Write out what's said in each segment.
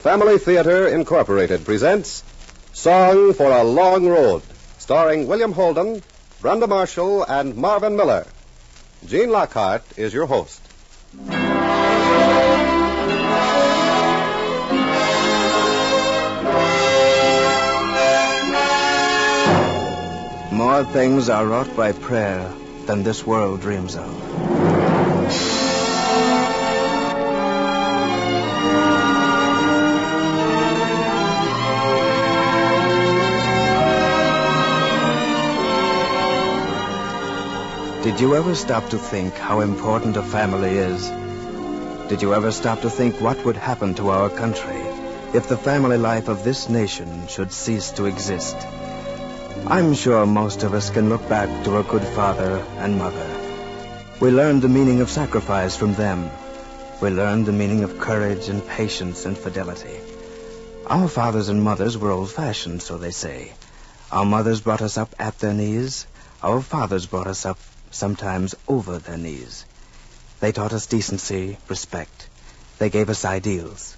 Family Theater Incorporated presents Song for a Long Road, starring William Holden, Brenda Marshall, and Marvin Miller. Gene Lockhart is your host. More things are wrought by prayer than this world dreams of. Did you ever stop to think how important a family is? Did you ever stop to think what would happen to our country if the family life of this nation should cease to exist? I'm sure most of us can look back to a good father and mother. We learned the meaning of sacrifice from them. We learned the meaning of courage and patience and fidelity. Our fathers and mothers were old-fashioned, so they say. Our mothers brought us up at their knees. Our fathers brought us up sometimes over their knees. They taught us decency, respect. They gave us ideals.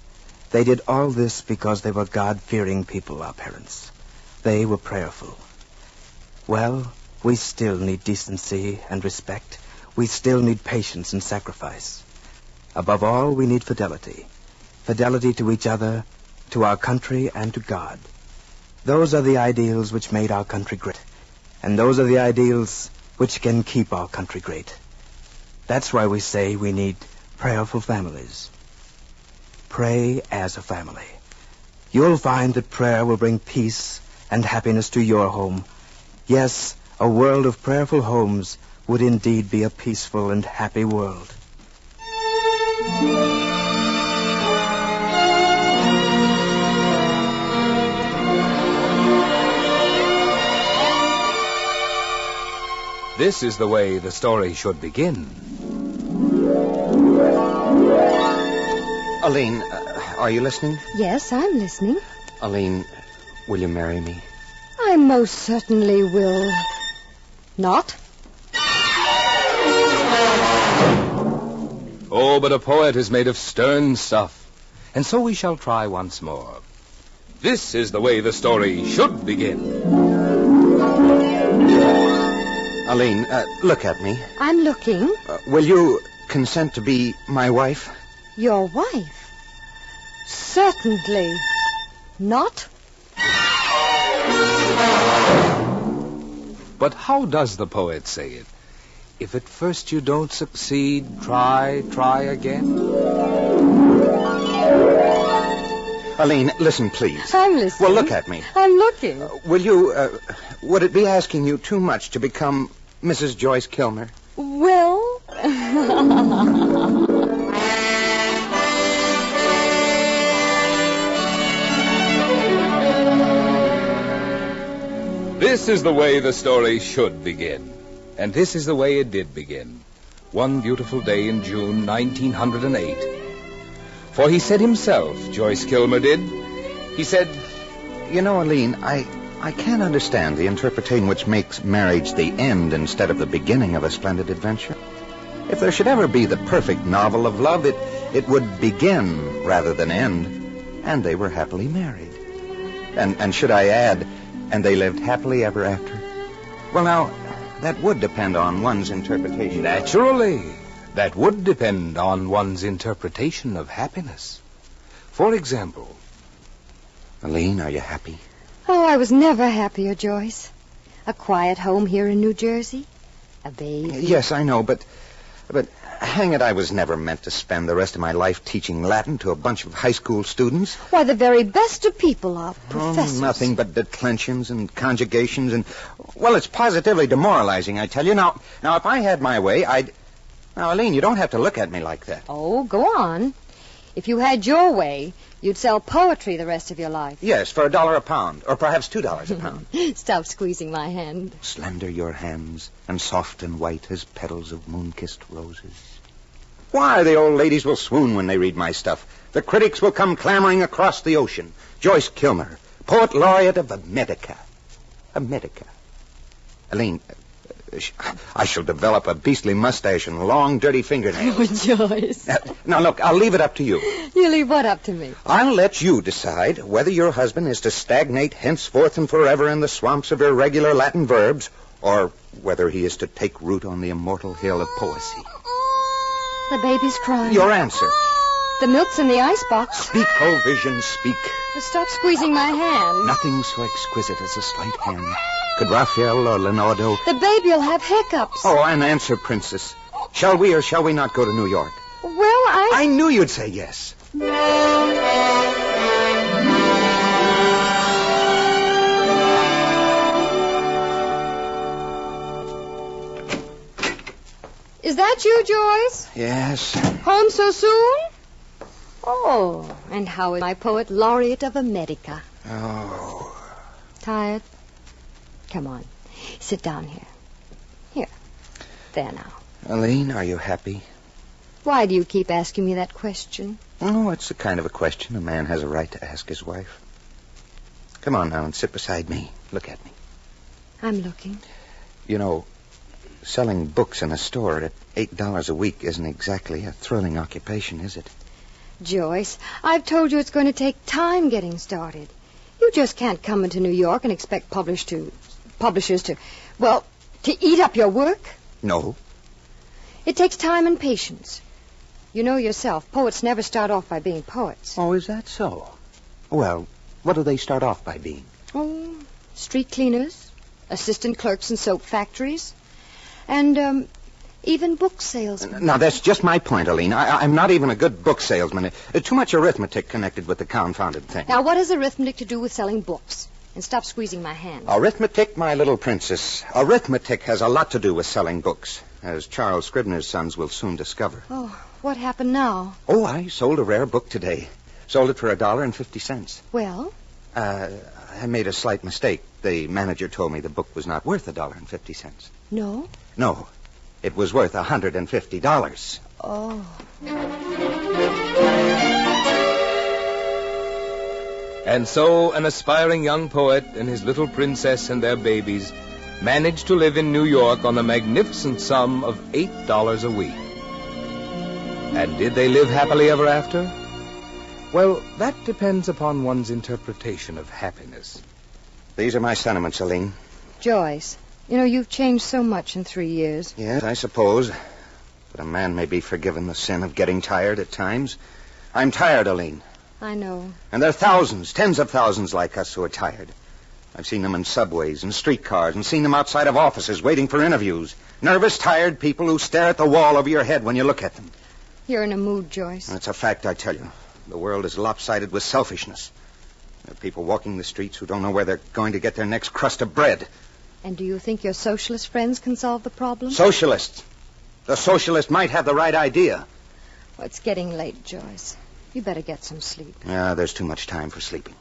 They did all this because they were God-fearing people, our parents. They were prayerful. Well, we still need decency and respect. We still need patience and sacrifice. Above all, we need fidelity. Fidelity to each other, to our country, and to God. Those are the ideals which made our country great. And those are the ideals which can keep our country great. That's why we say we need prayerful families. Pray as a family. You'll find that prayer will bring peace and happiness to your home. Yes, a world of prayerful homes would indeed be a peaceful and happy world. This is the way the story should begin. Aline, are you listening? Yes, I'm listening. Aline, will you marry me? I most certainly will. Not? Oh, but a poet is made of stern stuff, and so we shall try once more. This is the way the story should begin. Aline, look at me. I'm looking. Will you consent to be my wife? Your wife? Certainly not. But how does the poet say it? If at first you don't succeed, try again. Aline, listen, please. I'm listening. Well, look at me. I'm looking. Would it be asking you too much to become Mrs. Joyce Kilmer? Well... This is the way the story should begin. And this is the way it did begin. One beautiful day in June 1908. For he said himself, Joyce Kilmer did, he said, You know, Aline, I can't understand the interpretation which makes marriage the end instead of the beginning of a splendid adventure. If there should ever be the perfect novel of love, it would begin rather than end. And they were happily married. And should I add, and they lived happily ever after? Well, now, that would depend on one's interpretation. Naturally, that would depend on one's interpretation of happiness. For example... Aline, are you happy? Oh, I was never happier, Joyce. A quiet home here in New Jersey. A baby. Yes, I know, but hang it, I was never meant to spend the rest of my life teaching Latin to a bunch of high school students. Why, the very best of people are professors. Oh, nothing but declensions and conjugations and... Well, it's positively demoralizing, I tell you. Now, if I had my way, I'd... Now, Aline, you don't have to look at me like that. Oh, go on. If you had your way, you'd sell poetry the rest of your life. Yes, for $1 a pound, or perhaps $2 a pound. Stop squeezing my hand. Slender your hands, and soft and white as petals of moon-kissed roses. Why, the old ladies will swoon when they read my stuff. The critics will come clamoring across the ocean. Joyce Kilmer, poet laureate of America. America. Aline, I shall develop a beastly mustache and long, dirty fingernails. Oh, Joyce. Now, look, I'll leave it up to you. You leave what up to me? I'll let you decide whether your husband is to stagnate henceforth and forever in the swamps of irregular Latin verbs, or whether he is to take root on the immortal hill of poesy. The baby's crying. Your answer. The milk's in the icebox. Speak, oh vision, speak. But stop squeezing my hand. Nothing so exquisite as a slight hand. Could Raphael or Leonardo... The baby'll have hiccups. Oh, an answer, Princess. Shall we or shall we not go to New York? Well, I knew you'd say yes. Is that you, Joyce? Yes. Home so soon? Oh, and how is my poet laureate of America? Oh. Tired? Come on. Sit down here. Here. There now. Aline, are you happy? Why do you keep asking me that question? Oh, it's the kind of a question a man has a right to ask his wife. Come on now and sit beside me. Look at me. I'm looking. You know, selling books in a store at $8 a week isn't exactly a thrilling occupation, is it? Joyce, I've told you it's going to take time getting started. You just can't come into New York and expect publishers to eat up your work. No. It takes time and patience. You know yourself, poets never start off by being poets. Oh, is that so? Well, what do they start off by being? Oh, street cleaners, assistant clerks in soap factories, and even book salesmen. Now, that's just my point, Aline. I'm not even a good book salesman. Too much arithmetic connected with the confounded thing. Now, what has arithmetic to do with selling books? And stop squeezing my hand. Arithmetic, my little princess. Arithmetic has a lot to do with selling books, as Charles Scribner's sons will soon discover. Oh, what happened now? Oh, I sold a rare book today. Sold it for $1.50. Well? I made a slight mistake. The manager told me the book was not worth $1.50. No? No. It was worth $150. Oh. And so an aspiring young poet and his little princess and their babies managed to live in New York on the magnificent sum of $8 a week. And did they live happily ever after? Well, that depends upon one's interpretation of happiness. These are my sentiments, Aline. Joyce, you know, you've changed so much in 3 years. Yes, I suppose. But a man may be forgiven the sin of getting tired at times. I'm tired, Aline. I know. And there are thousands, tens of thousands like us who are tired. I've seen them in subways and streetcars and seen them outside of offices waiting for interviews. Nervous, tired people who stare at the wall over your head when you look at them. You're in a mood, Joyce. That's a fact, I tell you. The world is lopsided with selfishness. There are people walking the streets who don't know where they're going to get their next crust of bread. And do you think your socialist friends can solve the problem? Socialists? The socialist might have the right idea. Well, it's getting late, Joyce. You better get some sleep. Yeah, there's too much time for sleeping.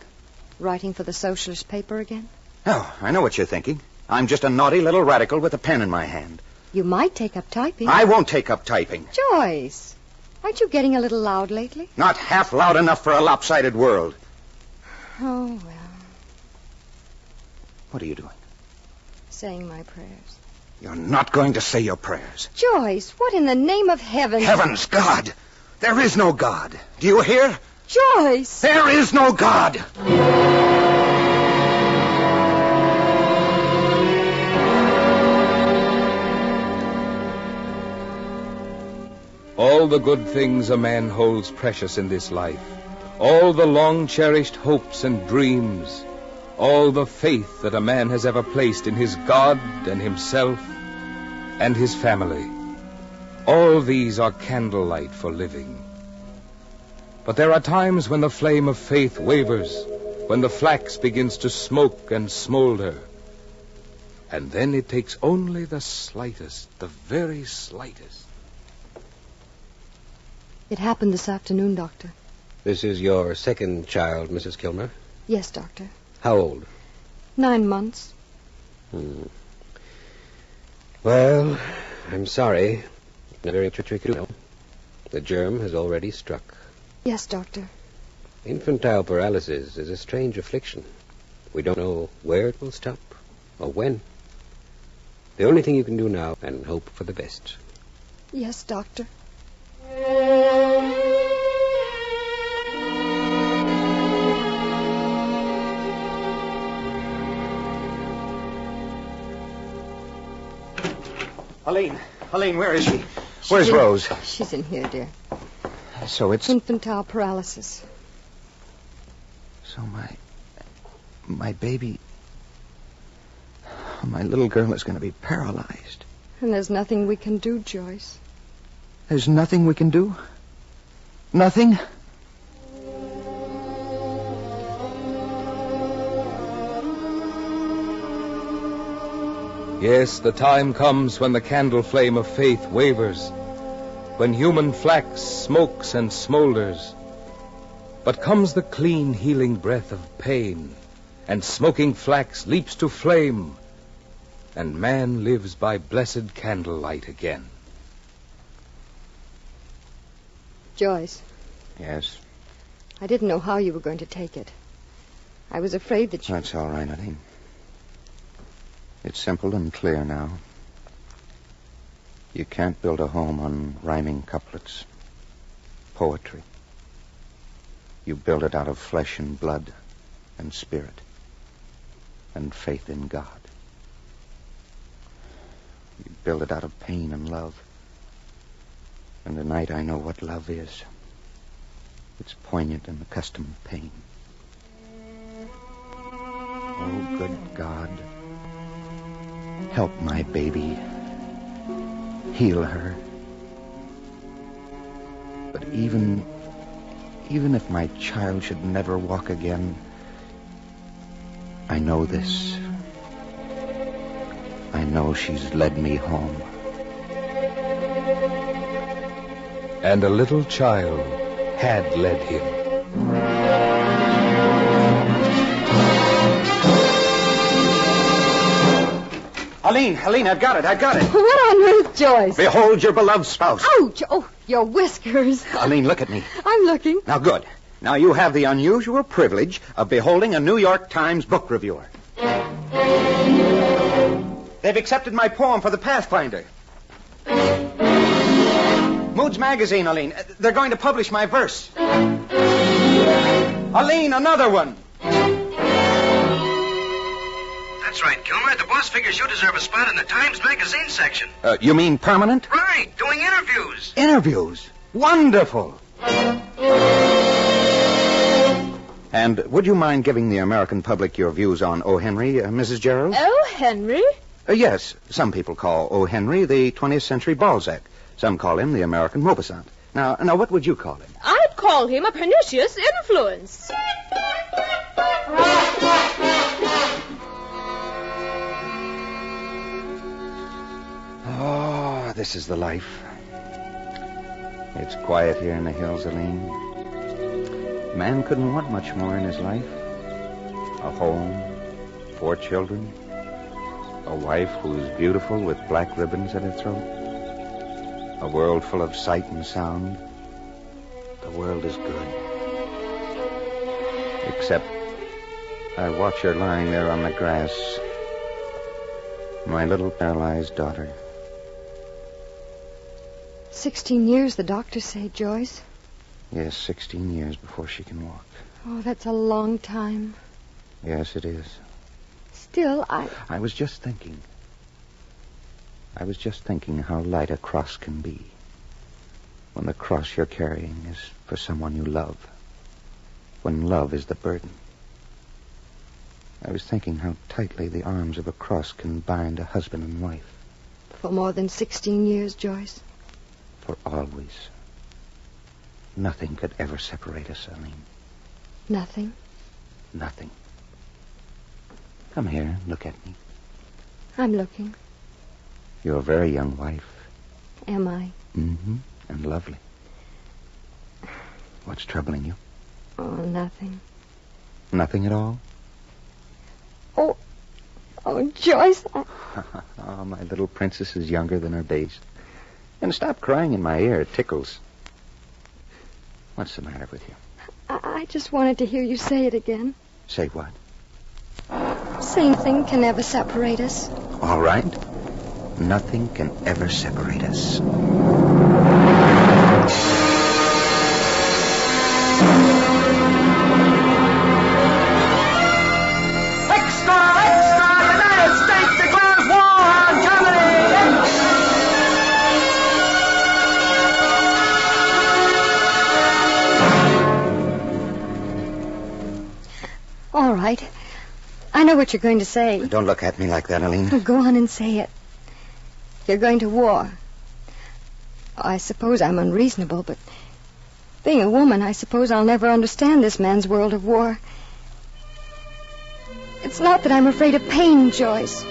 Writing for the socialist paper again? Oh, I know what you're thinking. I'm just a naughty little radical with a pen in my hand. You might take up typing. I won't take up typing. Joyce, aren't you getting a little loud lately? Not half loud enough for a lopsided world. Oh, well. What are you doing? Saying my prayers. You're not going to say your prayers. Joyce, what in the name of heaven? Heavens, God! There is no God. Do you hear? Joyce! There is no God! All the good things a man holds precious in this life, all the long-cherished hopes and dreams, all the faith that a man has ever placed in his God and himself and his family, all these are candlelight for living. But there are times when the flame of faith wavers, when the flax begins to smoke and smolder. And then it takes only the slightest, the very slightest. It happened this afternoon, Doctor. This is your second child, Mrs. Kilmer? Yes, Doctor. How old? 9 months. Well, I'm sorry. Very tricky. The germ has already struck. Yes, Doctor. Infantile paralysis is a strange affliction. We don't know where it will stop or when. The only thing you can do now, and hope for the best. Yes, Doctor. Helene, where is she? Where's Rose? She's in here, dear. So it's... Infantile paralysis. So my baby... My little girl is going to be paralyzed. And there's nothing we can do, Joyce. There's nothing we can do? Nothing? Yes, the time comes when the candle flame of faith wavers, when human flax smokes and smolders. But comes the clean, healing breath of pain, and smoking flax leaps to flame, and man lives by blessed candlelight again. Joyce. Yes? I didn't know how you were going to take it. I was afraid that you... That's all right, Eileen. It's simple and clear now. You can't build a home on rhyming couplets. Poetry. You build it out of flesh and blood and spirit and faith in God. You build it out of pain and love. And tonight I know what love is. It's poignant and accustomed pain. Oh, good God. Help my baby. Heal her. But even if my child should never walk again, I know this. I know she's led me home. And a little child had led him. Helene, I've got it. What on earth, Joyce? Behold your beloved spouse. Ouch! Oh, your whiskers. Helene, look at me. I'm looking. Now, good. Now you have the unusual privilege of beholding a New York Times book reviewer. They've accepted my poem for the Pathfinder. Moods Magazine, Helene. They're going to publish my verse. Helene, another one. That's right, Kilmer. The boss figures you deserve a spot in the Times Magazine section. You mean permanent? Right, doing interviews. Interviews? Wonderful. And would you mind giving the American public your views on O. Henry, Mrs. Gerald? O. Henry? Yes. Some people call O. Henry the 20th century Balzac. Some call him the American Maupassant. Now, what would you call him? I'd call him a pernicious influence. Oh, this is the life. It's quiet here in the hills, Helene. Man couldn't want much more in his life. A home, 4 children, a wife who's beautiful with black ribbons at her throat, a world full of sight and sound. The world is good. Except I watch her lying there on the grass. My little paralyzed daughter. 16 years, the doctors say, Joyce. Yes, 16 years before she can walk. Oh, that's a long time. Yes, it is. Still, I was just thinking. How light a cross can be when the cross you're carrying is for someone you love, when love is the burden. I was thinking how tightly the arms of a cross can bind a husband and wife. For more than 16 years, Joyce. For always. Nothing could ever separate us, Eileen. Nothing? Nothing. Come here and look at me. I'm looking. You're a very young wife. Am I? Mm-hmm. And lovely. What's troubling you? Oh, nothing. Nothing at all? Oh, Joyce. Oh, my little princess is younger than her days. And stop crying in my ear. It tickles. What's the matter with you? I just wanted to hear you say it again. Say what? Same thing can never separate us. All right. nothing can ever separate us. United States declares war on Germany! All right. I know what you're going to say. Don't look at me like that, Aline. Go on and say it. You're going to war. I suppose I'm unreasonable, but being a woman, I suppose I'll never understand this man's world of war. It's not that I'm afraid of pain, Joyce.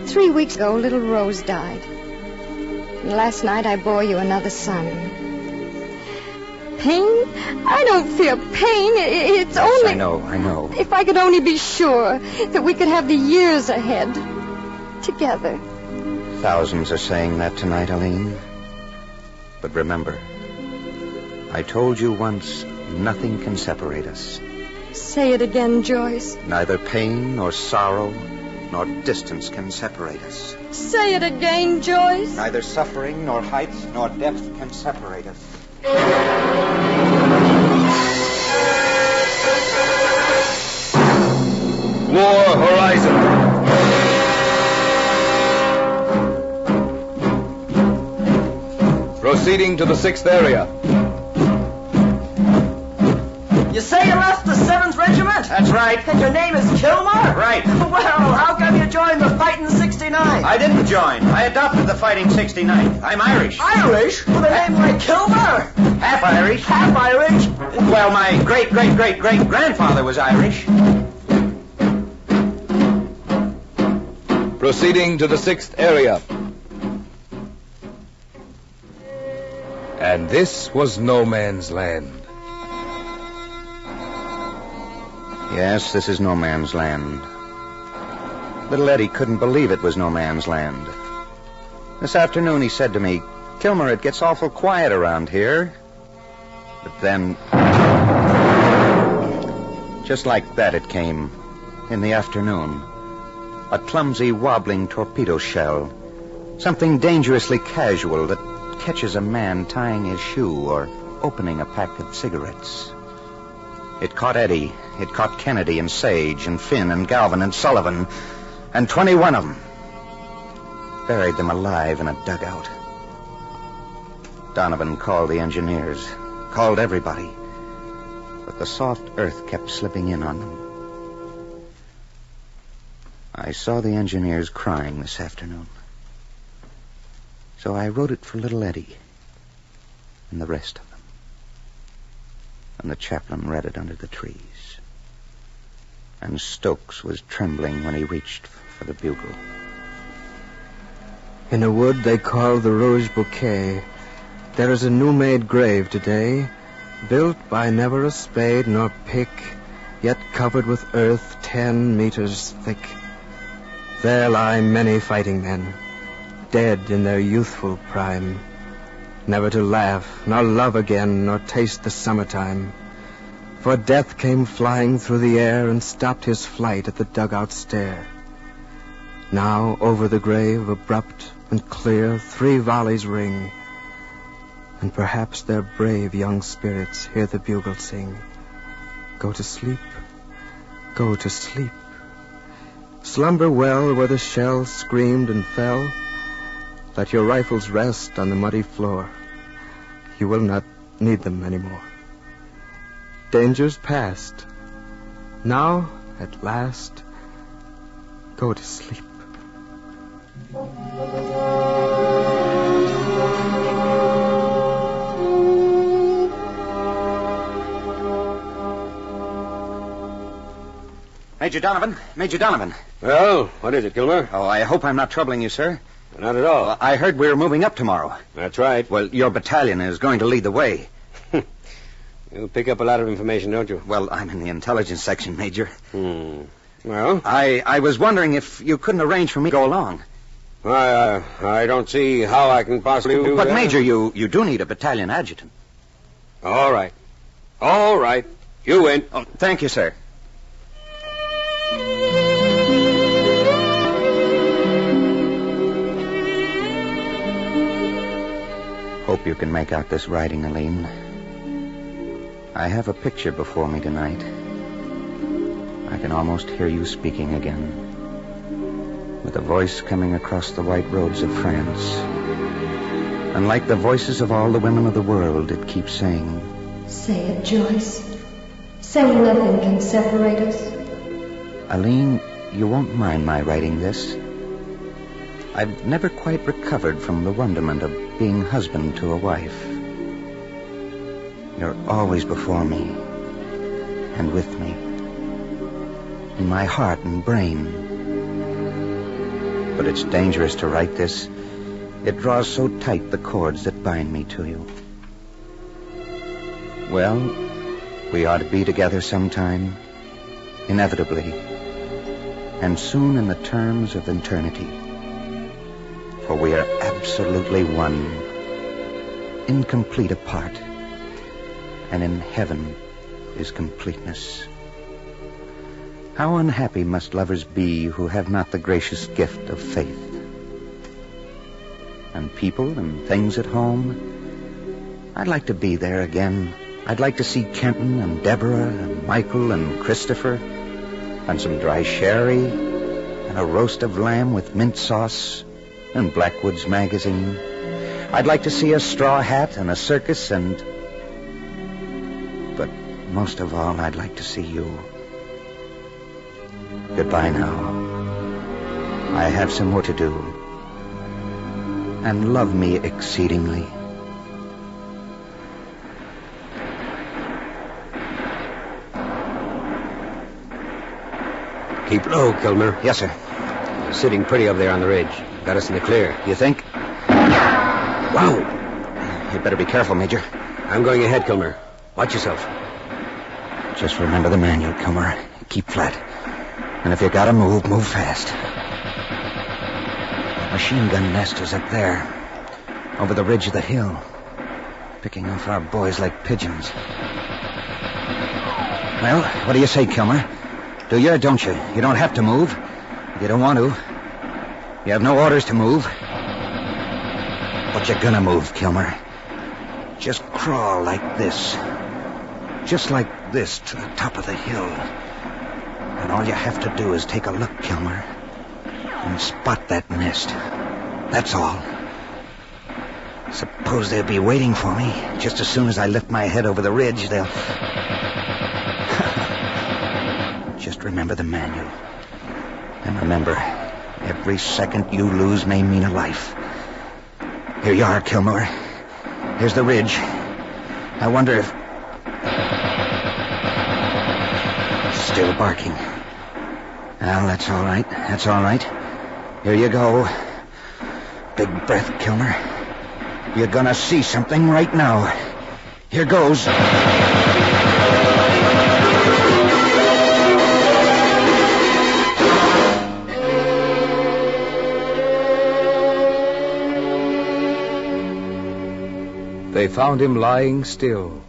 3 weeks ago, little Rose died. And last night I bore you another son. Pain? I don't feel pain. It's only... I know. If I could only be sure that we could have the years ahead together. Thousands are saying that tonight, Aline. But remember, I told you once, nothing can separate us. Say it again, Joyce. Neither pain nor sorrow nor distance can separate us. Say it again, Joyce. Neither suffering nor heights nor depth can separate us. War horizon. Proceeding to the 6th area. You say you left the 7th Regiment? That's right. And your name is Kilmer? Right. Well, how come you joined the Fighting 69? I didn't join. I adopted the Fighting 69th. I'm Irish. Irish? With a name like Kilmer? Half Irish. Half Irish? Well, my great-great-great-great-grandfather was Irish. Proceeding to the 6th area. And this was no man's land. Yes, this is no man's land. Little Eddie couldn't believe it was no man's land. This afternoon he said to me, "Kilmer, it gets awful quiet around here." But then, just like that it came, in the afternoon. A clumsy, wobbling torpedo shell. Something dangerously casual that catches a man tying his shoe or opening a pack of cigarettes. It caught Eddie. It caught Kennedy and Sage and Finn and Galvin and Sullivan and 21 of them. Buried them alive in a dugout. Donovan called the engineers, called everybody. But the soft earth kept slipping in on them. I saw the engineers crying this afternoon. So I wrote it for little Eddie and the rest of them. And the chaplain read it under the trees. And Stokes was trembling when he reached for the bugle. In a wood they call the Rouge Bouquet, there is a new-made grave today, built by never a spade nor pick, yet covered with earth 10 meters thick. There lie many fighting men, dead in their youthful prime, never to laugh, nor love again, nor taste the summertime. For death came flying through the air and stopped his flight at the dugout stair. Now over the grave, abrupt and clear, 3 volleys ring, and perhaps their brave young spirits hear the bugle sing. Go to sleep, go to sleep. Slumber well where the shells screamed and fell. Let your rifles rest on the muddy floor. You will not need them anymore. Danger's past. Now, at last, go to sleep. Major Donovan. Major Donovan. Well, what is it, Kilmer? Oh, I hope I'm not troubling you, sir. Not at all. Well, I heard we were moving up tomorrow. That's right. Well, your battalion is going to lead the way. You pick up a lot of information, don't you? Well, I'm in the intelligence section, Major. Well? I was wondering if you couldn't arrange for me to go along. I don't see how I can possibly do But, that. Major, you do need a battalion adjutant. All right. All right. You win. Oh, thank you, sir. Hope you can make out this writing, Aline. I have a picture before me tonight. I can almost hear you speaking again, with a voice coming across the white roads of France. And like the voices of all the women of the world, it keeps saying, "Say it, Joyce. Say nothing can separate us." Aline, you won't mind my writing this. I've never quite recovered from the wonderment of being husband to a wife. You're always before me and with me, in my heart and brain. But it's dangerous to write this. It draws so tight the cords that bind me to you. Well, we ought to be together sometime, inevitably, and soon in the terms of eternity. For we are absolutely one, incomplete apart, and in heaven is completeness. How unhappy must lovers be who have not the gracious gift of faith. And people and things at home, I'd like to be there again. I'd like to see Kenton and Deborah and Michael and Christopher, and some dry sherry, and a roast of lamb with mint sauce, and Blackwood's magazine. I'd like to see a straw hat and a circus But most of all, I'd like to see you. Goodbye now. I have some more to do. And love me exceedingly. Keep low, Kilmer. Yes, sir. You're sitting pretty up there on the ridge. Got us in the clear. You think? Wow. You'd better be careful, Major. I'm going ahead, Kilmer. Watch yourself. Just remember the manual, Kilmer. Keep flat. And if you gotta move, move fast. That machine gun nest is up there, over the ridge of the hill, picking off our boys like pigeons. Well, what do you say, Kilmer? Do you or don't you? You don't have to move. If you don't want to. You have no orders to move. But you're gonna move, Kilmer. Just crawl like this. Just like this to the top of the hill. And all you have to do is take a look, Kilmer, and spot that nest. That's all. Suppose they'll be waiting for me. Just as soon as I lift my head over the ridge, they'll... Just remember the manual. And remember, every second you lose may mean a life. Here you are, Kilmer. Here's the ridge. I wonder if... Still barking. Well, that's all right. That's all right. Here you go. Big breath, Kilmer. You're gonna see something right now. Here goes. They found him lying still,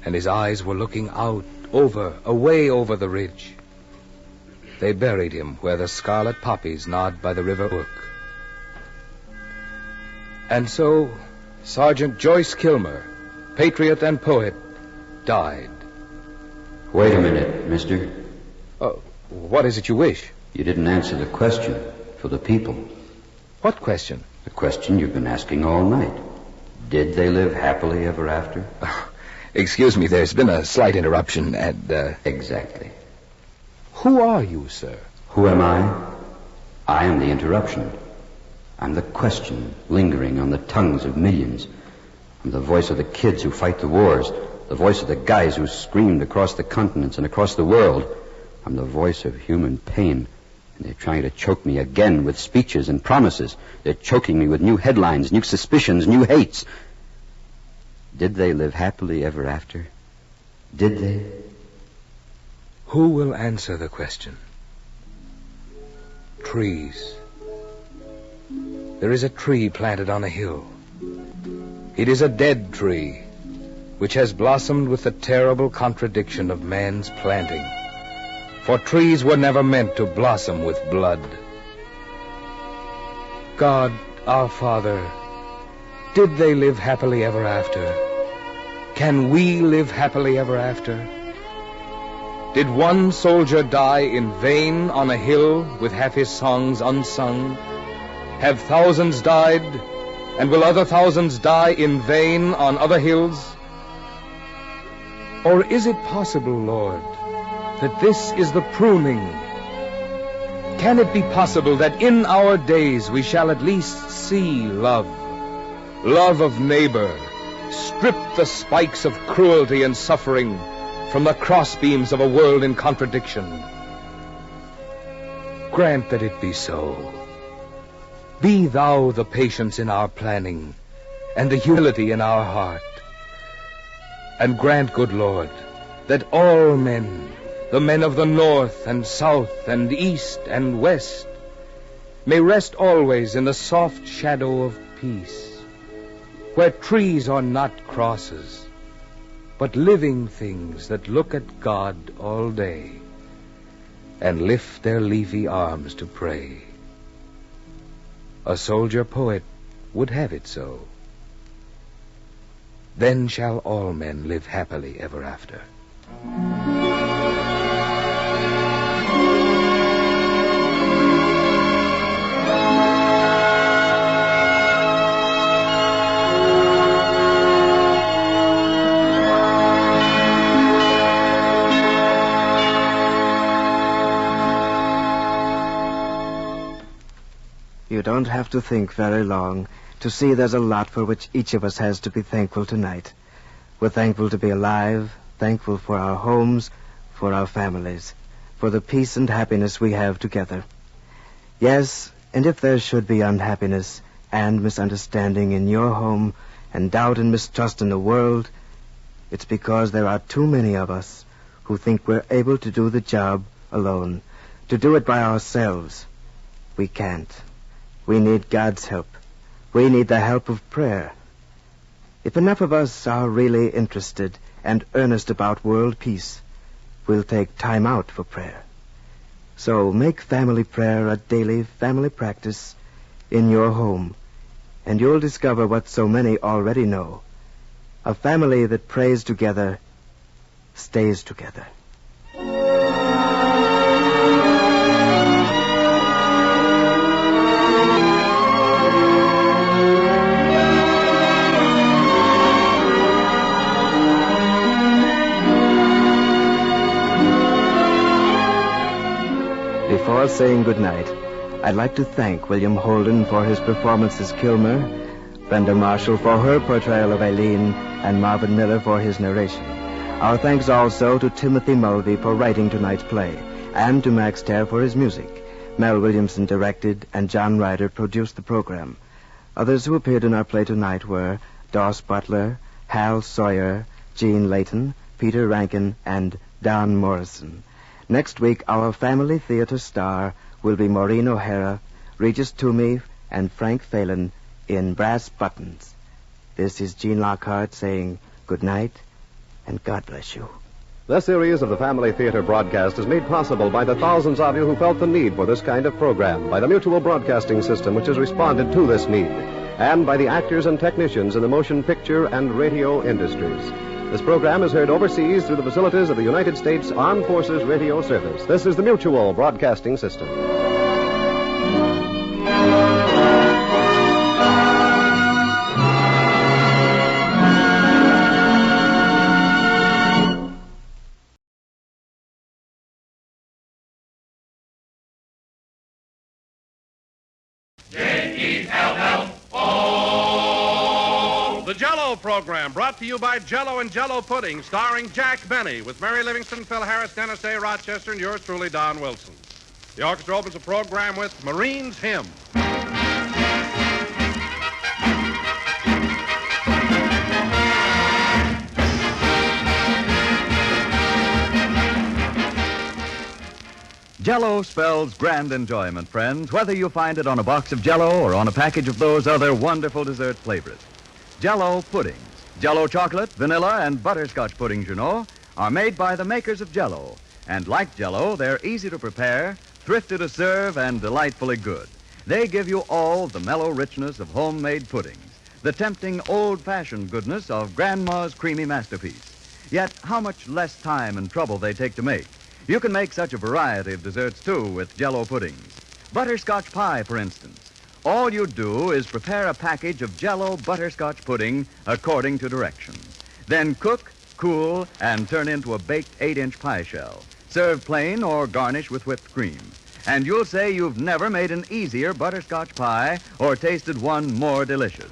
and his eyes were looking out, away over the ridge. They buried him where the scarlet poppies nod by the river brook. And so, Sergeant Joyce Kilmer, patriot and poet, died. Wait a minute, mister. What is it you wish? You didn't answer the question for the people. What question? The question you've been asking all night. Did they live happily ever after? Excuse me, there's been a slight interruption, and... Exactly. Who are you, sir? Who am I? I am the interruption. I'm the question lingering on the tongues of millions. I'm the voice of the kids who fight the wars, the voice of the guys who screamed across the continents and across the world. I'm the voice of human pain. And they're trying to choke me again with speeches and promises. They're choking me with new headlines, new suspicions, new hates. Did they live happily ever after? Did they? Who will answer the question? Trees. There is a tree planted on a hill. It is a dead tree, which has blossomed with the terrible contradiction of man's planting. For trees were never meant to blossom with blood. God, our Father, did they live happily ever after? Can we live happily ever after? Did one soldier die in vain on a hill with half his songs unsung? Have thousands died, and will other thousands die in vain on other hills? Or is it possible, Lord, that this is the pruning? Can it be possible that in our days we shall at least see love, love of neighbor, strip the spikes of cruelty and suffering from the crossbeams of a world in contradiction? Grant that it be so. Be thou the patience in our planning and the humility in our heart. And grant, good Lord, that all men, the men of the north and south and east and west, may rest always in the soft shadow of peace, where trees are not crosses, but living things that look at God all day and lift their leafy arms to pray. A soldier poet would have it so. Then shall all men live happily ever after. You don't have to think very long to see there's a lot for which each of us has to be thankful tonight. We're thankful to be alive, thankful for our homes, for our families, for the peace and happiness we have together. Yes, and if there should be unhappiness and misunderstanding in your home and doubt and mistrust in the world, it's because there are too many of us who think we're able to do the job alone, to do it by ourselves. We can't. We need God's help. We need the help of prayer. If enough of us are really interested and earnest about world peace, we'll take time out for prayer. So make family prayer a daily family practice in your home, and you'll discover what so many already know. A family that prays together stays together. Before saying goodnight, I'd like to thank William Holden for his performance as Kilmer, Brenda Marshall for her portrayal of Aileen, and Marvin Miller for his narration. Our thanks also to Timothy Mulvey for writing tonight's play, and to Max Terr for his music. Mel Williamson directed, and John Ryder produced the program. Others who appeared in our play tonight were Doss Butler, Hal Sawyer, Gene Layton, Peter Rankin, and Don Morrison. Next week, our family theater star will be Maureen O'Hara, Regis Toomey, and Frank Phelan in Brass Buttons. This is Gene Lockhart saying good night, and God bless you. This series of the Family Theater broadcast is made possible by the thousands of you who felt the need for this kind of program, by the Mutual Broadcasting System, which has responded to this need, and by the actors and technicians in the motion picture and radio industries. This program is heard overseas through the facilities of the United States Armed Forces Radio Service. This is the Mutual Broadcasting System. The Jell-O program, brought to you by Jell-O and Jell-O Pudding, starring Jack Benny, with Mary Livingston, Phil Harris, Dennis A. Rochester, and yours truly, Don Wilson. The orchestra opens the program with Marine's Hymn. Jell-O spells grand enjoyment, friends, whether you find it on a box of Jell-O or on a package of those other wonderful dessert flavors. Jell-O puddings, Jell-O chocolate, vanilla, and butterscotch puddings, you know, are made by the makers of Jell-O. And like Jell-O, they're easy to prepare, thrifty to serve, and delightfully good. They give you all the mellow richness of homemade puddings. the tempting old-fashioned goodness of Grandma's creamy masterpiece. Yet how much less time and trouble they take to make. You can make such a variety of desserts, too, with Jell-O puddings. Butterscotch pie, for instance. All you do is prepare a package of Jell-O butterscotch pudding according to directions. Then cook, cool, and turn into a baked 8-inch pie shell. Serve plain or garnish with whipped cream. And you'll say you've never made an easier butterscotch pie or tasted one more delicious.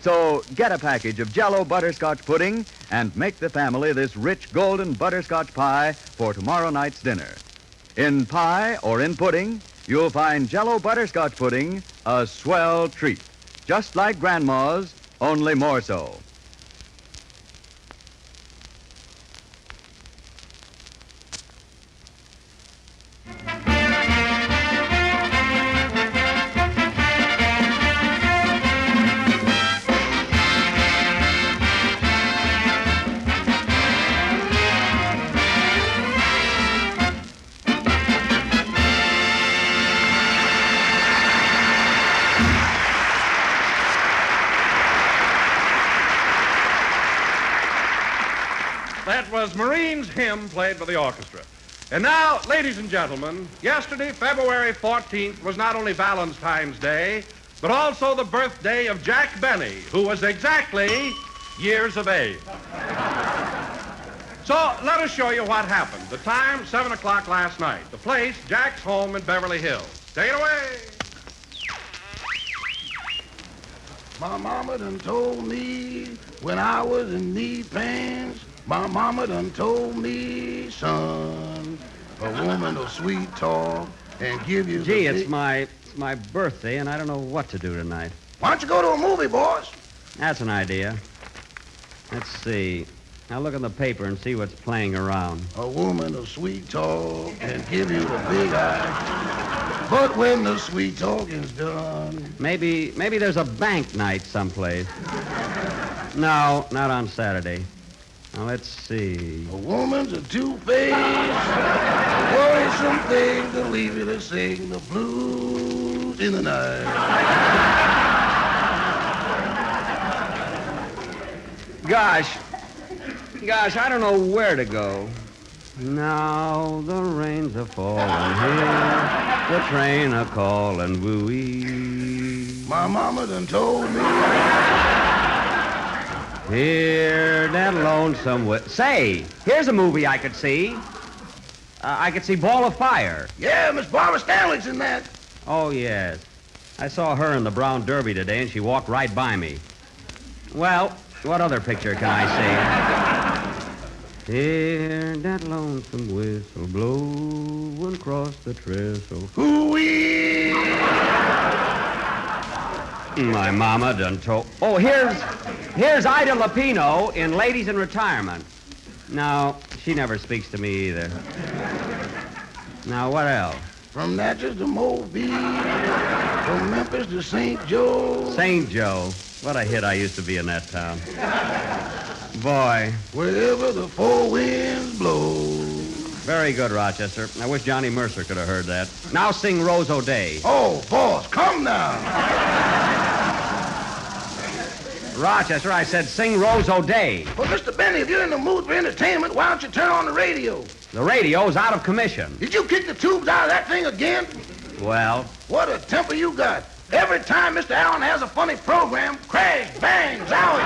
So get a package of Jell-O butterscotch pudding and make the family this rich golden butterscotch pie for tomorrow night's dinner. In pie or in pudding, you'll find Jell-O butterscotch pudding a swell treat. Just like Grandma's, only more so. That was Marine's Hymn played by the orchestra. And now, ladies and gentlemen, yesterday, February 14th, was not only Valentine's Day, but also the birthday of Jack Benny, who was exactly years of age. So let us show you what happened. The time, 7 o'clock last night. The place, Jack's home in Beverly Hills. Take it away. My mama done told me when I was in knee pants, my mama done told me, son, a woman will sweet talk and give you Gee, it's my birthday, and I don't know what to do tonight. Why don't you go to a movie, boss? That's an idea. Let's see. I'll look in the paper and see what's playing around. A woman will sweet talk and give you the big eye. But when the sweet talking's done... Maybe there's a bank night someplace. No, not on Saturday. Now, let's see. A woman's a two-faced, worrisome thing to leave you to sing the blues in the night. Gosh, I don't know where to go. Now the rains are falling here, the train a calling, woo-wee. My mama done told me. Hear that lonesome Say, here's a movie I could see. I could see Ball of Fire. Yeah, Miss Barbara Stanwyck's in that. Oh, yes. I saw her in the Brown Derby today, and she walked right by me. Well, what other picture can I see? Hear that lonesome whistle blowing across the trestle. Hoo-wee! My mama done told... Oh, here's Ida Lupino in Ladies in Retirement. No, she never speaks to me either. Now, what else? From Natchez to Mobile, from Memphis to St. Joe. St. Joe. What a hit I used to be in that town. Boy. Wherever the four winds blow. Very good, Rochester. I wish Johnny Mercer could have heard that. Now sing Rose O'Day. Oh, boss, come now. Rochester, I said sing Rose O'Day. Well, Mr. Benny, if you're in the mood for entertainment, why don't you turn on the radio? The radio's out of commission. Did you kick the tubes out of that thing again? Well? What a temper you got. Every time Mr. Allen has a funny program, crash, bang, zowie.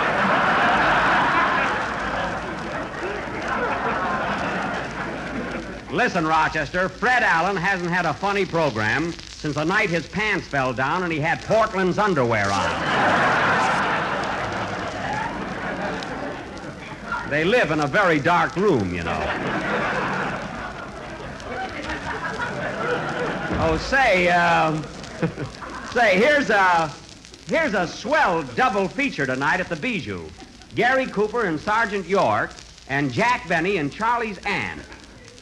Listen, Rochester, Fred Allen hasn't had a funny program since the night his pants fell down and he had Portland's underwear on. They live in a very dark room, you know. Oh, say, here's a swell double feature tonight at the Bijou. Gary Cooper and Sergeant York and Jack Benny and Charlie's Aunt.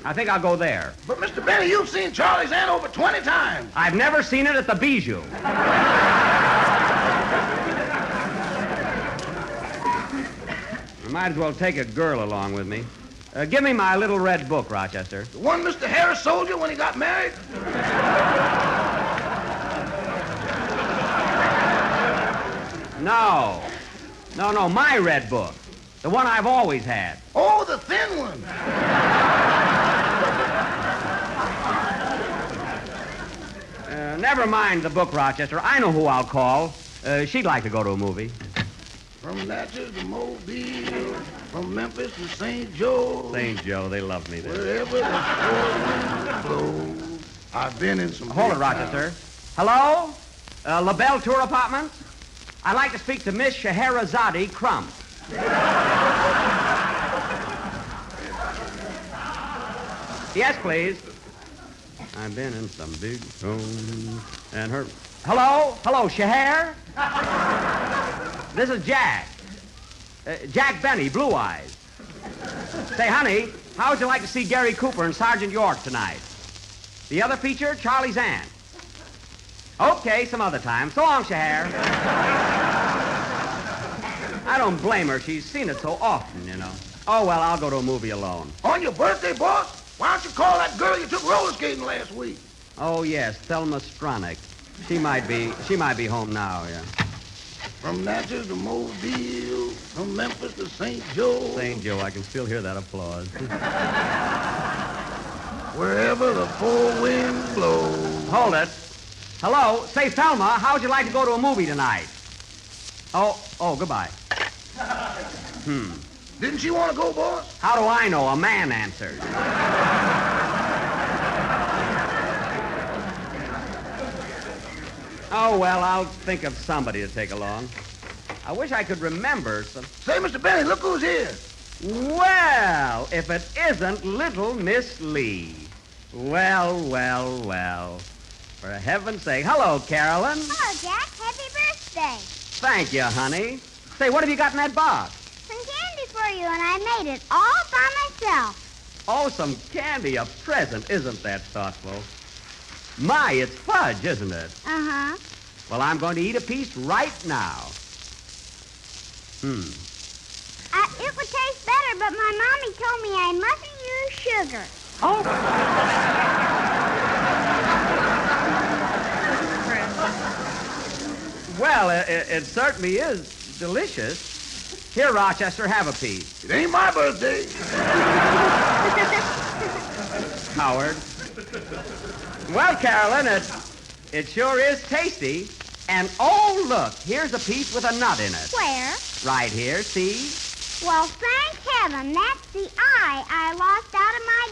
I think I'll go there. But, Mr. Benny, you've seen Charlie's Aunt over 20 times. I've never seen it at the Bijou. I might as well take a girl along with me. Give me my little red book, Rochester. The one Mr. Harris sold you when he got married? No. No, my red book. The one I've always had. Oh, the thin one. Never mind the book, Rochester. I know who I'll call. She'd like to go to a movie. From Natchez to Mobile, from Memphis to St. Joe. St. Joe, they love me there. Wherever the blows, I've been in some... Hold it, Rochester. Hello? LaBelle Tour Apartments? I'd like to speak to Miss Scheherazade Crump. Yes, please. I've been in some big rooms and her... Hello? Hello, Scheher? This is Jack. Jack Benny, Blue Eyes. Say, honey, how would you like to see Gary Cooper and Sergeant York tonight? The other feature, Charlie's Aunt. Okay, some other time. So long, Scheher. I don't blame her. She's seen it so often, you know. Oh, well, I'll go to a movie alone. On your birthday, boss? Why don't you call that girl you took roller skating last week? Oh, yes, Thelma Stronach. She might be home now, yeah. From Natchez to Mobile, from Memphis to St. Joe. St. Joe, I can still hear that applause. Wherever the four winds blow. Hold it. Hello? Say, Thelma, how would you like to go to a movie tonight? Oh, goodbye. Didn't she want to go, boss? How do I know? A man answered. Oh, well, I'll think of somebody to take along. I wish I could remember some... Say, Mr. Benny, look who's here. Well, if it isn't little Miss Lee. Well. For heaven's sake. Hello, Carolyn. Hello, Jack. Happy birthday. Thank you, honey. Say, what have you got in that box? Some candy for you, and I made it all by myself. Oh, some candy, a present. Isn't that thoughtful? My, it's fudge, isn't it? Uh-huh. Well, I'm going to eat a piece right now. It would taste better, but my mommy told me I mustn't use sugar. Oh. Well, it certainly is delicious. Here, Rochester, have a piece. It ain't my birthday. Howard. Well, Carolyn, it sure is tasty. And, oh, look, here's a piece with a nut in it. Where? Right here, see? Well, thank heaven, that's the eye I lost out of my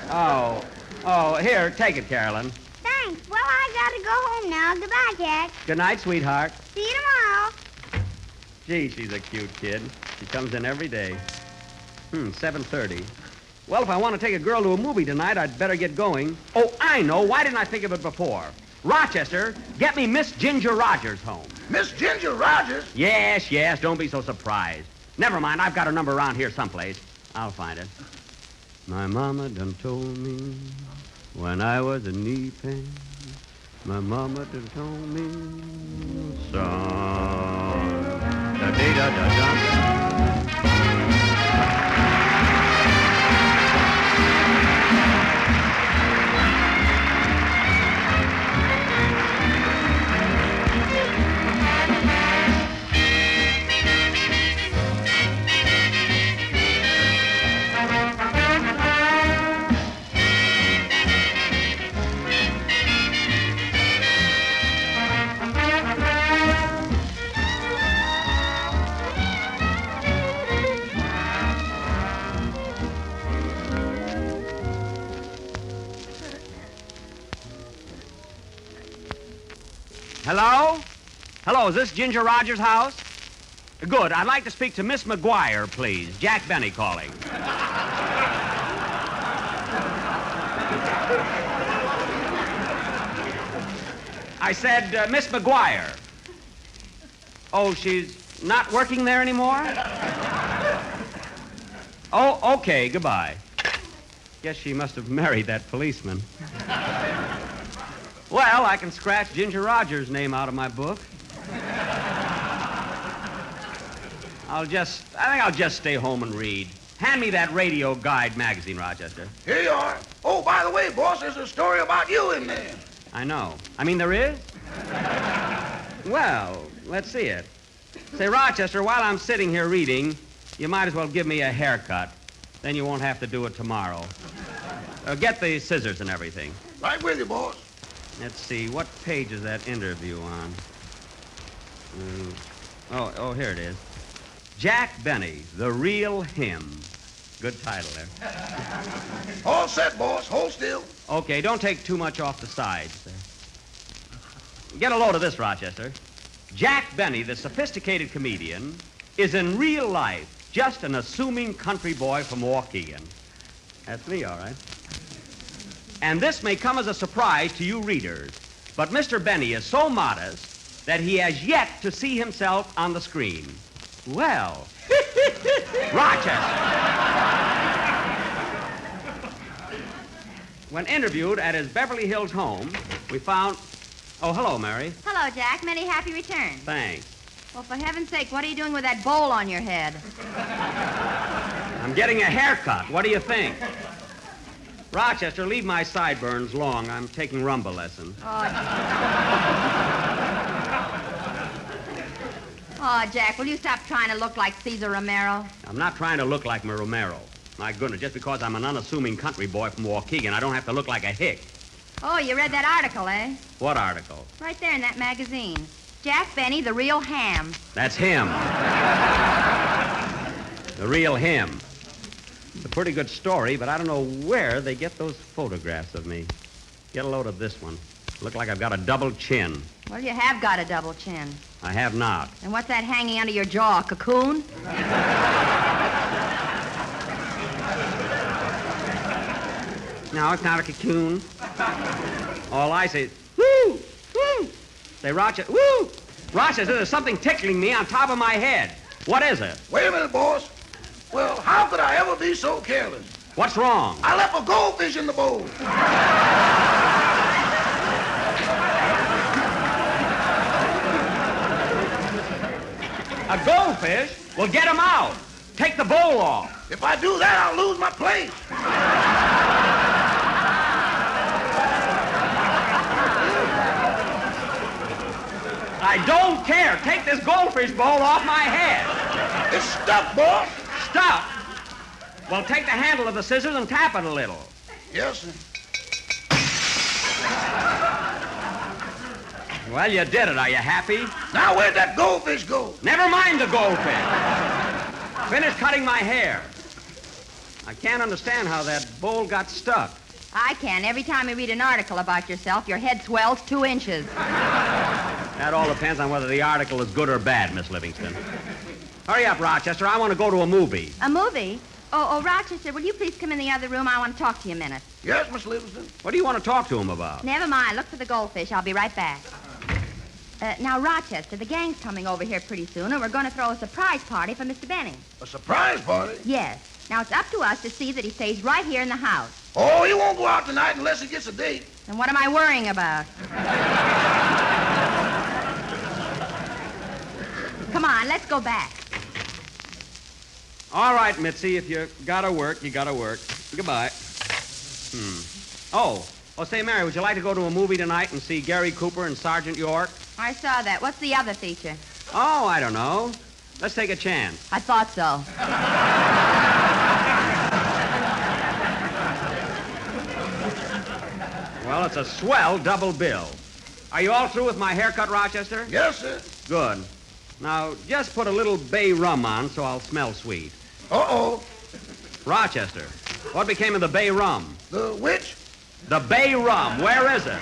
dolly. Oh, here, take it, Carolyn. Thanks. Well, I gotta go home now. Goodbye, Jack. Good night, sweetheart. See you tomorrow. Gee, she's a cute kid. She comes in every day. 7:30. Well, if I want to take a girl to a movie tonight, I'd better get going. Oh, I know. Why didn't I think of it before? Rochester, get me Miss Ginger Rogers home. Miss Ginger Rogers? Yes. Don't be so surprised. Never mind. I've got her number around here someplace. I'll find it. My mama done told me when I was a knee pain. My mama done told me, son. Da-dee-da-da-da. Hello, is this Ginger Rogers' house? Good. I'd like to speak to Miss McGuire, please. Jack Benny calling. I said, Miss McGuire. Oh, she's not working there anymore? Oh, okay, goodbye. Guess she must have married that policeman. Well, I can scratch Ginger Rogers' name out of my book. I think I'll just stay home and read. Hand me that Radio Guide magazine, Rochester. Here you are. Oh, by the way, boss, there's a story about you in there. I know. I mean, there is? Well, let's see it. Say, Rochester, while I'm sitting here reading, you might as well give me a haircut. Then you won't have to do it tomorrow. Get the scissors and everything. Right with you, boss. Let's see, what page is that interview on? Oh, here it is. Jack Benny, The Real Him. Good title there. All set, boss. Hold still. Okay, don't take too much off the sides. Get a load of this, Rochester. Jack Benny, the sophisticated comedian, is in real life just an assuming country boy from Waukegan. That's me, all right. And this may come as a surprise to you readers, but Mr. Benny is so modest that he has yet to see himself on the screen. Well, Rochester. When interviewed at his Beverly Hills home, we found... Oh, hello, Mary. Hello, Jack. Many happy returns. Thanks. Well, for heaven's sake, what are you doing with that bowl on your head? I'm getting a haircut. What do you think? Rochester, leave my sideburns long. I'm taking rumba lessons. Oh, Jack, will you stop trying to look like Cesar Romero? I'm not trying to look like Romero. My goodness, just because I'm an unassuming country boy from Waukegan, I don't have to look like a hick. Oh, you read that article, eh? What article? Right there in that magazine. Jack Benny, The Real Ham. That's him. The Real Him. It's a pretty good story, but I don't know where they get those photographs of me. Get a load of this one. Look like I've got a double chin. Well, you have got a double chin. I have not. And what's that hanging under your jaw, a cocoon? No, it's not a cocoon. All I say is, woo, woo. Say, Rochester, woo. Rochester, there's something tickling me on top of my head. What is it? Wait a minute, boss. Well, how could I ever be so careless? What's wrong? I left a goldfish in the bowl. A goldfish? Well, get him out. Take the bowl off. If I do that, I'll lose my place. I don't care. Take this goldfish bowl off my head. It's stuffed, boss. Stuffed? Well, take the handle of the scissors and tap it a little. Yes, sir. Well, you did it. Are you happy? Now, where'd that goldfish go? Never mind the goldfish. Finish cutting my hair. I can't understand how that bowl got stuck. I can. Every time you read an article about yourself, your head swells 2 inches. That all depends on whether the article is good or bad, Miss Livingston. Hurry up, Rochester. I want to go to a movie. A movie? Oh, Rochester, will you please come in the other room? I want to talk to you a minute. Yes, Miss Livingston. What do you want to talk to him about? Never mind. Look for the goldfish. I'll be right back. Now, Rochester, the gang's coming over here pretty soon, and we're going to throw a surprise party for Mr. Benny. A surprise party? Yes. Now, it's up to us to see that he stays right here in the house. Oh, he won't go out tonight unless he gets a date. And what am I worrying about? Come on, let's go back. All right, Mitzi, if you gotta work, you gotta work. Goodbye. Oh, say, Mary, would you like to go to a movie tonight and see Gary Cooper and Sergeant York? I saw that. What's the other feature? Oh, I don't know. Let's take a chance. I thought so. Well, it's a swell double bill. Are you all through with my haircut, Rochester? Yes, sir. Good. Now, just put a little bay rum on so I'll smell sweet. Uh-oh. Rochester, what became of the bay rum? The which? The bay rum. Where is it?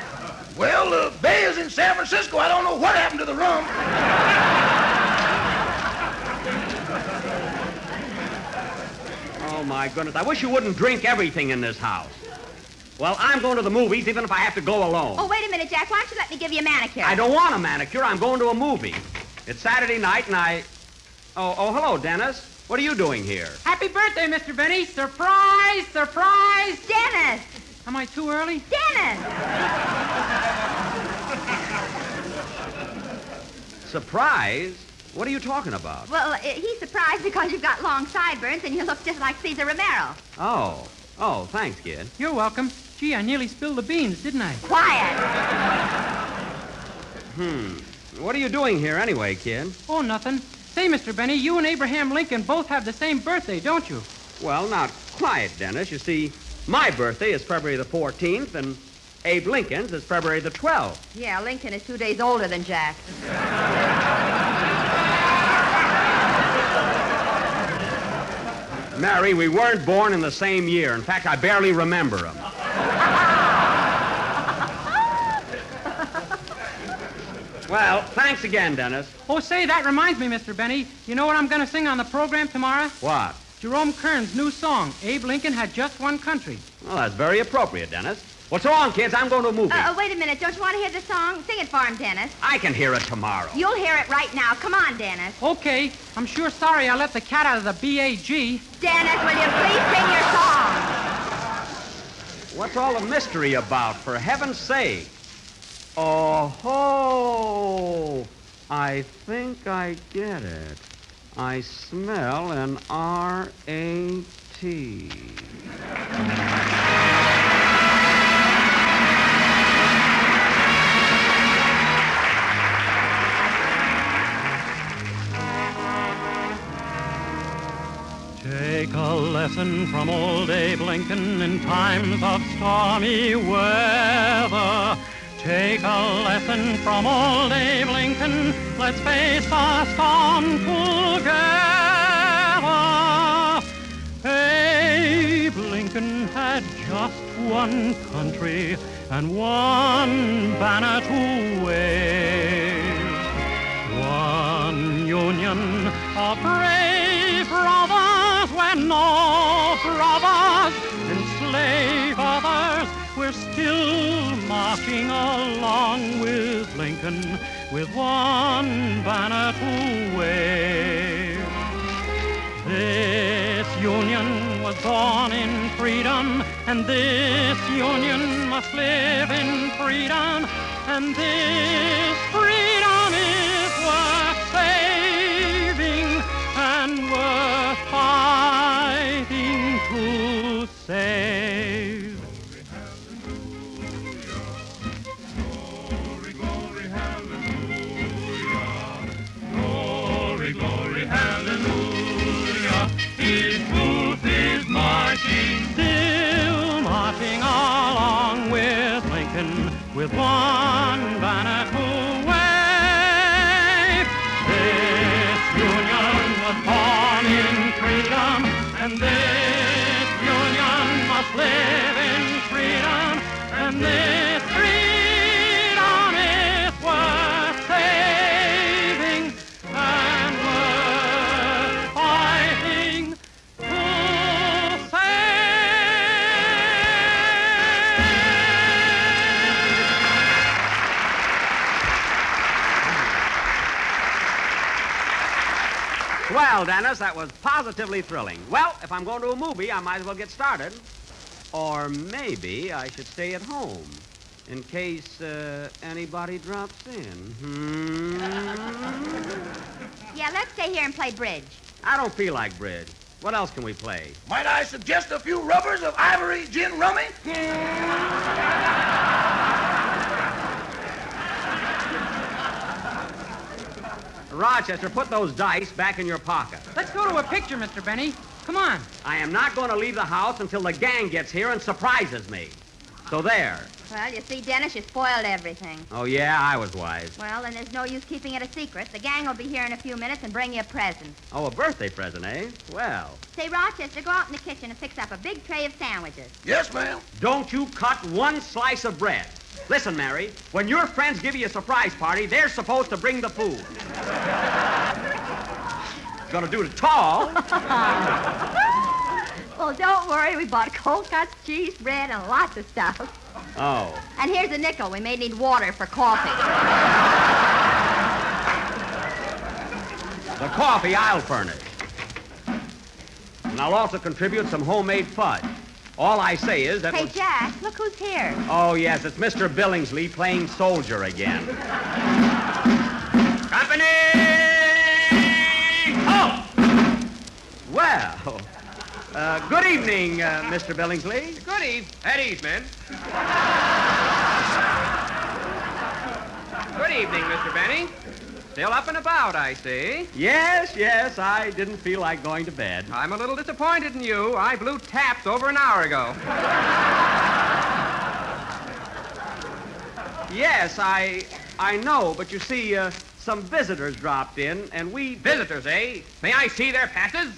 Well, the bay is in San Francisco. I don't know what happened to the rum. Oh, my goodness. I wish you wouldn't drink everything in this house. Well, I'm going to the movies, even if I have to go alone. Oh, wait a minute, Jack. Why don't you let me give you a manicure? I don't want a manicure. I'm going to a movie. It's Saturday night, and Oh, hello, Dennis. What are you doing here? Happy birthday, Mr. Benny. Surprise, surprise. Dennis! Am I too early? Dennis! Surprise? What are you talking about? Well, he's surprised because you've got long sideburns and you look just like Cesar Romero. Oh. Oh, thanks, kid. You're welcome. Gee, I nearly spilled the beans, didn't I? Quiet! What are you doing here anyway, kid? Oh, nothing. Say, Mr. Benny, you and Abraham Lincoln both have the same birthday, don't you? Well, not quite, Dennis. You see, my birthday is February the 14th, and Abe Lincoln's is February the 12th. Yeah, Lincoln is 2 days older than Jack. Mary, we weren't born in the same year. In fact, I barely remember him. Well, thanks again, Dennis. Oh, say, that reminds me, Mr. Benny. You know what I'm going to sing on the program tomorrow? What? Jerome Kern's new song, Abe Lincoln Had Just One Country. Well, that's very appropriate, Dennis. Well, so long, kids. I'm going to a movie. Wait a minute. Don't you want to hear the song? Sing it for him, Dennis. I can hear it tomorrow. You'll hear it right now. Come on, Dennis. Okay. I'm sure sorry I let the cat out of the B.A.G. Dennis, will you please sing your song? What's all the mystery about, for heaven's sake? Oh-ho! I think I get it. I smell an R-A-T. Take a lesson from old Abe Lincoln in times of stormy weather. Take a lesson from old Abe Lincoln. Let's face the storm together. Abe Lincoln had just one country and one banner to wave. One union of brave brothers when no brothers enslave others. We're still marching along with Lincoln with one banner to wave. This union was born in freedom, and this union must live in freedom, and this freedom is worth saving and worth fighting to save. Still marching along with Lincoln with one banner to wave. This union was born in freedom, and this union must live in freedom, and this freedom is worth saving and worth fighting to save. Well, Dennis, that was positively thrilling. Well, if I'm going to a movie, I might as well get started. Or maybe I should stay at home in case anybody drops in. Yeah, let's stay here and play bridge. I don't feel like bridge. What else can we play? Might I suggest a few rubbers of ivory gin rummy? Rochester, put those dice back in your pocket. Let's go to a picture, Mr. Benny. Come on. I am not going to leave the house until the gang gets here and surprises me. So there. Well, you see, Dennis, you spoiled everything. Oh, yeah, I was wise. Well, then there's no use keeping it a secret. The gang will be here in a few minutes and bring you a present. Oh, a birthday present, eh? Well. Say, Rochester, go out in the kitchen and fix up a big tray of sandwiches. Yes, ma'am. Don't you cut one slice of bread. Listen, Mary, when your friends give you a surprise party, they're supposed to bring the food. Gonna do it tall. Well, don't worry. We bought cold cuts, cheese, bread, and lots of stuff. Oh. And here's a nickel. We may need water for coffee. The coffee I'll furnish. And I'll also contribute some homemade fudge. All I say is that... Hey, Jack, look who's here. Oh, yes, it's Mr. Billingsley playing soldier again. Company! Oh! Well, Good evening, Mr. Billingsley. Good eve. At ease, men. Good evening, Mr. Benny. Still up and about, I see. Yes, I didn't feel like going to bed. I'm a little disappointed in you. I blew taps over an hour ago. Yes, I know, but you see, some visitors dropped in, and we... Visitors, eh? May I see their passes?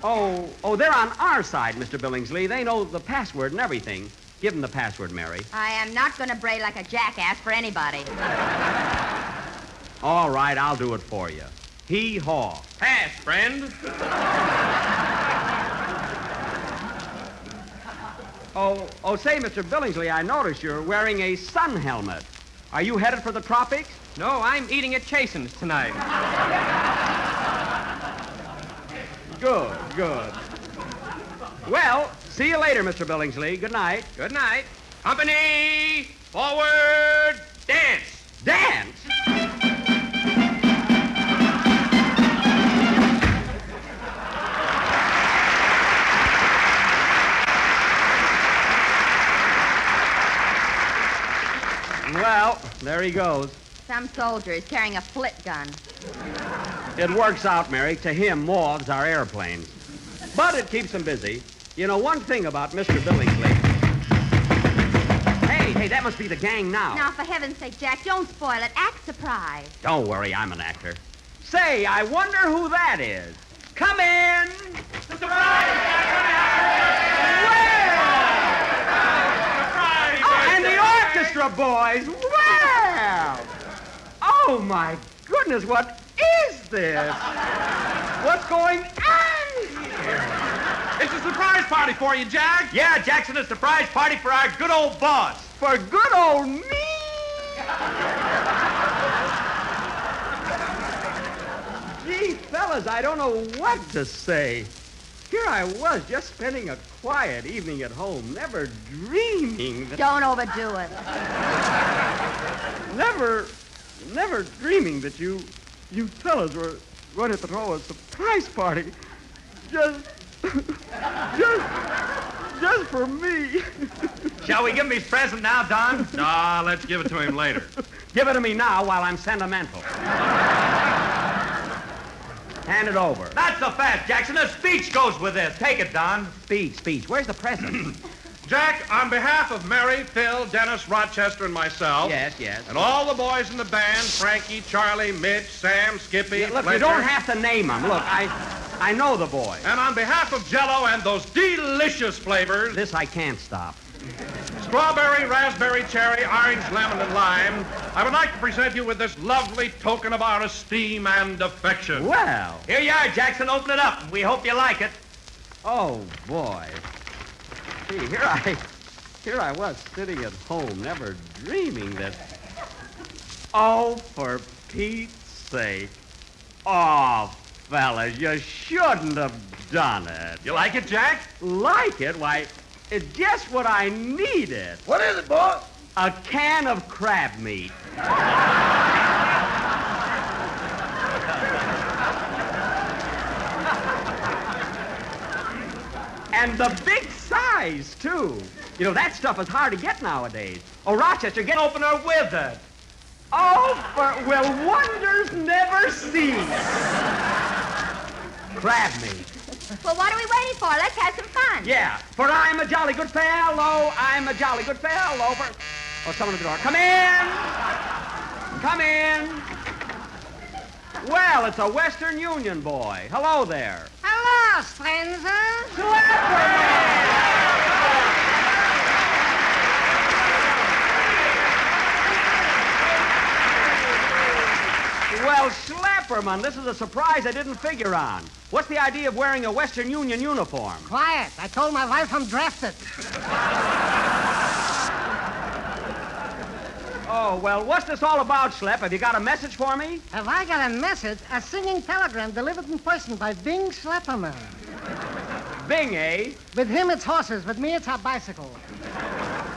Oh, they're on our side, Mr. Billingsley. They know the password and everything. Give them the password, Mary. I am not going to bray like a jackass for anybody. All right, I'll do it for you. Hee-haw. Pass, friend. Say, Mr. Billingsley, I notice you're wearing a sun helmet. Are you headed for the tropics? No, I'm eating at Chasen's tonight. Good. Well, see you later, Mr. Billingsley. Good night. Good night. Company, forward, dance. Dance? Well, there he goes. Some soldier is carrying a flit gun. It works out, Mary. To him, moths are airplanes. But it keeps him busy. You know, one thing about Mr. Billingsley... Hey, that must be the gang now. Now, for heaven's sake, Jack, don't spoil it. Act surprised. Don't worry, I'm an actor. Say, I wonder who that is. Come in! The surprise! And the orchestra boys! Well! Oh, my goodness, what is this? What's going on here? It's a surprise party for you, Jack. Yeah, Jackson, a surprise party for our good old boss. For good old me? Gee, fellas, I don't know what to say. Here I was, just spending a quiet evening at home, never dreaming that... Don't overdo it. Never dreaming that you fellas were going to throw a surprise party. Just for me. Shall we give him his present now, Don? Nah, let's give it to him later. Give it to me now while I'm sentimental. Hand it over. Not so fast, Jackson. A speech goes with this. Take it, Don. Speech. Where's the present? Jack, on behalf of Mary, Phil, Dennis, Rochester, and myself... Yes. And all the boys in the band, Frankie, Charlie, Mitch, Sam, Skippy... Yeah, look, Fletcher, you don't have to name them. Look, I know the boys. And on behalf of Jell-O and those delicious flavors... This I can't stop. Strawberry, raspberry, cherry, orange, lemon, and lime, I would like to present you with this lovely token of our esteem and affection. Well. Here you are, Jackson. Open it up. We hope you like it. Oh, boy. See, here I was sitting at home, never dreaming that... Oh, for Pete's sake. Oh, fellas, you shouldn't have done it. You like it, Jack? Like it? Why, it's just what I needed. What is it, boss? A can of crab meat. And the big size, too. You know, that stuff is hard to get nowadays. Oh, Rochester, get Opener with it. Oh, will wonders never cease? Crab meat. Well, what are we waiting for? Let's have some fun. Yeah, for I'm a jolly good fellow. I'm a jolly good fellow. Oh, someone at the door. Come in. Come in. Well, it's a Western Union boy. Hello there. Hello, stranger. Well, Schlepperman, this is a surprise I didn't figure on. What's the idea of wearing a Western Union uniform? Quiet. I told my wife I'm drafted. Oh, well, what's this all about, Schlep? Have you got a message for me? Have I got a message? A singing telegram delivered in person by Bing Schlepperman. Bing, eh? With him, it's horses. With me, it's a bicycle.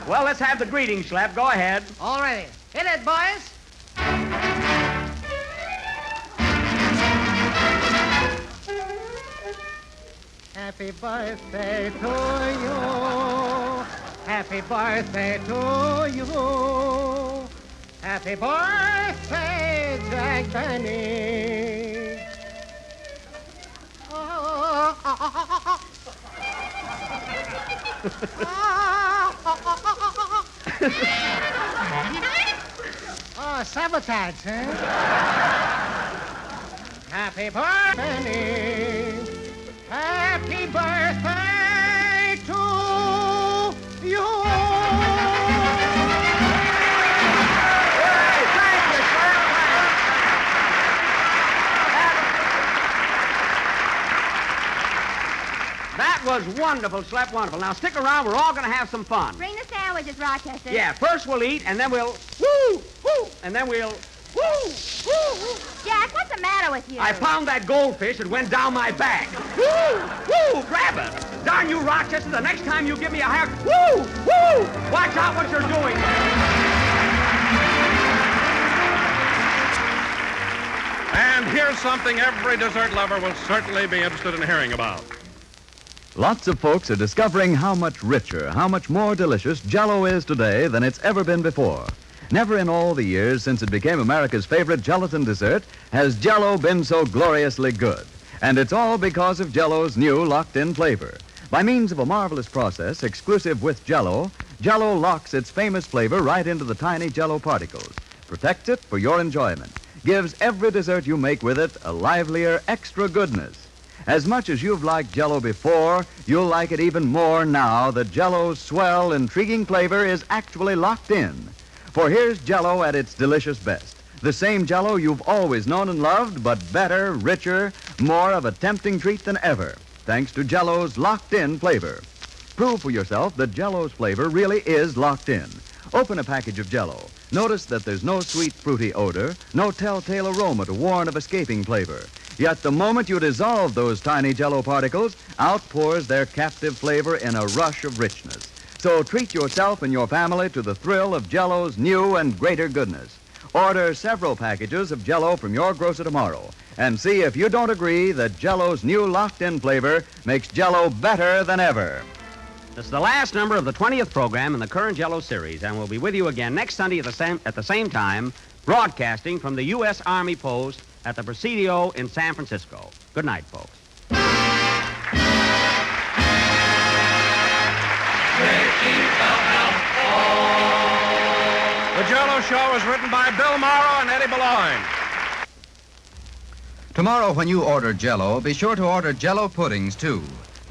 Well, let's have the greeting, Schlep. Go ahead. All ready. Hit it, boys. Happy birthday to you. Happy birthday to you. Happy birthday, Jack Benny. Oh, sabotage, huh? Happy birthday. Happy birthday to you. That was wonderful, Slap, wonderful. Now stick around. We're all going to have some fun. Bring the sandwiches, Rochester. Yeah, first we'll eat, and then we'll woo, woo, and then we'll woo, woo, woo. Jack, what's the matter with you? I found that goldfish that went down my back. Woo, woo, grab it. Darn you, Rochester, the next time you give me a hair, woo, woo. Watch out what you're doing. And here's something every dessert lover will certainly be interested in hearing about. Lots of folks are discovering how much richer, how much more delicious Jell-O is today than it's ever been before. Never in all the years since it became America's favorite gelatin dessert has Jell-O been so gloriously good. And it's all because of Jell-O's new locked-in flavor. By means of a marvelous process exclusive with Jell-O, Jell-O locks its famous flavor right into the tiny Jell-O particles, protects it for your enjoyment, gives every dessert you make with it a livelier, extra goodness. As much as you've liked Jell-O before, you'll like it even more now that Jell-O's swell, intriguing flavor is actually locked in. For here's Jell-O at its delicious best. The same Jell-O you've always known and loved, but better, richer, more of a tempting treat than ever, thanks to Jell-O's locked-in flavor. Prove for yourself that Jell-O's flavor really is locked in. Open a package of Jell-O. Notice that there's no sweet, fruity odor, no telltale aroma to warn of escaping flavor. Yet the moment you dissolve those tiny Jell-O particles, out pours their captive flavor in a rush of richness. So treat yourself and your family to the thrill of Jell-O's new and greater goodness. Order several packages of Jell-O from your grocer tomorrow and see if you don't agree that Jell-O's new locked-in flavor makes Jell-O better than ever. This is the last number of the 20th program in the current Jell-O series, and we'll be with you again next Sunday at the same time, broadcasting from the U.S. Army Post at the Presidio in San Francisco. Good night, folks. The Jell-O Show is written by Bill Morrow and Eddie Boulogne. Tomorrow when you order Jell-O, be sure to order Jell-O puddings, too.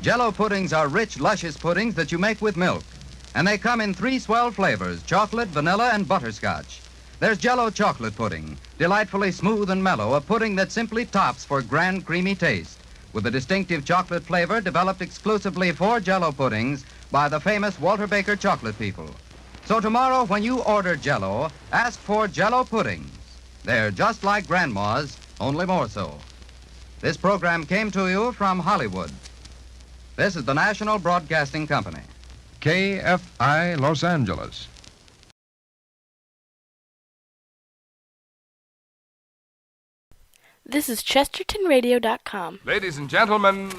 Jell-O puddings are rich, luscious puddings that you make with milk. And they come in 3 swell flavors, chocolate, vanilla, and butterscotch. There's Jell-O chocolate pudding, delightfully smooth and mellow, a pudding that simply tops for grand creamy taste, with a distinctive chocolate flavor developed exclusively for Jell-O puddings by the famous Walter Baker chocolate people. So tomorrow when you order Jell-O, ask for Jell-O puddings. They're just like Grandma's, only more so. This program came to you from Hollywood. This is the National Broadcasting Company. KFI Los Angeles. This is ChestertonRadio.com. Ladies and gentlemen,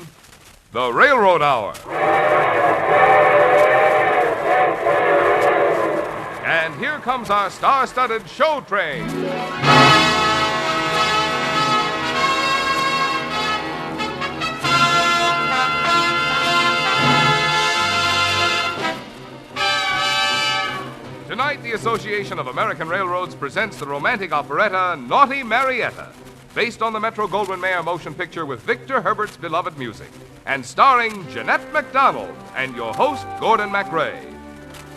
the Railroad Hour. And here comes our star-studded show train. Tonight, the Association of American Railroads presents the romantic operetta Naughty Marietta, based on the Metro-Goldwyn-Mayer motion picture with Victor Herbert's beloved music, and starring Jeanette MacDonald and your host, Gordon MacRae.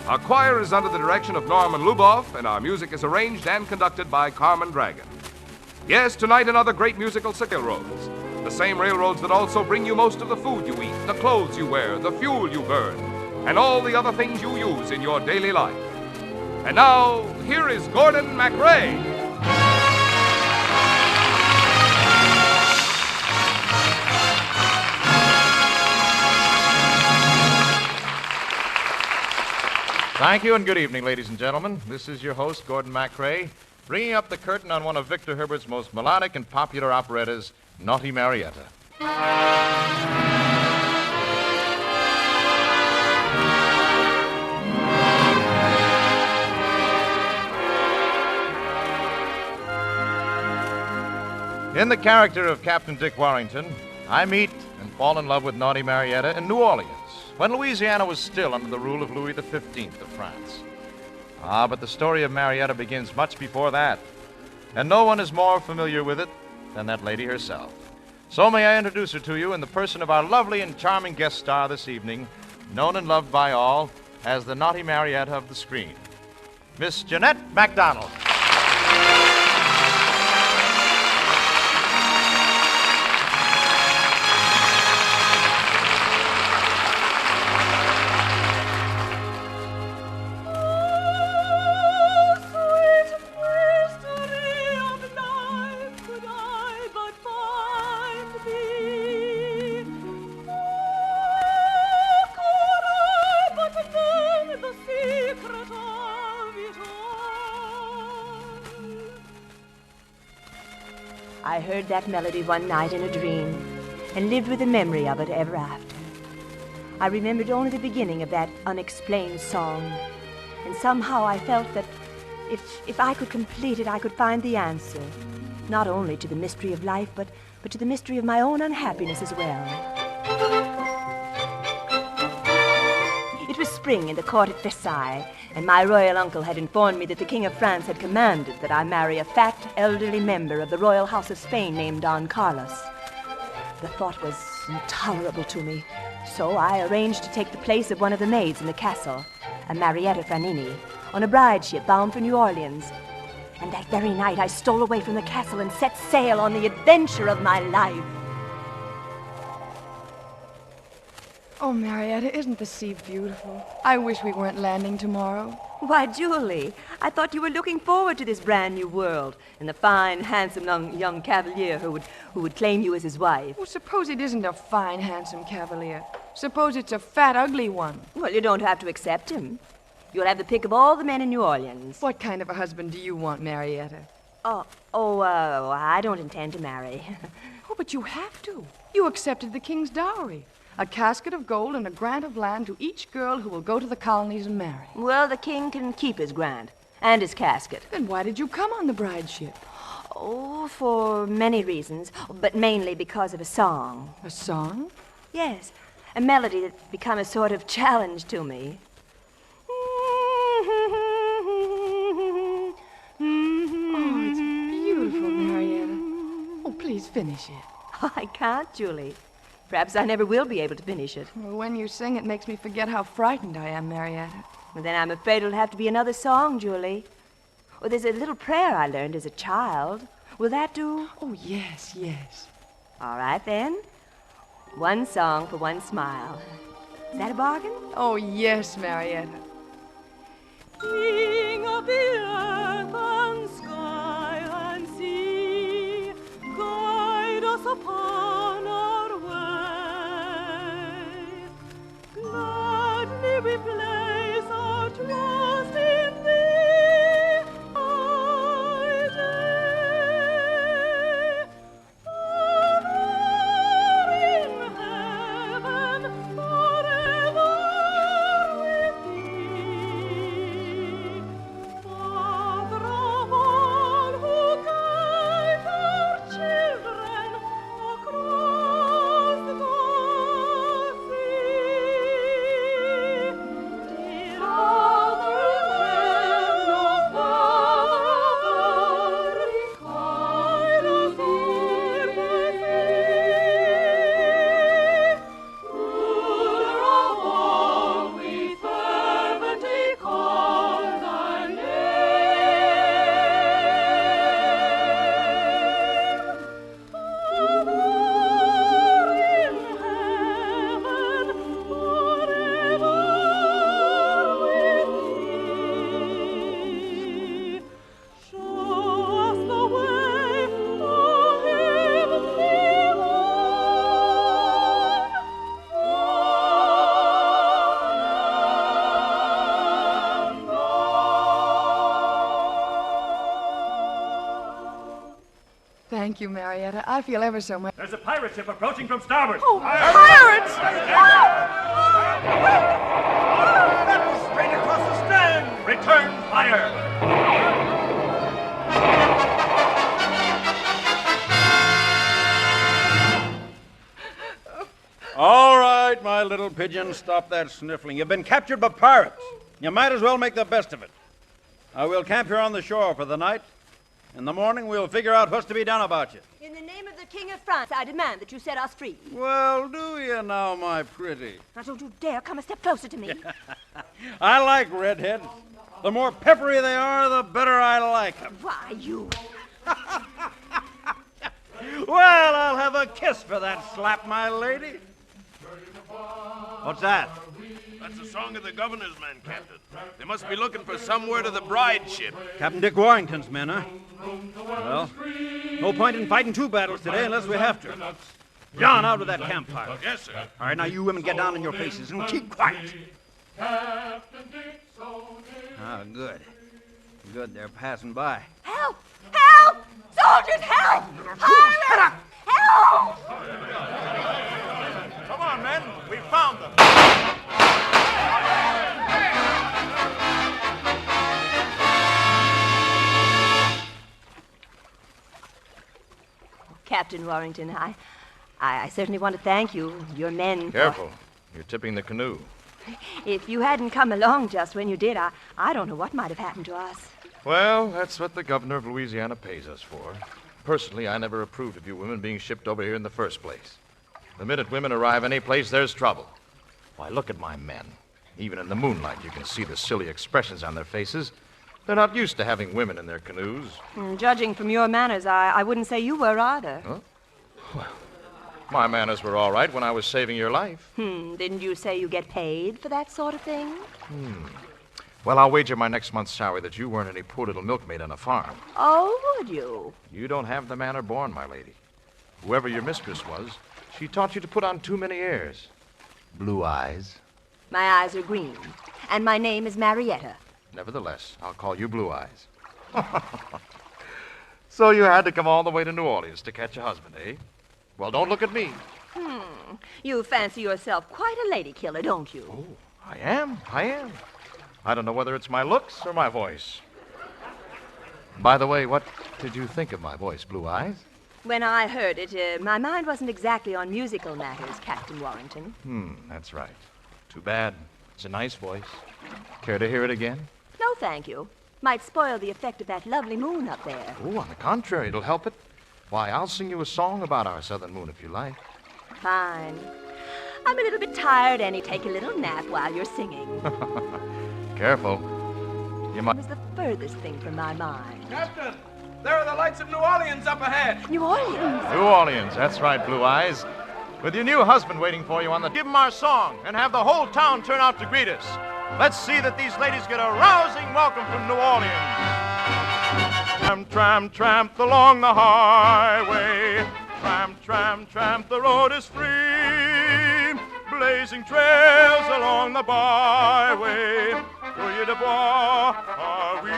Our choir is under the direction of Norman Luboff, and our music is arranged and conducted by Carmen Dragon. Yes, tonight another great musical railroads. The same railroads that also bring you most of the food you eat, the clothes you wear, the fuel you burn, and all the other things you use in your daily life. And now, here is Gordon MacRae. Thank you and good evening, ladies and gentlemen. This is your host, Gordon MacRae, bringing up the curtain on one of Victor Herbert's most melodic and popular operettas, Naughty Marietta. In the character of Captain Dick Warrington, I meet and fall in love with naughty Marietta in New Orleans, when Louisiana was still under the rule of Louis XV of France. But the story of Marietta begins much before that, and no one is more familiar with it than that lady herself. So may I introduce her to you in the person of our lovely and charming guest star this evening, known and loved by all as the naughty Marietta of the screen, Miss Jeanette MacDonald. I heard that melody one night in a dream and lived with the memory of it ever after. I remembered only the beginning of that unexplained song, and somehow I felt that if I could complete it, I could find the answer, not only to the mystery of life, but to the mystery of my own unhappiness as well. It was spring in the court at Versailles, and my royal uncle had informed me that the King of France had commanded that I marry a fat, elderly member of the royal house of Spain named Don Carlos. The thought was intolerable to me, so I arranged to take the place of one of the maids in the castle, a Marietta Franini, on a bride ship bound for New Orleans. And that very night I stole away from the castle and set sail on the adventure of my life. Oh, Marietta, isn't the sea beautiful? I wish we weren't landing tomorrow. Why, Julie, I thought you were looking forward to this brand new world and the fine, handsome young cavalier who would claim you as his wife. Well, suppose it isn't a fine, handsome cavalier. Suppose it's a fat, ugly one. Well, you don't have to accept him. You'll have the pick of all the men in New Orleans. What kind of a husband do you want, Marietta? I don't intend to marry. Oh, but you have to. You accepted the king's dowry. A casket of gold and a grant of land to each girl who will go to the colonies and marry. Well, the king can keep his grant and his casket. Then why did you come on the bride ship? Oh, for many reasons, but mainly because of a song. A song? Yes, a melody that's become a sort of challenge to me. Oh, it's beautiful, Marietta. Oh, please finish it. Oh, I can't, Julie. Perhaps I never will be able to finish it. Well, when you sing, it makes me forget how frightened I am, Marietta. Well, then I'm afraid it'll have to be another song, Julie. Oh, there's a little prayer I learned as a child. Will that do? Oh, yes, yes. All right, then. One song for one smile. Is that a bargain? Oh, yes, Marietta. King of the earth and sky and sea, guide us upon our way. Gladly we place our trust in thee, our day. Father in heaven, forever with thee. Father of all who guide our children across the sea. Dear Father and oh Father, guide us here by thee. Ruler of all, we fervently call thy name. Father in heaven, forever with thee. Show us the way, O heavenly Thank you, Marietta. I feel ever so much. There's a pirate ship approaching from starboard. Oh, pirates! Straight across the strand. Return fire. Pigeon, stop that sniffling. You've been captured by pirates. You might as well make the best of it. We'll camp here on the shore for the night. In the morning, we'll figure out what's to be done about you. In the name of the King of France, I demand that you set us free. Well, do you now, my pretty? Now, don't you dare come a step closer to me. I like redheads. The more peppery they are, the better I like them. Why, you... Well, I'll have a kiss for that slap, my lady. What's that? That's the song of the governor's men, Captain. They must be looking for some word of the bride ship. Captain Dick Warrington's men, huh? Well, no point in fighting two battles today unless we have to. John, out with that campfire. Yes, sir. All right, now you women get down on your faces and keep quiet. Ah, good. Good, they're passing by. Help! Help! Soldiers, help! Pirates! Help! Come on, men. We found them. Captain Warrington, I certainly want to thank you, your men. Careful. You're tipping the canoe. If you hadn't come along just when you did, I don't know what might have happened to us. Well, that's what the governor of Louisiana pays us for. Personally, I never approved of you women being shipped over here in the first place. The minute women arrive any place, there's trouble. Why, look at my men. Even in the moonlight, you can see the silly expressions on their faces. They're not used to having women in their canoes. Judging from your manners, I wouldn't say you were either. Huh? Well, my manners were all right when I was saving your life. Didn't you say you get paid for that sort of thing? Well, I'll wager my next month's salary that you weren't any poor little milkmaid on a farm. Oh, would you? You don't have the manner born, my lady. Whoever your mistress was, she taught you to put on too many airs. Blue eyes. My eyes are green, and my name is Marietta. Nevertheless, I'll call you Blue Eyes. So you had to come all the way to New Orleans to catch a husband, eh? Well, don't look at me. You fancy yourself quite a lady killer, don't you? Oh, I am. I don't know whether it's my looks or my voice. By the way, what did you think of my voice, Blue Eyes? When I heard it, my mind wasn't exactly on musical matters, Captain Warrington. That's right. Too bad. It's a nice voice. Care to hear it again? No, thank you. Might spoil the effect of that lovely moon up there. Oh, on the contrary, it'll help it. Why, I'll sing you a song about our southern moon if you like. Fine. I'm a little bit tired, and take a little nap while you're singing. Careful. You might... It was the furthest thing from my mind. Captain, there are the lights of New Orleans up ahead. New Orleans? New Orleans, that's right, Blue Eyes. With your new husband waiting for you on the... Give him our song and have the whole town turn out to greet us. Let's see that these ladies get a rousing welcome from New Orleans. Tramp, tramp, tramp along the highway. Tramp, tramp, tramp, the road is free. Blazing trails along the byway. Feuilles de bois are we.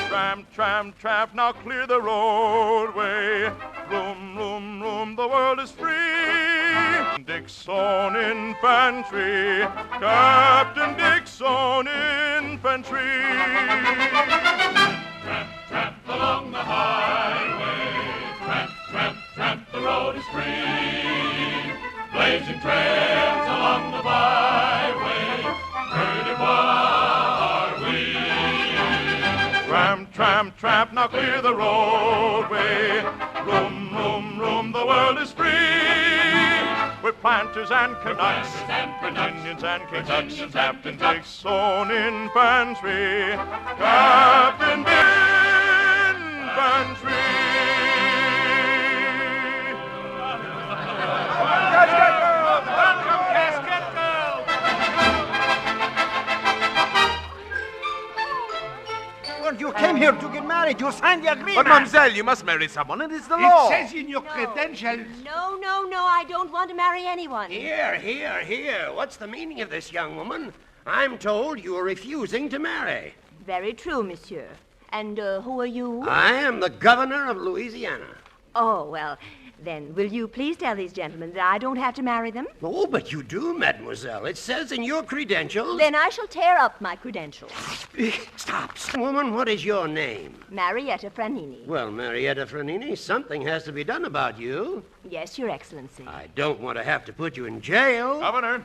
Tramp, tramp, tramp, now clear the roadway. Room, room, room, the world is free. Dixon Infantry, Captain Dixon Infantry. Tramp, tramp along the highway. Tramp, tramp, tramp, the road is free. Blazing trails along the byway. Feuilles de bois are we. Tramp, tramp, tramp, now clear the roadway. Room, room, room, the world is free. We're planters and Canucks, Virginians and Kentucks, Captain Dixon Infantry, Captain Infantry. Casket girls! Welcome, casket girls! Well, you came here to get married. You signed the agreement. But, mademoiselle, you must marry someone. It is the law. It says in your credentials. No, I don't want to marry anyone. Here. What's the meaning of this, young woman? I'm told you are refusing to marry. Very true, monsieur. And who are you? I am the governor of Louisiana. Oh, well, Then will you please tell these gentlemen that I don't have to marry them? Oh, but you do, mademoiselle. It says in your credentials... Then I shall tear up my credentials. Stop. Woman, what is your name? Marietta Franini. Well, Marietta Franini, something has to be done about you. Yes, Your Excellency. I don't want to have to put you in jail. Governor!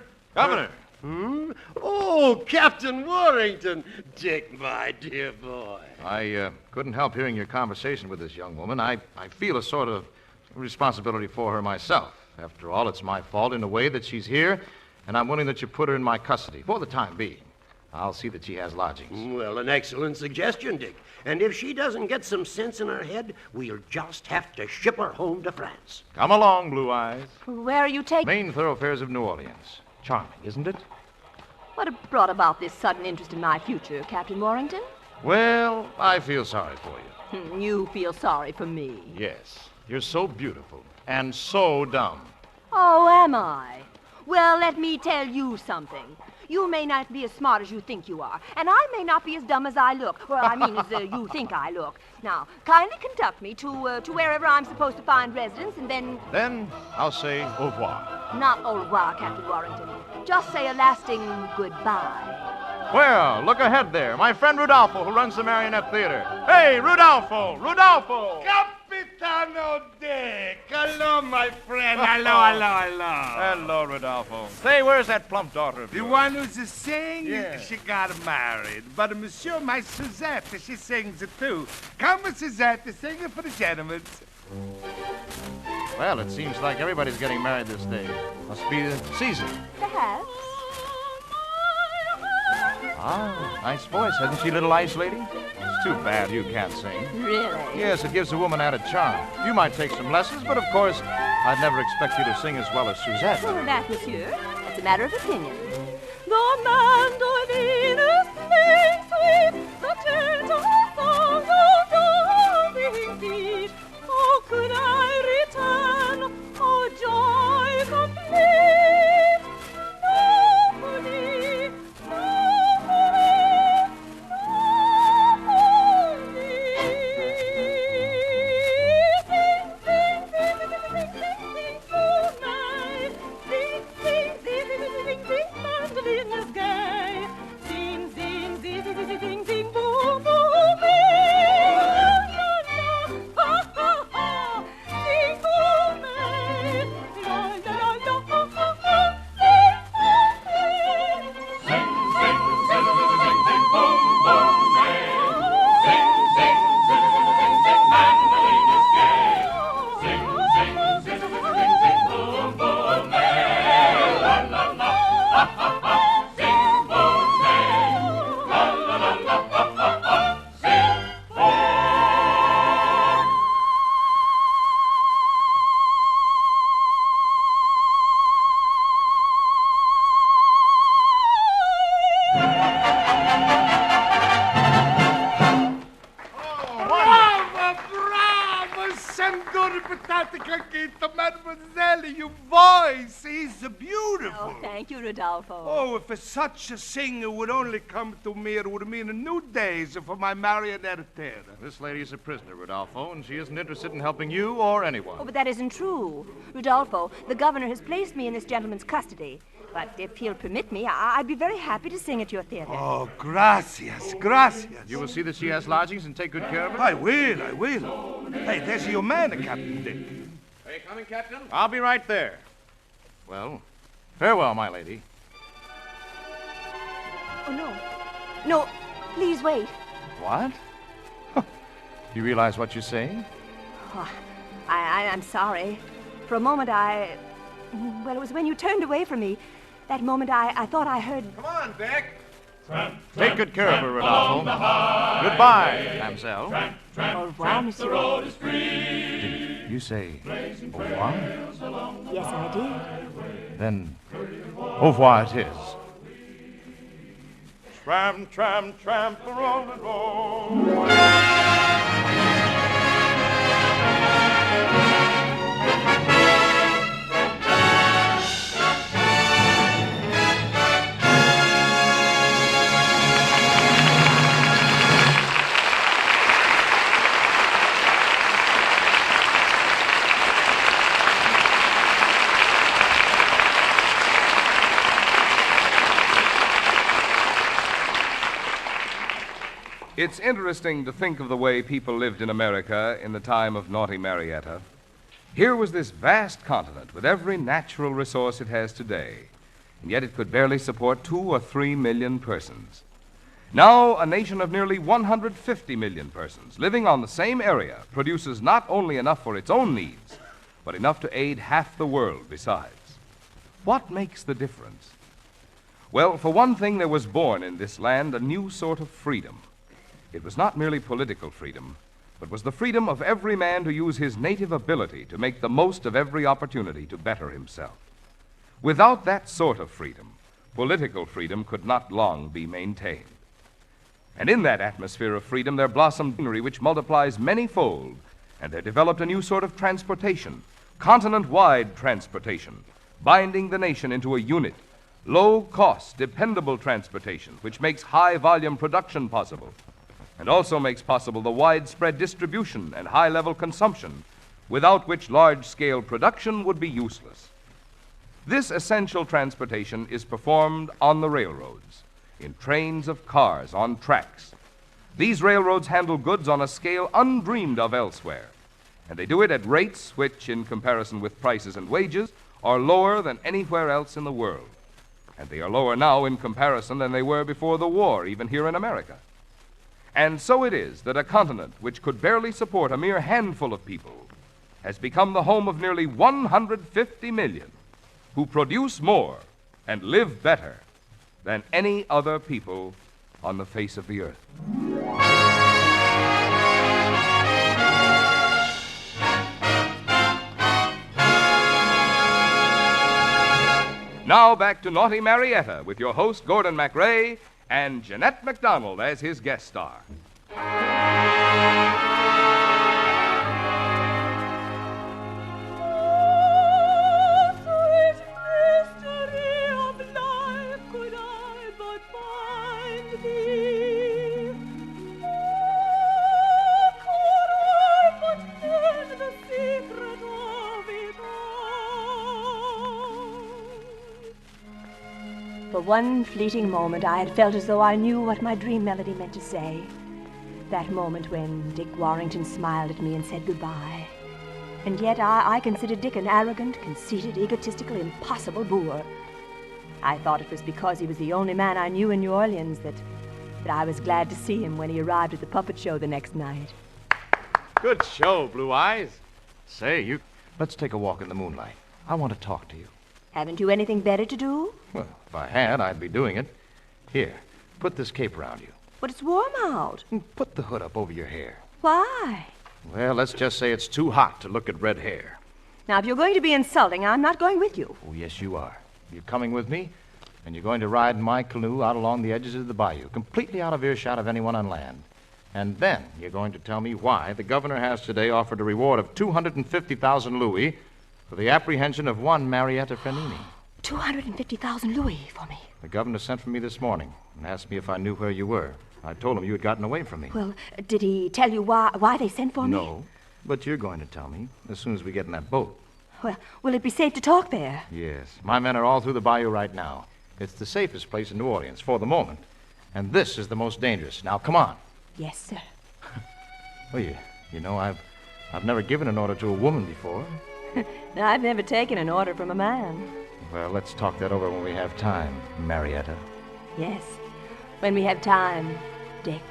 Oh, Captain Warrington. Dick, my dear boy. I couldn't help hearing your conversation with this young woman. I feel a sort of responsibility for her myself. After all, it's my fault in a way that she's here, and I'm willing that you put her in my custody for the time being. I'll see that she has lodgings. Well, an excellent suggestion, Dick. And if she doesn't get some sense in her head, we'll just have to ship her home to France. Come along, Blue Eyes. Where are you taking... Main thoroughfares of New Orleans. Charming, isn't it? What brought about this sudden interest in my future, Captain Warrington? Well, I feel sorry for you. You feel sorry for me. Yes. You're so beautiful and so dumb. Oh, am I? Well, let me tell you something. You may not be as smart as you think you are, and I may not be as dumb as I look. Well, I mean, as you think I look. Now, kindly conduct me to wherever I'm supposed to find residence, and then... Then I'll say au revoir. Not au revoir, Captain Warrington. Just say a lasting goodbye. Well, look ahead there. My friend Rudolfo, who runs the Marionette Theater. Hey, Rudolfo! Rudolfo! Capitano Dick! Hello, my friend. Hello, Rudolfo. Say, where's that plump daughter of The yours? one who's a sing? Yeah. She got married. But monsieur, my Suzette, she sings it too. Come, Suzette, sing it for the gentlemen. Well, it seems like everybody's getting married this day. Must be the season. Perhaps. Ah, nice voice. Hasn't she, little ice lady? It's too bad you can't sing. Really? Yes, it gives a woman added charm. You might take some lessons, but of course, I'd never expect you to sing as well as Suzette. Oh, that, monsieur, that's a matter of opinion. The mandoline sings sweet, the gentle song of loving feet. Oh, could I return, oh, joy complete? Nobody, Mademoiselle, your voice is beautiful. Oh, thank you, Rodolfo. Oh, if such a singer would only come to me, it would mean a new days for my marionette theater. This lady is a prisoner, Rudolfo, and she isn't interested in helping you or anyone. Oh, but that isn't true. Rodolfo, the governor has placed me in this gentleman's custody. But if he'll permit me, I'd be very happy to sing at your theater. Oh, gracias, gracias. You will see that she has lodgings and take good care of her? I will. Hey, there's your man, Captain Dick. Are you coming, Captain? I'll be right there. Well, farewell, my lady. Oh, no. No, please wait. What? You realize what you're saying? Oh, I'm sorry. For a moment, well, it was when you turned away from me. That moment, I thought I heard... Come on, Dick. Take good care of her, Rodolfo. Goodbye, Mamselle. Au revoir, monsieur. Did you say au revoir? Yes, I did. Then au revoir it is. Tramp, tramp, tramp, the rolling road. It's interesting to think of the way people lived in America in the time of naughty Marietta. Here was this vast continent with every natural resource it has today, and yet it could barely support 2 or 3 million persons. Now, a nation of nearly 150 million persons living on the same area produces not only enough for its own needs, but enough to aid half the world besides. What makes the difference? Well, for one thing, there was born in this land a new sort of freedom. It was not merely political freedom, but was the freedom of every man to use his native ability to make the most of every opportunity to better himself. Without that sort of freedom, political freedom could not long be maintained. And in that atmosphere of freedom, there blossomed machinery which multiplies many-fold, and there developed a new sort of transportation, continent-wide transportation, binding the nation into a unit, low-cost, dependable transportation, which makes high-volume production possible, and also makes possible the widespread distribution and high-level consumption, without which large-scale production would be useless. This essential transportation is performed on the railroads, in trains of cars on tracks. These railroads handle goods on a scale undreamed of elsewhere, and they do it at rates which, in comparison with prices and wages, are lower than anywhere else in the world. And they are lower now in comparison than they were before the war, even here in America. And so it is that a continent which could barely support a mere handful of people has become the home of nearly 150 million who produce more and live better than any other people on the face of the earth. Now back to Naughty Marietta with your host, Gordon MacRae, and Jeanette MacDonald as his guest star. For one fleeting moment, I had felt as though I knew what my dream melody meant to say. That moment when Dick Warrington smiled at me and said goodbye. And yet I considered Dick an arrogant, conceited, egotistical, impossible boor. I thought it was because he was the only man I knew in New Orleans that I was glad to see him when he arrived at the puppet show the next night. Good show, Blue Eyes. Say, let's take a walk in the moonlight. I want to talk to you. Haven't you anything better to do? Well, if I had, I'd be doing it. Here, put this cape around you. But it's warm out. Put the hood up over your hair. Why? Well, let's just say it's too hot to look at red hair. Now, if you're going to be insulting, I'm not going with you. Oh, yes, you are. You're coming with me, and you're going to ride in my canoe out along the edges of the bayou, completely out of earshot of anyone on land. And then you're going to tell me why the governor has today offered a reward of 250,000 louis for the apprehension of one Marietta Frenini. 250,000 louis for me. The governor sent for me this morning and asked me if I knew where you were. I told him you had gotten away from me. Well, did he tell you why they sent for me? No, but you're going to tell me as soon as we get in that boat. Well, will it be safe to talk there? Yes. My men are all through the bayou right now. It's the safest place in New Orleans for the moment. And this is the most dangerous. Now, come on. Yes, sir. Well, you know, I've never given an order to a woman before. No, I've never taken an order from a man. Well, let's talk that over when we have time, Marietta. Yes, when we have time, Dick.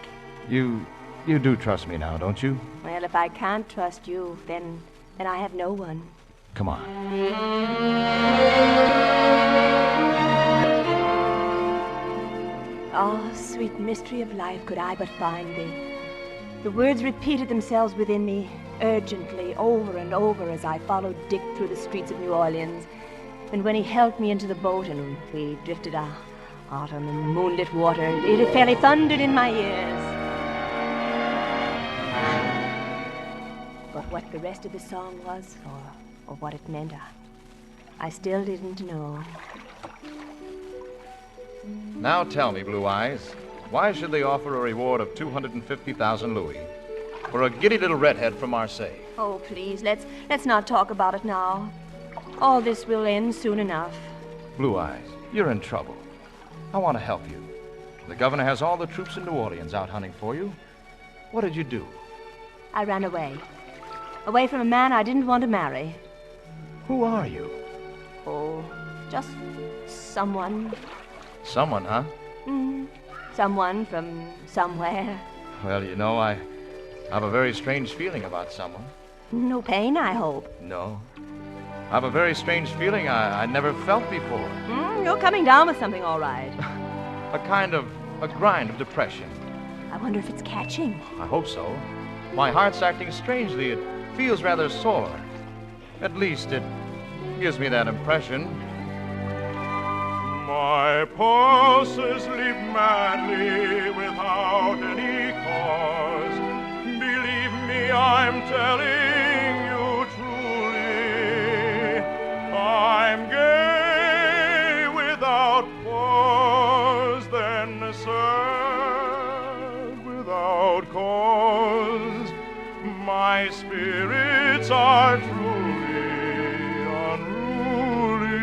You do trust me now, don't you? Well, if I can't trust you, then I have no one. Come on. Oh, sweet mystery of life, could I but find thee. The words repeated themselves within me urgently, over and over, as I followed Dick through the streets of New Orleans. And when he helped me into the boat and we drifted out on the moonlit water, it fairly thundered in my ears. But what the rest of the song was, or what it meant, I still didn't know. Now tell me, Blue Eyes, why should they offer a reward of 250,000 louis for a giddy little redhead from Marseille? Oh, please, let's not talk about it now. All this will end soon enough. Blue Eyes, you're in trouble. I want to help you. The governor has all the troops in New Orleans out hunting for you. What did you do? I ran away. Away from a man I didn't want to marry. Who are you? Oh, just someone. Someone, huh? Someone from somewhere. Well, you know, I have a very strange feeling about someone. No pain, I hope. No. I have a very strange feeling I never felt before. You're coming down with something, all right. a grind of depression. I wonder if it's catching. I hope so. My heart's acting strangely. It feels rather sore. At least it gives me that impression. My pulses leap madly without any cause. Believe me, I'm telling you truly. I'm gay without pause, then sad without cause. My spirits are truly unruly.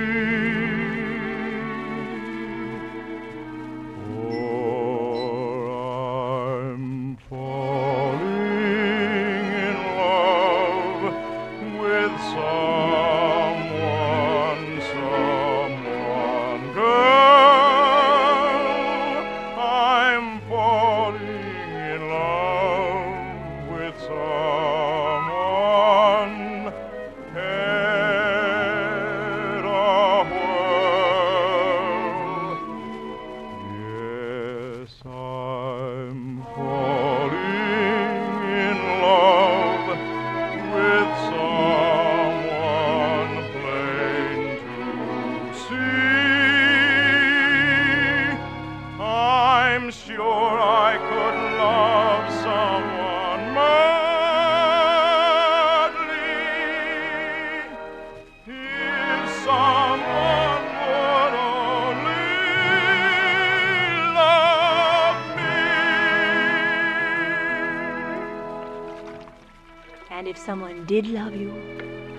And if someone did love you?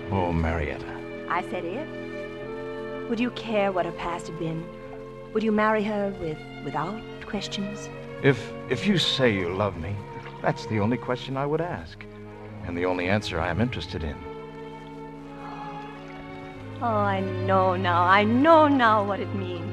Oh, Marietta. I said if. Would you care what her past had been? Would you marry her without questions? If you say you love me, that's the only question I would ask. And the only answer I am interested in. Oh, I know now what it means.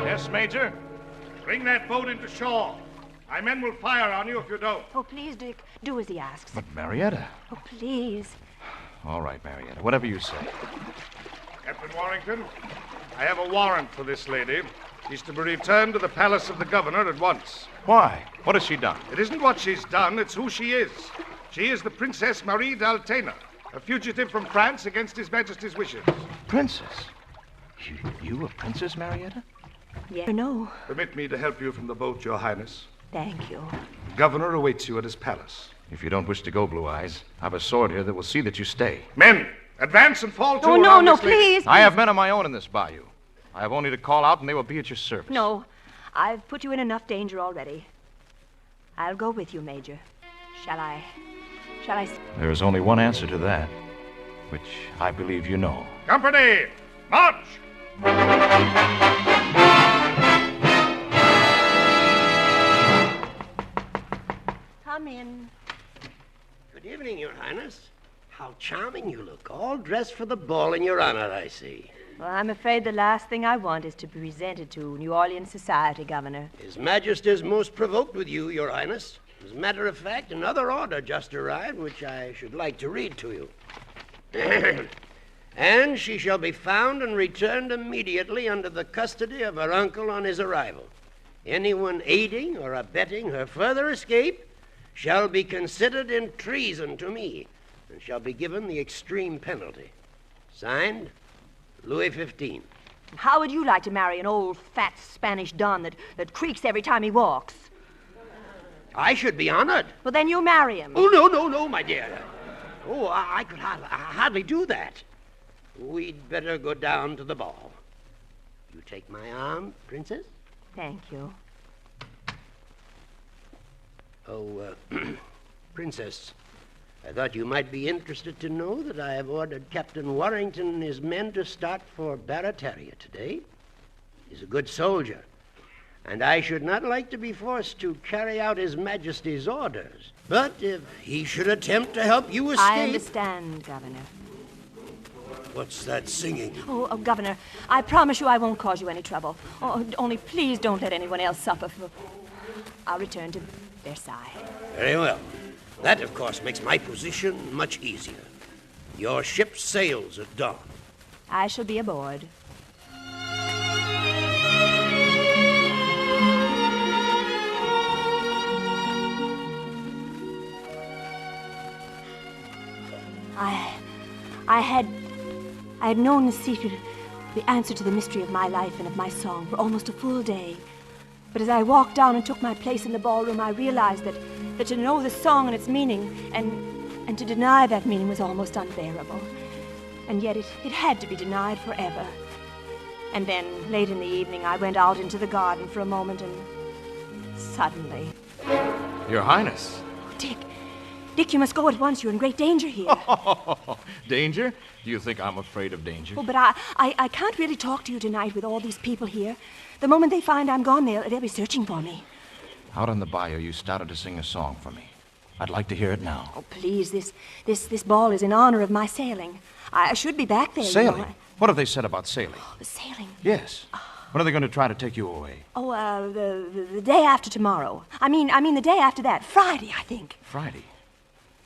Yes, Major? Bring that boat into shore. My men will fire on you if you don't. Oh, please, Dick. Do as he asks. But Marietta. Oh, please. All right, Marietta. Whatever you say. Captain Warrington, I have a warrant for this lady. She's to be returned to the palace of the governor at once. Why? What has she done? It isn't what she's done, it's who she is. She is the Princess Marie d'Altena, a fugitive from France against His Majesty's wishes. Princess? You a princess, Marietta? Yes or no? Permit me to help you from the boat, Your Highness. Thank you. The governor awaits you at his palace. If you don't wish to go, Blue Eyes, I've a sword here that will see that you stay. Men, advance and fall to. Oh, no, please. I have men of my own in this bayou. I have only to call out and they will be at your service. No, I've put you in enough danger already. I'll go with you, Major. Shall I? There is only one answer to that, which I believe you know. Company, march! Come in. Good evening, Your Highness. How charming you look. All dressed for the ball in your honor, I see. Well, I'm afraid the last thing I want is to be presented to New Orleans society, Governor. His Majesty is most provoked with you, Your Highness. As a matter of fact, another order just arrived, which I should like to read to you. And she shall be found and returned immediately under the custody of her uncle on his arrival. Anyone aiding or abetting her further escape shall be considered in treason to me and shall be given the extreme penalty. Signed, Louis XV. How would you like to marry an old, fat Spanish don that creaks every time he walks? I should be honored. Well, then you marry him. Oh, no, my dear. Oh, I could hardly do that. We'd better go down to the ball. You take my arm, Princess? Thank you. Oh, Princess, I thought you might be interested to know that I have ordered Captain Warrington and his men to start for Barataria today. He's a good soldier, and I should not like to be forced to carry out His Majesty's orders. But if he should attempt to help you escape... I understand, Governor. What's that singing? Oh, Governor, I promise you I won't cause you any trouble. Oh, only please don't let anyone else suffer. I'll return to Versailles. Very well. That, of course, makes my position much easier. Your ship sails at dawn. I shall be aboard. I had known the secret, the answer to the mystery of my life and of my song for almost a full day. But as I walked down and took my place in the ballroom, I realized that to know the song and its meaning and to deny that meaning was almost unbearable. And yet it had to be denied forever. And then, late in the evening, I went out into the garden for a moment and suddenly... Your Highness. Dick, you must go at once. You're in great danger here. Danger? Do you think I'm afraid of danger? Oh, but I can't really talk to you tonight with all these people here. The moment they find I'm gone, they'll be searching for me. Out on the bayou, you started to sing a song for me. I'd like to hear it now. Oh, please, this ball is in honor of my sailing. I should be back there. Sailing? You know. What have they said about sailing? Oh, sailing? Yes. When are they going to try to take you away? Oh, the day after tomorrow. I mean the day after that. Friday, I think. Friday?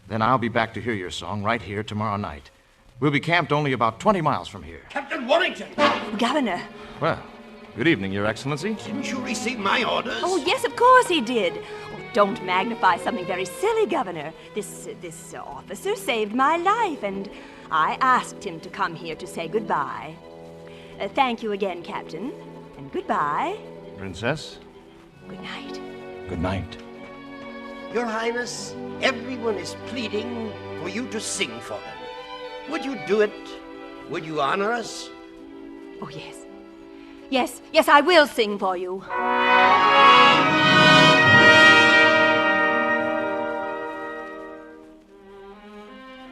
Then I'll be back to hear your song right here tomorrow night. We'll be camped only about 20 miles from here. Captain Warrington! Governor. Well, good evening, Your Excellency. Didn't you receive my orders? Oh, yes, of course he did. Oh, don't magnify something very silly, Governor. This officer saved my life, and I asked him to come here to say goodbye. Thank you again, Captain, and goodbye. Princess? Good night. Good night. Your Highness, everyone is pleading for you to sing for them. Would you do it? Would you honor us? Oh, yes. Yes, I will sing for you.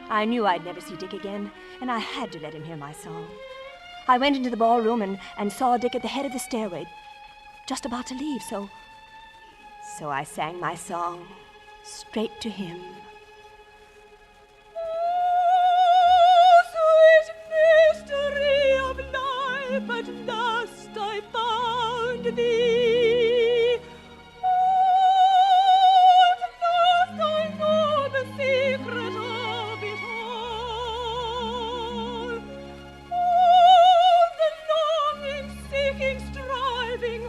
I knew I'd never see Dick again, and I had to let him hear my song. I went into the ballroom and saw Dick at the head of the stairway, just about to leave, so I sang my song straight to him. Mystery of life, at last I found thee. Oh, at last I know the secret of it all. Oh, the longing, seeking, striving,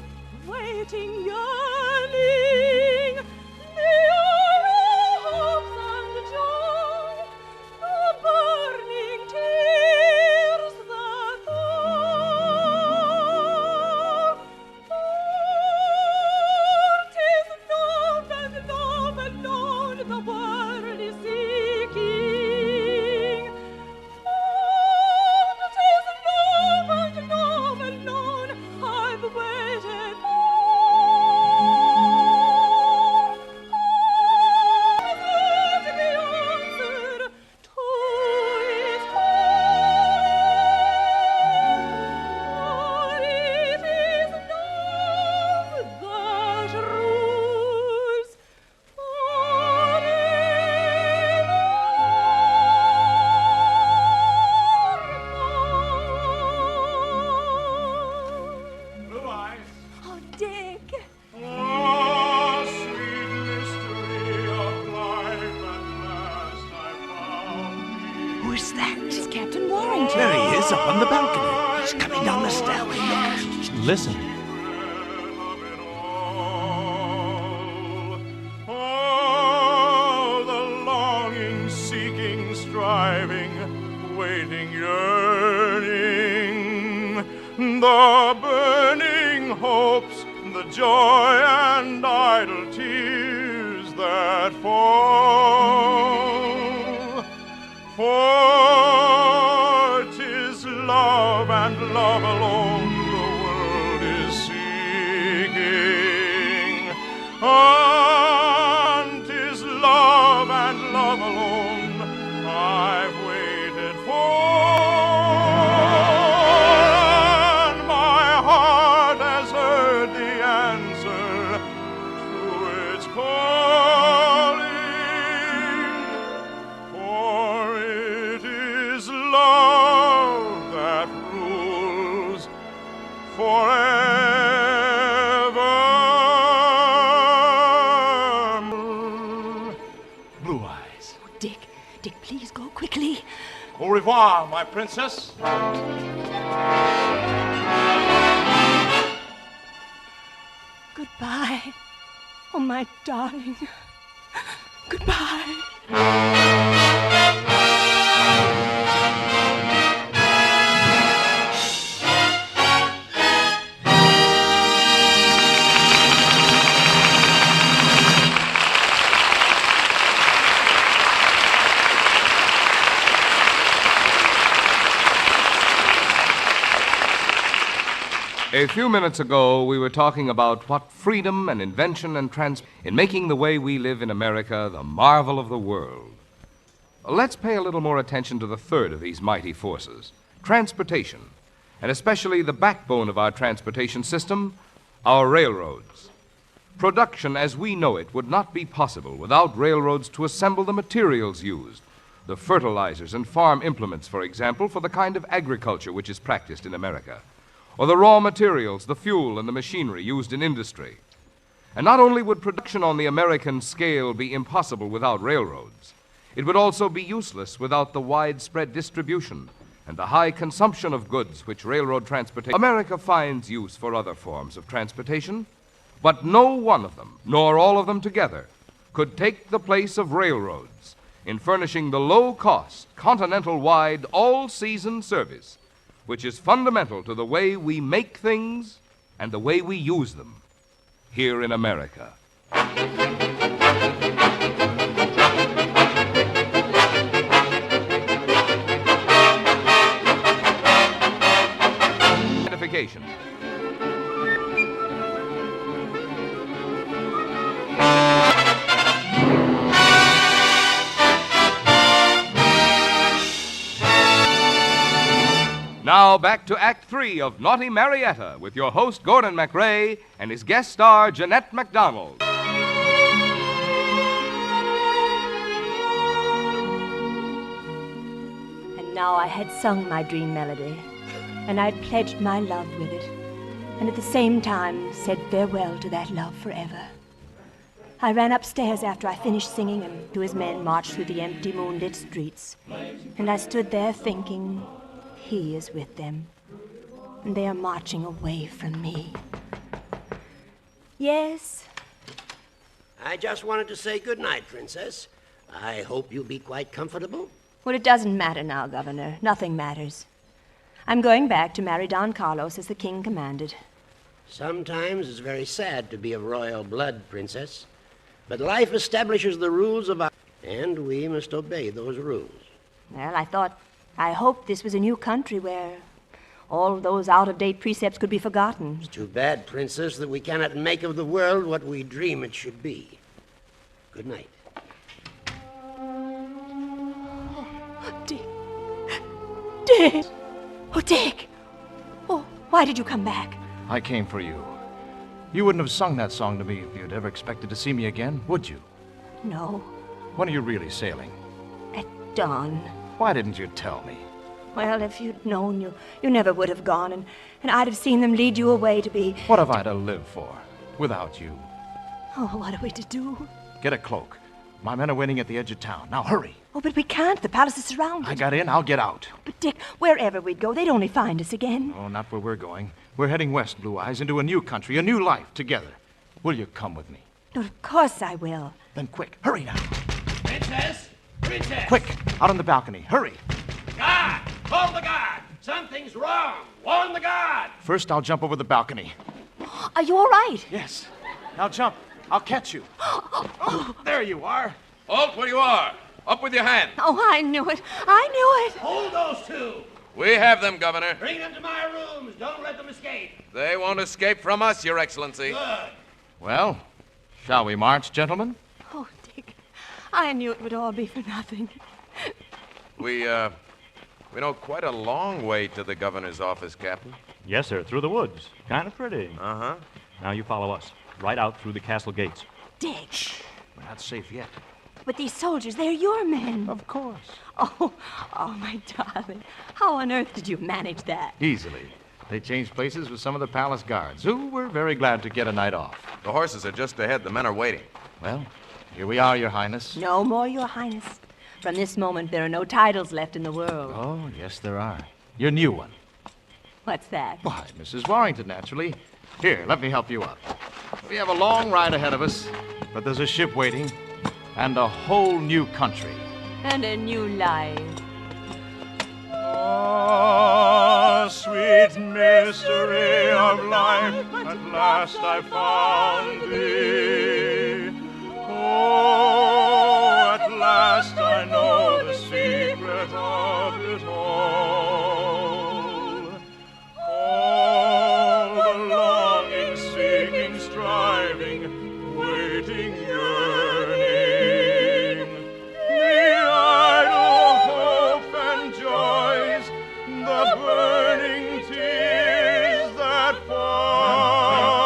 waiting, yearning, the hopes and joy, the burning tears that fall. Oh, 'tis love and love alone the world is seeking. Oh, 'tis love and love alone I've waited for. Who is that? It's Captain Warrington. There he is, up on the balcony. He's coming down the stairway. Look. Listen. Oh, the longing, seeking, striving, waiting, yearning, the burning hopes, the joy and idle tears that fall. For 'tis love and love alone the world is seeking. And 'tis love and love alone I've waited for. And my heart has heard the answer to its calling. For it is love that rules forever. Blue eyes. Dick, please go quickly. Au revoir, my princess. Goodbye. Oh, my darling. Goodbye. A few minutes ago, we were talking about what freedom and invention and in making the way we live in America the marvel of the world. Let's pay a little more attention to the third of these mighty forces, transportation, and especially the backbone of our transportation system, our railroads. Production as we know it would not be possible without railroads to assemble the materials used, the fertilizers and farm implements, for example, for the kind of agriculture which is practiced in America, or the raw materials, the fuel, and the machinery used in industry. And not only would production on the American scale be impossible without railroads, it would also be useless without the widespread distribution and the high consumption of goods which railroad transportation. America finds use for other forms of transportation, but no one of them, nor all of them together, could take the place of railroads in furnishing the low-cost, continental-wide, all-season service which is fundamental to the way we make things and the way we use them here in America. Identification. Now back to Act 3 of Naughty Marietta with your host Gordon MacRae and his guest star Jeanette MacDonald. And now I had sung my dream melody, and I'd pledged my love with it, and at the same time said farewell to that love forever. I ran upstairs after I finished singing, and two of his men marched through the empty moonlit streets, and I stood there thinking, he is with them, and they are marching away from me. Yes? I just wanted to say good night, Princess. I hope you'll be quite comfortable. Well, it doesn't matter now, Governor. Nothing matters. I'm going back to marry Don Carlos as the king commanded. Sometimes it's very sad to be of royal blood, Princess. But life establishes the rules of our... and we must obey those rules. Well, I hoped this was a new country where all those out-of-date precepts could be forgotten. It's too bad, Princess, that we cannot make of the world what we dream it should be. Good night. Oh, Dick. Dick! Oh, Dick! Oh, why did you come back? I came for you. You wouldn't have sung that song to me if you'd ever expected to see me again, would you? No. When are you really sailing? At dawn. Why didn't you tell me? Well, if you'd known, you never would have gone, and I'd have seen them lead you away to be... What have I to live for without you? Oh, what are we to do? Get a cloak. My men are waiting at the edge of town. Now, hurry. Oh, but we can't. The palace is surrounded. I got in. I'll get out. But, Dick, wherever we'd go, they'd only find us again. Oh, not where we're going. We're heading west, Blue Eyes, into a new country, a new life together. Will you come with me? No, of course I will. Then quick. Hurry now. Princess! Princess! Quick. Out on the balcony. Hurry. Guard! Call the guard! Something's wrong! Warn the guard! First, I'll jump over the balcony. Are you all right? Yes. Now jump. I'll catch you. Oh, there you are. Halt where you are. Up with your hand. Oh, I knew it. I knew it. Hold those two. We have them, Governor. Bring them to my rooms. Don't let them escape. They won't escape from us, Your Excellency. Good. Well, shall we march, gentlemen? Oh, Dick, I knew it would all be for nothing. We know quite a long way to the governor's office, Captain. Yes, sir, through the woods. Kind of pretty. Uh-huh. Now you follow us. Right out through the castle gates. Dick. Shh. We're not safe yet. But these soldiers, they're your men. Of course. Oh, my darling. How on earth did you manage that? Easily. They changed places with some of the palace guards, who were very glad to get a night off. The horses are just ahead. The men are waiting. Well, here we are, Your Highness. No more, Your Highness. From this moment, there are no titles left in the world. Oh, yes, there are. Your new one. What's that? Why, Mrs. Warrington, naturally. Here, let me help you up. We have a long ride ahead of us, but there's a ship waiting, and a whole new country. And a new life. Ah, sweet mystery of life, at last I found thee. Oh, at last I know the secret of it all. All the longing, seeking, striving, waiting, yearning, the idle hope and joys, the burning tears that fall.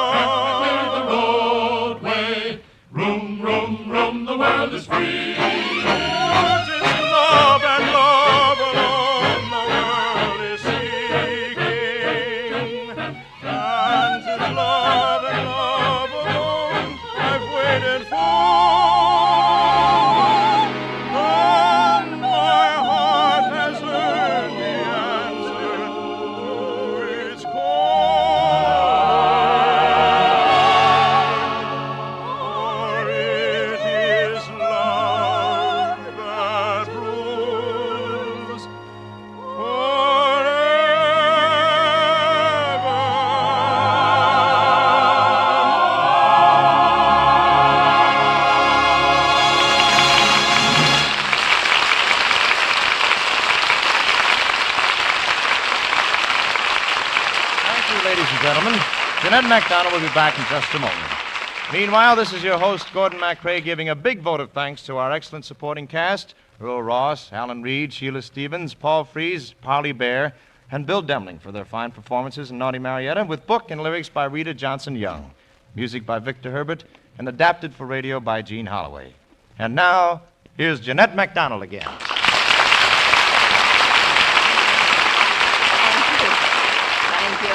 Clear the roadway, room, room, room, the world is free. What is love and love alone the world is seeking? And 'tis love and love alone I've waited for. And my heart has heard the answer to its call. For it is love that rules Thank you, ladies and gentlemen. Jeanette MacDonald will be back in just a moment. Meanwhile, this is your host, Gordon MacRae, giving a big vote of thanks to our excellent supporting cast, Earl Ross, Alan Reed, Sheila Stevens, Paul Fries, Polly Bear, and Bill Demling for their fine performances in Naughty Marietta, with book and lyrics by Rita Johnson Young, music by Victor Herbert, and adapted for radio by Gene Holloway. And now, here's Jeanette MacDonald again. Thank you.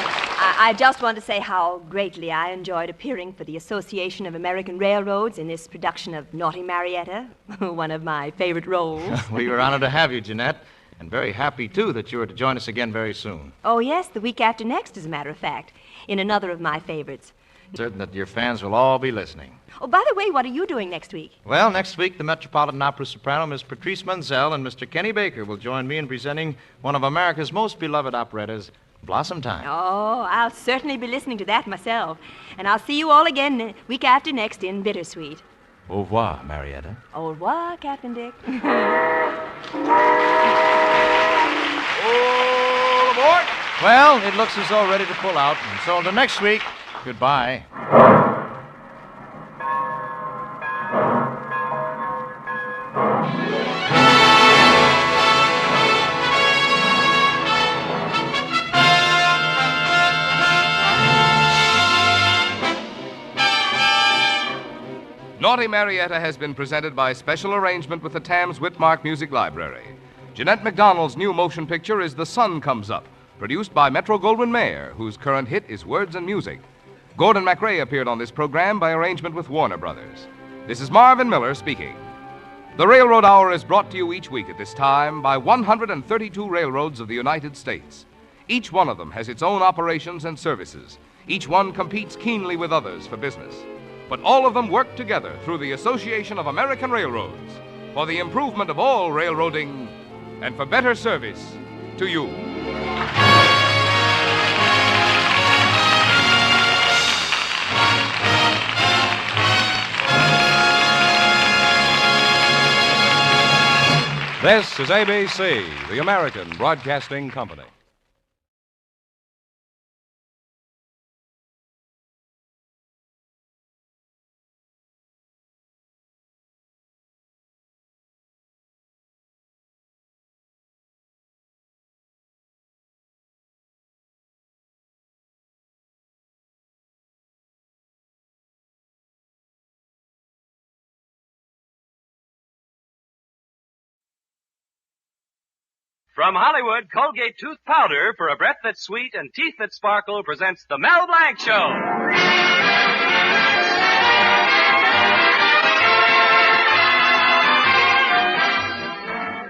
I just want to say how greatly I enjoyed appearing for the Association of American Railroads in this production of Naughty Marietta, one of my favorite roles. We were honored to have you, Jeanette, and very happy, too, that you are to join us again very soon. Oh, yes, the week after next, as a matter of fact, in another of my favorites. Certain that your fans will all be listening. Oh, by the way, what are you doing next week? Well, next week, the Metropolitan Opera soprano, Miss Patrice Munzel, and Mr. Kenny Baker will join me in presenting one of America's most beloved operettas, Blossom Time. Oh, I'll certainly be listening to that myself. And I'll see you all again week after next in Bittersweet. Au revoir, Marietta. Au revoir, Captain Dick. All aboard! Well, it looks as though ready to pull out, and so until next week, goodbye. Naughty Marietta has been presented by special arrangement with the Tams Whitmark Music Library. Jeanette MacDonald's new motion picture is The Sun Comes Up, produced by Metro-Goldwyn-Mayer, whose current hit is Words and Music. Gordon MacRae appeared on this program by arrangement with Warner Brothers. This is Marvin Miller speaking. The Railroad Hour is brought to you each week at this time by 132 railroads of the United States. Each one of them has its own operations and services. Each one competes keenly with others for business. But all of them work together through the Association of American Railroads for the improvement of all railroading and for better service to you. This is ABC, the American Broadcasting Company. From Hollywood, Colgate Tooth Powder for a breath that's sweet and teeth that sparkle presents The Mel Blanc Show.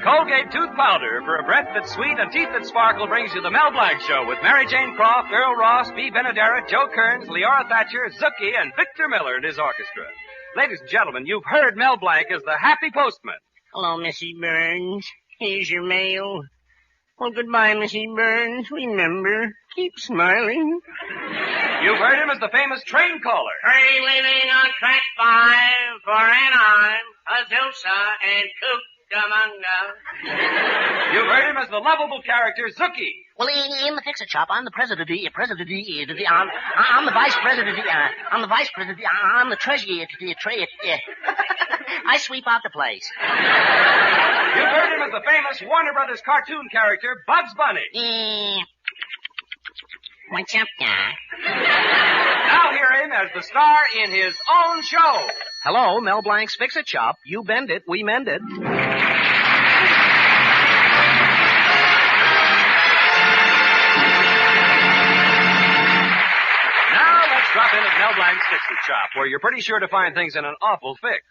Colgate Tooth Powder for a breath that's sweet and teeth that sparkle brings you The Mel Blanc Show with Mary Jane Croft, Earl Ross, Bea Benaderet, Joe Kearns, Leora Thatcher, Zookie, and Victor Miller and his orchestra. Ladies and gentlemen, you've heard Mel Blanc as the happy postman. Hello, Mrs. Burns. Here's your mail. Well, goodbye, Mrs. Burns. Remember, keep smiling. You've heard him as the famous train caller. Hurry, leaving on track 5 for Anaheim, Azusa, and Cucamonga. You've heard him as the lovable character Zookie. Well, in the fix-it shop, I'm the president. I'm the vice president. I'm the vice president. I'm the treasurer. I sweep out the place. You've heard him as the famous Warner Brothers cartoon character Bugs Bunny. What's up, guy? Now hear him as the star in his own show. Hello, Mel Blanc's Fix-It Shop. You bend it, we mend it. Drop in at Mel Blanc's Fix-It Shop, where you're pretty sure to find things in an awful fix.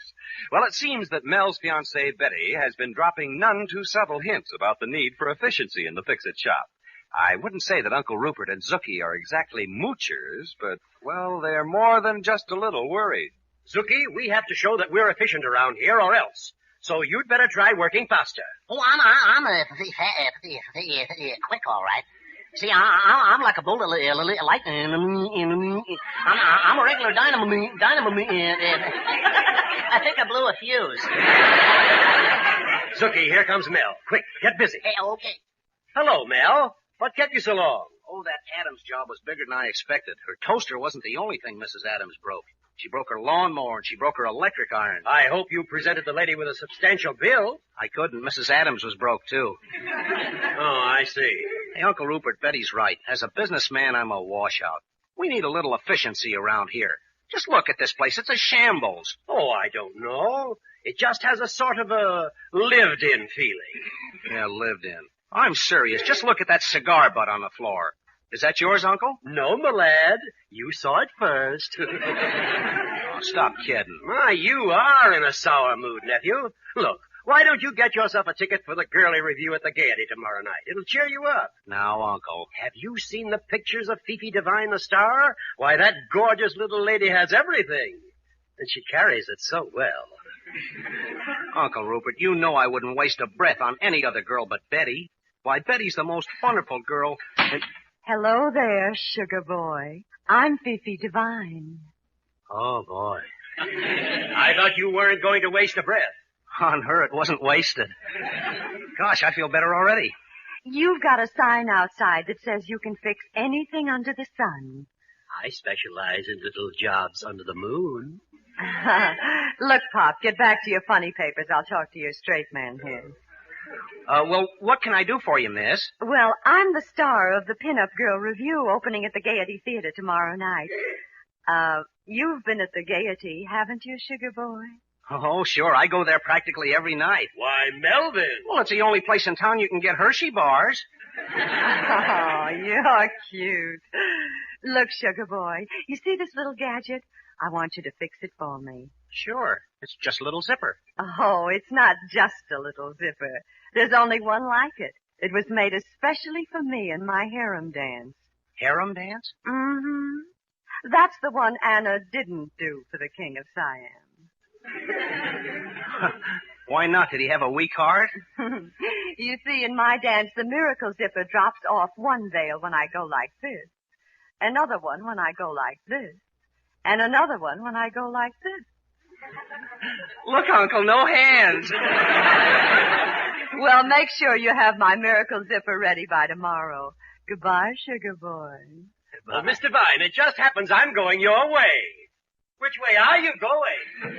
Well, it seems that Mel's fiancée, Betty, has been dropping none too subtle hints about the need for efficiency in the Fix-It Shop. I wouldn't say that Uncle Rupert and Zookie are exactly moochers, but, well, they're more than just a little worried. Zookie, we have to show that we're efficient around here, or else. So you'd better try working faster. Oh, I'm quick, all right. See, I'm like a bolt of lightning. I'm a regular dynamo. I think I blew a fuse. Zookie, here comes Mel. Quick, get busy. Hey, okay. Hello, Mel. What kept you so long? Oh, that Adams job was bigger than I expected. Her toaster wasn't the only thing Mrs. Adams broke. She broke her lawnmower and she broke her electric iron. I hope you presented the lady with a substantial bill. I couldn't. Mrs. Adams was broke, too. Oh, I see. Hey, Uncle Rupert, Betty's right. As a businessman, I'm a washout. We need a little efficiency around here. Just look at this place. It's a shambles. Oh, I don't know. It just has a sort of a lived-in feeling. Yeah, lived in. I'm serious. Just look at that cigar butt on the floor. Is that yours, Uncle? No, my lad. You saw it first. Oh, stop kidding. My, you are in a sour mood, nephew. Look, why don't you get yourself a ticket for the girly review at the Gaiety tomorrow night? It'll cheer you up. Now, Uncle. Have you seen the pictures of Fifi Devine, the star? Why, that gorgeous little lady has everything. And she carries it so well. Uncle Rupert, you know I wouldn't waste a breath on any other girl but Betty. Why, Betty's the most wonderful girl. And... Hello there, sugar boy. I'm Fifi Devine. Oh, boy. I thought you weren't going to waste a breath. On her, it wasn't wasted. Gosh, I feel better already. You've got a sign outside that says you can fix anything under the sun. I specialize in little jobs under the moon. Look, Pop, get back to your funny papers. I'll talk to your straight man here. Well, what can I do for you, miss? Well, I'm the star of the Pin-Up Girl Review opening at the Gaiety Theater tomorrow night. You've been at the Gaiety, haven't you, sugar boy? Oh, sure. I go there practically every night. Why, Melvin. Well, it's the only place in town you can get Hershey bars. Oh, you're cute. Look, sugar boy, you see this little gadget? I want you to fix it for me. Sure. It's just a little zipper. Oh, it's not just a little zipper. There's only one like it. It was made especially for me in my harem dance. Harem dance? Mm-hmm. That's the one Anna didn't do for the King of Siam. Why not? Did he have a weak heart? You see, in my dance, the miracle zipper drops off one veil when I go like this, another one when I go like this, and another one when I go like this. Look, Uncle, no hands. Well, make sure you have my miracle zipper ready by tomorrow. Goodbye, sugar boy. Well, Miss Devine, it just happens I'm going your way. Which way are you going?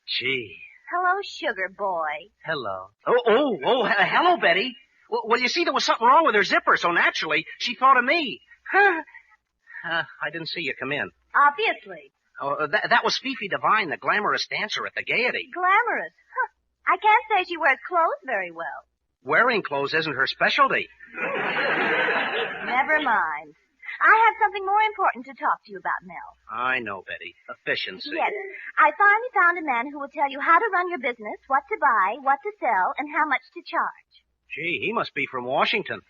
Gee. Hello, sugar boy. Hello. Hello, Betty. Well, you see, there was something wrong with her zipper, so naturally, she thought of me. I didn't see you come in. Obviously. Oh, that was Fifi Devine, the glamorous dancer at the Gaiety. Glamorous? Huh. I can't say she wears clothes very well. Wearing clothes isn't her specialty. Never mind. I have something more important to talk to you about, Mel. I know, Betty. Efficiency. Yes. I finally found a man who will tell you how to run your business, what to buy, what to sell, and how much to charge. Gee, he must be from Washington.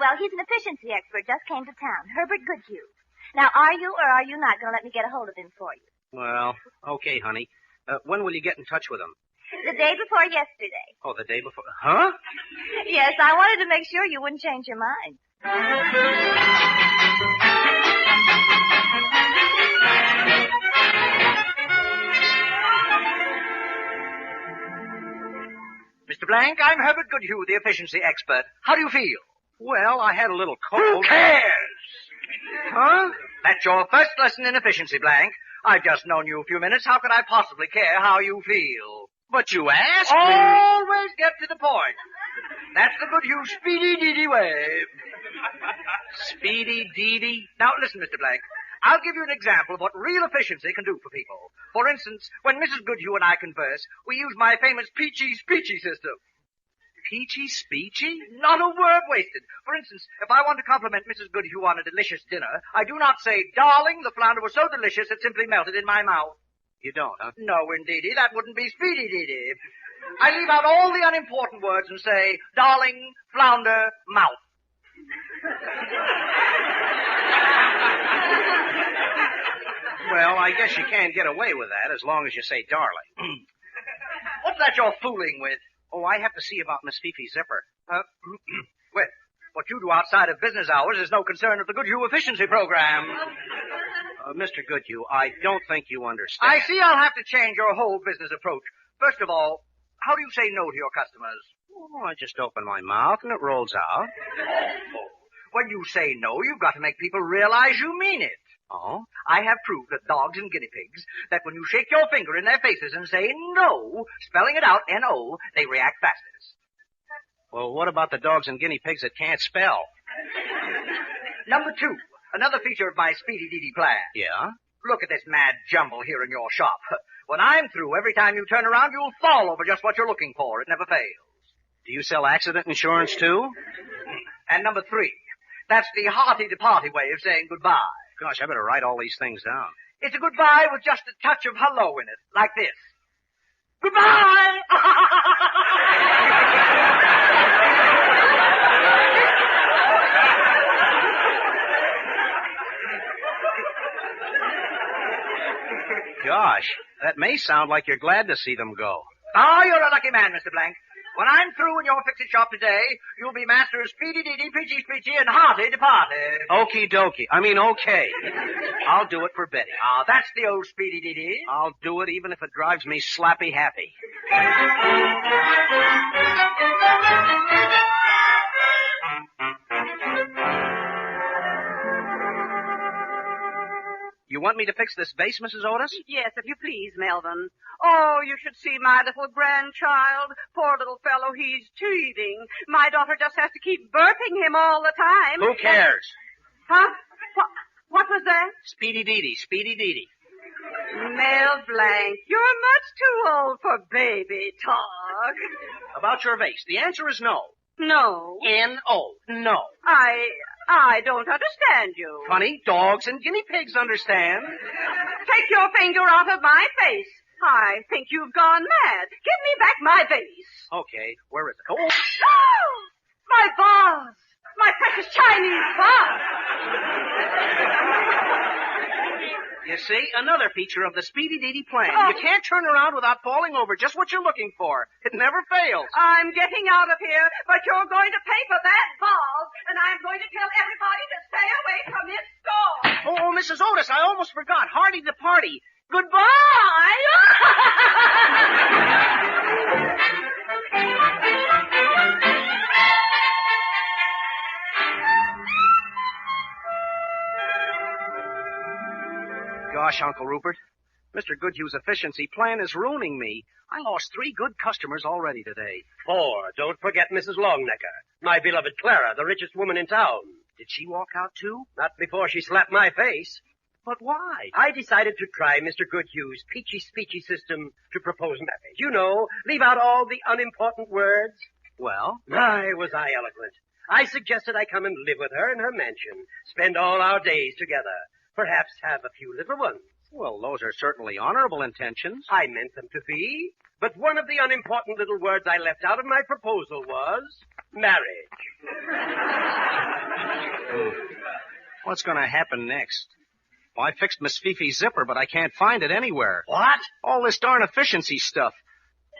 Well, he's an efficiency expert, just came to town. Herbert Goodhue. Now, are you or are you not going to let me get a hold of him for you? Well, okay, honey. When will you get in touch with him? The day before yesterday. Oh, the day before. Huh? Yes, I wanted to make sure you wouldn't change your mind. Mr. Blank, I'm Herbert Goodhue, the efficiency expert. How do you feel? Well, I had a little cold. Who cares? Huh? That's your first lesson in efficiency, Blank. I've just known you a few minutes. How could I possibly care how you feel? But you asked me. Always get to the point. That's the Goodhue speedy-deedy way. Speedy-deedy? Now, listen, Mr. Blank. I'll give you an example of what real efficiency can do for people. For instance, when Mrs. Goodhue and I converse, we use my famous peachy-speechy system. Peachy-speechy? Not a word wasted. For instance, if I want to compliment Mrs. Goodhue on a delicious dinner, I do not say, darling, the flounder was so delicious it simply melted in my mouth. You don't, huh? No, indeedy. That wouldn't be speedy-deedy. I leave out all the unimportant words and say, darling, flounder, mouth. Well, I guess you can't get away with that as long as you say darling. What's that you're fooling with? Oh, I have to see about Miss Fifi's zipper. Well, what you do outside of business hours is no concern of the Goodhue efficiency program. Mr. Goodhue, I don't think you understand. I see I'll have to change your whole business approach. First of all, how do you say no to your customers? Oh, I just open my mouth and it rolls out. When you say no, you've got to make people realize you mean it. Oh? I have proved that dogs and guinea pigs, that when you shake your finger in their faces and say no, spelling it out, N-O, they react fastest. Well, what about the dogs and guinea pigs that can't spell? Number 2, another feature of my speedy-deedy plan. Yeah? Look at this mad jumble here in your shop. When I'm through, every time you turn around, you'll fall over just what you're looking for. It never fails. Do you sell accident insurance, too? And number 3, that's the hearty-to-party way of saying goodbye. Gosh, I better write all these things down. It's a goodbye with just a touch of hello in it, like this. Goodbye! Gosh, that may sound like you're glad to see them go. Oh, you're a lucky man, Mr. Blank. When I'm through in your fix-it shop today, you'll be master of speedy-deedy, peachy-speechy, and hearty-to-party. Okie dokie. I mean, okay. I'll do it for Betty. Ah, that's the old speedy-deedy. I'll do it even if it drives me slappy-happy. You want me to fix this vase, Mrs. Otis? Yes, if you please, Melvin. Oh, you should see my little grandchild. Poor little fellow, he's teething. My daughter just has to keep burping him all the time. Who cares? Huh? What was that? Speedy-deedy, speedy-deedy. Mel Blank, you're much too old for baby talk. About your vase, the answer is no. No. N-O. No. I don't understand you. Funny, dogs and guinea pigs understand. Take your finger out of my face. I think you've gone mad. Give me back my vase. Okay, where is it? Oh! My vase! My precious Chinese vase! You see, another feature of the speedy-deedy plan. Oh. You can't turn around without falling over just what you're looking for. It never fails. I'm getting out of here, but you're going to pay for that vase, and I'm going to tell everybody to stay away from this store. Oh, Mrs. Otis, I almost forgot. Hearty the party. Goodbye! rush, Uncle Rupert. Mr. Goodhue's efficiency plan is ruining me. I lost 3 good customers already today. 4. Don't forget Mrs. Longnecker, my beloved Clara, the richest woman in town. Did she walk out too? Not before she slapped my face. But why? I decided to try Mr. Goodhue's peachy-speechy system to propose marriage. You know, leave out all the unimportant words. Well? My, was I eloquent. I suggested I come and live with her in her mansion, spend all our days together, perhaps have a few little ones. Well, those are certainly honorable intentions. I meant them to be, but one of the unimportant little words I left out of my proposal was marriage. What's going to happen next? Well, I fixed Miss Fifi's zipper, but I can't find it anywhere. What? All this darn efficiency stuff.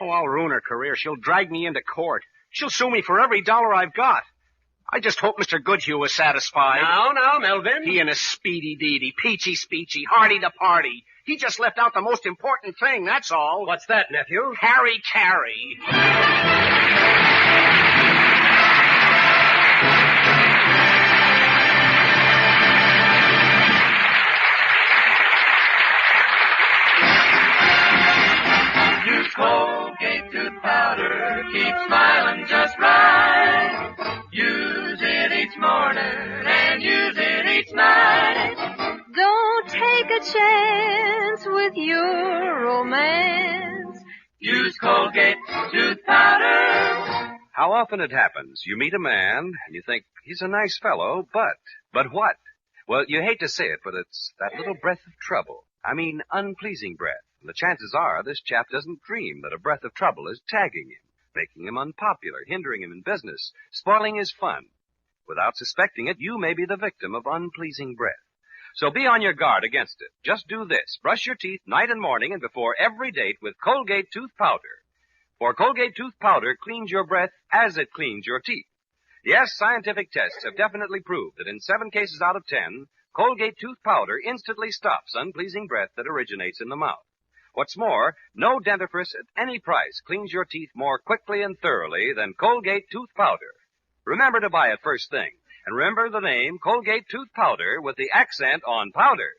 Oh, I'll ruin her career. She'll drag me into court. She'll sue me for every dollar I've got. I just hope Mr. Goodhue is satisfied. Now, Melvin. He and his speedy-deedy, peachy-speechy, hardy-to-party. He just left out the most important thing, that's all. What's that, nephew? Harry-carry. Use Colgate tooth powder, keep smiling just right. Use it each morning and use it each night. Don't take a chance with your romance. Use Colgate tooth powder. How often it happens, you meet a man and you think he's a nice fellow, but what? Well, you hate to say it, but it's that little breath of trouble. I mean, unpleasing breath. And the chances are this chap doesn't dream that a breath of trouble is tagging him, making him unpopular, hindering him in business, spoiling his fun. Without suspecting it, you may be the victim of unpleasing breath. So be on your guard against it. Just do this. Brush your teeth night and morning and before every date with Colgate tooth powder. For Colgate tooth powder cleans your breath as it cleans your teeth. Yes, scientific tests have definitely proved that in 7 cases out of 10, Colgate tooth powder instantly stops unpleasing breath that originates in the mouth. What's more, no dentifrice at any price cleans your teeth more quickly and thoroughly than Colgate tooth powder. Remember to buy it first thing. And remember the name Colgate tooth powder with the accent on powder.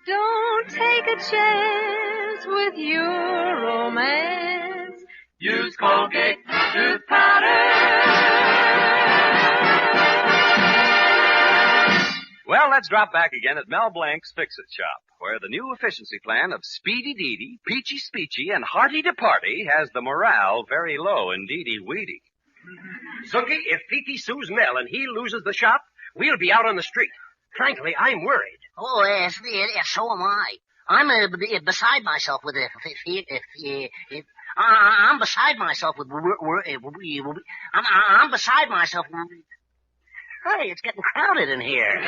Don't take a chance with your romance. Use Colgate tooth powder. Well, let's drop back again at Mel Blanc's Fix-It Shop, where the new efficiency plan of speedy-deedy, peachy-speechy, and hearty-to-party has the morale very low indeedy-weedy. Zookie, if Fifi sues Mel and he loses the shop, we'll be out on the street. Frankly, I'm worried. Oh, yes, so am I. I'm beside myself with I'm beside myself with I'm beside myself with. Hey, it's getting crowded in here.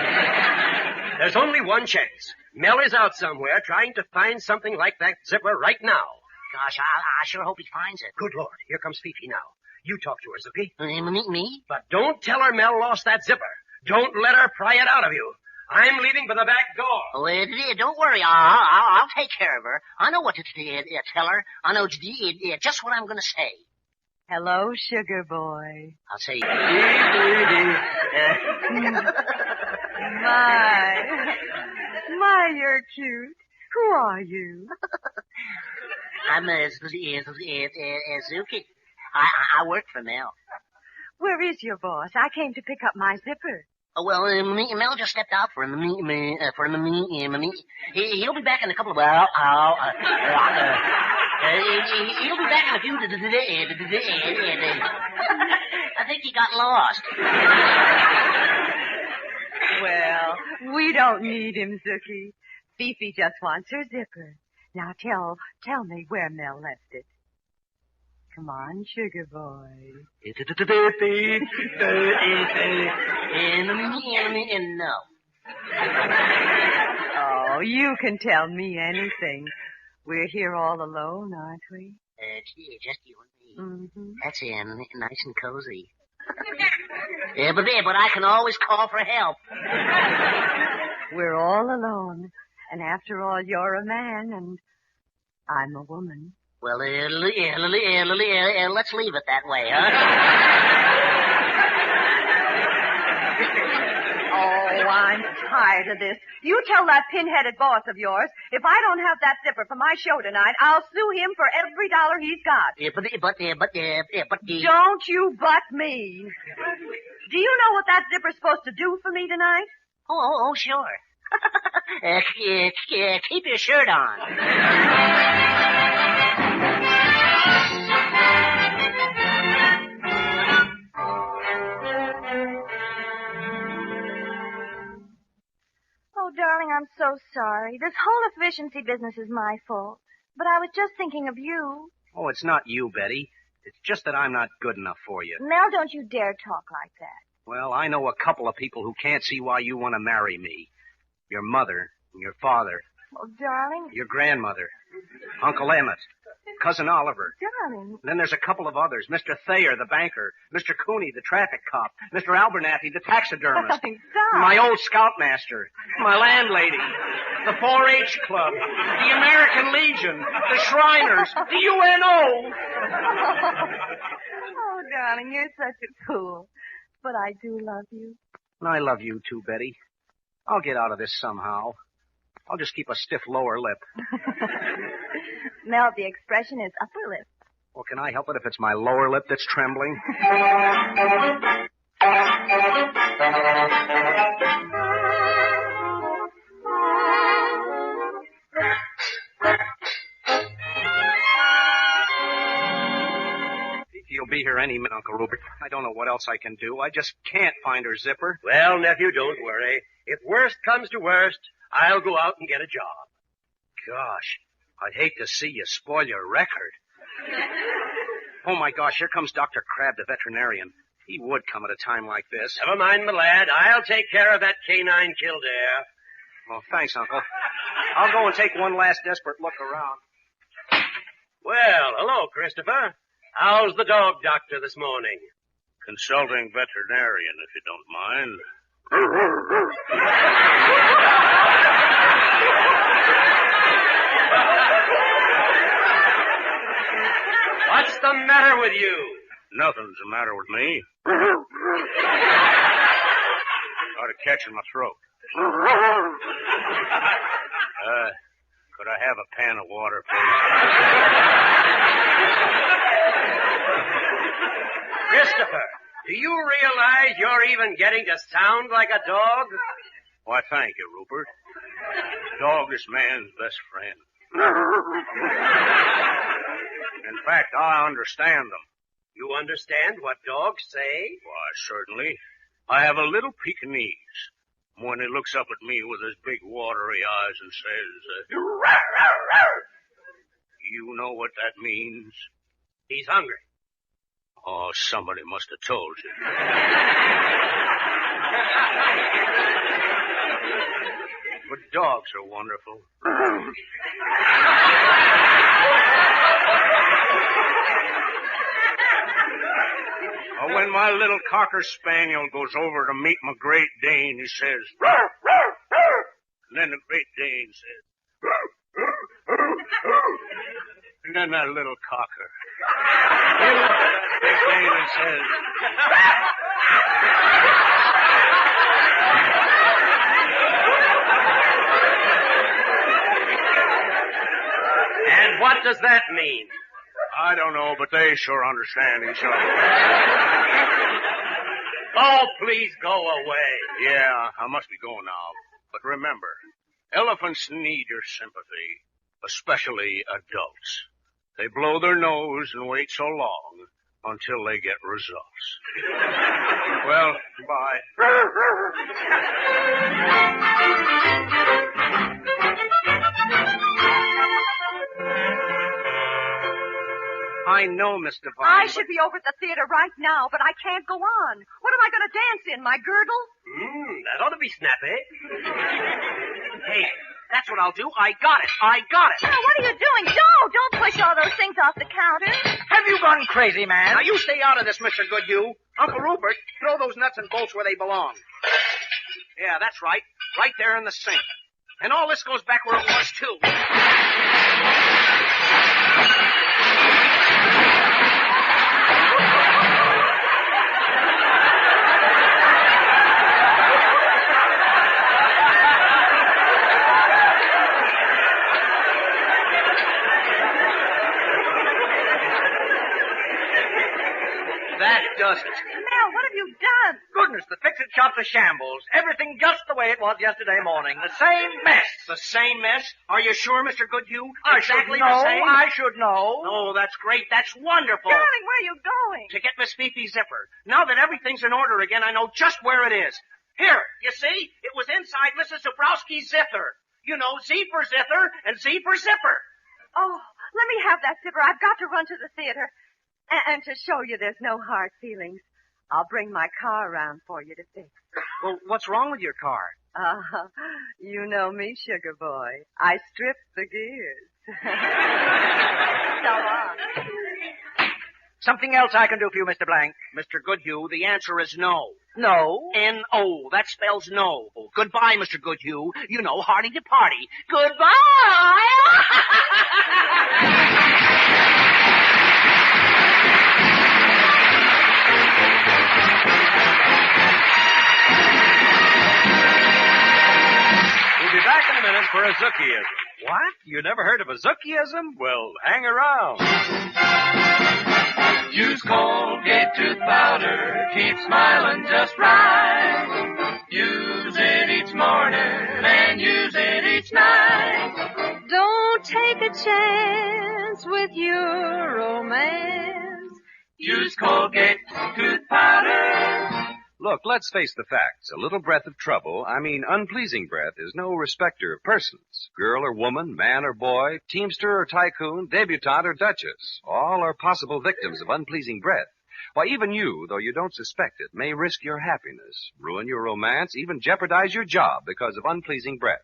There's only one chance. Mel is out somewhere trying to find something like that zipper right now. Gosh, I sure hope he finds it. Good Lord, here comes Fifi now. You talk to her, Zookie. Me? But don't tell her Mel lost that zipper. Don't let her pry it out of you. I'm leaving for the back door. Oh, don't worry. I'll take care of her. I know what to tell her. I know just what I'm going to say. Hello, sugar boy. I'll say... My, you're cute. Who are you? I'm Zuki. I work for Mel. Where is your boss? I came to pick up my zipper. Oh, well, Mel just stepped out for a minute. He'll be back in a couple of hours. He'll be back in a few I think he got lost. Well, we don't need him, Zookie. Fifi just wants her zipper. Now tell me where Mel left it. Come on, sugar boy. No. Oh, you can tell me anything. We're here all alone, aren't we? Just you and me. Mm-hmm. That's nice and cozy. But I can always call for help. We're all alone. And after all, you're a man and I'm a woman. Well, let's leave it that way, huh? I'm tired of this. You tell that pin-headed boss of yours, if I don't have that zipper for my show tonight, I'll sue him for every dollar he's got. Don't you butt me. Do you know what that zipper's supposed to do for me tonight? Oh, sure. Keep your shirt on. Oh, darling, I'm so sorry. This whole efficiency business is my fault. But I was just thinking of you. Oh, it's not you, Betty. It's just that I'm not good enough for you. Mel, don't you dare talk like that. Well, I know a couple of people who can't see why you want to marry me. Your mother, and your father, Oh, darling. your grandmother, Uncle Emmett, Cousin Oliver. Darling. Then there's a couple of others. Mr. Thayer, the banker. Mr. Cooney, the traffic cop. Mr. Abernathy, the taxidermist. Stop. My old scoutmaster. My landlady. The 4-H Club. The American Legion. The Shriners. The UNO. Oh, darling, you're such a fool. But I do love you. And I love you too, Betty. I'll get out of this somehow. I'll just keep a stiff lower lip. Mel, the expression is upper lip. Well, can I help it if it's my lower lip that's trembling? You'll be here any minute, Uncle Rupert. I don't know what else I can do. I just can't find her zipper. Well, nephew, don't worry. If worst comes to worst, I'll go out and get a job. Gosh, I'd hate to see you spoil your record. Oh, my gosh, here comes Dr. Crabb, the veterinarian. He would come at a time like this. Never mind, my lad. I'll take care of that canine Kildare. Well, thanks, Uncle. I'll go and take one last desperate look around. Well, hello, Christopher. How's the dog doctor this morning? Consulting veterinarian, if you don't mind. What's the matter with you? Nothing's the matter with me. Got a catch in my throat. Could I have a pan of water, please? Christopher, do you realize you're even getting to sound like a dog? Why, thank you, Rupert. Dog is man's best friend. In fact, I understand them. You understand what dogs say? Why, certainly. I have a little Pekingese. When he looks up at me with his big watery eyes and says, "Rawr, rawr, rawr." You know what that means? He's hungry. Oh, somebody must have told you. But dogs are wonderful. When my little Cocker Spaniel goes over to meet my Great Dane, he says, "Rawr, rawr, rawr." And then the Great Dane says, "Rawr, rawr, rawr, rawr." And then that little Cocker, Great Dane, and says, And what does that mean? I don't know, but they sure understand each other. Oh, please go away. Yeah, I must be going now. But remember, elephants need your sympathy, especially adults. They blow their nose and wait so long until they get results. Well, bye. I know, Miss Devine. I should be over at the theater right now, but I can't go on. What am I going to dance in, my girdle? That ought to be snappy. Hey, that's what I'll do. I got it. Now, what are you doing? Don't push all those things off the counter. Have you gone crazy, man? Now, you stay out of this, Mr. Goodhue. Uncle Rupert, throw those nuts and bolts where they belong. Yeah, that's right. Right there in the sink. And all this goes back where it was, too. does it. Mel, what have you done? Goodness, the fix-it shop's a shambles. Everything just the way it was yesterday morning. The same mess. The same mess? Are you sure, Mr. Goodhue? I Exactly should know. the same? I should know. Oh, that's great. That's wonderful. Darling, where are you going? To get Miss Fifi's zipper. Now that everything's in order again, I know just where it is. Here, you see? It was inside Mrs. Zabrowski's zither. You know, Z for zither and Z for zipper. Oh, let me have that zipper. I've got to run to the theater. And to show you there's no hard feelings, I'll bring my car around for you to fix. Well, what's wrong with your car? You know me, sugar boy. I strip the gears. So on. Something else I can do for you, Mr. Blank. Mr. Goodhue, the answer is no. No? N-O. That spells no. Goodbye, Mr. Goodhue. You know, hearty to party. Goodbye! We'll be back in a minute for a Zookieism. What? You never heard of a Zookieism? Well, hang around. Use Colgate tooth powder, keep smiling just right. Use it each morning and use it each night. Don't take a chance with your romance. Use Colgate tooth powder. Look, let's face the facts. A little breath of trouble, unpleasing breath, is no respecter of persons. Girl or woman, man or boy, teamster or tycoon, debutante or duchess, all are possible victims of unpleasing breath. Why, even you, though you don't suspect it, may risk your happiness, ruin your romance, even jeopardize your job because of unpleasing breath.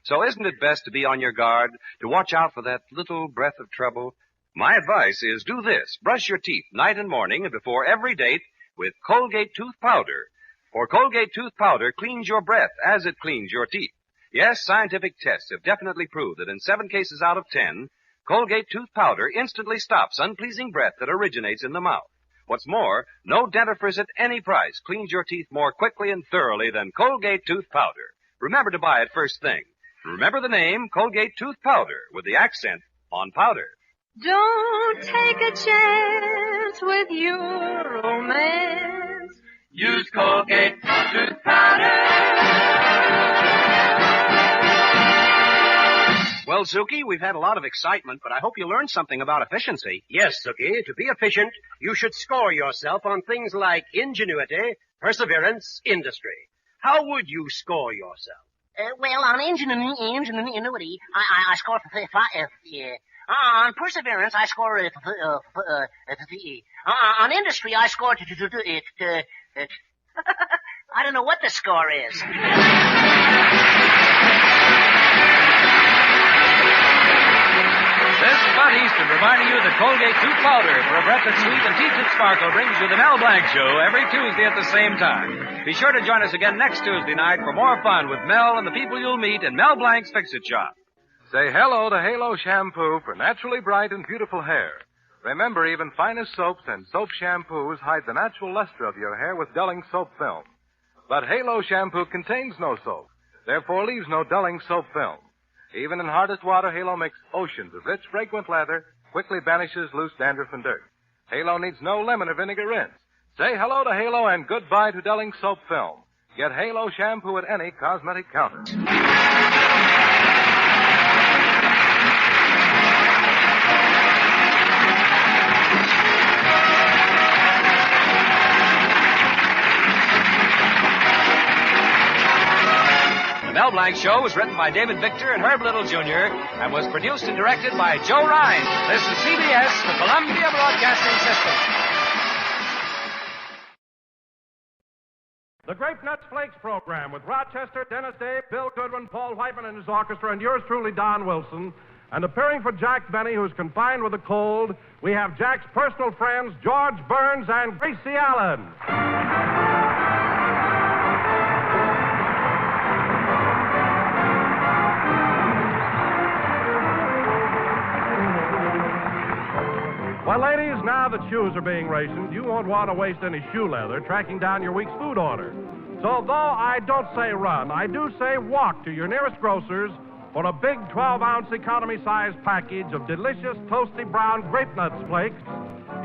So isn't it best to be on your guard, to watch out for that little breath of trouble? My advice is do this. Brush your teeth night and morning and before every date with Colgate tooth powder. For Colgate tooth powder cleans your breath as it cleans your teeth. Yes, scientific tests have definitely proved that in 7 cases out of 10, Colgate tooth powder instantly stops unpleasing breath that originates in the mouth. What's more, no dentifrice at any price cleans your teeth more quickly and thoroughly than Colgate tooth powder. Remember to buy it first thing. Remember the name Colgate tooth powder with the accent on powder. Don't take a chance with your romance. Use Colgate tooth powder. Well, Suki, we've had a lot of excitement, but I hope you learned something about efficiency. Yes, Suki. To be efficient, you should score yourself on things like ingenuity, perseverance, industry. How would you score yourself? Well, on ingenuity, I score 5. On perseverance, I score on industry, I score I don't know what the score is. This is Bud Easton reminding you that Colgate tooth powder for a breath that's sweet and teeth that sparkle brings you the Mel Blanc Show every Tuesday at the same time. Be sure to join us again next Tuesday night for more fun with Mel and the people you'll meet in Mel Blanc's Fix-It Shop. Say hello to Halo Shampoo for naturally bright and beautiful hair. Remember, even finest soaps and soap shampoos hide the natural luster of your hair with dulling soap film. But Halo Shampoo contains no soap, therefore leaves no dulling soap film. Even in hardest water, Halo makes oceans of rich, fragrant lather, quickly banishes loose dandruff and dirt. Halo needs no lemon or vinegar rinse. Say hello to Halo and goodbye to dulling soap film. Get Halo Shampoo at any cosmetic counter. The Mel Blanc Show was written by David Victor and Herb Little Jr. and was produced and directed by Joe Ryan. This is CBS, the Columbia Broadcasting System. The Grape Nuts Flakes program with Rochester, Dennis Day, Bill Goodwin, Paul Whiteman and his orchestra, and yours truly, Don Wilson. And appearing for Jack Benny, who's confined with a cold, we have Jack's personal friends, George Burns and Gracie Allen. Well, ladies, now that shoes are being rationed, you won't want to waste any shoe leather tracking down your week's food order. So though I don't say run, I do say walk to your nearest grocer's for a big 12-ounce economy-size package of delicious, toasty brown Grape Nuts Flakes.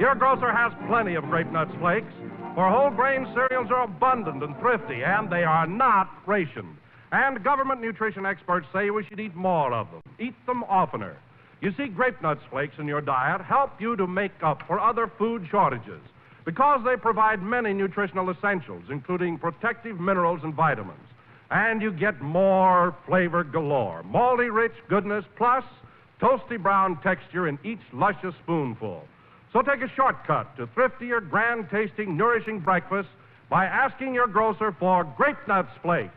Your grocer has plenty of Grape Nuts Flakes, For whole grain cereals are abundant and thrifty, and they are not rationed. And government nutrition experts say we should eat more of them. Eat them oftener. You see, grape nuts flakes in your diet help you to make up for other food shortages because they provide many nutritional essentials, including protective minerals and vitamins. And you get more flavor galore, malty rich goodness, plus toasty brown texture in each luscious spoonful. So take a shortcut to thriftier, grand-tasting, nourishing breakfast by asking your grocer for Grape Nuts Flakes.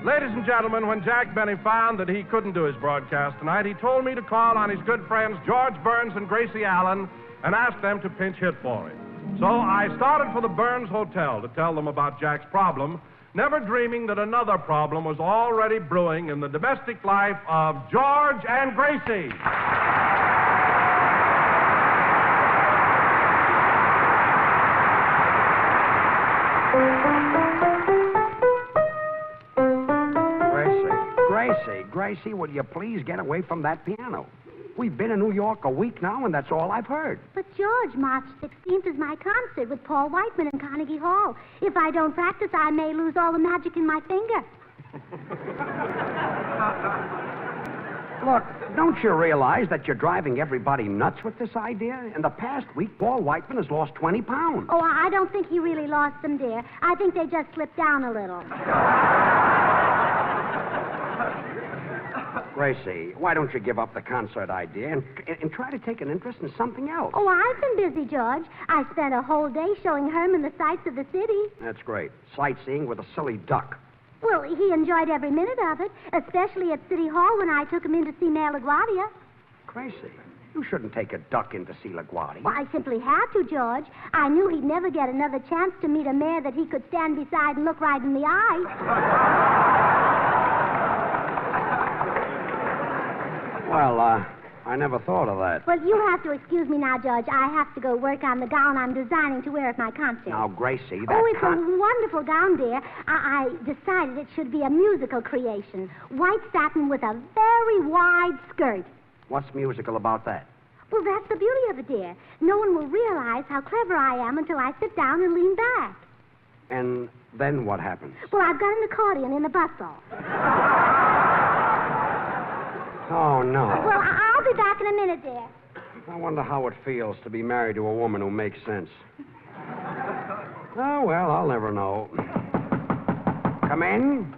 Ladies and gentlemen, when Jack Benny found that he couldn't do his broadcast tonight, he told me to call on his good friends George Burns and Gracie Allen and ask them to pinch hit for him. So I started for the Burns Hotel to tell them about Jack's problem, never dreaming that another problem was already brewing in the domestic life of George and Gracie. Gracie, will you please get away from that piano? We've been in New York a week now, and that's all I've heard. But, George, March 16th is my concert with Paul Whiteman in Carnegie Hall. If I don't practice, I may lose all the magic in my finger. Look, don't you realize that you're driving everybody nuts with this idea? In the past week, Paul Whiteman has lost 20 pounds. Oh, I don't think he really lost them, dear. I think they just slipped down a little. Gracie, why don't you give up the concert idea and try to take an interest in something else? Oh, I've been busy, George. I spent a whole day showing Herman the sights of the city. That's great. Sightseeing with a silly duck. Well, he enjoyed every minute of it, especially at City Hall when I took him in to see Mayor LaGuardia. Gracie, you shouldn't take a duck in to see LaGuardia. Well, I simply had to, George. I knew he'd never get another chance to meet a mayor that he could stand beside and look right in the eye. Well, I never thought of that. Well, you have to excuse me now, George. I have to go work on the gown I'm designing to wear at my concert. Now, Gracie, that... Oh, it's a wonderful gown, dear. I decided it should be a musical creation. White satin with a very wide skirt. What's musical about that? Well, that's the beauty of it, dear. No one will realize how clever I am until I sit down and lean back. And then what happens? Well, I've got an accordion in the bustle. Oh, no. Well, I'll be back in a minute, dear. I wonder how it feels to be married to a woman who makes sense. Oh, well, I'll never know. Come in.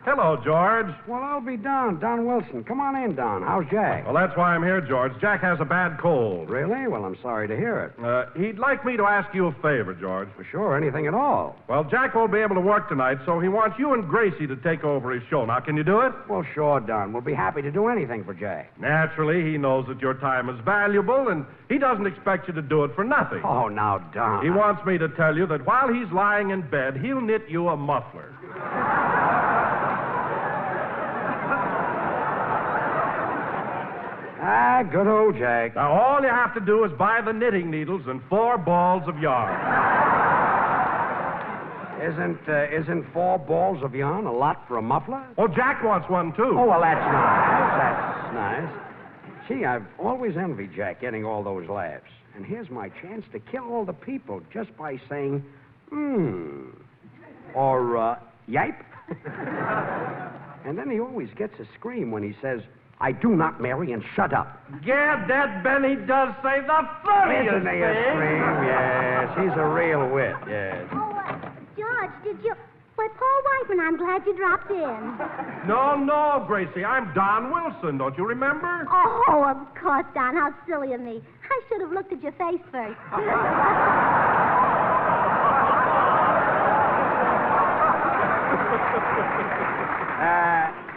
Hello, George. Well, I'll be Don Wilson. Come on in, Don. How's Jack? Well, that's why I'm here, George. Jack has a bad cold. Really? Well, I'm sorry to hear it. He'd like me to ask you a favor, George. For sure, anything at all. Well, Jack won't be able to work tonight, so he wants you and Gracie to take over his show. Now, can you do it? Well, sure, Don. We'll be happy to do anything for Jack. Naturally, he knows that your time is valuable, and he doesn't expect you to do it for nothing. Oh, now, Don. He wants me to tell you that while he's lying in bed, he'll knit you a muffler. Ah, good old Jack. Now, all you have to do is buy the knitting needles and 4 balls of yarn. Isn't 4 balls of yarn a lot for a muffler? Oh, Jack wants one, too. Oh, well, that's nice. That's nice. Gee, I've always envied Jack getting all those laughs. And here's my chance to kill all the people just by saying, or, yipe. And then he always gets a scream when he says, I do not marry and shut up. Gad, that Benny does say the funniest Isn't he a thing. scream? Yes, he's a real wit, yes. Oh, George, did you... Why, Paul Whiteman, I'm glad you dropped in. No, Gracie, I'm Don Wilson, don't you remember? Oh, of course, Don. How silly of me. I should have looked at your face first.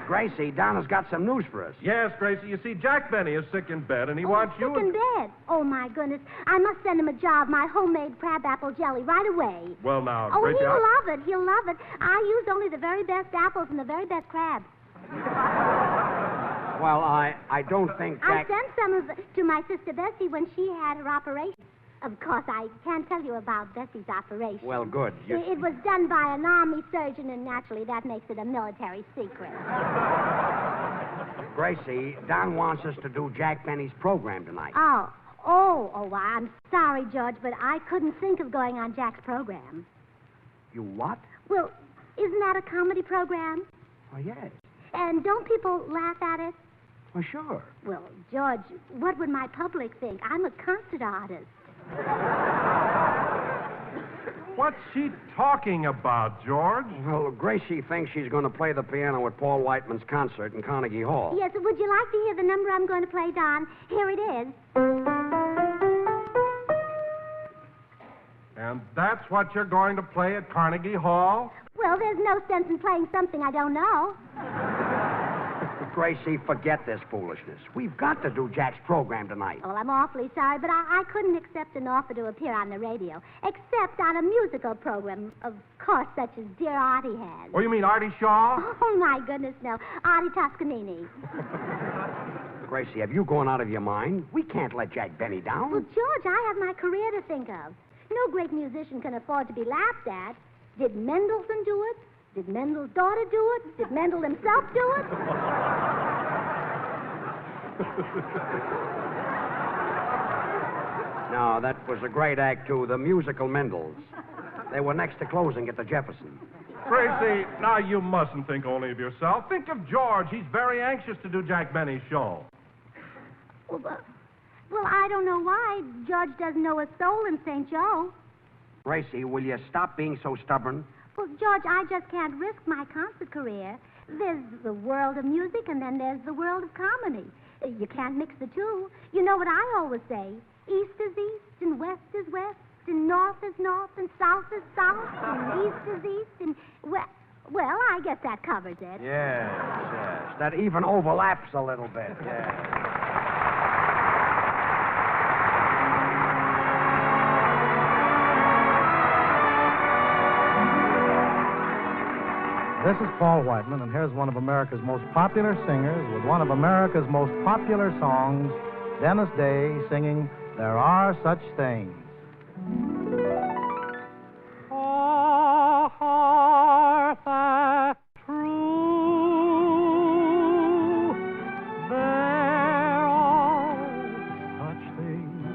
Gracie, Donna's got some news for us. Yes, Gracie. You see, Jack Benny is sick in bed, and he wants you... Sick in bed? Oh, my goodness. I must send him a jar of my homemade crabapple jelly right away. Well, now, Oh, Gracie... he'll love it. He'll love it. I used only the very best apples and the very best crabs. Well, I don't think I Jack... sent some of it to my sister Bessie when she had her operation. Of course, I can't tell you about Bessie's operation. Well, good. It was done by an army surgeon, and naturally that makes it a military secret. Gracie, Don wants us to do Jack Benny's program tonight. Oh, I'm sorry, George, but I couldn't think of going on Jack's program. You what? Well, isn't that a comedy program? Oh, yes. And don't people laugh at it? Well, sure. Well, George, what would my public think? I'm a concert artist. What's she talking about, George? Well, Gracie thinks she's going to play the piano at Paul Whiteman's concert in Carnegie Hall. Yes, would you like to hear the number I'm going to play, Don? Here it is. And that's what you're going to play at Carnegie Hall? Well, there's no sense in playing something I don't know. Gracie, forget this foolishness. We've got to do Jack's program tonight. Well, I'm awfully sorry, but I couldn't accept an offer to appear on the radio, except on a musical program, of course, such as Dear Artie has. Oh, you mean Artie Shaw? Oh, my goodness, no. Artie Toscanini. Gracie, have you gone out of your mind? We can't let Jack Benny down. Well, George, I have my career to think of. No great musician can afford to be laughed at. Did Mendelssohn do it? Did Mendel's daughter do it? Did Mendel himself do it? No, that was a great act, too. The musical Mendels. They were next to closing at the Jefferson. Gracie, now you mustn't think only of yourself. Think of George. He's very anxious to do Jack Benny's show. Well, I don't know why. George doesn't know a soul in St. Joe. Gracie, will you stop being so stubborn? Well, George, I just can't risk my concert career. There's the world of music, and then there's the world of comedy. You can't mix the two. You know what I always say. East is east, and west is west, and north is north, and south is south, and east is east, and west. Well, I guess that covers it. Yes. That even overlaps a little bit, yes. This is Paul Whiteman, and here's one of America's most popular singers with one of America's most popular songs, Dennis Day singing There Are Such Things. A heart that's true, there are such things,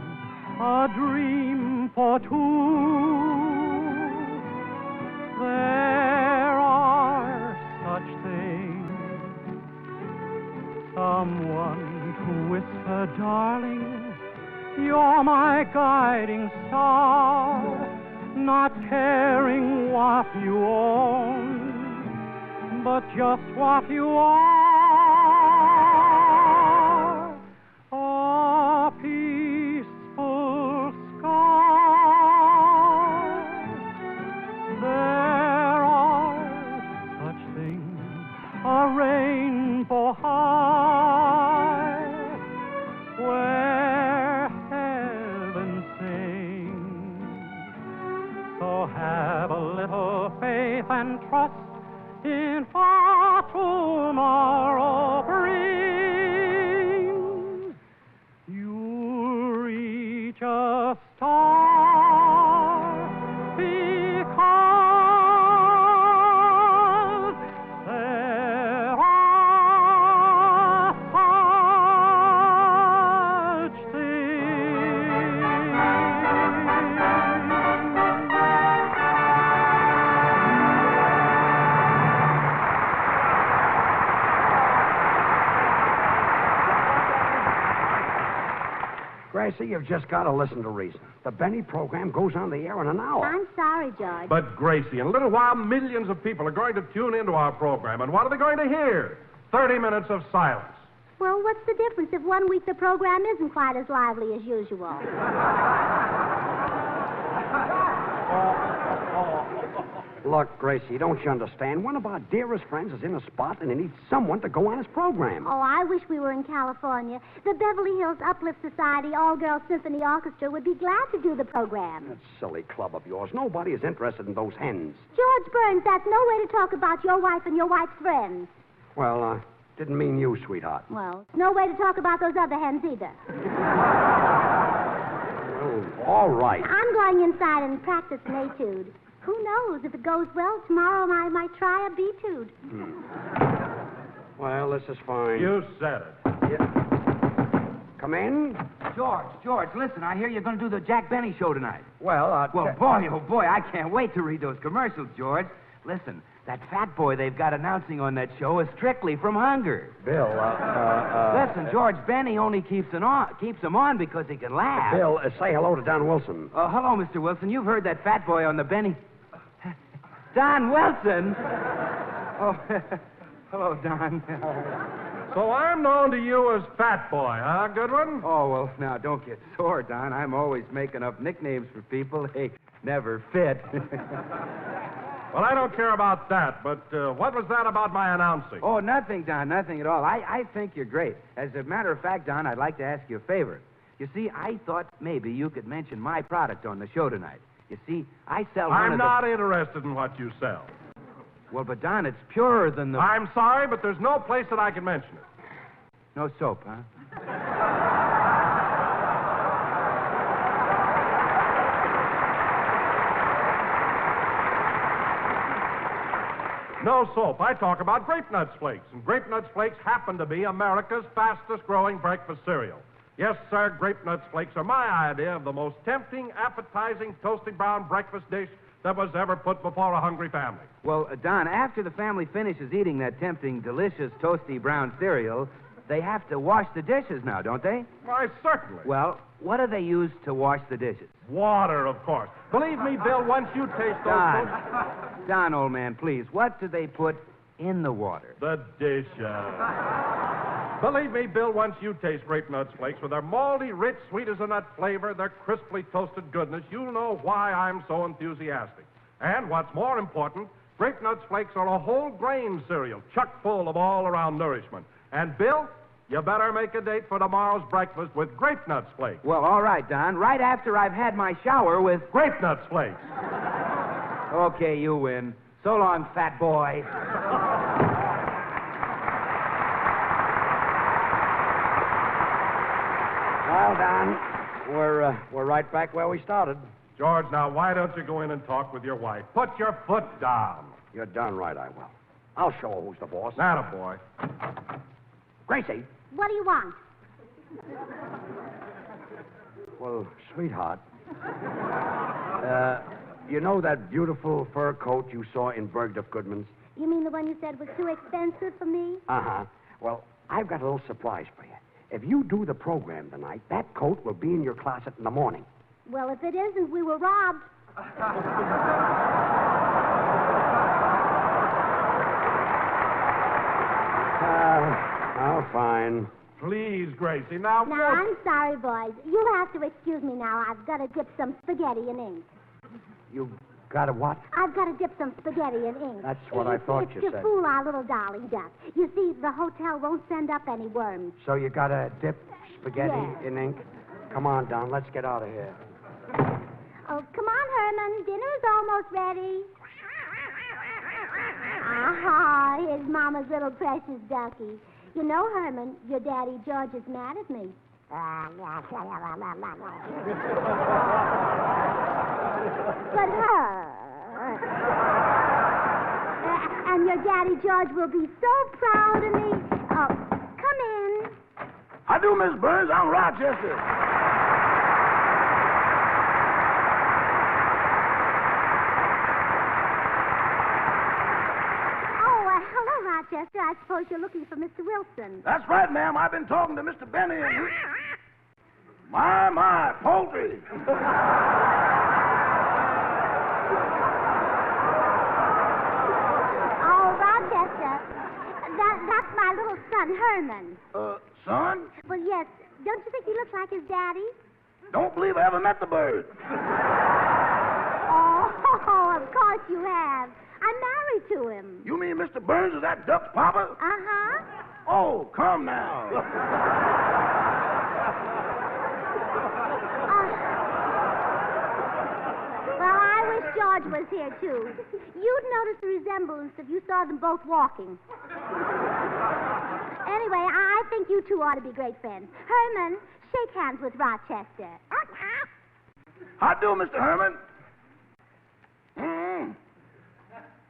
a dream for two. Someone to whisper, darling, you're my guiding star, not caring what you own, but just what you are, a peaceful sky. There are such things, a rainbow high, have a little faith and trust in what tomorrow brings. You'll reach a star because there are such things. Gracie, you've just got to listen to reason. The Benny program goes on the air in an hour. I'm sorry, George. But, Gracie, in a little while, millions of people are going to tune into our program. And what are they going to hear? 30 minutes of silence. Well, what's the difference if one week the program isn't quite as lively as usual? Look, Gracie, don't you understand? One of our dearest friends is in a spot, and he needs someone to go on his program. Oh, I wish we were in California. The Beverly Hills Uplift Society All-Girl Symphony Orchestra would be glad to do the program. That silly club of yours. Nobody is interested in those hens. George Burns, that's no way to talk about your wife and your wife's friends. Well, didn't mean you, sweetheart. Well, it's no way to talk about those other hens either. Well, All right. I'm going inside and practice an etude. Who knows? If it goes well, tomorrow I might try a betude. Well, this is fine. You said it. Come in. George, listen, I hear you're going to do the Jack Benny show tonight. Well, boy, I can't wait to read those commercials, George. Listen, that fat boy they've got announcing on that show is strictly from hunger. Bill, Listen, George, Benny only keeps him on because he can laugh. Bill, say hello to Don Wilson. Hello, Mr. Wilson. You've heard that fat boy on the Benny... Don Wilson? Oh, hello, Don. So I'm known to you as Fat Boy, huh, Goodwin? Oh, well, now, don't get sore, Don. I'm always making up nicknames for people. They never fit. Well, I don't care about that, but what was that about my announcing? Oh, nothing, Don, nothing at all. I think you're great. As a matter of fact, Don, I'd like to ask you a favor. You see, I thought maybe you could mention my product on the show tonight. You see, I sell I'm not interested in what you sell. Well, but, Don, it's purer than the... I'm sorry, but there's no place that I can mention it. No soap, huh? No soap. I talk about Grape Nuts Flakes, and Grape Nuts Flakes happen to be America's fastest-growing breakfast cereal. Yes, sir, Grape Nuts Flakes are my idea of the most tempting, appetizing, toasted brown breakfast dish that was ever put before a hungry family. Well, Don, after the family finishes eating that tempting, delicious, toasty brown cereal, they have to wash the dishes now, don't they? Why, certainly. Well, what do they use to wash the dishes? Water, of course. Believe me, Bill, once you taste those... Don, old man, please, what do they put in the water? The dishes. Believe me, Bill, once you taste Grape Nuts Flakes with their malty, rich, sweet as a nut flavor, their crisply toasted goodness, you'll know why I'm so enthusiastic. And what's more important, Grape Nuts Flakes are a whole grain cereal, chock full of all-around nourishment. And, Bill, you better make a date for tomorrow's breakfast with Grape Nuts Flakes. Well, all right, Don. Right after I've had my shower with... Grape Nuts Flakes. Okay, you win. So long, fat boy. Well, Don, we're right back where we started. George, now, why don't you go in and talk with your wife? Put your foot down. You're done right, I will. I'll show her who's the boss. Attaboy. Gracie. What do you want? Well, sweetheart, you know that beautiful fur coat you saw in Bergdorf Goodman's? You mean the one you said was too expensive for me? Uh-huh. Well, I've got a little surprise for you. If you do the program tonight, that coat will be in your closet in the morning. Well, if it isn't, we were robbed. Oh, fine. Please, Gracie, now... Now, I'm sorry, boys. You'll have to excuse me now. I've got to dip some spaghetti in ink. You got a what? I've got to dip some spaghetti in ink. That's what I thought you It's said. to fool our little darling duck. You see, the hotel won't send up any worms. So you got to dip spaghetti Yes. in ink? Come on, Don. Let's get out of here. Oh, come on, Herman. Dinner's almost ready. Aha, here's Mama's little precious ducky. You know, Herman, your daddy George is mad at me. But and your daddy George will be so proud of me. Oh, come in. How do, Miss Burns? I'm Rochester. Hello, Rochester. I suppose you're looking for Mr. Wilson. That's right, ma'am. I've been talking to Mr. Benny and he... My, poultry. Oh, Rochester, that's my little son, Herman. Son? Well, yes. Don't you think he looks like his daddy? Don't believe I ever met the bird. Oh, of course you have. I'm married to him. You mean Mr. Burns is that duck's papa? Uh-huh. Oh, come now. Well, I wish George was here, too. You'd notice the resemblance if you saw them both walking. Anyway, I think you two ought to be great friends. Herman, shake hands with Rochester. How do, Mr. Herman?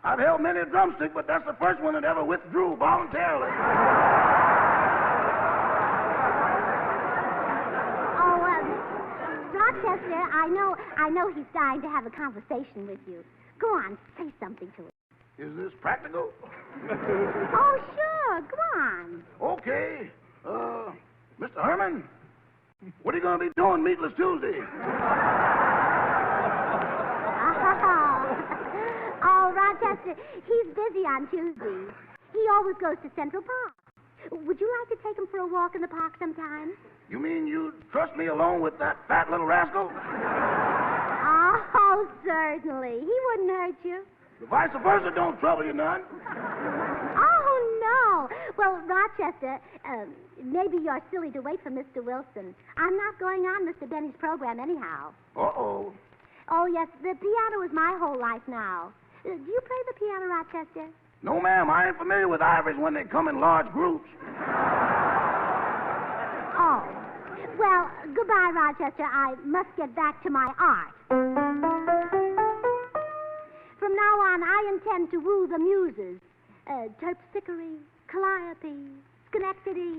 I've held many a drumstick, but that's the first one that ever withdrew voluntarily. Rochester, I know he's dying to have a conversation with you. Go on, say something to him. Is this practical? Oh, sure. Go on. Okay. Mr. Herman, what are you going to be doing Meatless Tuesday? Oh, Rochester, he's busy on Tuesdays. He always goes to Central Park. Would you like to take him for a walk in the park sometime? You mean you'd trust me alone with that fat little rascal? Oh, certainly. He wouldn't hurt you. The vice versa don't trouble you none. Oh, no. Well, Rochester, maybe you're silly to wait for Mr. Wilson. I'm not going on Mr. Benny's program anyhow. Uh-oh. Oh, yes, the piano is my whole life now. Do you play the piano, Rochester? No, ma'am. I ain't familiar with ivories when they come in large groups. Oh. Well, goodbye, Rochester. I must get back to my art. From now on, I intend to woo the muses. Terpsichore, Calliope, Schenectady.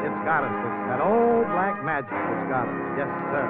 It's got us. It's that old black magic that's got us. Yes, sir.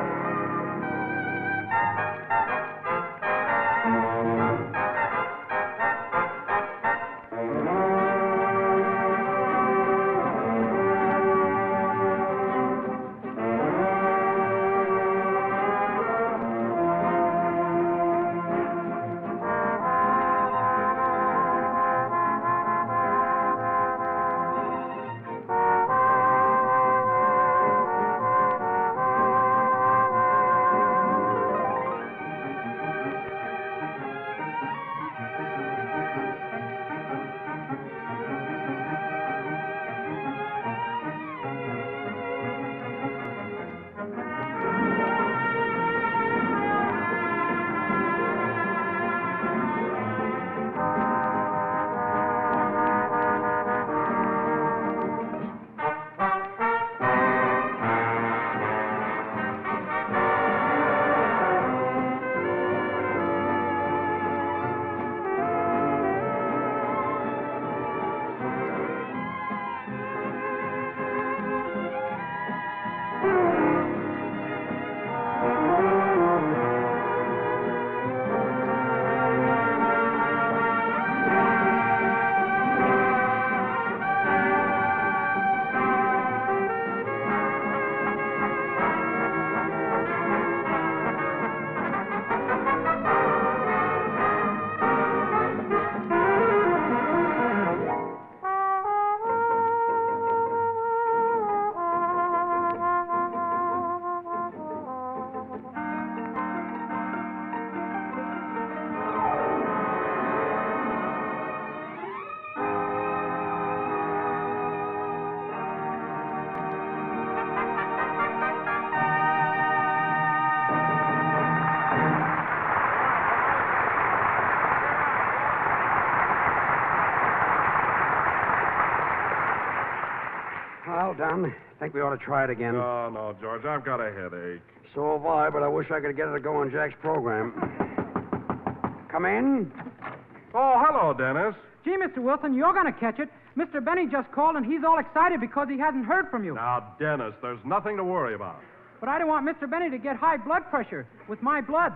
Well, Don, I think we ought to try it again. No, George, I've got a headache. So have I, but I wish I could get it to go on Jack's program. Come in. Oh, hello, Dennis. Gee, Mr. Wilson, you're going to catch it. Mr. Benny just called, and he's all excited because he hasn't heard from you. Now, Dennis, there's nothing to worry about. But I don't want Mr. Benny to get high blood pressure with my blood.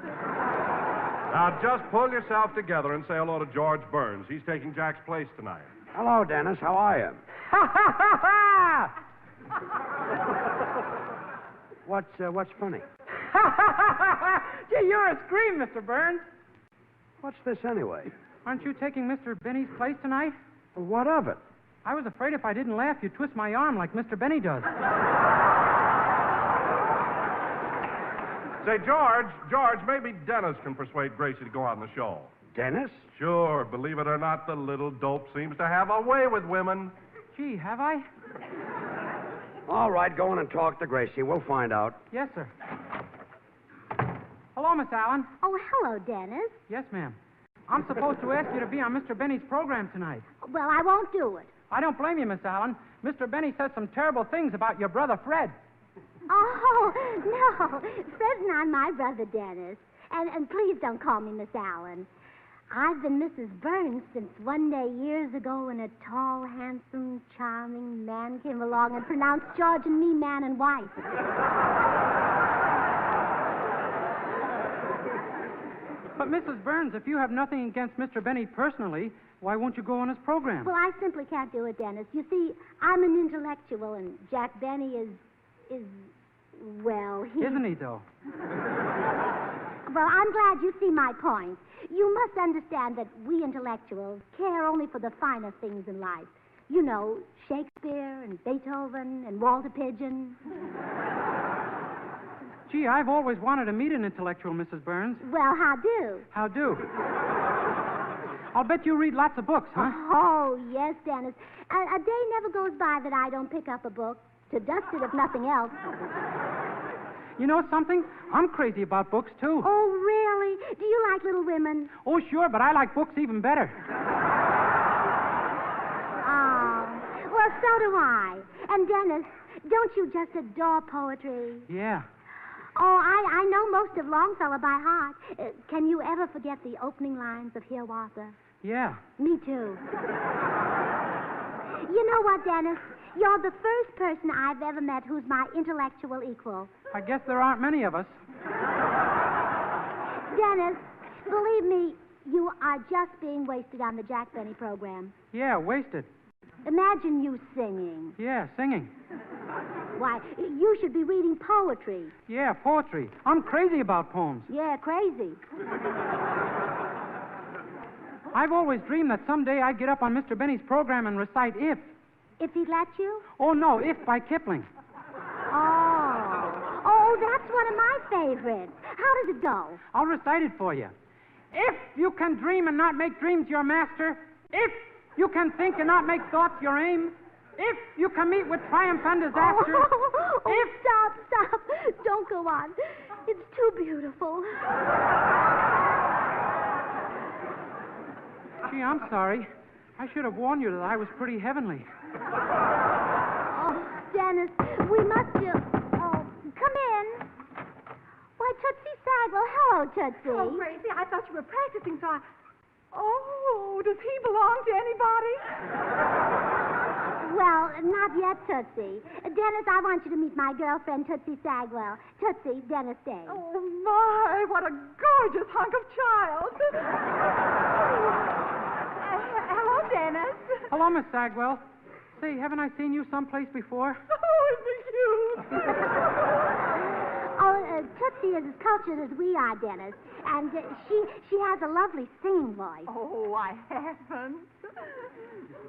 Now, just pull yourself together and say hello to George Burns. He's taking Jack's place tonight. Hello, Dennis. How are you? Ha, ha, ha, ha! What's funny? Ha, ha, ha, ha! Gee, you're a scream, Mr. Burns. What's this anyway? Aren't you taking Mr. Benny's place tonight? Well, what of it? I was afraid if I didn't laugh, you'd twist my arm like Mr. Benny does. Say, George, maybe Dennis can persuade Gracie to go on the show. Dennis? Sure. Believe it or not, the little dope seems to have a way with women. Gee, have I? All right, go in and talk to Gracie. We'll find out. Yes, sir. Hello, Miss Allen. Oh, hello, Dennis. Yes, ma'am. I'm supposed to ask you to be on Mr. Benny's program tonight. Well, I won't do it. I don't blame you, Miss Allen. Mr. Benny says some terrible things about your brother, Fred. Oh, no. Fred's not my brother, Dennis. And please don't call me Miss Allen. I've been Mrs. Burns since one day years ago when a tall, handsome, charming man came along and pronounced George and me man and wife. But, Mrs. Burns, if you have nothing against Mr. Benny personally, why won't you go on his program? Well, I simply can't do it, Dennis. You see, I'm an intellectual, and Jack Benny well, he... Isn't he, though? Well, I'm glad you see my point. You must understand that we intellectuals care only for the finer things in life. You know, Shakespeare and Beethoven and Walter Pidgeon. Gee, I've always wanted to meet an intellectual, Mrs. Burns. Well, how do? How do? I'll bet you read lots of books, huh? Oh, yes, Dennis. A day never goes by that I don't pick up a book, to dust it if nothing else. You know something? I'm crazy about books, too. Oh, really? Do you like Little Women? Oh, sure, but I like books even better. Oh, well, so do I. And, Dennis, don't you just adore poetry? Yeah. Oh, I know most of Longfellow by heart. Can you ever forget the opening lines of Hiawatha? Yeah. Me too. You know what, Dennis? You're the first person I've ever met who's my intellectual equal. I guess there aren't many of us. Dennis, believe me, you are just being wasted on the Jack Benny program. Yeah, wasted. Imagine you singing. Yeah, singing. Why, you should be reading poetry. Yeah, poetry. I'm crazy about poems. Yeah, crazy. I've always dreamed that someday I'd get up on Mr. Benny's program and recite If. If he'd let you? Oh, no, If by Kipling. Oh, that's one of my favorites. How does it go? I'll recite it for you. If you can dream and not make dreams your master, if you can think and not make thoughts your aim, if you can meet with triumph and disaster, if... Stop. Don't go on. It's too beautiful. Gee, I'm sorry. I should have warned you that I was pretty heavenly. Oh, Dennis, we must do... Oh, come in. Why, Tootsie Sagwell. Hello, Tootsie. Oh, Gracie, I thought you were practicing, so I... Oh, does he belong to anybody? Well, not yet, Tootsie. Dennis, I want you to meet my girlfriend, Tootsie Sagwell. Tootsie, Dennis Day. Oh, my, what a gorgeous hunk of child. Hello, Dennis. Hello, Miss Sagwell. Say, haven't I seen you someplace before? Oh, isn't it cute? Tootsie is as cultured as we are, Dennis. And she has a lovely singing voice. Oh, I haven't.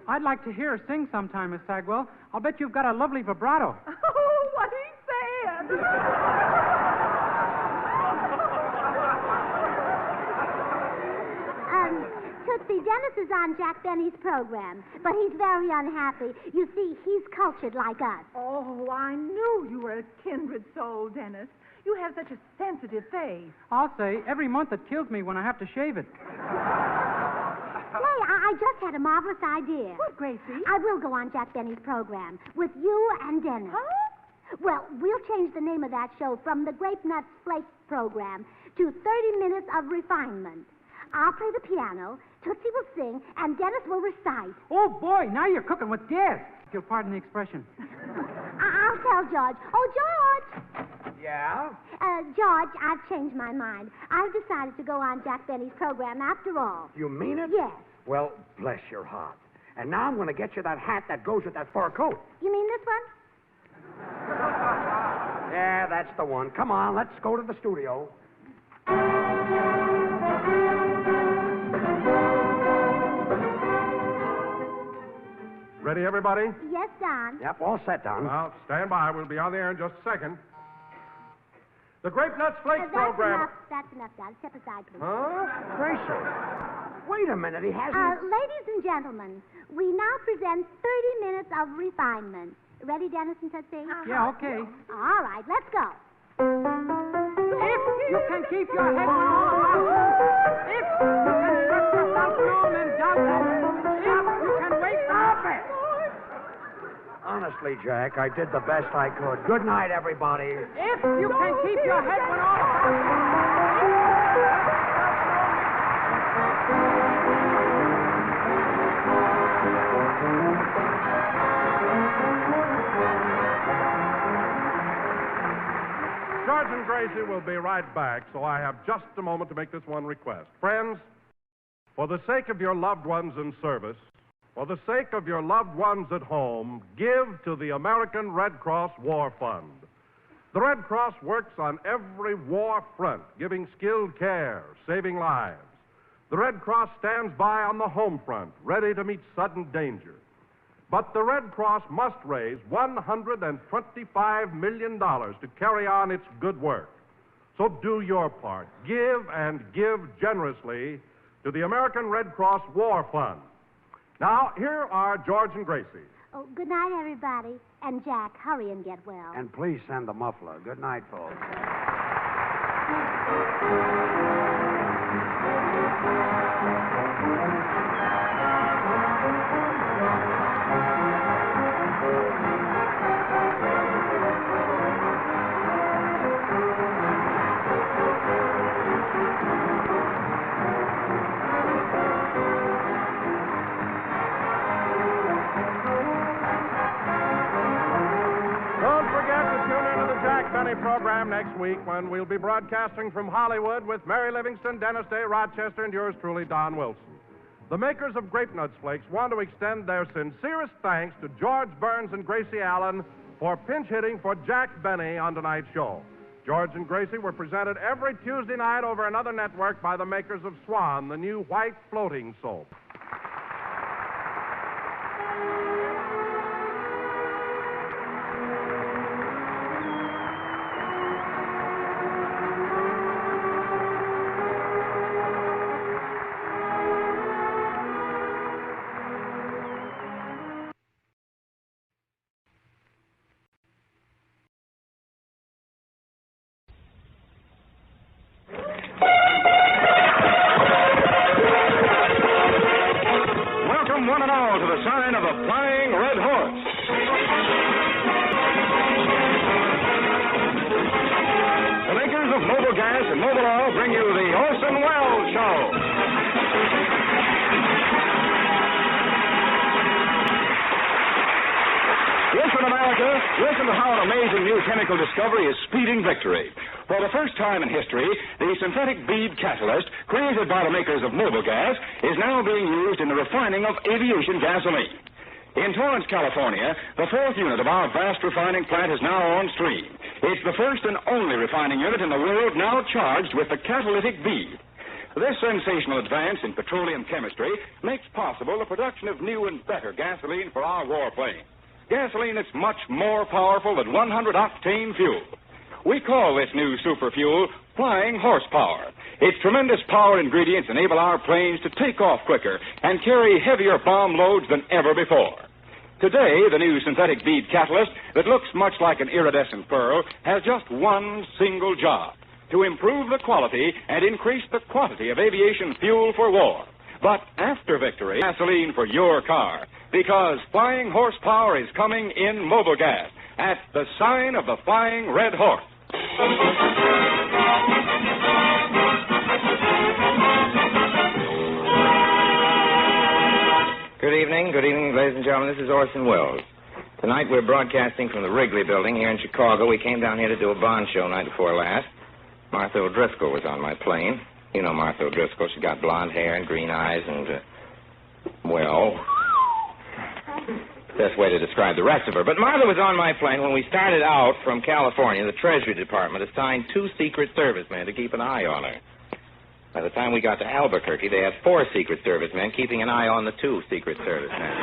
I'd like to hear her sing sometime, Miss Sagwell. I'll bet you've got a lovely vibrato. Oh, what he said. Tootsie, Dennis is on Jack Benny's program, but he's very unhappy. You see, he's cultured like us. Oh, I knew you were a kindred soul, Dennis. You have such a sensitive face. I'll say, every month it kills me when I have to shave it. Say, I just had a marvelous idea. What, Gracie? I will go on Jack Benny's program with you and Dennis. Huh? Well, we'll change the name of that show from the Grape Nuts Flake program to 30 Minutes of Refinement. I'll play the piano, Tootsie will sing, and Dennis will recite. Oh, boy, now you're cooking with gas, if you'll pardon the expression. I'll tell George. Oh, George! Yeah? George, I've changed my mind. I've decided to go on Jack Benny's program after all. You mean it? Yes. Well, bless your heart. And now I'm going to get you that hat that goes with that fur coat. You mean this one? Yeah, that's the one. Come on, let's go to the studio. Ready, everybody? Yes, Don. Yep, all set, Don. Well, stand by. We'll be on the air in just a second. The Grape Nuts Flakes program... That's enough, Don. Step aside, please. Huh? Gracie, wait a minute. He hasn't... Ladies and gentlemen, we now present 30 Minutes of Refinement. Ready, Dennis and Tootsie? Yeah, okay. All right, let's go. If you can keep your head on all about if you can trust yourself alone and doubt if you can wait up it. Honestly, Jack, I did the best I could. Good night, everybody. If you can keep your head on all about George and Gracie will be right back, so I have just a moment to make this one request. Friends, for the sake of your loved ones in service, for the sake of your loved ones at home, give to the American Red Cross War Fund. The Red Cross works on every war front, giving skilled care, saving lives. The Red Cross stands by on the home front, ready to meet sudden danger. But the Red Cross must raise $125 million to carry on its good work. So do your part. Give and give generously to the American Red Cross War Fund. Now, here are George and Gracie. Oh, good night, everybody. And Jack, hurry and get well. And please send the muffler. Good night, folks. Program next week when we'll be broadcasting from Hollywood with Mary Livingston, Dennis Day, Rochester, and yours truly, Don Wilson. The makers of Grape Nuts Flakes want to extend their sincerest thanks to George Burns and Gracie Allen for pinch hitting for Jack Benny on tonight's show. George and Gracie were presented every Tuesday night over another network by the makers of Swan, the new white floating soap. Listen to how an amazing new chemical discovery is speeding victory. For the first time in history, the synthetic bead catalyst created by the makers of Mobil Gas is now being used in the refining of aviation gasoline. In Torrance, California, the fourth unit of our vast refining plant is now on stream. It's the first and only refining unit in the world now charged with the catalytic bead. This sensational advance in petroleum chemistry makes possible the production of new and better gasoline for our warplanes. Gasoline that's much more powerful than 100-octane fuel. We call this new super fuel flying horsepower. Its tremendous power ingredients enable our planes to take off quicker and carry heavier bomb loads than ever before. Today, the new synthetic bead catalyst that looks much like an iridescent pearl has just one single job: to improve the quality and increase the quantity of aviation fuel for war. But after victory, gasoline for your car, because flying horsepower is coming in Mobil Gas at the sign of the Flying Red Horse. Good evening, ladies and gentlemen. This is Orson Welles. Tonight we're broadcasting from the Wrigley Building here in Chicago. We came down here to do a Bond show night before last. Martha O'Driscoll was on my plane. You know Martha O'Driscoll. She got blonde hair and green eyes and, best way to describe the rest of her. But Martha was on my plane when we started out from California. The Treasury Department assigned 2 Secret Service men to keep an eye on her. By the time we got to Albuquerque, they had 4 Secret Service men keeping an eye on the 2 Secret Service men.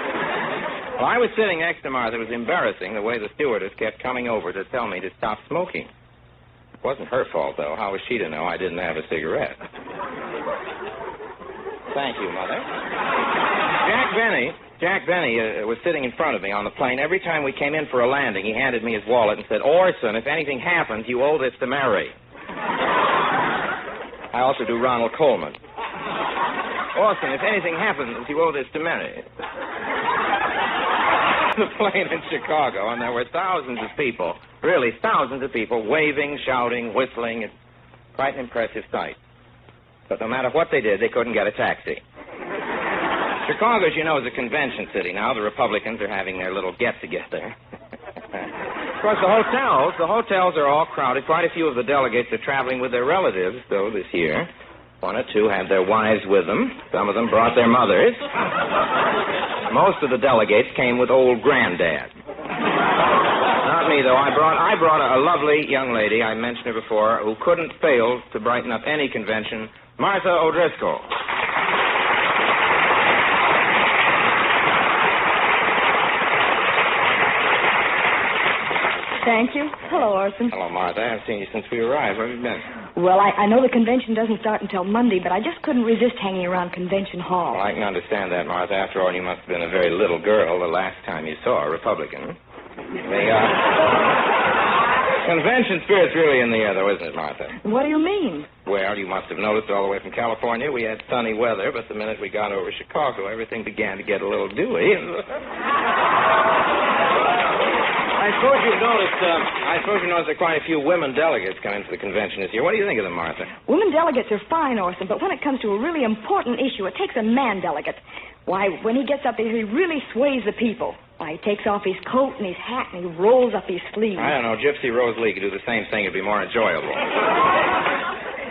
Well, I was sitting next to Martha. It was embarrassing the way the stewardess kept coming over to tell me to stop smoking. It wasn't her fault, though. How was she to know I didn't have a cigarette? Thank you, Mother. Jack Benny was sitting in front of me on the plane. Every time we came in for a landing, he handed me his wallet and said, Orson, if anything happens, you owe this to Mary. I also do Ronald Coleman. Orson, if anything happens, you owe this to Mary. The plane in Chicago, and there were thousands of people, really thousands of people, waving, shouting, whistling. It's quite an impressive sight. But no matter what they did, they couldn't get a taxi. Chicago, as you know, is a convention city now. The Republicans are having their little get-together. Of course, the hotels are all crowded. Quite a few of the delegates are traveling with their relatives, though, this year. One or two had their wives with them. Some of them brought their mothers. Most of the delegates came with old granddad. Not me, though. I brought a lovely young lady, I mentioned her before, who couldn't fail to brighten up any convention, Martha O'Driscoll. Thank you. Hello, Orson. Hello, Martha. I haven't seen you since we arrived. Where have you been? Well, I know the convention doesn't start until Monday, but I just couldn't resist hanging around Convention Hall. Well, I can understand that, Martha. After all, you must have been a very little girl the last time you saw a Republican. The convention spirit's really in the air, though, isn't it, Martha? What do you mean? Well, you must have noticed all the way from California we had sunny weather, but the minute we got over Chicago, everything began to get a little dewy. I suppose you noticed there are quite a few women delegates coming to the convention this year. What do you think of them, Martha? Women delegates are fine, Orson, but when it comes to a really important issue, it takes a man delegate. Why, when he gets up there, he really sways the people. Why, he takes off his coat and his hat and he rolls up his sleeves. I don't know. Gypsy Rose Lee could do the same thing. It'd be more enjoyable.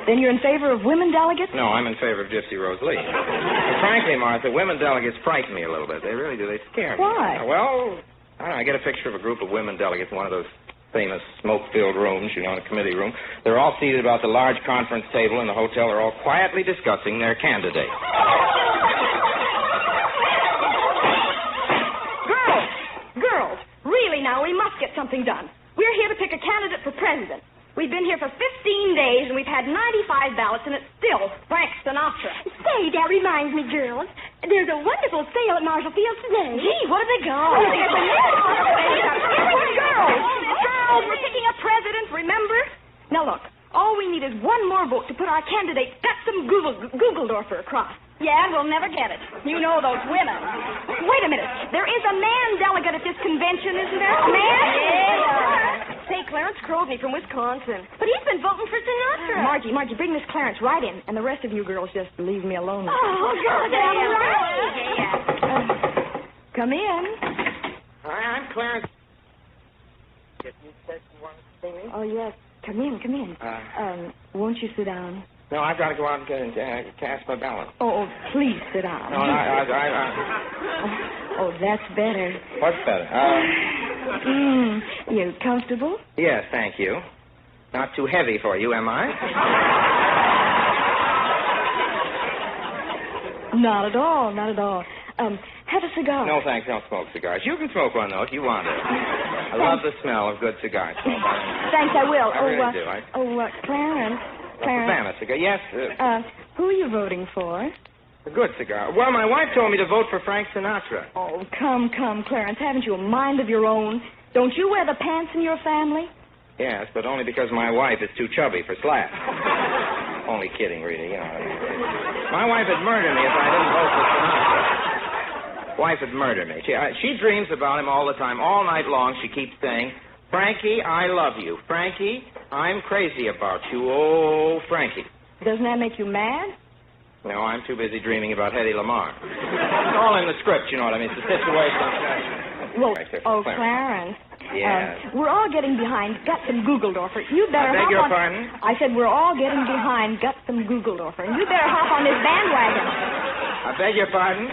Then you're in favor of women delegates? No, I'm in favor of Gypsy Rose Lee. But frankly, Martha, women delegates frighten me a little bit. They really do. They scare me. Why? Well, I don't know. I get a picture of a group of women delegates in one of those famous smoke-filled rooms, you know, in a committee room. They're all seated about the large conference table in the hotel. They're all quietly discussing their candidate. Girls, really now, we must get something done. We're here to pick a candidate for president. We've been here for 15 days, and we've had 95 ballots, and it's still Frank Sinatra. Say, that reminds me, girls. There's a wonderful sale at Marshall Field today. Gee, what have they got? Girls, we're picking a president, remember? Now, look, all we need is one more vote to put our candidate, Gutzon Gugeldorfer, across. Yeah, we'll never get it. You know those women. Wait a minute. There is a man delegate at this convention, isn't there? A man? Yeah. Say, Clarence Crosby from Wisconsin. But he's been voting for Sinatra. Margie, bring Miss Clarence right in, and the rest of you girls just leave me alone. Oh, God, Come in. Hi, I'm Clarence. Oh, yes. Come in. Won't you sit down? No, I've got to go out and cast my ballot. Oh, please sit down. No, Oh, that's better. What's better? You comfortable? Yes, thank you. Not too heavy for you, am I? Not at all. Have a cigar. No, thanks. Don't smoke cigars. You can smoke one, though, if you want it. I love the smell of good cigar smoke. Thanks, I will. I really do. Clarence. Havana cigar. Yes. Who are you voting for? A good cigar. Well, my wife told me to vote for Frank Sinatra. Oh, come, Clarence. Haven't you a mind of your own? Don't you wear the pants in your family? Yes, but only because my wife is too chubby for slap. Only kidding, really. You know. My wife would murder me if I didn't vote for Sinatra. Wife would murder me. She dreams about him all the time. All night long, she keeps saying, Frankie, I love you. Frankie, I'm crazy about you. Oh, Frankie. Doesn't that make you mad? No, I'm too busy dreaming about Hedy Lamarr. It's all in the script, you know what I mean? It's the situation. Well, Clarence. Yes. We're all getting behind Gutzon Gugeldorfer. You better I beg your pardon? I said we're all getting behind Gutzon Gugeldorfer, and you better hop on this bandwagon. I beg your pardon?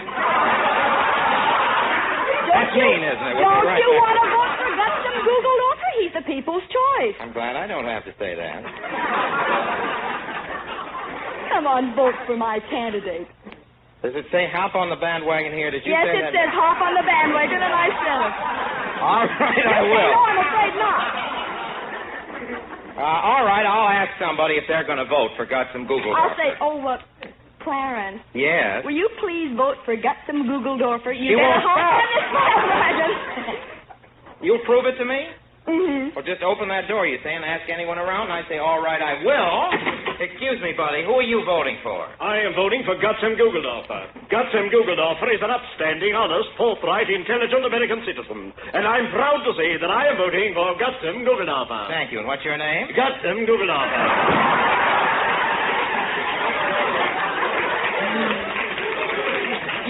That's mean, isn't it? Don't you want to vote for Gutzon Gugeldorfer? He's the people's choice. I'm glad I don't have to say that. Come on, vote for my candidate. Does it say hop on the bandwagon here? Did you yes, say it that? says hop on the bandwagon, and I said it. All right, I will. No, I'm afraid not. All right, I'll ask somebody if they're going to vote for Gutzon Gugeldorfer. I'll say, Clarence. Yes? Will you please vote for Gutzon Gugeldorfer? You won't stop. Sergeant. You'll prove it to me? Mm-hmm. Or just open that door, you say, and ask anyone around, and I say, all right, I will. Excuse me, buddy, who are you voting for? I am voting for Gutzon Gugeldorfer. Gutzon Gugeldorfer is an upstanding, honest, forthright, intelligent American citizen. And I'm proud to say that I am voting for Gutzon Gugeldorfer. Thank you. And what's your name? Gutzon Gugeldorfer.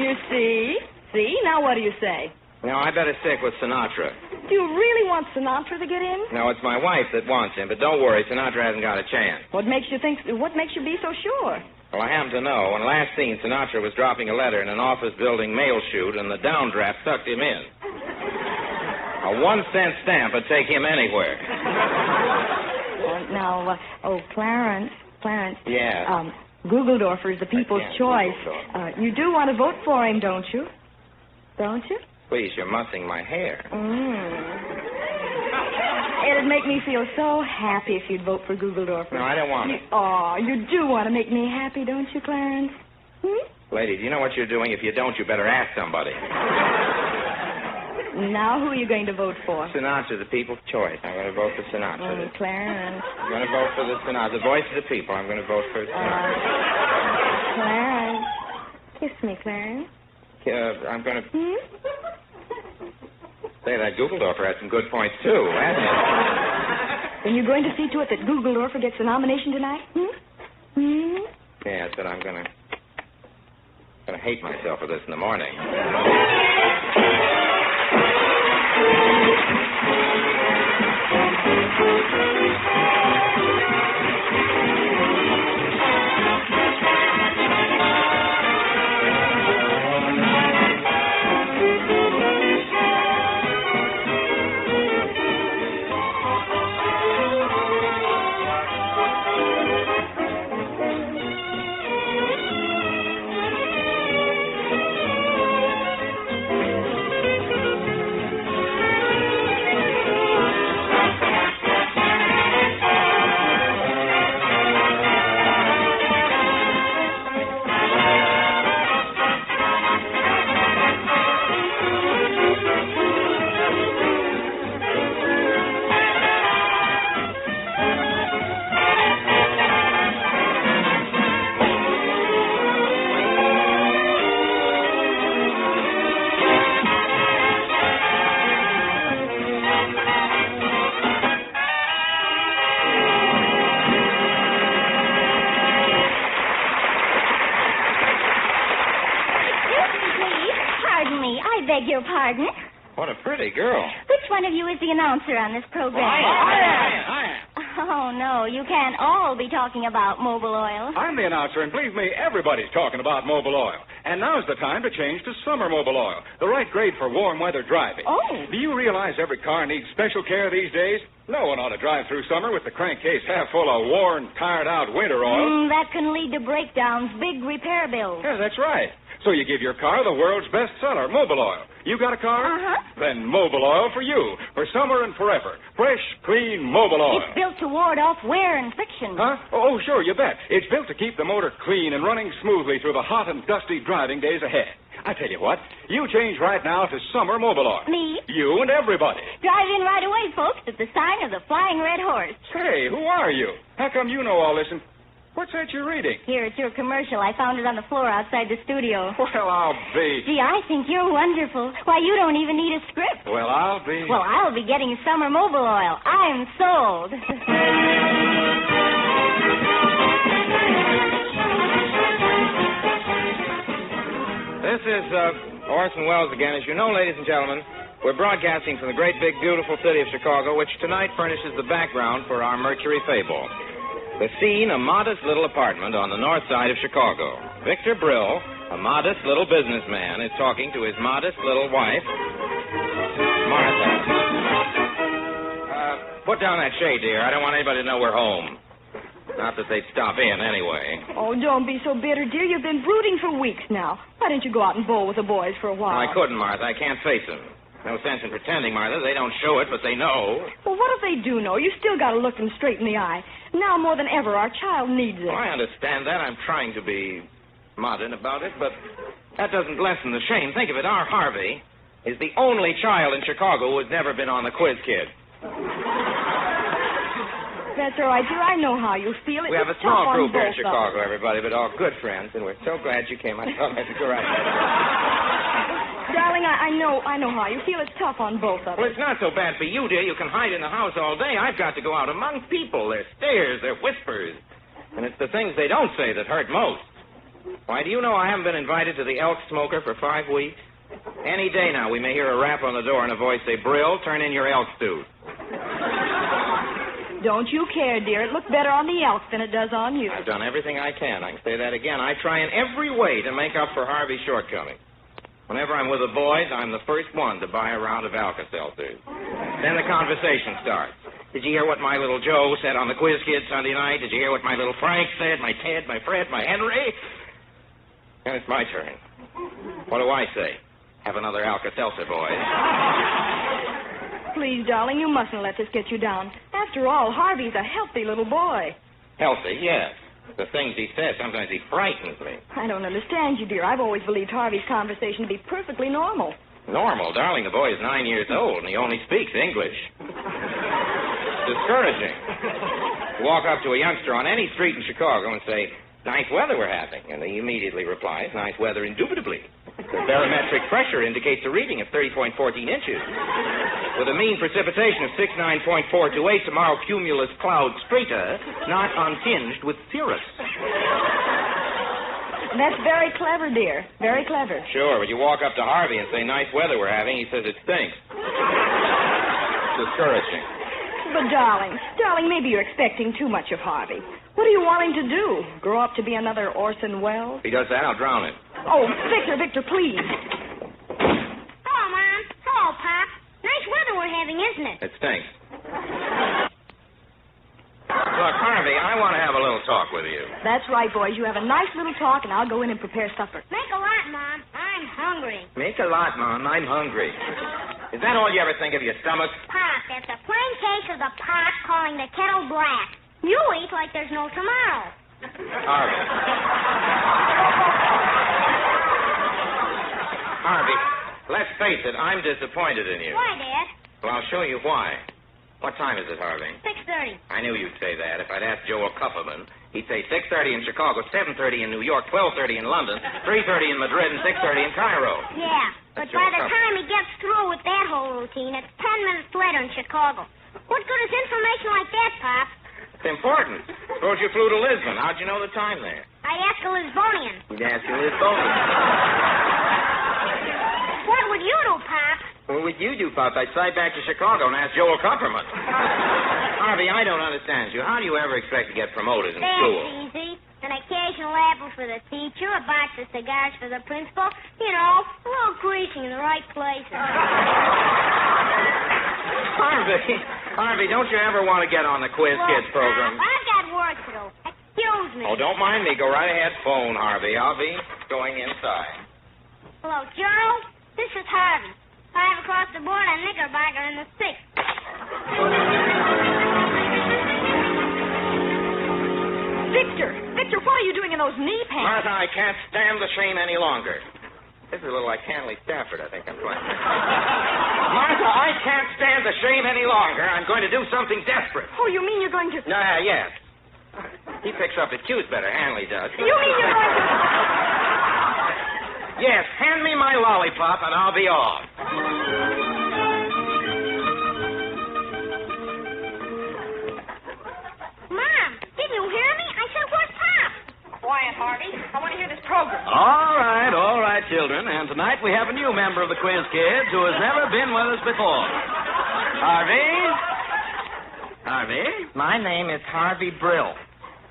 You see? See? Now what do you say? No, I better stick with Sinatra. Do you really want Sinatra to get in? No, it's my wife that wants him, but don't worry, Sinatra hasn't got a chance. What makes you be so sure? Well, I happen to know. When last seen, Sinatra was dropping a letter in an office building mail chute, and the downdraft sucked him in. A 1-cent stamp would take him anywhere. Clarence. Yeah. Gugeldorfer is the people's choice. You do want to vote for him, don't you? Don't you? Please, you're mussing my hair. It'd make me feel so happy if you'd vote for Gugeldorfer. No, I don't want it. Oh, you do want to make me happy, don't you, Clarence? Lady, do you know what you're doing? If you don't, you better ask somebody. Now, who are you going to vote for? Sinatra, the people's choice. I'm going to vote for Sinatra. Clarence. I'm going to vote for the Sinatra. The voice of the people. I'm going to vote for Sinatra. Clarence. Kiss me, Clarence. I'm going to... Say, that Gugeldorfer had some good points, too, hasn't it? Then you're going to see to it that Gugeldorfer gets the nomination tonight? Yes, but I'm going to hate myself for this in the morning. Your pardon? What a pretty girl. Which one of you is the announcer on this program? I am. Oh, no, you can't all be talking about mobile oil. I'm the announcer, and believe me, everybody's talking about mobile oil. And now's the time to change to summer mobile oil, the right grade for warm weather driving. Oh. Do you realize every car needs special care these days? No one ought to drive through summer with the crankcase half full of worn, tired-out winter oil. That can lead to breakdowns, big repair bills. Yeah, that's right. So you give your car the world's best seller, mobile oil. You got a car? Uh-huh. Then mobile oil for you, for summer and forever. Fresh, clean mobile oil. It's built to ward off wear and friction. Huh? Oh, sure, you bet. It's built to keep the motor clean and running smoothly through the hot and dusty driving days ahead. I tell you what, you change right now to summer mobile oil. Me? You and everybody. Drive in right away, folks, at the sign of the Flying Red Horse. Hey, who are you? How come you know all this? And what's that you're reading? Here, it's your commercial. I found it on the floor outside the studio. Well, I'll be. Gee, I think you're wonderful. Why, you don't even need a script. Well, I'll be. Well, I'll be getting summer mobile oil. I'm sold. This is Orson Welles again. As you know, ladies and gentlemen, we're broadcasting from the great, big, beautiful city of Chicago, which tonight furnishes the background for our Mercury fable. The scene, a modest little apartment on the north side of Chicago. Victor Brill, a modest little businessman, is talking to his modest little wife, Martha. Put down that shade, dear. I don't want anybody to know we're home. Not that they'd stop in, anyway. Oh, don't be so bitter, dear. You've been brooding for weeks now. Why didn't you go out and bowl with the boys for a while? I couldn't, Martha. I can't face them. No sense in pretending, Martha. They don't show it, but they know. Well, what if they do know? You still got to look them straight in the eye. Now more than ever, our child needs it. Oh, I understand that. I'm trying to be modern about it, but that doesn't lessen the shame. Think of it. Our Harvey is the only child in Chicago who has never been on the Quiz Kid. That's all right, dear. I know how you feel. We have a small group here in Chicago, everybody, but all good friends, and we're so glad you came. I thought I'd go right ahead. Darling, I know how you feel. It's tough on both of us. Well, it's not so bad for you, dear. You can hide in the house all day. I've got to go out among people. Their stares, their whispers. And it's the things they don't say that hurt most. Why, do you know I haven't been invited to the Elk Smoker for 5 weeks? Any day now we may hear a rap on the door and a voice say, Brill, turn in your elk stew. Don't you care, dear. It looks better on the Elks than it does on you. I've done everything I can. I can say that again. I try in every way to make up for Harvey's shortcomings. Whenever I'm with the boys, I'm the first one to buy a round of Alka-Seltzers. Then the conversation starts. Did you hear what my little Joe said on the Quiz Kid Sunday night? Did you hear what my little Frank said, my Ted, my Fred, my Henry? And it's my turn. What do I say? Have another Alka-Seltzer, boys. Please, darling, you mustn't let this get you down. After all, Harvey's a healthy little boy. Healthy, yes. The things he says, sometimes he frightens me. I don't understand you, dear. I've always believed Harvey's conversation to be perfectly normal. Normal? Darling, the boy is 9 years old, and he only speaks English. Discouraging. You walk up to a youngster on any street in Chicago and say, nice weather we're having, and he immediately replies, nice weather indubitably. The barometric pressure indicates a reading of 30.14 inches. With a mean precipitation of 69.428, tomorrow cumulus cloud strata, not untinged with cirrus. That's very clever, dear. Very clever. Sure, but you walk up to Harvey and say, nice weather we're having, he says it stinks. Discouraging. But, darling, maybe you're expecting too much of Harvey. What do you want him to do? Grow up to be another Orson Welles? If he does that, I'll drown him. Oh, Victor, please. Hello, Mom. Hello, Pop. Nice weather we're having, isn't it? It stinks. Look, Harvey, I want to have a little talk with you. That's right, boys. You have a nice little talk, and I'll go in and prepare supper. Make a lot, Mom. I'm hungry. Make a lot, Mom. I'm hungry. Is that all you ever think of, your stomach? Pop, that's a plain case of the pot calling the kettle black. You eat like there's no tomorrow. Harvey, let's face it, I'm disappointed in you. Why, Dad? Well, I'll show you why. What time is it, Harvey? 6:30. I knew you'd say that. If I'd asked Joel Kupferman, he'd say 6:30 in Chicago, 7:30 in New York, 12:30 in London, 3:30 in Madrid, and 6:30 in Cairo. Yeah, but by the time he gets through with that whole routine, it's 10 minutes later in Chicago. What good is information like that, Pop? It's important. Suppose you flew to Lisbon. How'd you know the time there? I asked a Lisbonian. You'd ask a Lisbonian. What would you do, Pop? What would you do, Pop? I'd fly back to Chicago and ask Joel Kupferman. Harvey, I don't understand you. How do you ever expect to get promoted in school? That's easy. An occasional apple for the teacher, a box of cigars for the principal. You know, a little greasing in the right places. Harvey, don't you ever want to get on the Quiz Kids program? I've got work to do. Excuse me. Oh, don't mind me. Go right ahead. Phone, Harvey. I'll be going inside. Hello, Joe. This is Harvey. 5 across the board on Knickerbocker in the 6th. Victor, what are you doing in those knee pants? Martha, I can't stand the shame any longer. This is a little like Hanley Stafford, I think I'm playing. Martha, I can't stand the shame any longer. I'm going to do something desperate. Oh, you mean you're going to... Yes. He picks up his cues better, Hanley does. You mean you're going to... Yes, hand me my lollipop and I'll be off. Mom, didn't you hear me? I said, what's Pop? Quiet, Harvey. I want to hear this program. All right, children. And tonight we have a new member of the Quiz Kids who has never been with us before. Harvey? My name is Harvey Brill.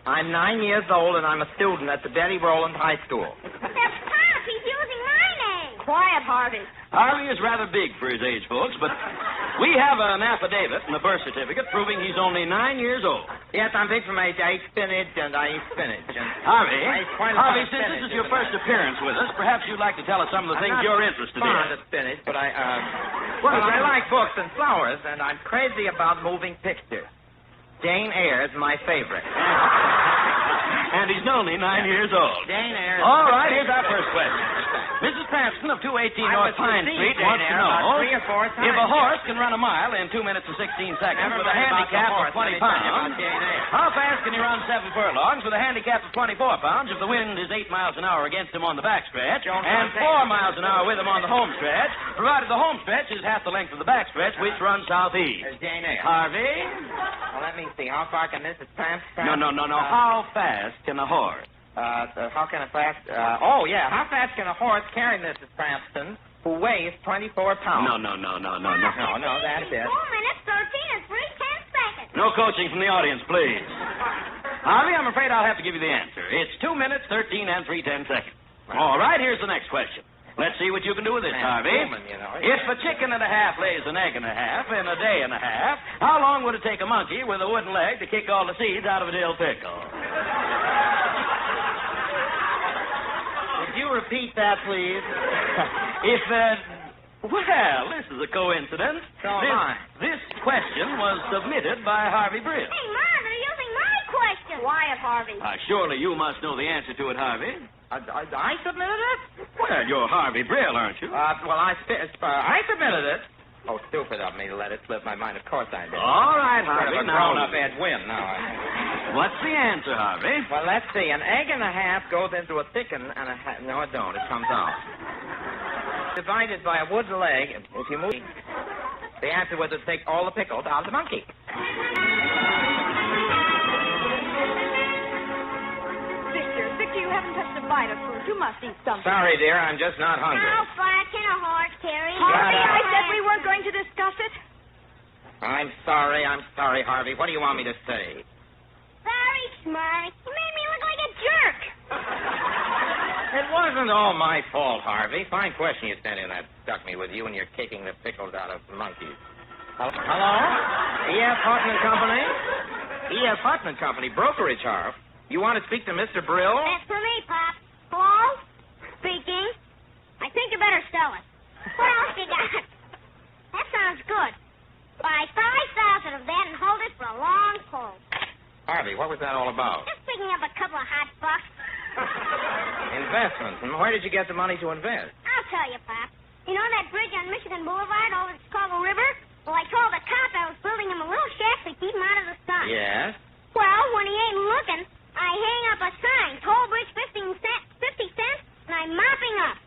I'm 9 years old, and I'm a student at the Betty Rowland High School. That's Pop. He's using my name. Quiet, Harvey. Harvey is rather big for his age, folks, but we have an affidavit and a birth certificate proving he's only 9 years old. Yes, I'm big for my age. I eat spinach, and I eat spinach. And Harvey, Harvey, since this is your first appearance with us, perhaps you'd like to tell us some of the things you're interested in. I'm not fond of spinach, but I like books and flowers, and I'm crazy about moving pictures. Jane Eyre is my favorite. And he's only 9 years old. Jane Eyre. All right, here's our first question. Mrs. Cranston of 218 North Pine Street wants to know about 3 or 4 times. if a horse can run a mile in 2 minutes and 16 seconds with a handicap of 20 pounds, how fast can he run 7 furlongs with a handicap of 24 pounds if the wind is 8 miles an hour against him on the backstretch and 4 miles an hour with him on the home stretch, provided the home stretch is half the length of the backstretch, which runs southeast? Jane Eyre. Harvey? Well, let me see. How far can Mrs. Cranston... No. How fast can a horse? How can a fast... how fast can a horse carry Mrs. Cranston, who weighs 24 pounds? No, No, that's it. 4 minutes, 13 and 3/10 seconds. No coaching from the audience, please. Harvey, I'm afraid I'll have to give you the answer. It's 2 minutes, 13 and 3/10 seconds. All right, here's the next question. Let's see what you can do with this, Harvey. Woman, you know. If a chicken and a half lays an egg and a half in a day and a half, how long would it take a monkey with a wooden leg to kick all the seeds out of a dill pickle? Would you repeat that, please? Well, this is a coincidence. So am I. This question was submitted by Harvey Brill. Hey, Mom, they're using my question. Quiet, Harvey. Surely you must know the answer to it, Harvey. I submitted it? Well, you're Harvey Brill, aren't you? I submitted it. Oh, stupid of me to let it slip my mind. Of course I did. All right, Harvey. Sort of a Now, grown-up Ed Wynn. what's the answer, Harvey? Well, let's see. An egg and a half goes into a thicken and a half. No, it don't. It comes out. Divided by a wooden leg. If you move, the answer was to take all the pickles out of the monkey. Victor, you haven't touched a bite of food. You must eat something. Sorry, dear. I'm just not hungry. How far can a horse carry? Harvey, I said we weren't going to discuss it. I'm sorry, Harvey. What do you want me to say? Sorry, Smarty. You made me look like a jerk. It wasn't all my fault, Harvey. Fine question you sent in that stuck me with you, and you're kicking the pickles out of monkeys. Hello? E.F. Hutton and Company? E.F. Hutton and Company, brokerage, Harv. You want to speak to Mr. Brill? That's for me, Pop. Hello? Speaking. I think you better sell it. What else you got? That sounds good. Buy 5,000 of that and hold it for a long pull. Harvey, what was that all about? Just picking up a couple of hot bucks. Investments. And where did you get the money to invest? I'll tell you, Pop. You know that bridge on Michigan Boulevard over the Chicago River? Well, I told the cop I was building him a little shack to keep him out of the sun. Yes? Well, when he ain't looking, I hang up a sign. Toll bridge 50 cents, and I'm mopping up.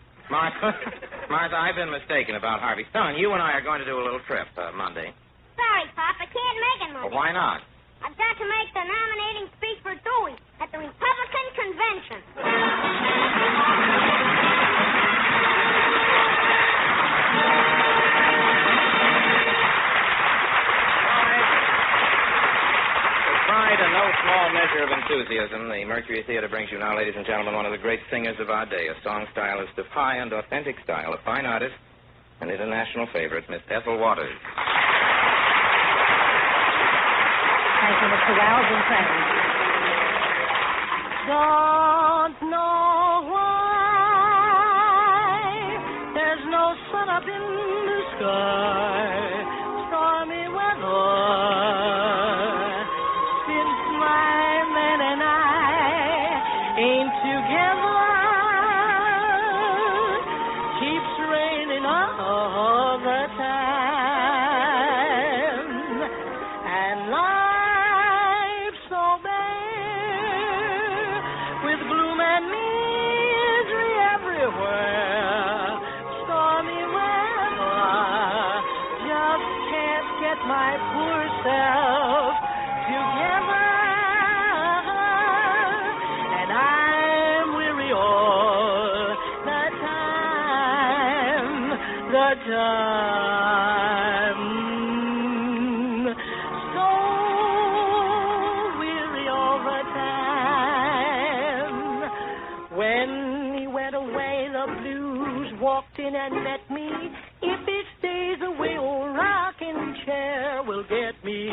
Martha, I've been mistaken about Harvey. Son, you and I are going to do a little trip Monday. Sorry, Pop, I can't make it Monday. Well, why not? I've got to make the nominating speech for Dewey at the Republican Convention. Pride and no small measure of enthusiasm, the Mercury Theater brings you now, ladies and gentlemen, one of the great singers of our day, a song stylist of high and authentic style, a fine artist, an international favorite, Miss Ethel Waters. Thank you, Mr. Wells and friends. Don't know why there's no sun up in the sky, stormy weather. Since my man and I ain't together, keeps raining all the time, and life's so bare with gloom and misery everywhere. Stormy weather, just can't get my poor self together, and I'm weary all the time, so weary all the time. When he went away, the blues walked in and met me. If it stays away, old rocking chair will get me.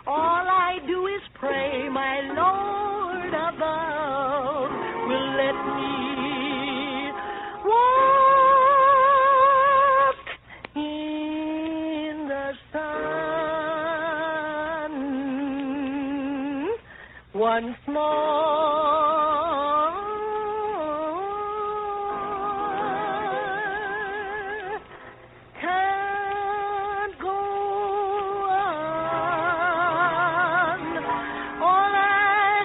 All I do is pray my Lord above will let me walk in the sun. once more. Can't go on. All I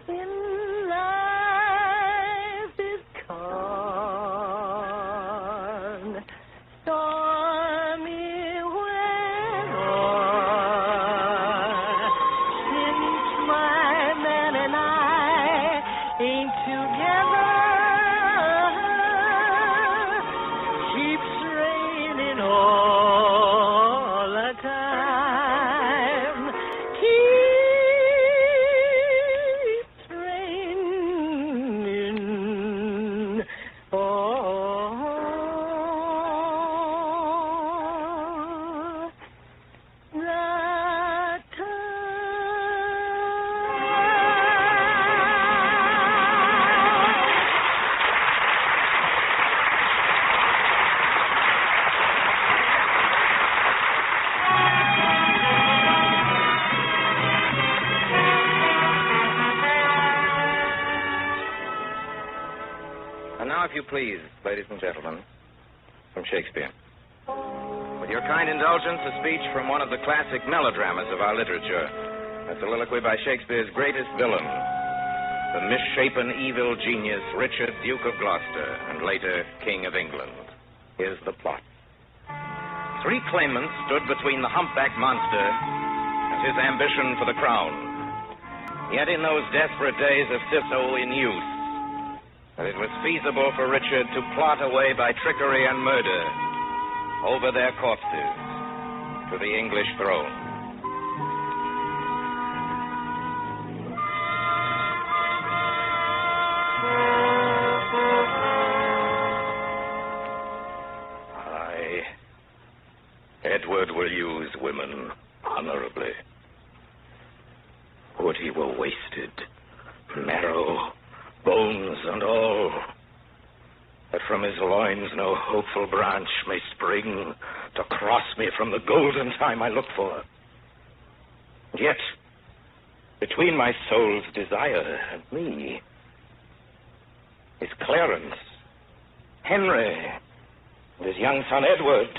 had in life is gone. Stormy weather. Since my man and I ain't together, keeps raining all the time. Keeps raining all the And now, if you please, ladies and gentlemen, from Shakespeare. With your kind indulgence, a speech from one of the classic melodramas of our literature. A soliloquy by Shakespeare's greatest villain, the misshapen evil genius Richard, Duke of Gloucester, and later King of England. Here's the plot. 3 claimants stood between the humpbacked monster and his ambition for the crown. Yet in those desperate days of so in use, that it was feasible for Richard to plot away by trickery and murder over their corpses to the English throne. Edward will use women honorably. Would he were wasted, marrow, bones and all, that from his loins no hopeful branch may spring to cross me from the golden time I look for. Yet, between my soul's desire and me, is Clarence, Henry, and his young son Edward,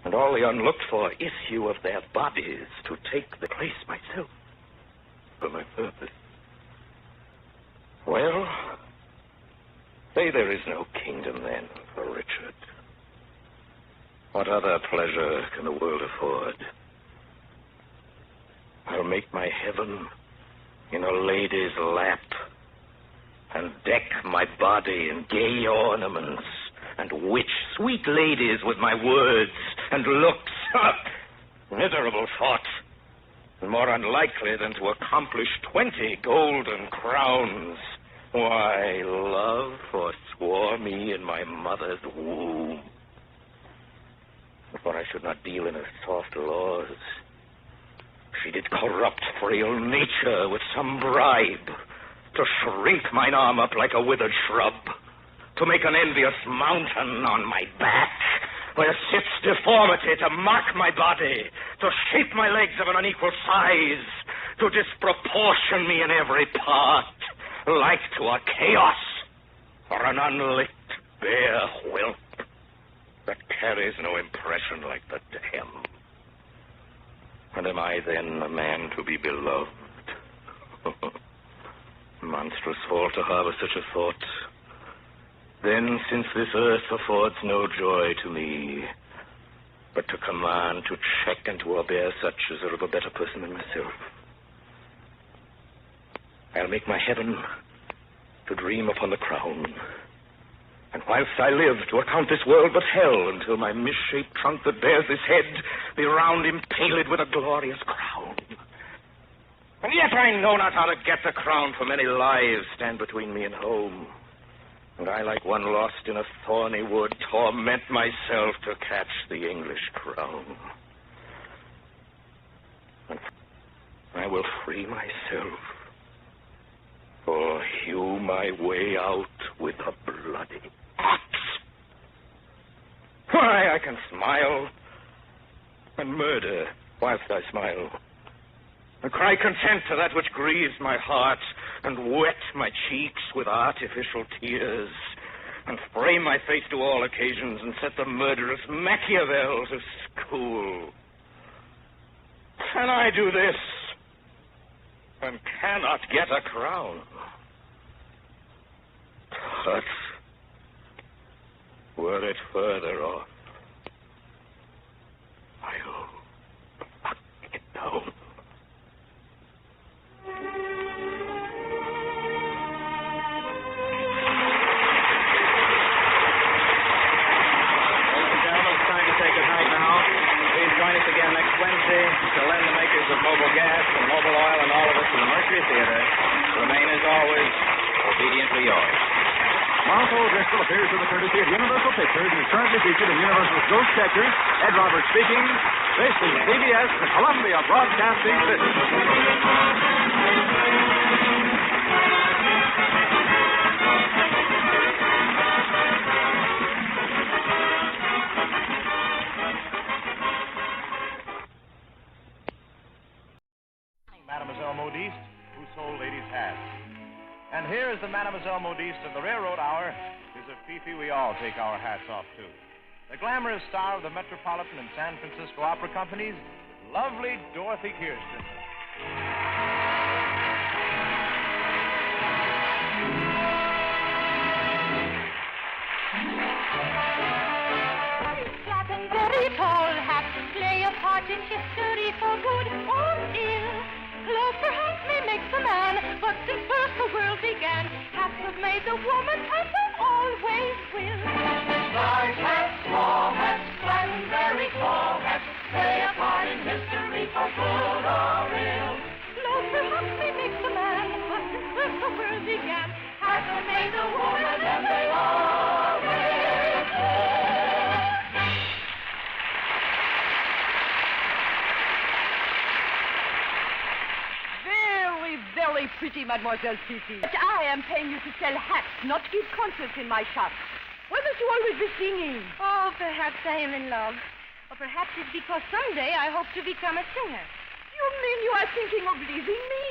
and all the unlooked-for issue of their bodies to take the place myself for my purpose. Well, say there is no kingdom then for Richard. What other pleasure can the world afford? I'll make my heaven in a lady's lap and deck my body in gay ornaments and witch sweet ladies with my words and looks. Miserable thought, and more unlikely than to accomplish 20 golden crowns. Why, love forswore me in my mother's womb. For I should not deal in her soft laws, she did corrupt frail nature with some bribe, to shrink mine arm up like a withered shrub, to make an envious mountain on my back, where sits deformity to mark my body, to shape my legs of an unequal size, to disproportion me in every part, like to a chaos or an unlicked bare whelp that carries no impression like the dam. And am I then a man to be beloved? Monstrous fault to harbor such a thought. Then, since this earth affords no joy to me, but to command, to check, and to overbear such as are of a better person than myself, I'll make my heaven to dream upon the crown, and whilst I live to account this world but hell, until my misshaped trunk that bears this head be round impaled with a glorious crown. And yet I know not how to get the crown, for many lives stand between me and home. And I, like one lost in a thorny wood, torment myself to catch the English crown. And I will free myself, or hew my way out with a bloody axe. Why, I can smile and murder whilst I smile. and cry content to that which grieves my heart, and wet my cheeks with artificial tears, and frame my face to all occasions, and set the murderous Machiavel to school. Can I do this, and cannot get a crown? But were it further off, I'll knock it down. Again next Wednesday to lend the makers of mobile gas and mobile oil and all of us to the Mercury Theater. Remain as always obediently yours. Martha O'Driscoll appears in the courtesy of Universal Pictures and is currently featured in Universal's Ghost Catcher. Ed Roberts speaking. This is CBS, the Columbia Broadcasting System. Mademoiselle Modiste, who sold ladies' hats. And here is the Mademoiselle Modiste of the Railroad Hour. Is a Fifi we all take our hats off to. The glamorous star of the Metropolitan and San Francisco Opera Companies, lovely Dorothy Kirsten. Flat and very tall hats play a part in history for good or ill. Clothes perhaps may make the man, but since first the world began, hats have made the woman, and they always will. Large hats, small hats, flat and very tall hats, play a part in history for good or ill. Clothes perhaps may make the man, but since first the world began, hats have made the woman, and they always will. Very pretty, Mademoiselle Fifi. But I am paying you to sell hats, not give concerts in my shop. Why must you always be singing? Oh, perhaps I am in love. Or perhaps it's because someday I hope to become a singer. You mean you are thinking of leaving me?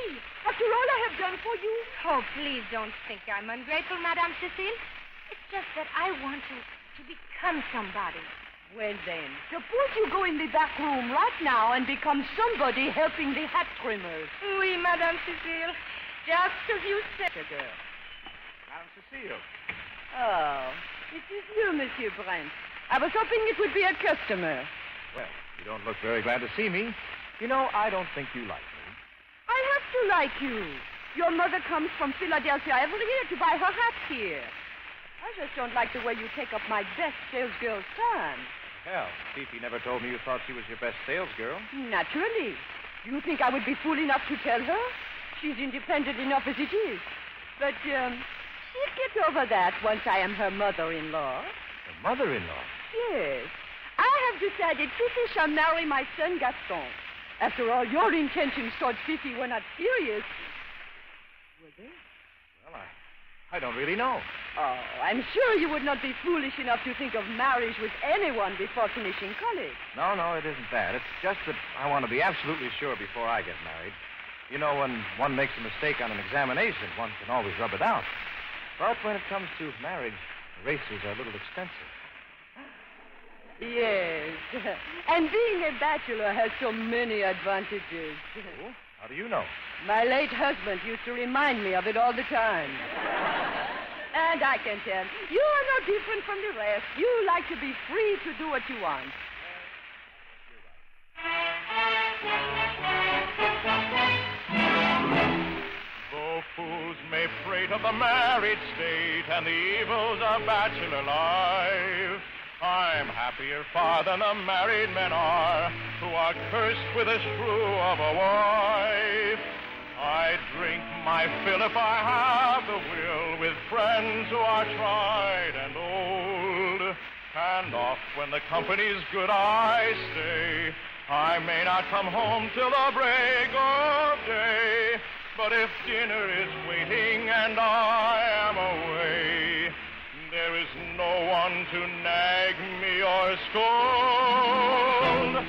After all I have done for you? Oh, please don't think I'm ungrateful, Madame Cecile. It's just that I want to become somebody. Well, then, suppose you go in the back room right now and become somebody helping the hat trimmers. Oui, Madame Cecile. Just as you said. Girl. Madame Cecile. Oh, it is you, Monsieur Brent. I was hoping it would be a customer. Well, you don't look very glad to see me. You know, I don't think you like me. I have to like you. Your mother comes from Philadelphia every year to buy her hats here. I just don't like the way you take up my best salesgirl's time. Hell, Fifi never told me you thought she was your best salesgirl. Naturally. You think I would be fool enough to tell her? She's independent enough as it is. But, she'll get over that once I am her mother-in-law. Her mother-in-law? Yes. I have decided Fifi shall marry my son Gaston. After all, your intentions towards Fifi were not serious. Were they? Well, I don't really know. Oh, I'm sure you would not be foolish enough to think of marriage with anyone before finishing college. No, it isn't that. It's just that I want to be absolutely sure before I get married. You know, when one makes a mistake on an examination, one can always rub it out. But when it comes to marriage, races are a little expensive. Yes. And being a bachelor has so many advantages. Oh, how do you know? My late husband used to remind me of it all the time. And I can tell, you are no different from the rest. You like to be free to do what you want. Though fools may prate of the married state and the evils of bachelor life, I'm happier far than the married men are, who are cursed with the shrew of a wife. I drink my fill if I have the will with friends who are tried and old. And oft when the company's good I stay. I may not come home till the break of day. But if dinner is waiting and I am away, there is no one to nag me or scold.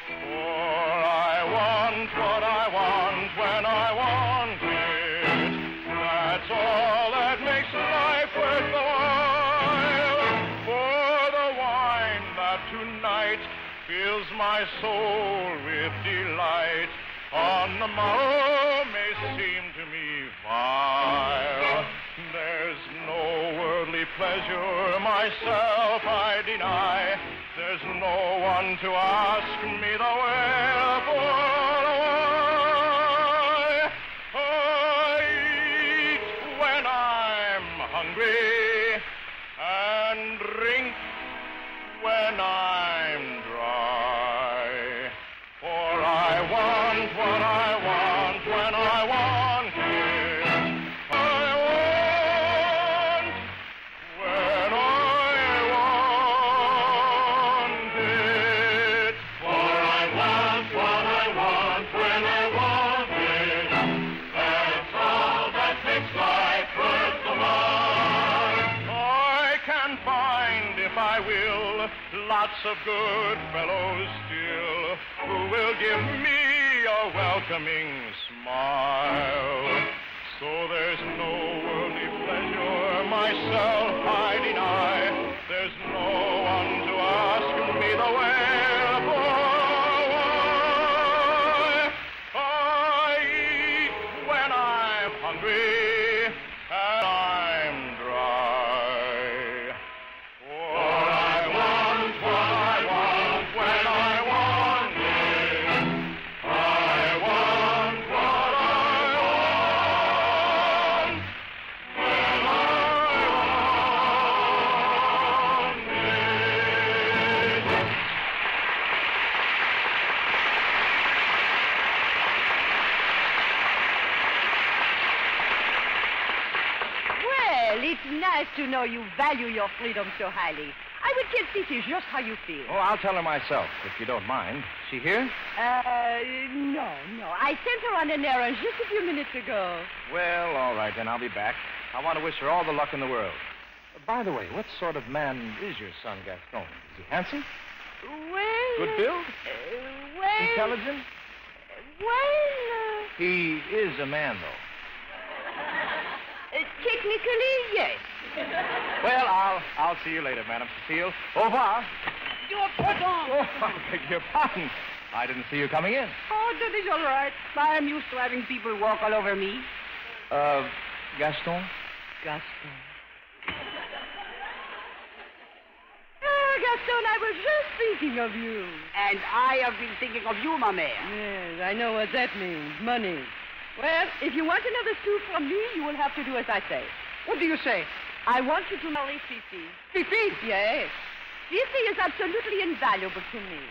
For I want what I want. my soul with delight. On the morrow may seem to me vile. There's no worldly pleasure myself I deny. There's no one to ask me the wherefore why. I eat when I'm hungry and drink when I'm dry. For I want what I want when I want it. I want when I want it. For I want what I want when I want it. That's all that makes life worth the while. I can find, if I will, lots of good fellows still who will give me a welcoming smile. So there's no worldly pleasure myself I deny. There's no one to ask me the wherefore why. I eat when I'm hungry and I'm dry. For I want what I want when I want it. I want what I want when I want it. Well, it's nice to know you value your freedom so highly. I will tell Fifi just how you feel. Oh, I'll tell her myself, if you don't mind. She here? No. I sent her on an errand just a few minutes ago. Well, all right, then I'll be back. I want to wish her all the luck in the world. By the way, what sort of man is your son, Gaston? Is he handsome? Well... Good build? Intelligent? He is a man, though. Technically, yes. Well, I'll see you later, Madame Cecile. Au revoir. Your pardon. Oh, I beg your pardon. I didn't see you coming in. Oh, that is all right. I am used to having people walk all over me. Gaston? Gaston. Gaston, I was just thinking of you. And I have been thinking of you, ma mère. Yes, I know what that means. Money. Well, if you want another sou from me, you will have to do as I say. What do you say? I want you to marry Fifi. Fifi? Yes. Fifi is absolutely invaluable to me.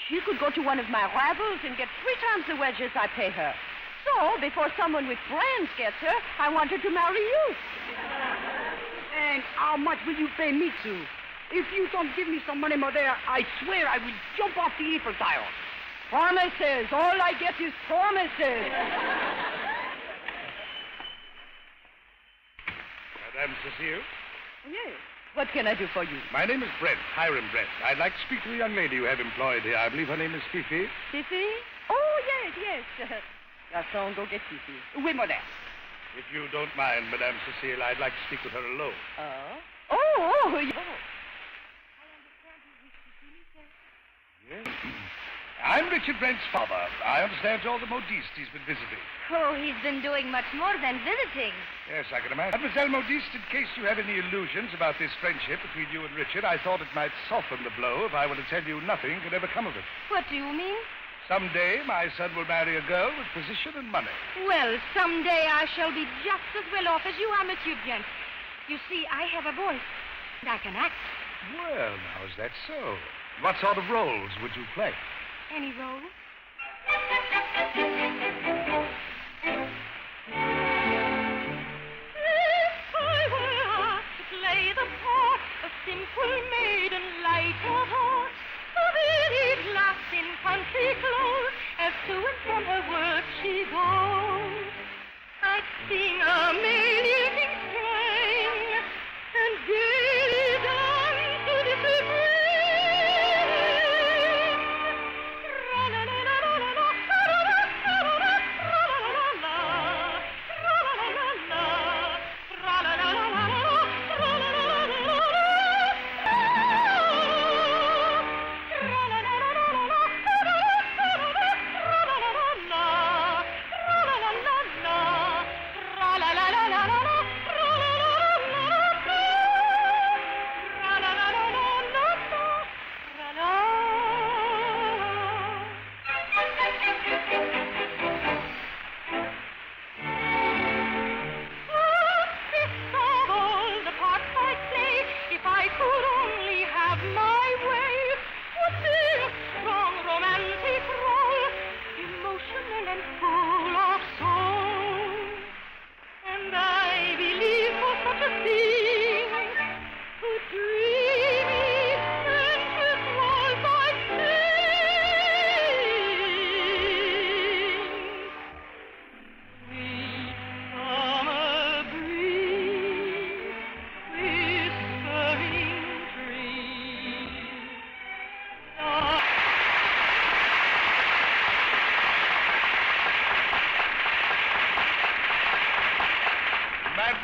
She could go to one of my rivals and get 3 times the wages I pay her. So, before someone with brains gets her, I want her to marry you. And how much will you pay me to? If you don't give me some money, Modere, I swear I will jump off the Eiffel Tower. Promises. All I get is promises. Madame Cecile? Yes. What can I do for you? My name is Brent, Hiram Brent. I'd like to speak to the young lady you have employed here. I believe her name is Fifi. Fifi? Oh, yes. Gaston, go get Fifi. Oui, Modere. If you don't mind, Madame Cecile, I'd like to speak with her alone. Oh. Yes? I'm Richard Brent's father. I understand you're the modiste he's been visiting. Oh, he's been doing much more than visiting. Yes, I can imagine. Mademoiselle Modiste, in case you have any illusions about this friendship between you and Richard, I thought it might soften the blow if I were to tell you nothing could ever come of it. What do you mean? Someday, my son will marry a girl with position and money. Well, someday I shall be just as well off as you are, Monsieur Brent. You see, I have a voice, and I can act. Well, now, is that so? What sort of roles would you play? Any role? If I were asked to play the part of simple maiden light of heart, a village lass in country clothes, as to and from her work she goes, I'd sing a music strain and gaily dance to this refrain.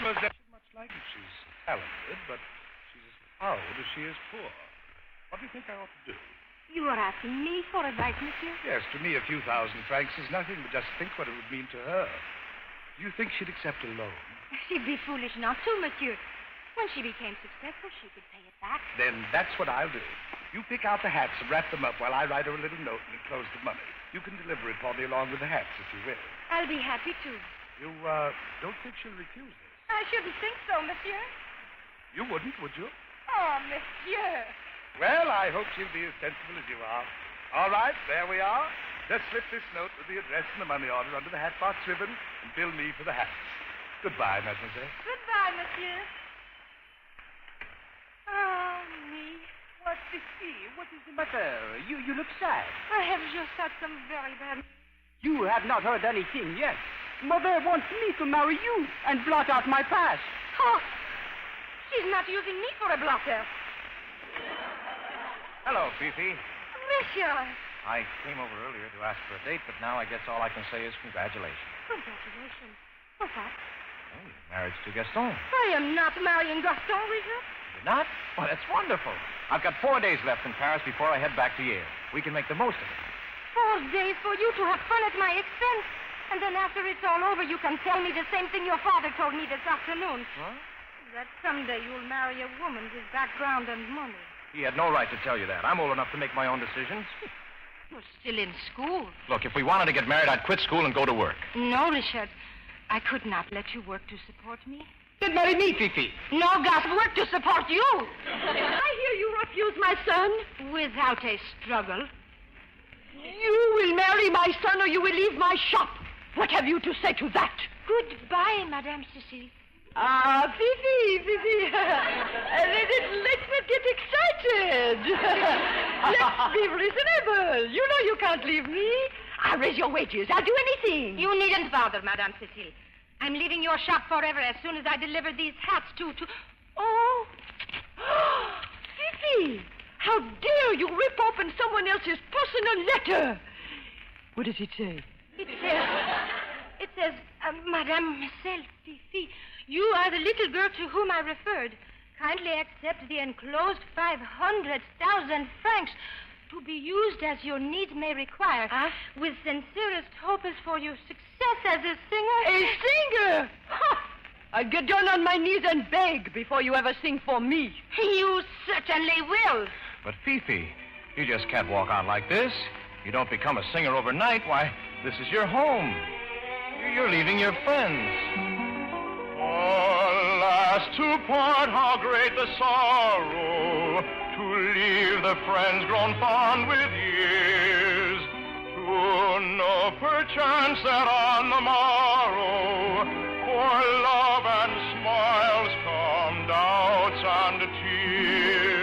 was much like her. She's talented, but she's as proud as she is poor. What do you think I ought to do? You are asking me for advice, monsieur? Yes, to me, a few thousand francs is nothing, but just think what it would mean to her. Do you think she'd accept a loan? She'd be foolish not to, monsieur. When she became successful, she could pay it back. Then that's what I'll do. You pick out the hats and wrap them up while I write her a little note and enclose the money. You can deliver it for me along with the hats, if you will. I'll be happy to. You, don't think she'll refuse this? I shouldn't think so, monsieur. You wouldn't, would you? Oh, monsieur. Well, I hope she'll be as sensible as you are. All right, there we are. Just slip this note with the address and the money order under the hat box ribbon and bill me for the hats. Goodbye, mademoiselle. Goodbye, monsieur. Oh, me. What, Fifi? What is the matter? You look sad. I have just had some very bad... You have not heard anything yet. Mother wants me to marry you and blot out my past. Oh, she's not using me for a blotter. Hello, Fifi. Monsieur. I came over earlier to ask for a date, but now I guess all I can say is congratulations. Congratulations. For what? Oh, your marriage to Gaston. I am not marrying Gaston, Richard. You're not? Well, that's wonderful. I've got 4 days left in Paris before I head back to Yale. We can make the most of it. 4 days for you to have fun at my expense. And then after it's all over, you can tell me the same thing your father told me this afternoon. What? That someday you'll marry a woman with background and money. He had no right to tell you that. I'm old enough to make my own decisions. You're still in school. Look, if we wanted to get married, I'd quit school and go to work. No, Richard. I could not let you work to support me. Then marry me, Fifi. No, Gus, work to support you. I hear you refuse my son. Without a struggle. You will marry my son or you will leave my shop. What have you to say to that? Goodbye, Madame Cécile. Ah, Fifi. Let's not get excited. Let's be reasonable. You know you can't leave me. I'll raise your wages. I'll do anything. You needn't bother, Madame Cécile. I'm leaving your shop forever as soon as I deliver these hats to... Oh! Fifi! How dare you rip open someone else's personal letter? What does it say? It says, Mademoiselle Fifi, you are the little girl to whom I referred. Kindly accept the enclosed 500,000 francs to be used as your needs may require. With sincerest hopes for your success as a singer. A singer? Ha! I'll get down on my knees and beg before you ever sing for me. You certainly will. But, Fifi, you just can't walk out like this. You don't become a singer overnight. Why, this is your home. You're leaving your friends. Alas, to part, how great the sorrow, to leave the friends grown fond with years, to know perchance that on the morrow, for love and smiles come doubts and tears.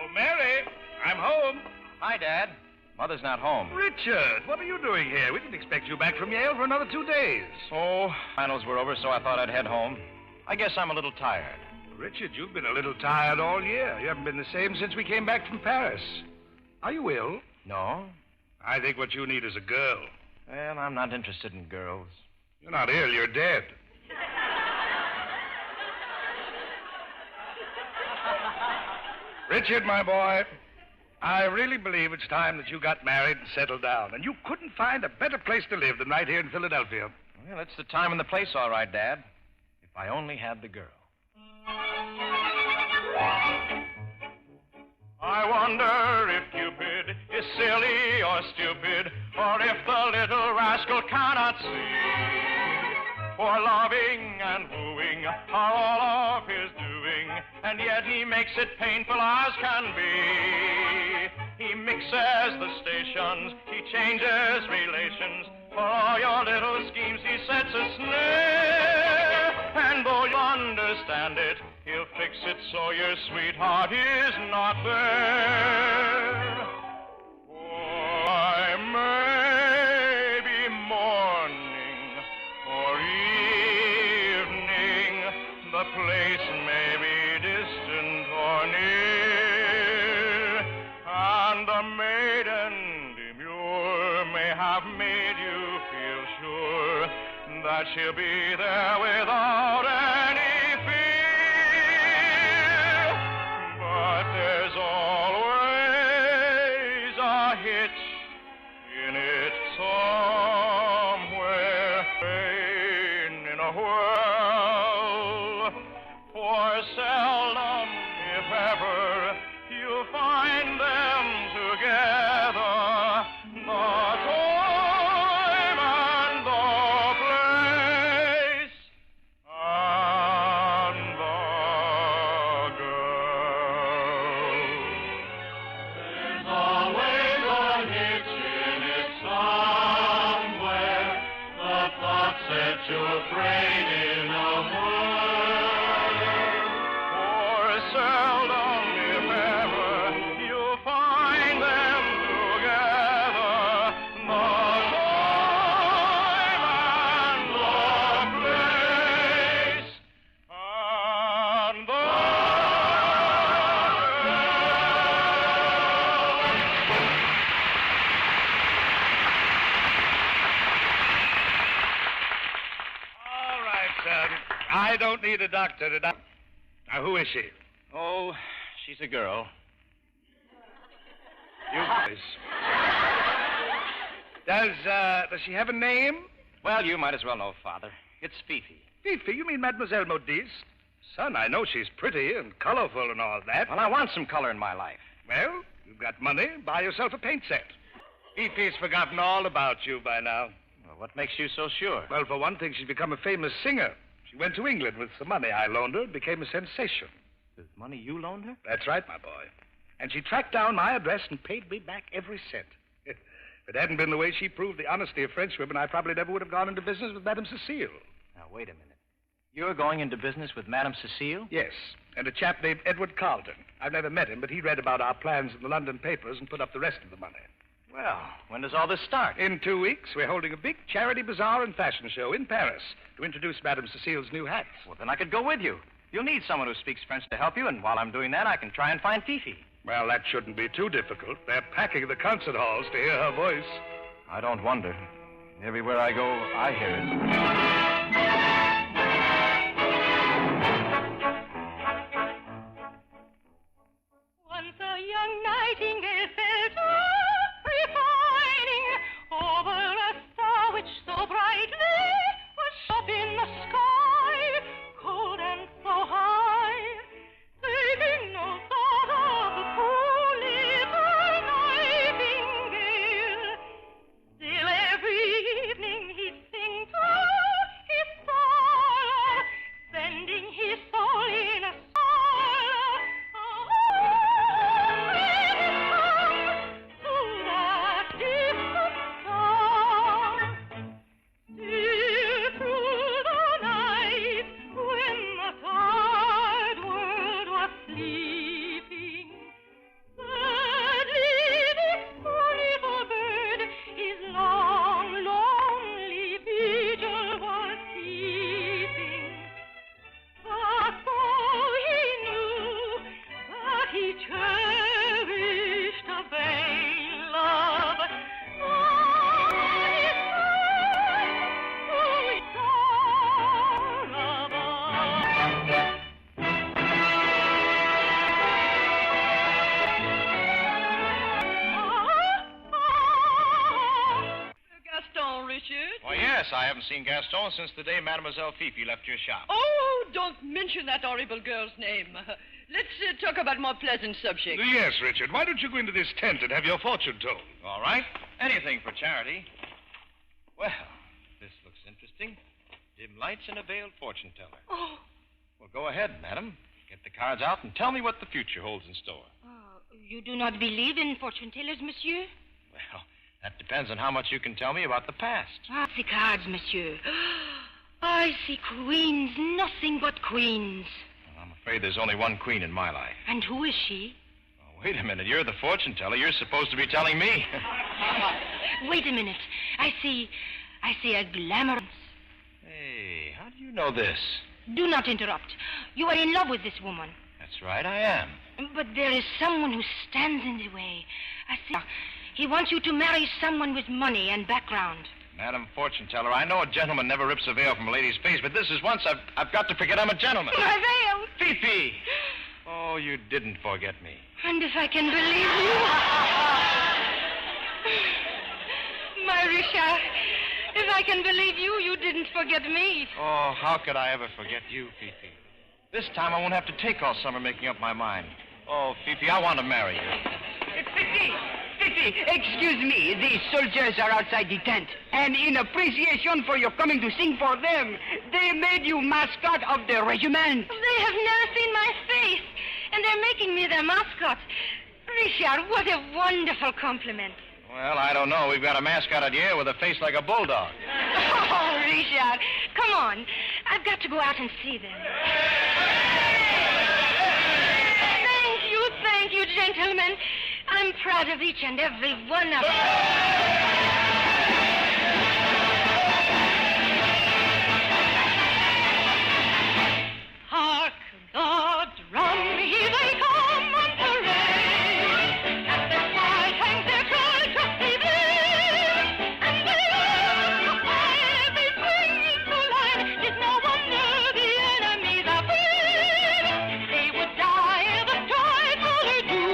Oh, Mary, I'm home. Hi, Dad. Mother's not home. Richard, what are you doing here? We didn't expect you back from Yale for another 2 days. Oh, finals were over, so I thought I'd head home. I guess I'm a little tired. Richard, you've been a little tired all year. You haven't been the same since we came back from Paris. Are you ill? No. I think what you need is a girl. Well, I'm not interested in girls. You're not ill, you're dead. Richard, my boy, I really believe it's time that you got married and settled down. And you couldn't find a better place to live than right here in Philadelphia. Well, it's the time and the place, all right, Dad. If I only had the girl. I wonder if Cupid is silly or stupid, or if the little rascal cannot see. For loving and wooing are all of his doing, and yet he makes it painful as can be. He mixes the stations, he changes relations, for all your little schemes he sets a snare. And though you understand it, he'll fix it so your sweetheart is not there. For I may be morning or evening, the place may be distant or near, and the maiden demure may have made you feel sure that she'll be there without any fear. But there's always a hitch in it somewhere, in a whirl. For seldom, if ever, you'll find them together. The time and the place and the girl. There's always a hitch in it somewhere. The thought sets you afraid in a whirl. For seldom, if ever, you'll find them together. The time and the place and the All right, son. I don't need a doctor to Now, who is she? Oh, she's a girl. You boys. Does she have a name? Well, you might as well know, Father. It's Fifi. Fifi, you mean Mademoiselle Modiste? Son, I know she's pretty and colorful and all that. Well, I want some color in my life. Well, you've got money. Buy yourself a paint set. Fifi's forgotten all about you by now. Well, what makes you so sure? Well, for one thing, she's become a famous singer. She went to England with some money I loaned her and became a sensation. The money you loaned her? That's right, my boy. And she tracked down my address and paid me back every cent. If it hadn't been the way she proved the honesty of French women, I probably never would have gone into business with Madame Cecile. Now, wait a minute. You're going into business with Madame Cecile? Yes, and a chap named Edward Carlton. I've never met him, but he read about our plans in the London papers and put up the rest of the money. Well, when does all this start? In 2 weeks, we're holding a big charity bazaar and fashion show in Paris to introduce Madame Cecile's new hats. Well, then I could go with you. You'll need someone who speaks French to help you, and while I'm doing that, I can try and find Fifi. Well, that shouldn't be too difficult. They're packing the concert halls to hear her voice. I don't wonder. Everywhere I go, I hear it. Once a young nightingale fell to repining over a star which so brightly was up in the sky, cold and so high, taking no thought of the poor little nightingale. Still every evening he'd sing to his sorrow, spending his soul in a sorrow. Yes, I haven't seen Gaston since the day Mademoiselle Fifi left your shop. Oh, don't mention that horrible girl's name. Let's talk about more pleasant subjects. Yes, Richard. Why don't you go into this tent and have your fortune told? All right. Anything for charity. Well, this looks interesting. Dim lights and a veiled fortune teller. Oh. Well, go ahead, madam. Get the cards out and tell me what the future holds in store. You do not believe in fortune tellers, monsieur? Well, that depends on how much you can tell me about the past. The cards, monsieur. I see queens, nothing but queens. Well, I'm afraid there's only one queen in my life. And who is she? Oh, wait a minute. You're the fortune teller. You're supposed to be telling me. Wait a minute. I see a glamour. Hey, how do you know this? Do not interrupt. You are in love with this woman. That's right, I am. But there is someone who stands in the way. I see. He wants you to marry someone with money and background. Madam Fortune Teller, I know a gentleman never rips a veil from a lady's face, but this is once I've got to forget I'm a gentleman. My veil! Fifi! Oh, you didn't forget me. And if I can believe you... My Richard, if I can believe you, you didn't forget me. Oh, how could I ever forget you, Fifi? This time I won't have to take all summer making up my mind. Oh, Fifi, I want to marry you. Fifi, excuse me. The soldiers are outside the tent. And in appreciation for your coming to sing for them, they made you mascot of the regiment. They have never seen my face, and they're making me their mascot. Richard, what a wonderful compliment. Well, I don't know. We've got a mascot of the air with a face like a bulldog. Oh, Richard, come on. I've got to go out and see them. Thank you, gentlemen. I'm proud of each and every one of you. Hark the drum, here they come on parade. At the side hangs their cry, trusty blade. And they look everything into line. 'Tis no wonder the enemy's afraid. They would die if the tricolour do.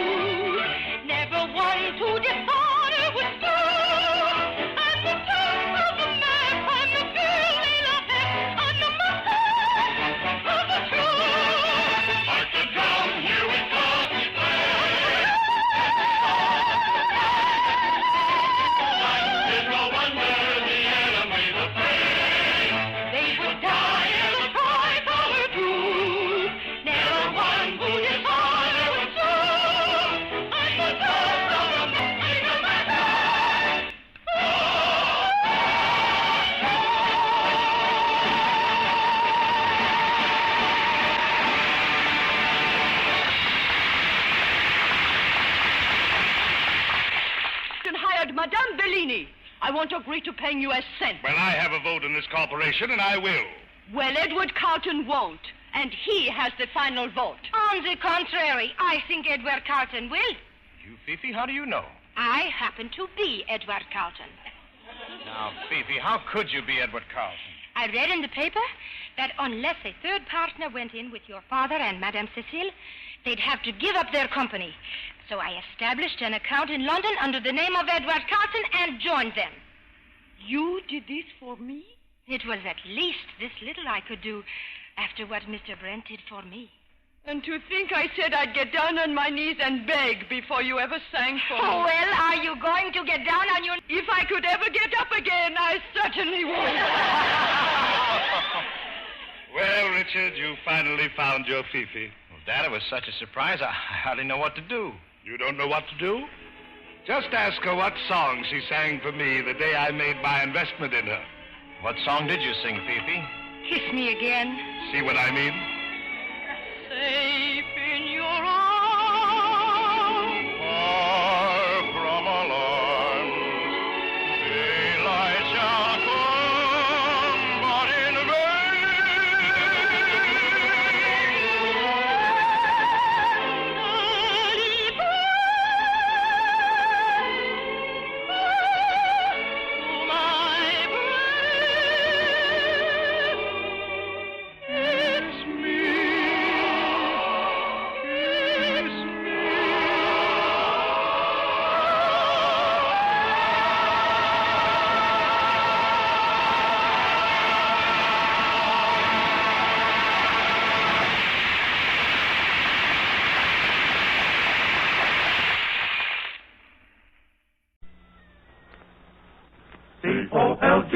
Never one to dishonor would stoop. And the top of the map and the girl they love on the mustache of the troop. Hark the drum, here we come, we play. And 'tis no wonder the enemy's afraid. They would die if the tricolour do. Never one who dishonor would stoop. And the top of the map and the mustache. And hired Madame Bellini. I won't agree to paying you a cent. Well, I have a vote in this corporation, and I will. Well, Edward Carlton won't. And he has the final vote. On the contrary, I think Edward Carlton will. You, Fifi, how do you know? I happen to be Edward Carlton. Now, Fifi, how could you be Edward Carlton? I read in the paper that unless a third partner went in with your father and Madame Cecile, they'd have to give up their company. So I established an account in London under the name of Edward Carlton and joined them. You did this for me? It was at least this little I could do after what Mr. Brent did for me. And to think I said I'd get down on my knees and beg before you ever sang for me. Oh, well, are you going to get down on your... If I could ever get up again, I certainly would. Well, Richard, you finally found your Fifi. Well, Dad, it was such a surprise, I hardly know what to do. You don't know what to do? Just ask her what song she sang for me the day I made my investment in her. What song did you sing, Fifi? Kiss me again. See what I mean? Safe in your arms. Far from alarms, daylight shall come, but in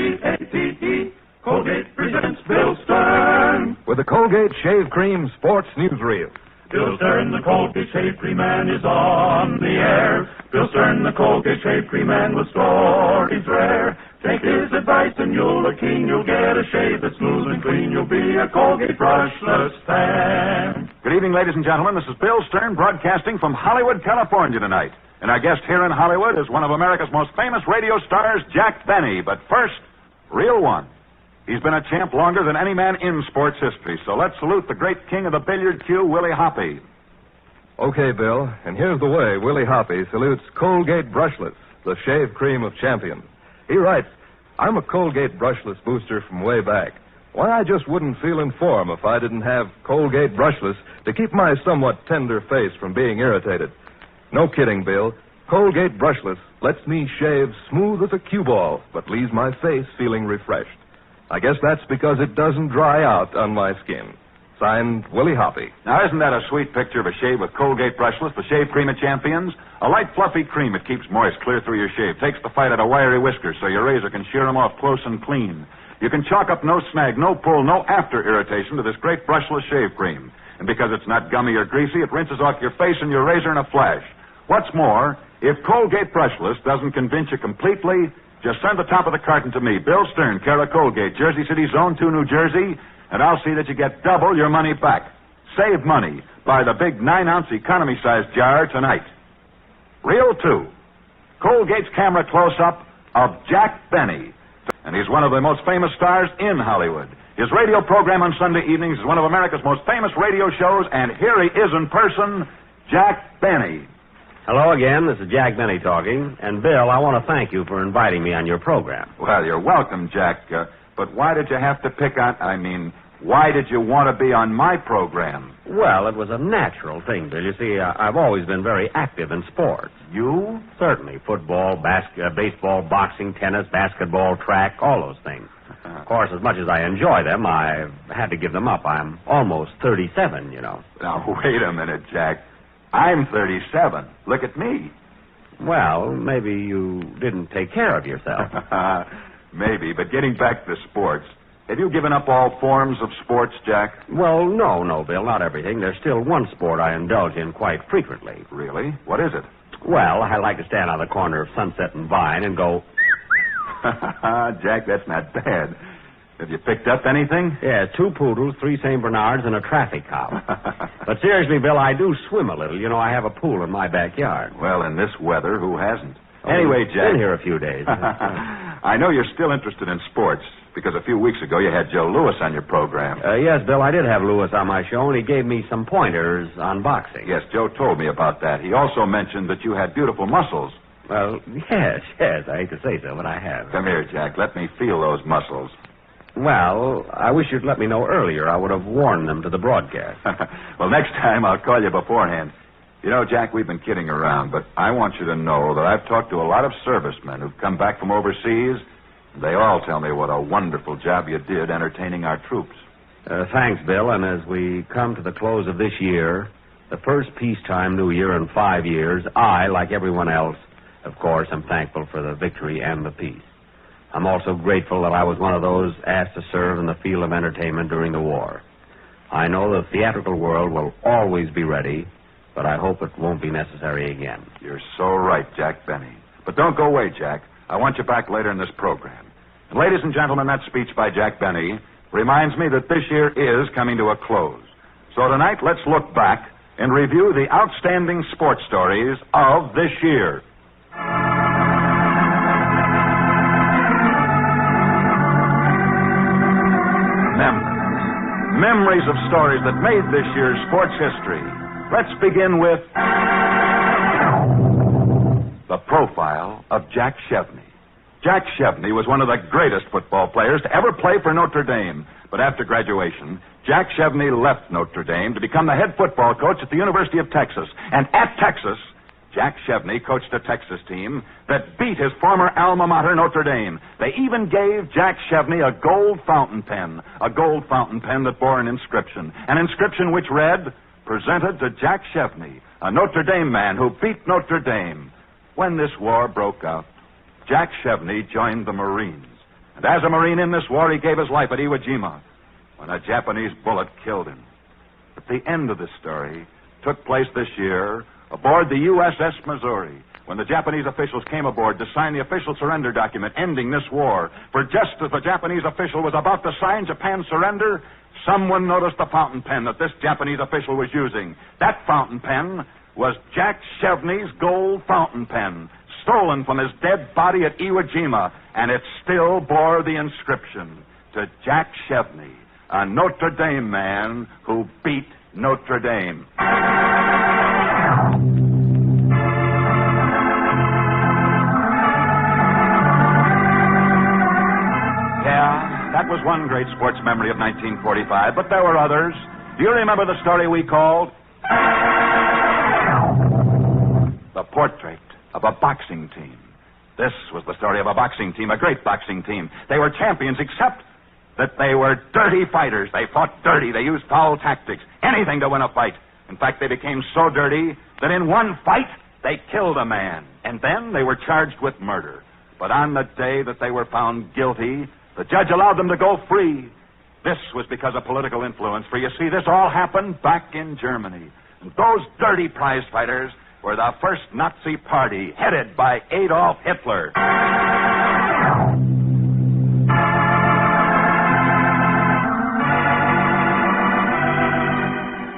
Colgate-quality. Colgate presents Bill Stern. With the Colgate Shave Cream Sports Newsreel. Bill Stern, the Colgate Shave Cream Man, is on the air. Bill Stern, the Colgate Shave Cream Man, with stories rare. Take his advice and you'll look keen. You'll get a shave that's smooth and clean. You'll be a Colgate brushless fan. Good evening, ladies and gentlemen. This is Bill Stern broadcasting from Hollywood, California tonight. And our guest here in Hollywood is one of America's most famous radio stars, Jack Benny. But first, real one. He's been a champ longer than any man in sports history. So let's salute the great king of the billiard cue, Willie Hoppy. Okay, Bill, and here's the way Willie Hoppy salutes Colgate Brushless, the shave cream of champions. He writes, I'm a Colgate Brushless booster from way back. Why, I just wouldn't feel in form if I didn't have Colgate Brushless to keep my somewhat tender face from being irritated. No kidding, Bill. Colgate Brushless lets me shave smooth as a cue ball, but leaves my face feeling refreshed. I guess that's because it doesn't dry out on my skin. Signed, Willie Hoppy. Now, isn't that a sweet picture of a shave with Colgate Brushless, the shave cream of champions? A light, fluffy cream that keeps moist clear through your shave. Takes the fight out of wiry whiskers so your razor can shear them off close and clean. You can chalk up no snag, no pull, no after irritation to this great brushless shave cream. And because it's not gummy or greasy, it rinses off your face and your razor in a flash. What's more, if Colgate Brushless doesn't convince you completely, just send the top of the carton to me, Bill Stern, care of Colgate, Jersey City, Zone 2, New Jersey, and I'll see that you get double your money back. Save money. Buy the big 9-ounce economy-sized jar tonight. Reel 2. Colgate's camera close-up of Jack Benny. And he's one of the most famous stars in Hollywood. His radio program on Sunday evenings is one of America's most famous radio shows, and here he is in person, Jack Benny. Hello again. This is Jack Benny talking. And, Bill, I want to thank you for inviting me on your program. Well, you're welcome, Jack. But why did you have to pick on... why did you want to be on my program? Well, it was a natural thing, Bill. You see, I've always been very active in sports. You? Certainly. Football, baseball, boxing, tennis, basketball, track, all those things. Of course, as much as I enjoy them, I've had to give them up. I'm almost 37, you know. Now, wait a minute, Jack. I'm 37. Look at me. Well, maybe you didn't take care of yourself. Maybe, but getting back to sports, have you given up all forms of sports, Jack? Well, no, Bill, not everything. There's still one sport I indulge in quite frequently. Really? What is it? Well, I like to stand on the corner of Sunset and Vine and go... Jack, that's not bad. Have you picked up anything? Yeah, 2 poodles, 3 St. Bernards, and a traffic cop. But seriously, Bill, I do swim a little. You know, I have a pool in my backyard. Well, in this weather, who hasn't? Anyway, Jack... Been here a few days. I know you're still interested in sports, because a few weeks ago you had Joe Lewis on your program. Yes, Bill, I did have Lewis on my show, and he gave me some pointers on boxing. Yes, Joe told me about that. He also mentioned that you had beautiful muscles. Well, yes, I hate to say so, but I have. Come here, Jack. Let me feel those muscles. Well, I wish you'd let me know earlier. I would have worn them to the broadcast. Well, next time I'll call you beforehand. You know, Jack, we've been kidding around, but I want you to know that I've talked to a lot of servicemen who've come back from overseas. They all tell me what a wonderful job you did entertaining our troops. Thanks, Bill. And as we come to the close of this year, the first peacetime New Year in 5 years, I, like everyone else, of course, am thankful for the victory and the peace. I'm also grateful that I was one of those asked to serve in the field of entertainment during the war. I know the theatrical world will always be ready, but I hope it won't be necessary again. You're so right, Jack Benny. But don't go away, Jack. I want you back later in this program. And ladies and gentlemen, that speech by Jack Benny reminds me that this year is coming to a close. So tonight, let's look back and review the outstanding sports stories of this year. Memories of stories that made this year's sports history. Let's begin with the profile of Jack Chevney. Jack Chevney was one of the greatest football players to ever play for Notre Dame. But after graduation, Jack Chevney left Notre Dame to become the head football coach at the University of Texas. And at Texas, Jack Chevney coached a Texas team that beat his former alma mater, Notre Dame. They even gave Jack Chevney a gold fountain pen that bore an inscription which read, "Presented to Jack Chevney, a Notre Dame man who beat Notre Dame." When this war broke out, Jack Chevney joined the Marines. And as a Marine in this war, he gave his life at Iwo Jima when a Japanese bullet killed him. But the end of this story took place this year aboard the USS Missouri, when the Japanese officials came aboard to sign the official surrender document ending this war. For just as the Japanese official was about to sign Japan's surrender, someone noticed the fountain pen that this Japanese official was using. That fountain pen was Jack Chevney's gold fountain pen, stolen from his dead body at Iwo Jima, and it still bore the inscription, "To Jack Chevney, a Notre Dame man who beat Notre Dame." Yeah, that was one great sports memory of 1945, but there were others. Do you remember the story we called The Portrait of a Boxing Team? This was the story of a boxing team, a great boxing team. They were champions, except that they were dirty fighters. They fought dirty. They used foul tactics, anything to win a fight. In fact, they became so dirty that in one fight, they killed a man. And then they were charged with murder. But on the day that they were found guilty, the judge allowed them to go free. This was because of political influence. For you see, this all happened back in Germany. And those dirty prize fighters were the first Nazi party, headed by Adolf Hitler.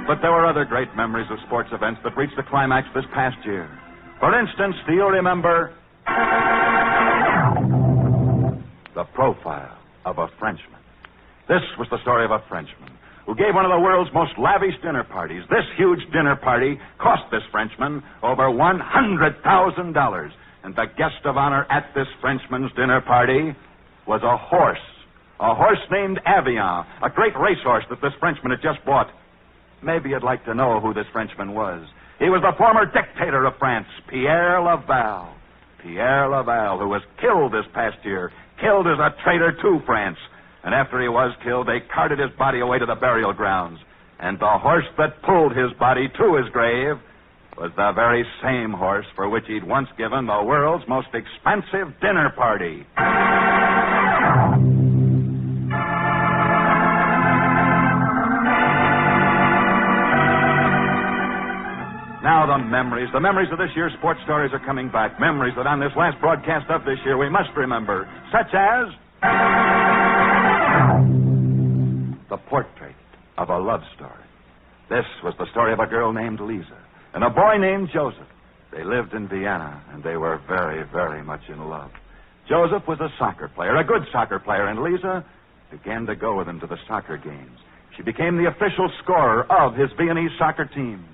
But there were other great memories of sports events that reached the climax this past year. For instance, do you remember The Profile of a Frenchman? This was the story of a Frenchman who gave one of the world's most lavish dinner parties. This huge dinner party cost this Frenchman over $100,000. And the guest of honor at this Frenchman's dinner party was a horse named Avion, a great racehorse that this Frenchman had just bought. Maybe you'd like to know who this Frenchman was. He was the former dictator of France, Pierre Laval. Pierre Laval, who was killed this past year, killed as a traitor to France. And after he was killed, they carted his body away to the burial grounds. And the horse that pulled his body to his grave was the very same horse for which he'd once given the world's most expensive dinner party. Now the memories of this year's sports stories are coming back. Memories that on this last broadcast of this year we must remember, such as The Portrait of a Love Story. This was the story of a girl named Lisa and a boy named Joseph. They lived in Vienna, and they were very, very much in love. Joseph was a soccer player, a good soccer player, and Lisa began to go with him to the soccer games. She became the official scorer of his Viennese soccer team.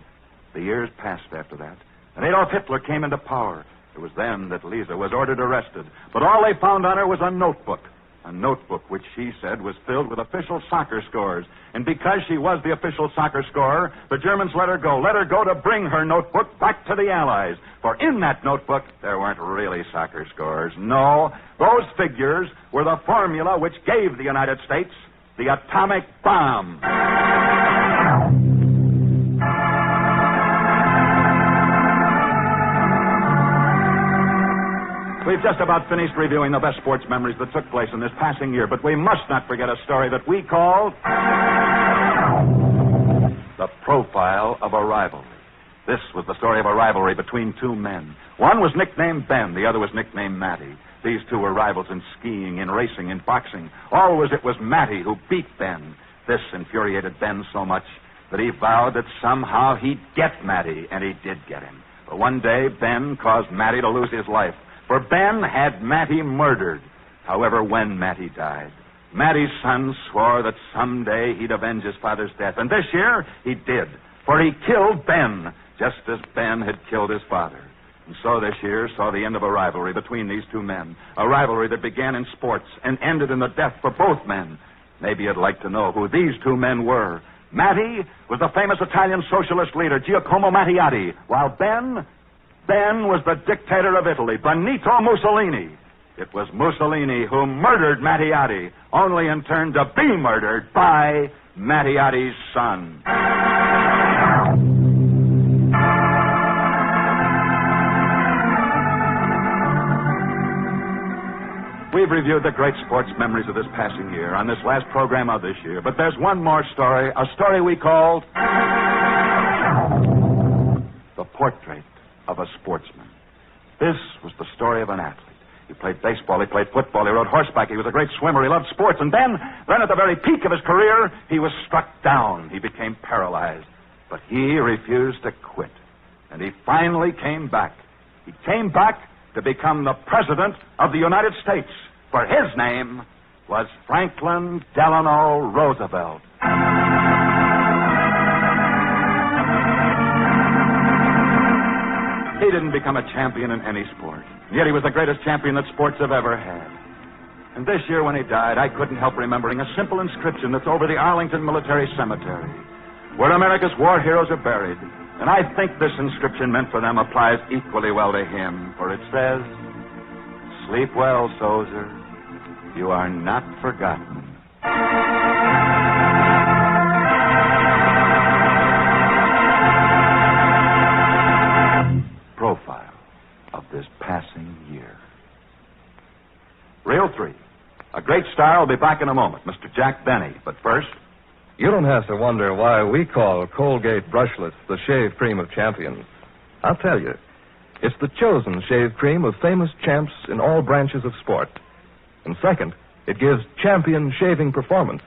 The years passed after that, and Adolf Hitler came into power. It was then that Lisa was ordered arrested. But all they found on her was a notebook which she said was filled with official soccer scores. And because she was the official soccer scorer, the Germans let her go to bring her notebook back to the Allies. For in that notebook, there weren't really soccer scores. No, those figures were the formula which gave the United States the atomic bomb. We've just about finished reviewing the best sports memories that took place in this passing year, but we must not forget a story that we called The Profile of a Rivalry. This was the story of a rivalry between two men. One was nicknamed Ben, the other was nicknamed Matty. These two were rivals in skiing, in racing, in boxing. Always it was Matty who beat Ben. This infuriated Ben so much that he vowed that somehow he'd get Matty, and he did get him. But one day, Ben caused Matty to lose his life. For Ben had Matty murdered. However, when Matty died, Matty's son swore that someday he'd avenge his father's death. And this year, he did. For he killed Ben, just as Ben had killed his father. And so this year saw the end of a rivalry between these two men. A rivalry that began in sports and ended in the death for both men. Maybe you'd like to know who these two men were. Matty was the famous Italian socialist leader, Giacomo Matteotti, while Ben was the dictator of Italy, Benito Mussolini. It was Mussolini who murdered Matteotti, only in turn to be murdered by Matteotti's son. We've reviewed the great sports memories of this passing year on this last program of this year, but there's one more story, a story we called The Portrait of a Sportsman. This was the story of an athlete. He played baseball, he played football, he rode horseback, he was a great swimmer, he loved sports, and then at the very peak of his career, he was struck down. He became paralyzed. But he refused to quit. And he finally came back. He came back to become the President of the United States, for his name was Franklin Delano Roosevelt. He didn't become a champion in any sport, yet he was the greatest champion that sports have ever had. And this year when he died, I couldn't help remembering a simple inscription that's over the Arlington Military Cemetery, where America's war heroes are buried. And I think this inscription meant for them applies equally well to him, for it says, "Sleep well, soldier. You are not forgotten." Profile of this passing year. Reel 3. A great star will be back in a moment, Mr. Jack Benny. But first... You don't have to wonder why we call Colgate Brushless the shave cream of champions. I'll tell you. It's the chosen shave cream of famous champs in all branches of sport. And second, it gives champion shaving performance,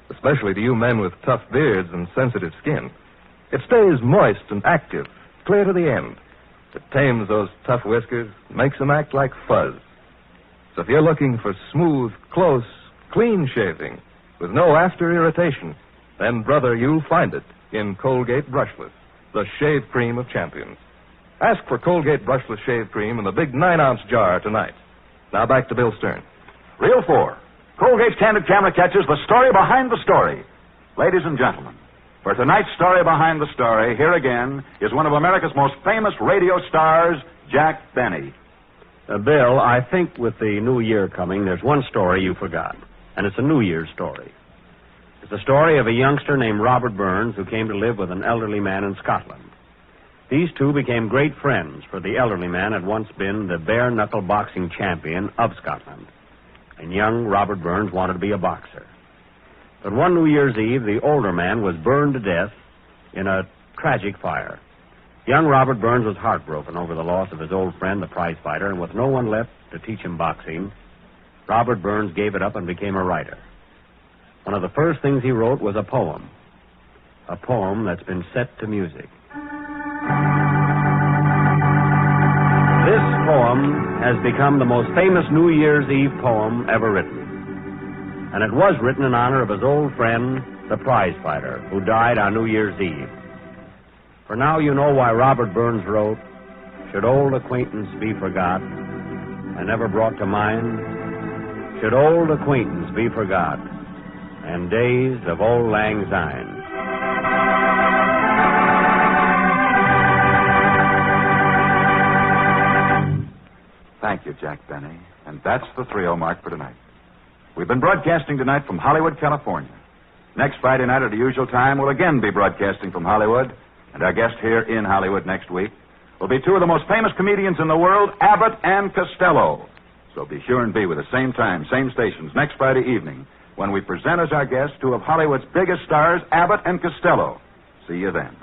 especially to you men with tough beards and sensitive skin. It stays moist and active, clear to the end. It tames those tough whiskers, makes them act like fuzz. So if you're looking for smooth, close, clean shaving with no after irritation, then, brother, you'll find it in Colgate Brushless, the shave cream of champions. Ask for Colgate Brushless shave cream in the big 9-ounce jar tonight. Now back to Bill Stern. Reel 4. Colgate's Candid Camera catches the story behind the story. Ladies and gentlemen, for tonight's story behind the story, here again is one of America's most famous radio stars, Jack Benny. Bill, I think with the new year coming, there's one story you forgot, and it's a New Year's story. It's the story of a youngster named Robert Burns who came to live with an elderly man in Scotland. These two became great friends, for the elderly man had once been the bare-knuckle boxing champion of Scotland, and young Robert Burns wanted to be a boxer. But one New Year's Eve, the older man was burned to death in a tragic fire. Young Robert Burns was heartbroken over the loss of his old friend, the prize fighter, and with no one left to teach him boxing, Robert Burns gave it up and became a writer. One of the first things he wrote was a poem that's been set to music. This poem has become the most famous New Year's Eve poem ever written. And it was written in honor of his old friend, the prize fighter, who died on New Year's Eve. For now you know why Robert Burns wrote, "Should old acquaintance be forgot and never brought to mind, should old acquaintance be forgot and days of old lang syne." Thank you, Jack Benny. And that's the 3-0 mark for tonight. We've been broadcasting tonight from Hollywood, California. Next Friday night at the usual time, we'll again be broadcasting from Hollywood. And our guest here in Hollywood next week will be two of the most famous comedians in the world, Abbott and Costello. So be sure and be with the same time, same stations, next Friday evening, when we present as our guests two of Hollywood's biggest stars, Abbott and Costello. See you then.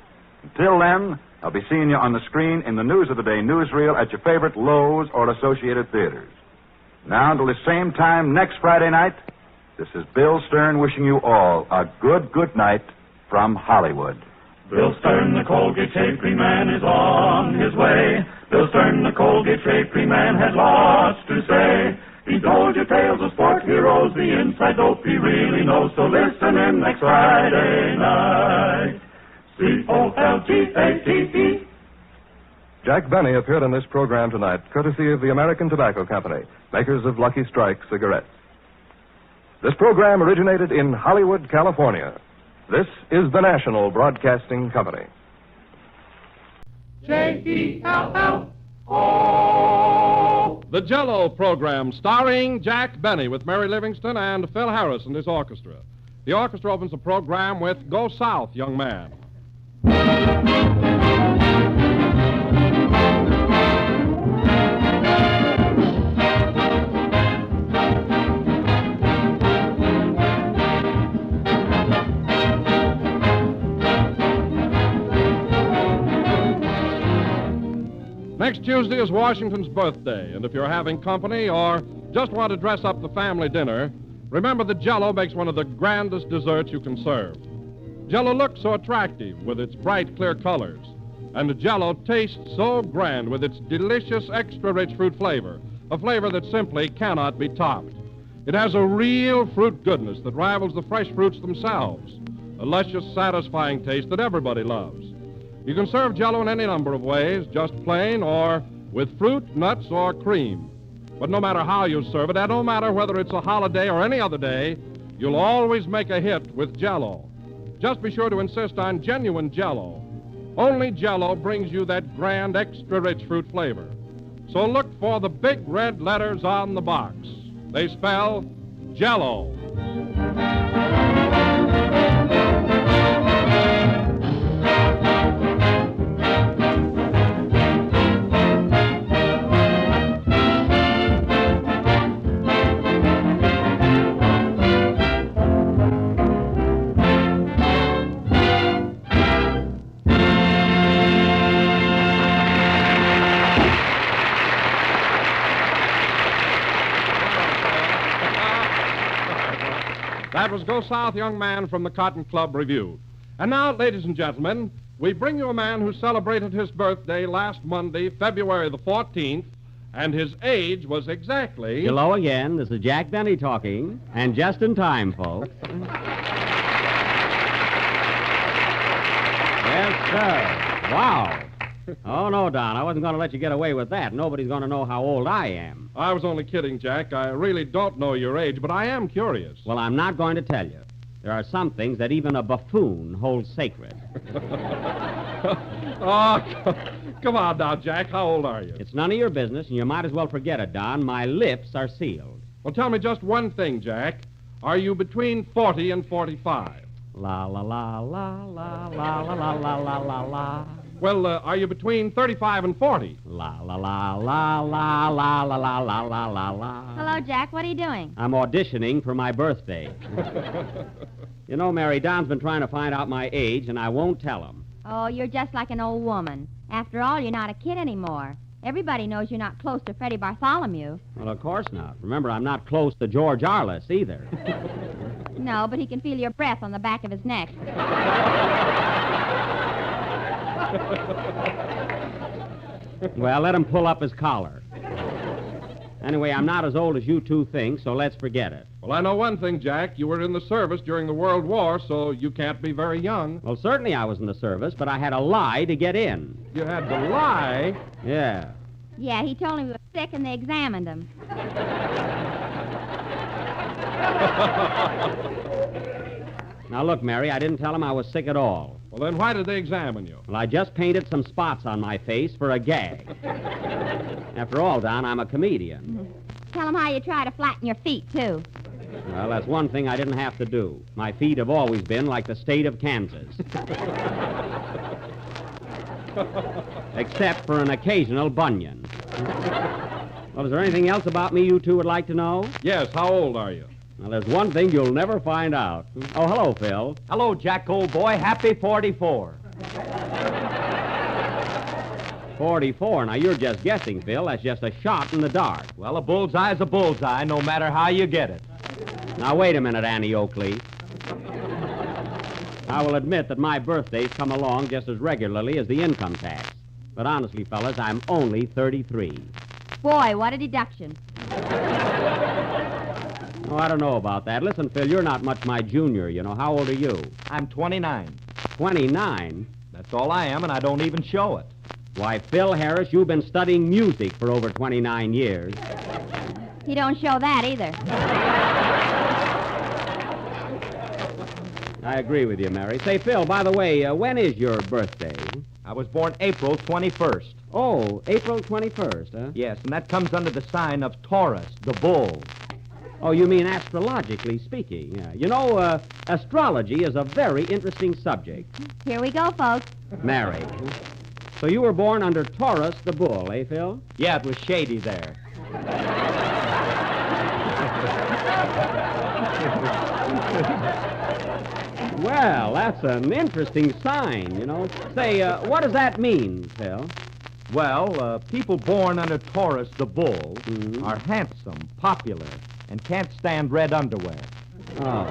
Until then, I'll be seeing you on the screen in the News of the Day newsreel at your favorite Lowe's or Associated Theaters. Now, until the same time next Friday night, this is Bill Stern wishing you all a good night from Hollywood. Bill Stern, the Colgate Shave Cream Man, is on his way. Bill Stern, the Colgate Shave Cream Man, has lots to say. He told you tales of sport heroes, the inside dope he really knows. So listen in next Friday night. C-O-L-G-A-T-E. Jack Benny appeared on this program tonight, courtesy of the American Tobacco Company, makers of Lucky Strike cigarettes. This program originated in Hollywood, California. This is the National Broadcasting Company. J-E-L-L-O. The Jell-O program, starring Jack Benny with Mary Livingston and Phil Harris and his orchestra. The orchestra opens the program with Go South, Young Man. Next Tuesday is Washington's birthday, and if you're having company or just want to dress up the family dinner, remember that Jell-O makes one of the grandest desserts you can serve. Jell-O looks so attractive with its bright, clear colors, and the Jell-O tastes so grand with its delicious, extra-rich fruit flavor, a flavor that simply cannot be topped. It has a real fruit goodness that rivals the fresh fruits themselves, a luscious, satisfying taste that everybody loves. You can serve Jell-O in any number of ways, just plain or with fruit, nuts, or cream. But no matter how you serve it, and no matter whether it's a holiday or any other day, you'll always make a hit with Jell-O. Just be sure to insist on genuine Jell-O. Only Jell-O brings you that grand, extra-rich fruit flavor. So look for the big red letters on the box. They spell Jell-O. That was Go South, Young Man from the Cotton Club Review. And now, ladies and gentlemen, we bring you a man who celebrated his birthday last Monday, February the 14th, and his age was exactly... Hello again. This is Jack Benny talking, and just in time, folks. Yes, sir. Wow. Oh, no, Don, I wasn't going to let you get away with that. Nobody's going to know how old I am. I was only kidding, Jack. I really don't know your age, but I am curious. Well, I'm not going to tell you. There are some things that even a buffoon holds sacred. Oh, come on now, Jack. How old are you? It's none of your business, and you might as well forget it, Don. My lips are sealed. Well, tell me just one thing, Jack. Are you between 40 and 45? La, la, la, la, la, la, la, la, la, la, la, la. Well, are you between 35 and 40? La, la, la, la, la, la, la, la, la, la, la, la. Hello, Jack. What are you doing? I'm auditioning for my birthday. You know, Mary, Don's been trying to find out my age, and I won't tell him. Oh, you're just like an old woman. After all, you're not a kid anymore. Everybody knows you're not close to Freddie Bartholomew. Well, of course not. Remember, I'm not close to George Arliss either. No, but he can feel your breath on the back of his neck. Well, let him pull up his collar. Anyway, I'm not as old as you two think, so let's forget it. Well, I know one thing, Jack. You were in the service during the World War, so you can't be very young. Well, certainly I was in the service, but I had to lie to get in. You had to lie? Yeah. Yeah, he told him he was sick and they examined him. Now, look, Mary, I didn't tell him I was sick at all. Well, then why did they examine you? Well, I just painted some spots on my face for a gag. After all, Don, I'm a comedian. Tell him how you try to flatten your feet, too. Well, that's one thing I didn't have to do. My feet have always been like the state of Kansas. Except for an occasional bunion. Well, is there anything else about me you two would like to know? Yes, how old are you? Well, there's one thing you'll never find out. Oh, hello, Phil. Hello, Jack, old boy. Happy 44. 44. Now, you're just guessing, Phil. That's just a shot in the dark. Well, a bullseye's a bullseye, no matter how you get it. Now, wait a minute, Annie Oakley. I will admit that my birthdays come along just as regularly as the income tax. But honestly, fellas, I'm only 33. Boy, what a deduction. Oh, I don't know about that. Listen, Phil, you're not much my junior, you know. How old are you? I'm 29. 29? That's all I am, and I don't even show it. Why, Phil Harris, you've been studying music for over 29 years. You don't show that either. I agree with you, Mary. Say, Phil, by the way, when is your birthday? I was born April 21st. Oh, April 21st, huh? Yes, and that comes under the sign of Taurus, the bull. Oh, you mean astrologically speaking. Yeah. You know, astrology is a very interesting subject. Here we go, folks. Mary. So you were born under Taurus the bull, eh, Phil? Yeah, it was shady there. Well, that's an interesting sign, you know. Say, what does that mean, Phil? Well, people born under Taurus the bull are handsome, popular, and can't stand red underwear. Oh.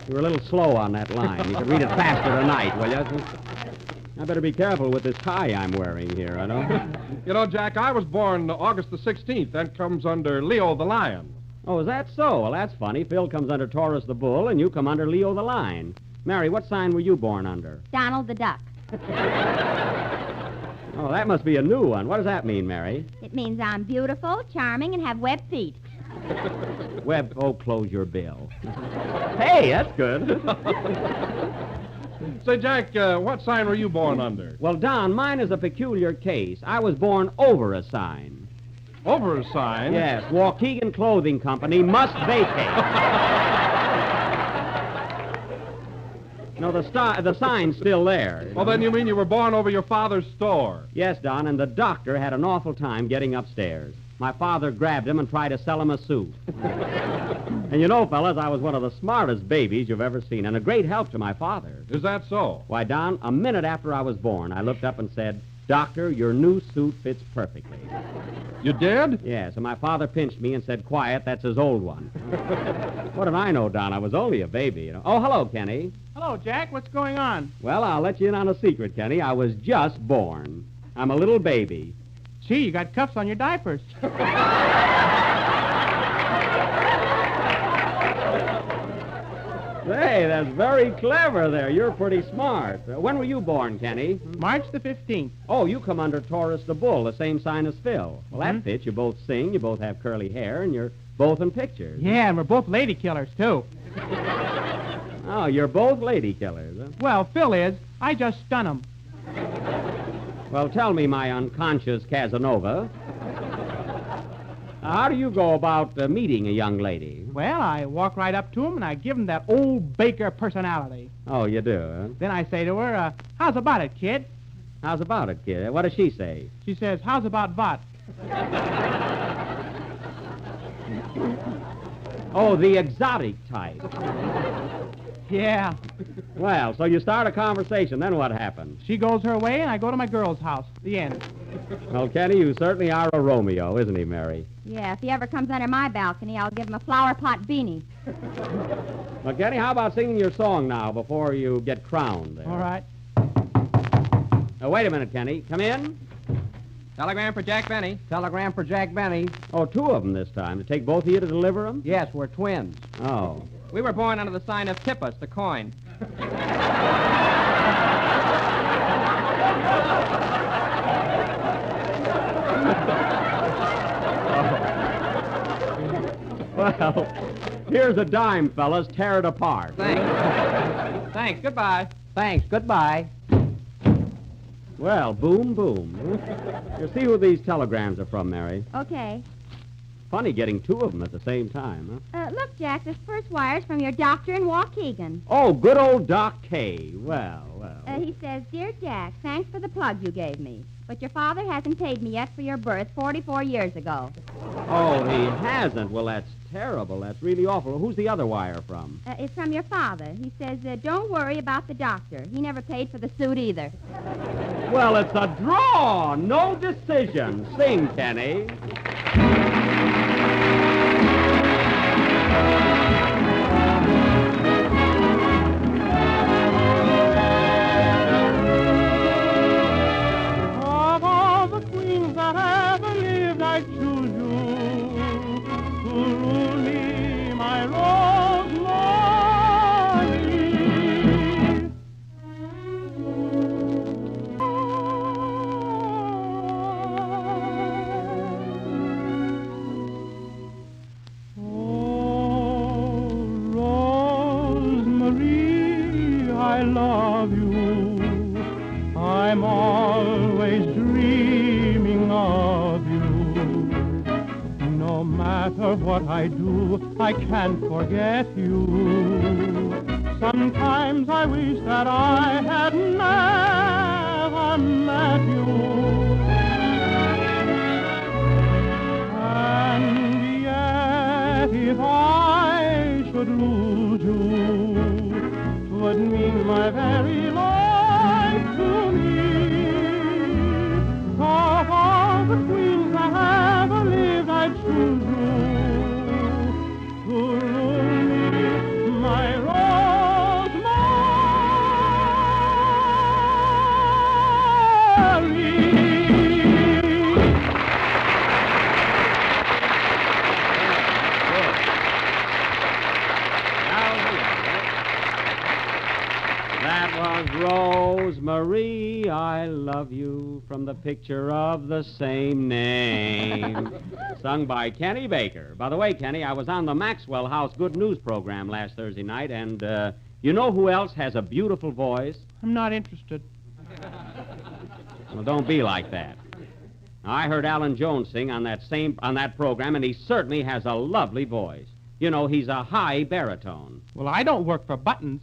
You were a little slow on that line. You could read it faster tonight, will you? I better be careful with this tie I'm wearing here, I know. You know, Jack, I was born August the 16th. That comes under Leo the lion. Oh, is that so? Well, that's funny. Phil comes under Taurus the bull, and you come under Leo the lion. Mary, what sign were you born under? Donald the duck. Oh, that must be a new one. What does that mean, Mary? It means I'm beautiful, charming, and have webbed feet. Webb, oh, close your bill. Hey, that's good. Say, Jack, what sign were you born under? Well, Don, mine is a peculiar case. I was born over a sign. Over a sign? Yes, Waukegan Clothing Company must vacate. No, the sign's still there. Well, then you mean you were born over your father's store? Yes, Don, and the doctor had an awful time getting upstairs. My father grabbed him and tried to sell him a suit. And you know, fellas, I was one of the smartest babies you've ever seen, and a great help to my father. Is that so? Why, Don, a minute after I was born, I looked up and said, "Doctor, your new suit fits perfectly." You did? Yes, and my father pinched me and said, "Quiet, that's his old one." What did I know, Don? I was only a baby, you know. Oh, hello, Kenny. Hello, Jack. What's going on? Well, I'll let you in on a secret, Kenny. I was just born. I'm a little baby. Gee, you got cuffs on your diapers. Hey, that's very clever there. You're pretty smart. When were you born, Kenny? March the 15th. Oh, you come under Taurus the bull, the same sign as Phil. Well, that fits. You both sing, you both have curly hair, and you're both in pictures. Yeah, and we're both lady killers, too. Oh, you're both lady killers, huh? Well, Phil is. I just stun him. Well, tell me, my unconscious Casanova, how do you go about meeting a young lady? Well, I walk right up to him and I give him that old baker personality. Oh, you do, huh? Then I say to her, how's about it, kid? How's about it, kid? What does she say? She says, how's about what? Oh, the exotic type. Yeah. Well, so you start a conversation, then what happens? She goes her way and I go to my girl's house. The end. Well, Kenny, you certainly are a Romeo, isn't he, Mary? Yeah, if he ever comes under my balcony, I'll give him a flower pot beanie. Well, Kenny, how about singing your song now before you get crowned there? All right. Now, wait a minute, Kenny. Come in. Telegram for Jack Benny. Telegram for Jack Benny. Oh, two of them this time. To take both of you to deliver them? Yes, we're twins. Oh. We were born under the sign of Tippus, the coin. Well, here's a dime, fellas. Tear it apart. Thanks. Thanks. Goodbye. Thanks. Goodbye. Well, boom, boom. You see who these telegrams are from, Mary? Okay. Funny getting two of them at the same time, huh? Look, Jack, this first wire's from your doctor in Waukegan. Oh, good old Doc K. Well. He says, Dear Jack, thanks for the plug you gave me. But your father hasn't paid me yet for your birth 44 years ago. Oh, he hasn't? Well, that's terrible. That's really awful. Who's the other wire from? It's from your father. He says, don't worry about the doctor. He never paid for the suit either. Well, it's a draw. No decision. Sing, Kenny. Of all the queens that ever lived, I choose you to rule me, my Rosemary. Oh, Rosemary, I love you. I'm always dreaming of you. No matter what I do, I can't forget you. Sometimes I wish that I had never met you. And yet, if I should lose you, 'twould mean my very life to me. Marie, I love you from the picture of the same name. Sung by Kenny Baker. By the way, Kenny, I was on the Maxwell House Good News program last Thursday night, and you know who else has a beautiful voice? I'm not interested. Well, don't be like that. Now, I heard Alan Jones sing on that program, and he certainly has a lovely voice. You know, he's a high baritone. Well, I don't work for Buttons.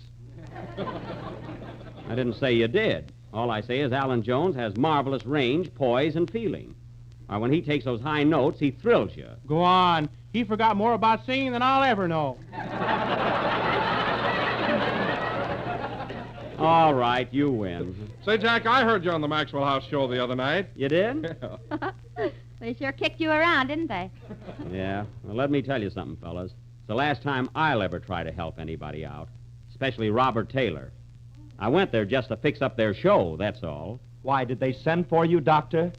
I didn't say you did. All I say is Alan Jones has marvelous range, poise, and feeling. When he takes those high notes, he thrills you. Go on. He forgot more about singing than I'll ever know. All right, you win. Say, Jack, I heard you on the Maxwell House show the other night. You did? They sure kicked you around, didn't they? Yeah. Well, let me tell you something, fellas. It's the last time I'll ever try to help anybody out, especially Robert Taylor. I went there just to fix up their show, that's all. Why, did they send for you, Doctor?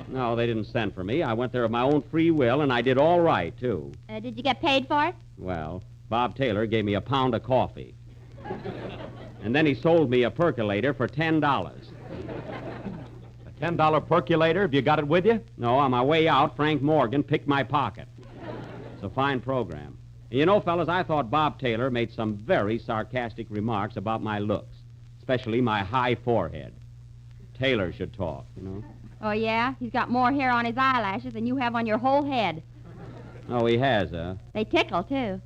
No, they didn't send for me. I went there of my own free will, and I did all right, too. Did you get paid for it? Well, Bob Taylor gave me a pound of coffee. And then he sold me a percolator for $10. A $10 percolator? Have you got it with you? No, on my way out, Frank Morgan picked my pocket. It's a fine program. And you know, fellas, I thought Bob Taylor made some very sarcastic remarks about my looks, especially my high forehead. Taylor should talk, you know. Oh, yeah? He's got more hair on his eyelashes than you have on your whole head. Oh, he has, huh? They tickle, too.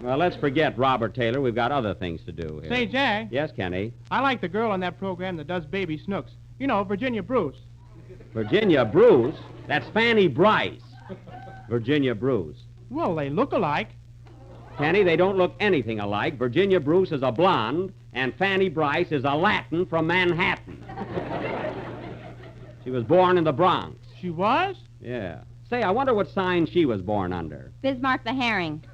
Well, let's forget Robert Taylor. We've got other things to do here. Say, Jack. Yes, Kenny? I like the girl on that program that does Baby Snooks. You know, Virginia Bruce. Virginia Bruce? That's Fanny Bryce. Virginia Bruce. Well, they look alike. Kenny, they don't look anything alike. Virginia Bruce is a blonde, and Fanny Bryce is a Latin from Manhattan. She was born in the Bronx. She was? Yeah. Say, I wonder what sign she was born under. Bismarck the Herring.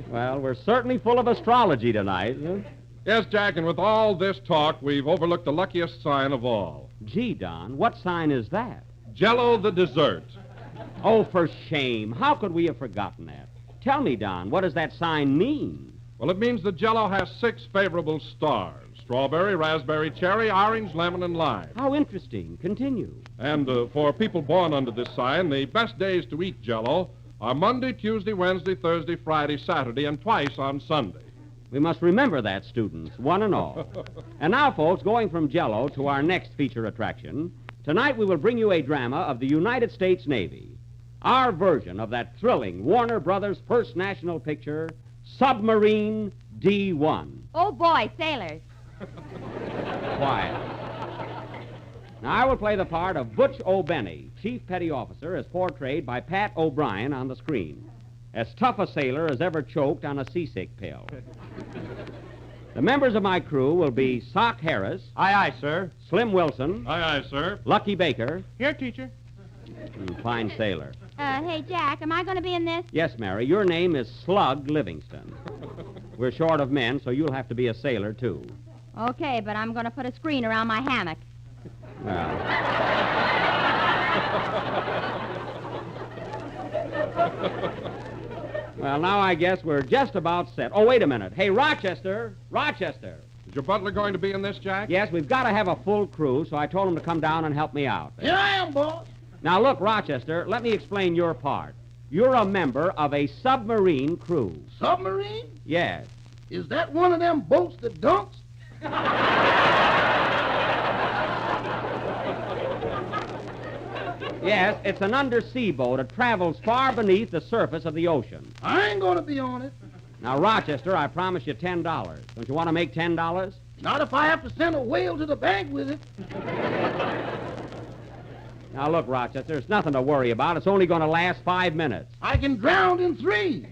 Well, we're certainly full of astrology tonight. Huh? Yes, Jack, and with all this talk, we've overlooked the luckiest sign of all. Gee, Don, what sign is that? Jell-O the dessert. Oh, for shame. How could we have forgotten that? Tell me, Don, what does that sign mean? Well, it means that Jell-O has 6 favorable stars. Strawberry, raspberry, cherry, orange, lemon, and lime. How interesting. Continue. And for people born under this sign, the best days to eat Jell-O are Monday, Tuesday, Wednesday, Thursday, Friday, Saturday, and twice on Sunday. We must remember that, students, one and all. And now, folks, going from Jell-O to our next feature attraction, tonight we will bring you a drama of the United States Navy. Our version of that thrilling Warner Brothers first national picture, Submarine D1. Oh, boy, sailors. Quiet. Now, I will play the part of Butch O'Benny, Chief Petty Officer, as portrayed by Pat O'Brien on the screen. As tough a sailor as ever choked on a seasick pill. The members of my crew will be Sock Harris. Aye, aye, sir. Slim Wilson. Aye, aye, sir. Lucky Baker. Here, teacher. Fine sailor. Hey, Jack, am I going to be in this? Yes, Mary. Your name is Slug Livingston. We're short of men, so you'll have to be a sailor, too. Okay, but I'm going to put a screen around my hammock. Well, now I guess we're just about set. Oh, wait a minute. Hey, Rochester! Rochester! Is your butler going to be in this, Jack? Yes, we've got to have a full crew, so I told him to come down and help me out. Here I am, boss. Now, look, Rochester, let me explain your part. You're a member of a submarine crew. Submarine? Yes. Is that one of them boats that dunks? Yes, it's an undersea boat. It travels far beneath the surface of the ocean. I ain't going to be on it. Now, Rochester, I promise you $10. Don't you want to make $10? Not if I have to send a whale to the bank with it. Now, look, Rochester, it's nothing to worry about. It's only going to last 5 minutes. I can drown in 3.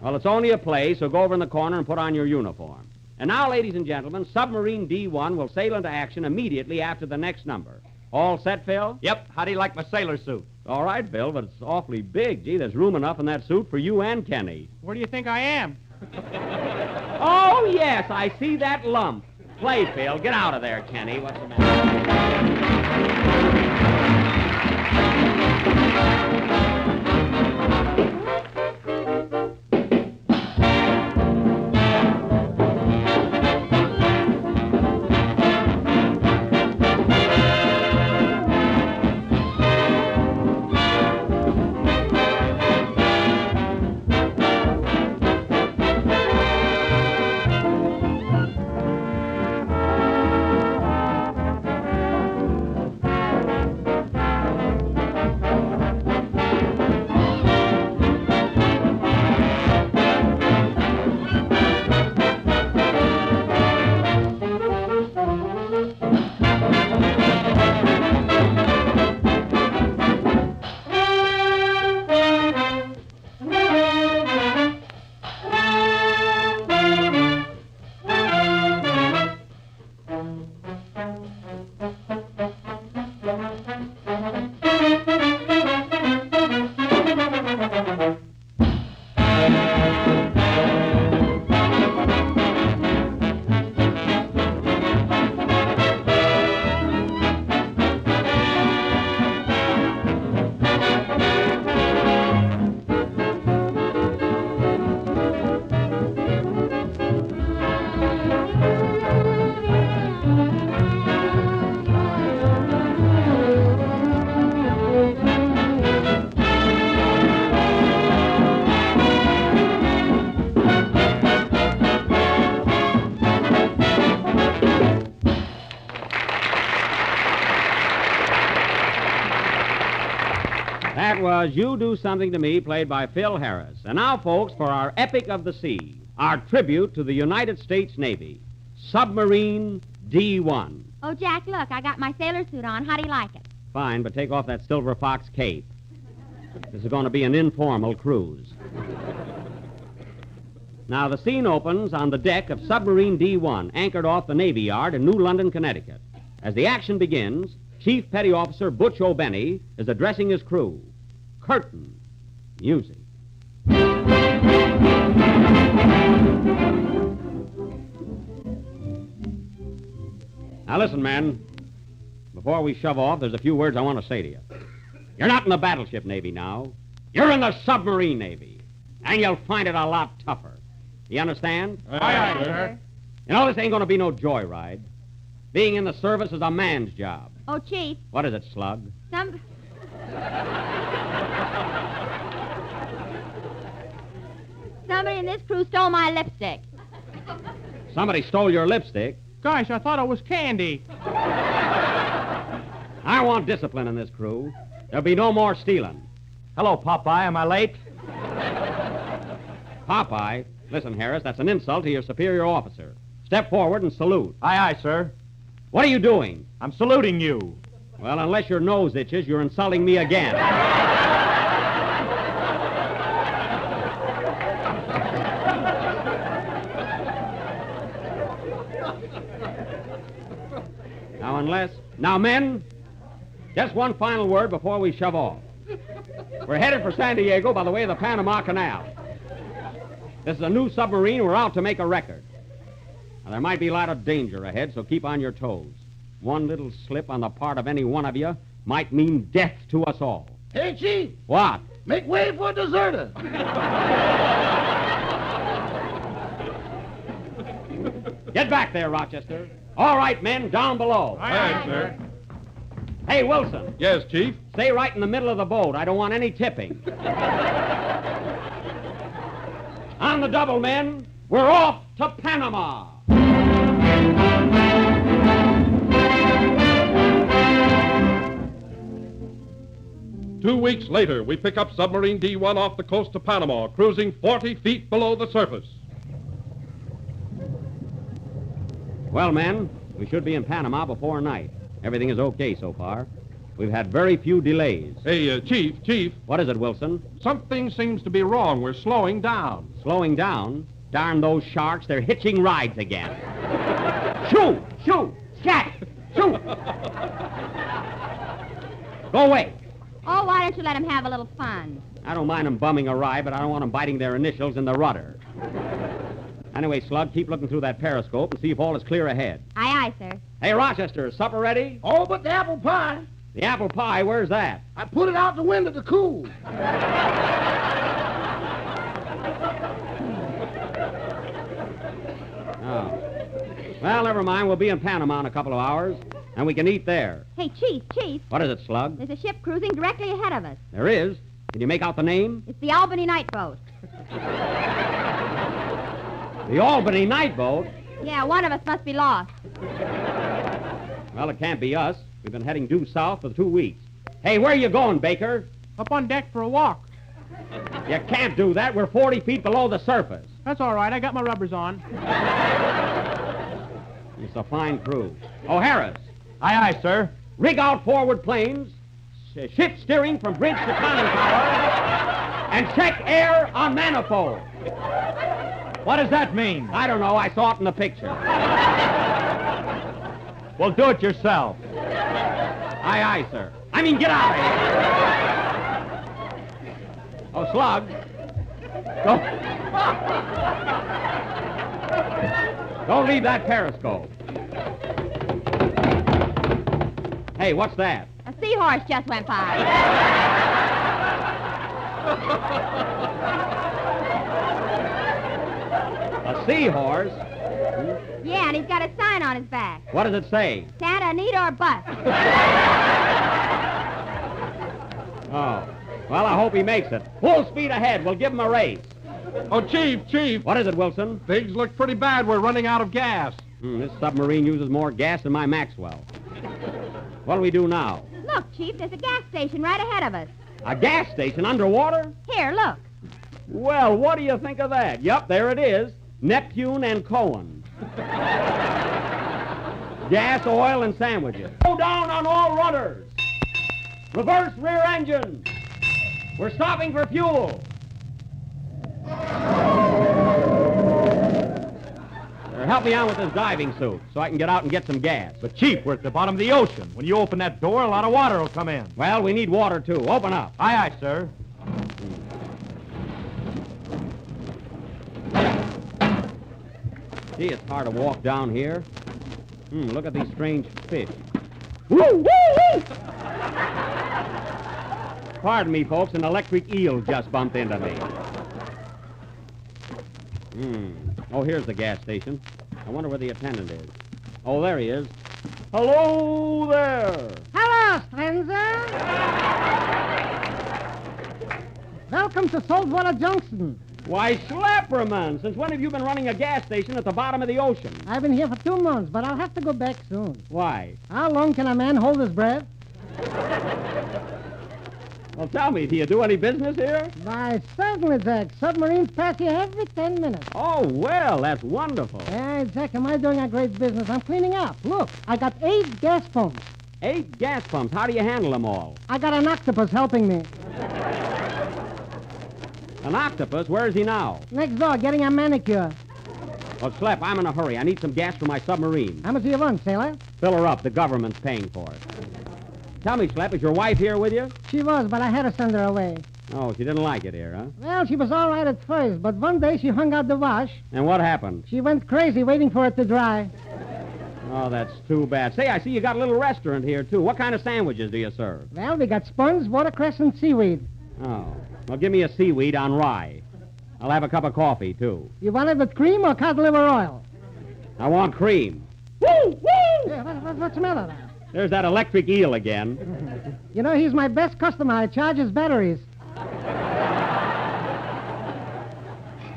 Well, it's only a play, so go over in the corner and put on your uniform. And now, ladies and gentlemen, Submarine D1 will sail into action immediately after the next number. All set, Phil? Yep. How do you like my sailor suit? All right, Phil, but it's awfully big. Gee, there's room enough in that suit for you and Kenny. Where do you think I am? Oh, yes, I see that lump. Play, Phil. Get out of there, Kenny. What's the matter? Because you do something to me, played by Phil Harris. And now, folks, for our Epic of the Sea, our tribute to the United States Navy, Submarine D1. Oh, Jack, look, I got my sailor suit on. How do you like it? Fine, but take off that silver fox cape. This is going to be an informal cruise. Now, the scene opens on the deck of Submarine D1, anchored off the Navy Yard in New London, Connecticut. As the action begins, Chief Petty Officer Butch O'Benny is addressing his crew. Curtain. Music. Now, listen, men. Before we shove off, there's a few words I want to say to you. You're not in the battleship Navy now. You're in the submarine Navy. And you'll find it a lot tougher. You understand? Aye, sir. You know, this ain't going to be no joyride. Being in the service is a man's job. Oh, Chief. What is it, Slug? Somebody in this crew stole my lipstick. Somebody stole your lipstick. Gosh, I thought it was candy. I want discipline in this crew. There'll be no more stealing. Hello, Popeye. Am I late? Popeye? Listen, Harris, that's an insult to your superior officer. Step forward and salute. Aye, aye, sir. What are you doing? I'm saluting you. Well, unless your nose itches, you're insulting me again. Now, men, just one final word before we shove off. We're headed for San Diego by the way of the Panama Canal. This is a new submarine. We're out to make a record. Now, there might be a lot of danger ahead, so keep on your toes. One little slip on the part of any one of you might mean death to us all. Hey, Chief. What? Make way for a deserter. Get back there, Rochester. All right, men, down below. Aye, aye, sir. Hey, Wilson. Yes, Chief? Stay right in the middle of the boat. I don't want any tipping. On the double, men. We're off to Panama. 2 weeks later, we pick up Submarine D1 off the coast of Panama, cruising 40 feet below the surface. Well, men, we should be in Panama before night. Everything is okay so far. We've had very few delays. Hey, Chief. What is it, Wilson? Something seems to be wrong. We're slowing down. Slowing down? Darn those sharks, they're hitching rides again. Shoo! Shoo! Scat! Shoo! Go away. Oh, why don't you let him have a little fun? I don't mind them bumming a ride, but I don't want them biting their initials in the rudder. Anyway, Slug, keep looking through that periscope and see if all is clear ahead. Aye, aye, sir. Hey, Rochester, is supper ready? All but the apple pie. The apple pie, where's that? I put it out the window to cool. Oh. Well, never mind. We'll be in Panama in a couple of hours, and we can eat there. Hey, Chief. What is it, Slug? There's a ship cruising directly ahead of us. There is? Can you make out the name? It's the Albany Night Boat. The Albany Night Boat? Yeah, one of us must be lost. Well, it can't be us. We've been heading due south for 2 weeks. Hey, where are you going, Baker? Up on deck for a walk. You can't do that. We're 40 feet below the surface. That's all right. I got my rubbers on. It's a fine crew. Oh, Harris. Aye, aye, sir. Rig out forward planes, shift steering from bridge to conning tower, and check air on manifold. What does that mean? I don't know. I saw it in the picture. Well, do it yourself. Aye, aye, sir. I mean, get out of here. Oh, Slug. Don't leave that periscope. Hey, what's that? A seahorse just went by. A seahorse? Yeah, and he's got a sign on his back. What does it say? Santa, need or bust. Oh. Well, I hope he makes it. Full speed ahead. We'll give him a race. Oh, Chief. What is it, Wilson? Things look pretty bad. We're running out of gas. This submarine uses more gas than my Maxwell. What do we do now? Look, Chief, there's a gas station right ahead of us. A gas station underwater? Here, look. Well, what do you think of that? Yup, there it is. Neptune and Cohen. Gas, oil, and sandwiches. Go down on all runners. Reverse rear engine. We're stopping for fuel. Help me out with this diving suit so I can get out and get some gas. But, Chief, we're at the bottom of the ocean. When you open that door, a lot of water will come in. Well, we need water, too. Open up. Aye, aye, sir. Gee, it's hard to walk down here. Look at these strange fish. Woo, woo, woo! Pardon me, folks, an electric eel just bumped into me. Oh, here's the gas station. I wonder where the attendant is. Oh, there he is. Hello there. Hello, stranger. Welcome to Saltwater Junction. Why, Slapperman, since when have you been running a gas station at the bottom of the ocean? I've been here for 2 months, but I'll have to go back soon. Why? How long can a man hold his breath? Well, tell me, do you do any business here? Why, certainly, Jack. Submarines pass here every 10 minutes. Oh, well, that's wonderful. Hey, Jack, am I doing a great business? I'm cleaning up. Look, I got 8 gas pumps. 8 gas pumps. How do you handle them all? I got an octopus helping me. An octopus? Where is he now? Next door, getting a manicure. Well, Slep, I'm in a hurry. I need some gas for my submarine. How much do you want, sailor? Fill her up. The government's paying for it. Tell me, Slep, is your wife here with you? She was, but I had to send her away. Oh, she didn't like it here, huh? Well, she was all right at first, but one day she hung out the wash. And what happened? She went crazy waiting for it to dry. Oh, that's too bad. Say, I see you got a little restaurant here, too. What kind of sandwiches do you serve? Well, we got sponge, watercress, and seaweed. Oh. Well, give me a seaweed on rye. I'll have a cup of coffee, too. You want it with cream or cod liver oil? I want cream. Woo! Woo! Yeah, what's the matter now? There's that electric eel again. You know, he's my best customer. I charge his batteries.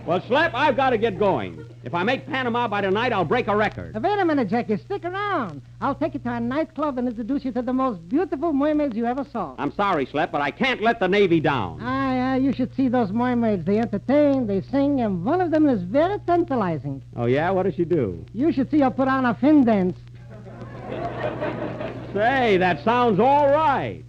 Well, Slep, I've got to get going. If I make Panama by tonight, I'll break a record. Wait a minute, Jackie. Stick around. I'll take you to a nightclub and introduce you to the most beautiful mermaids you ever saw. I'm sorry, Slep, but I can't let the Navy down. Aye, you should see those mermaids. They entertain, they sing, and one of them is very tantalizing. Oh, yeah? What does she do? You should see her put on a fin dance. Say, that sounds all right.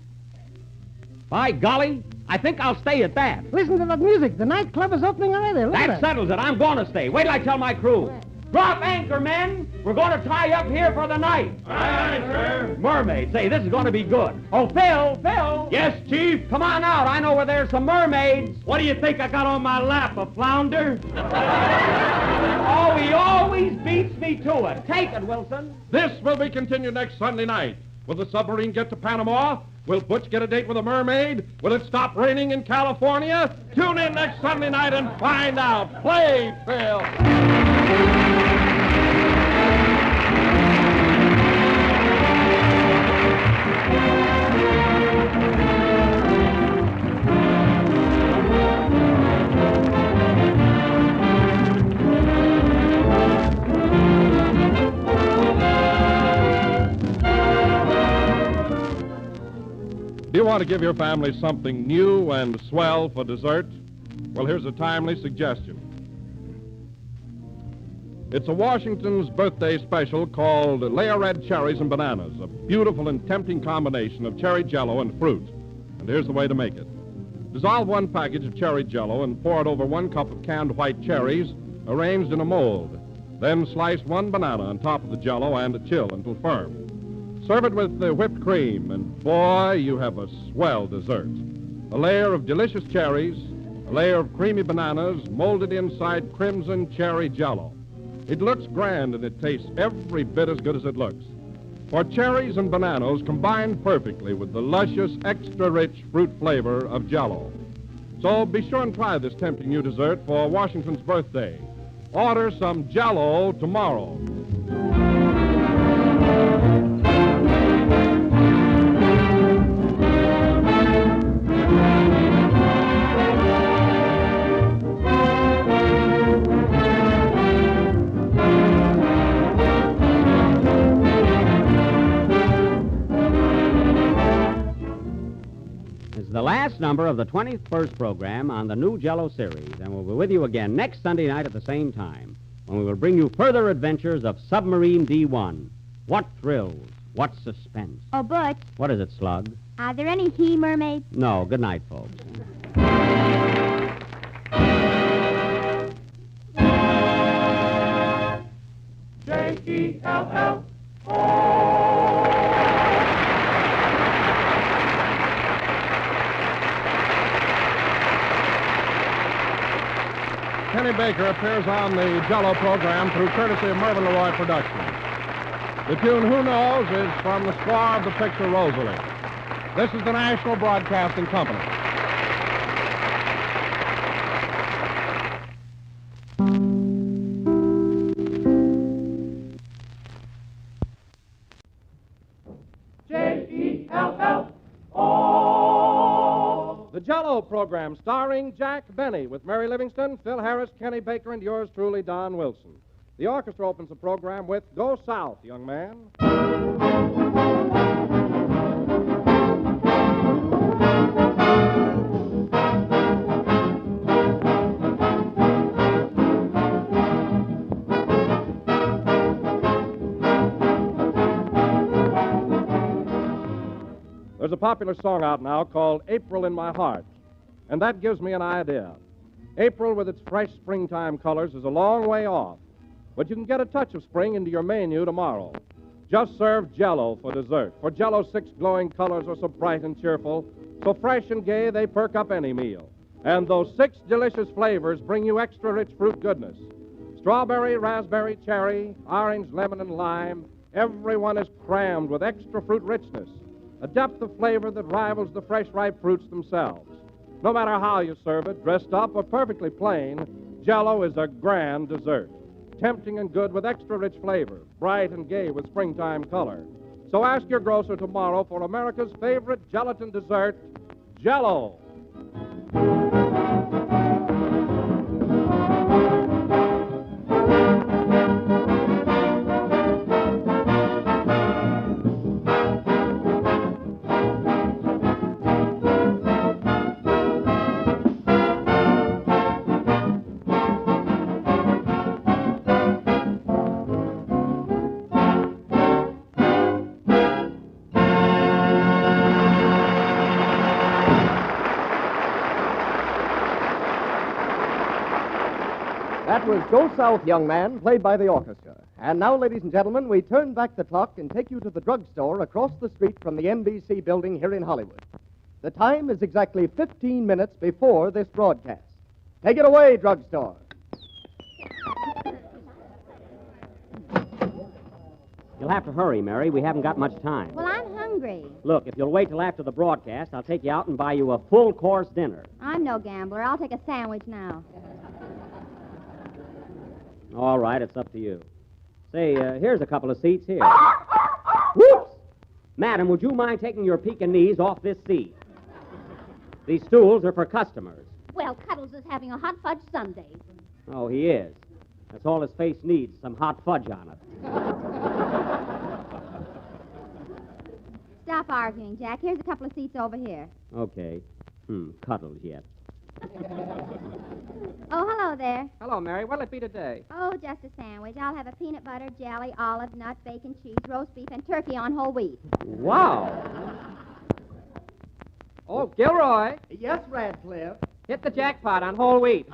By golly, I think I'll stay at that. Listen to that music. The nightclub is opening already. Look at That it. settles it. I'm going to stay. Wait till I tell my crew. Drop anchor, men. We're going to tie up here for the night. Aye, sir. Mermaids. Say, this is going to be good. Oh, Phil. Yes, Chief? Come on out. I know where there's some mermaids. What do you think I got on my lap, a flounder? Oh, he always beats me to it. Take it, Wilson. This will be continued next Sunday night. Will the submarine get to Panama? Will Butch get a date with a mermaid? Will it stop raining in California? Tune in next Sunday night and find out. Play, Phil. Do you want to give your family something new and swell for dessert? Well, here's a timely suggestion. It's a Washington's birthday special called Layer Red Cherries and Bananas, a beautiful and tempting combination of cherry jello and fruit. And here's the way to make it. Dissolve 1 package of cherry jello and pour it over 1 cup of canned white cherries arranged in a mold. Then slice 1 banana on top of the jello and chill until firm. Serve it with whipped cream, and boy, you have a swell dessert. A layer of delicious cherries, a layer of creamy bananas molded inside crimson cherry jello. It looks grand, and it tastes every bit as good as it looks. For cherries and bananas combine perfectly with the luscious, extra-rich fruit flavor of jello. So be sure and try this tempting new dessert for Washington's birthday. Order some jello tomorrow. The last number of the 21st program on the new Jell-O series, and we'll be with you again next Sunday night at the same time, when we will bring you further adventures of Submarine D1. What thrills, what suspense. Oh, Butch, What is it, Slug? are there any he-mermaids? No, good night, folks. Cheerful. Kenny Baker appears on the Jell-O program through courtesy of Mervyn LeRoy Productions. The tune Who Knows is from the score of the picture Rosalie. This is the National Broadcasting Company. The Jell-O program starring Jack Benny with Mary Livingston, Phil Harris, Kenny Baker, and yours truly, Don Wilson. The orchestra opens the program with Go South, Young Man. There's a popular song out now called April in My Heart, and that gives me an idea. April with its fresh springtime colors is a long way off, but you can get a touch of spring into your menu tomorrow. Just serve Jell-O for dessert, for Jell-O's 6 glowing colors are so bright and cheerful, so fresh and gay they perk up any meal. And those 6 delicious flavors bring you extra rich fruit goodness. Strawberry, raspberry, cherry, orange, lemon, and lime, every one is crammed with extra fruit richness, a depth of flavor that rivals the fresh, ripe fruits themselves. No matter how you serve it, dressed up or perfectly plain, Jell-O is a grand dessert. Tempting and good with extra rich flavor, bright and gay with springtime color. So ask your grocer tomorrow for America's favorite gelatin dessert, Jell-O. That was Go South, Young Man, played by the orchestra. And now, ladies and gentlemen, we turn back the clock and take you to the drugstore across the street from the NBC building here in Hollywood. The time is exactly 15 minutes before this broadcast. Take it away, drugstore. You'll have to hurry, Mary. We haven't got much time. Well, I'm hungry. Look, if you'll wait till after the broadcast, I'll take you out and buy you a full-course dinner. I'm no gambler. I'll take a sandwich now. All right, it's up to you. Say, here's a couple of seats here. Whoops! Madam, would you mind taking your Pekingese off this seat? These stools are for customers. Well, Cuddles is having a hot fudge sundae. Oh, he is. That's all his face needs, some hot fudge on it. Stop arguing, Jack. Here's a couple of seats over here. Okay. Cuddles yet. Oh, hello there. Hello, Mary. What'll it be today? Oh, just a sandwich. I'll have a peanut butter, jelly, olive, nut, bacon, cheese, roast beef, and turkey on whole wheat. Wow. Oh, Gilroy. Yes, Radcliffe. Hit the jackpot on whole wheat.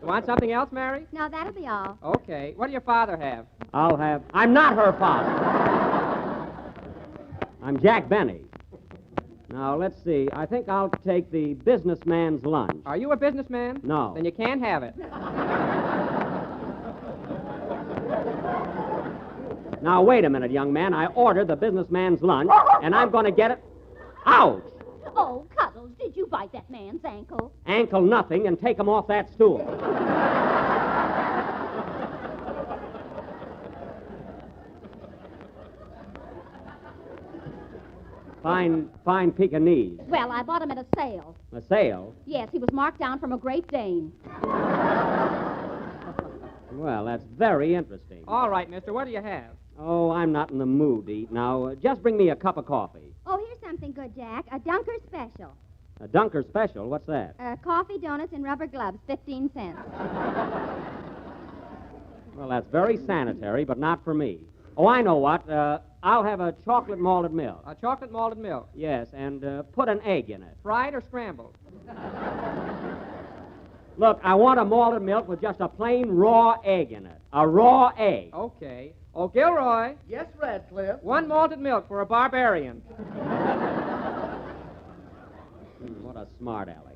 You want something else, Mary? No, that'll be all. Okay. What do your father have? I'm not her father. I'm Jack Benny. Now, let's see. I think I'll take the businessman's lunch. Are you a businessman? No. Then you can't have it. Now, wait a minute, young man. I ordered the businessman's lunch, and I'm going to get it. Ouch! Oh, Cuddles, did you bite that man's ankle? Ankle nothing, and take him off that stool. Fine Pekingese. Well, I bought him at a sale. A sale? Yes, he was marked down from a Great Dane. Well, that's very interesting. All right, mister. What do you have? Oh, I'm not in the mood to eat now. Just bring me a cup of coffee. Oh, here's something good, Jack. A Dunker special. A Dunker special? What's that? Coffee, donuts, and rubber gloves, 15 cents. Well, that's very sanitary, but not for me. Oh, I know what. I'll have a chocolate malted milk. A chocolate malted milk. Yes, and put an egg in it. Fried or scrambled? Look, I want a malted milk with just a plain raw egg in it. A raw egg. Okay. Oh, Gilroy. Yes, Radcliffe. 1 malted milk for a barbarian. What a smart aleck.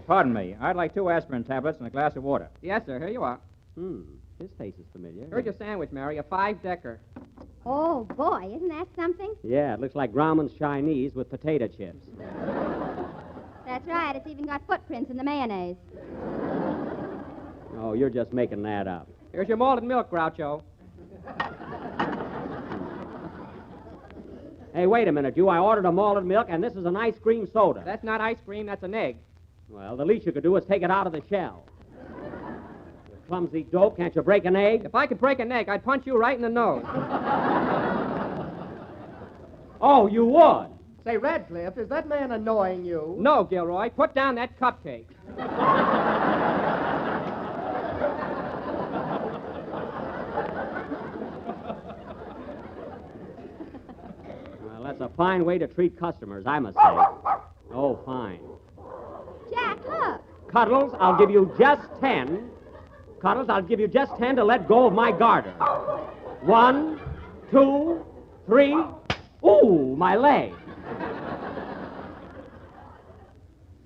Pardon me. I'd like 2 aspirin tablets and a glass of water. Yes, sir. Here you are. His face is familiar. Here's your sandwich, Mary. A 5-decker. Oh, boy, isn't that something? Yeah, it looks like Grauman's Chinese with potato chips. That's right. It's even got footprints in the mayonnaise. Oh, you're just making that up. Here's your malted milk, Groucho. Hey, wait a minute, you. I ordered a malted milk, and this is an ice cream soda. That's not ice cream. That's an egg. Well, the least you could do is take it out of the shell. You clumsy dope, can't you break an egg? If I could break an egg, I'd punch you right in the nose. Oh, you would? Say, Radcliffe, is that man annoying you? No, Gilroy. Put down that cupcake. Well, that's a fine way to treat customers, I must say. Oh, fine. Jack, look. Cuddles, I'll give you just 10. Cuddles, I'll give you just 10 to let go of my garter. 1, 2, 3. Ooh, my leg.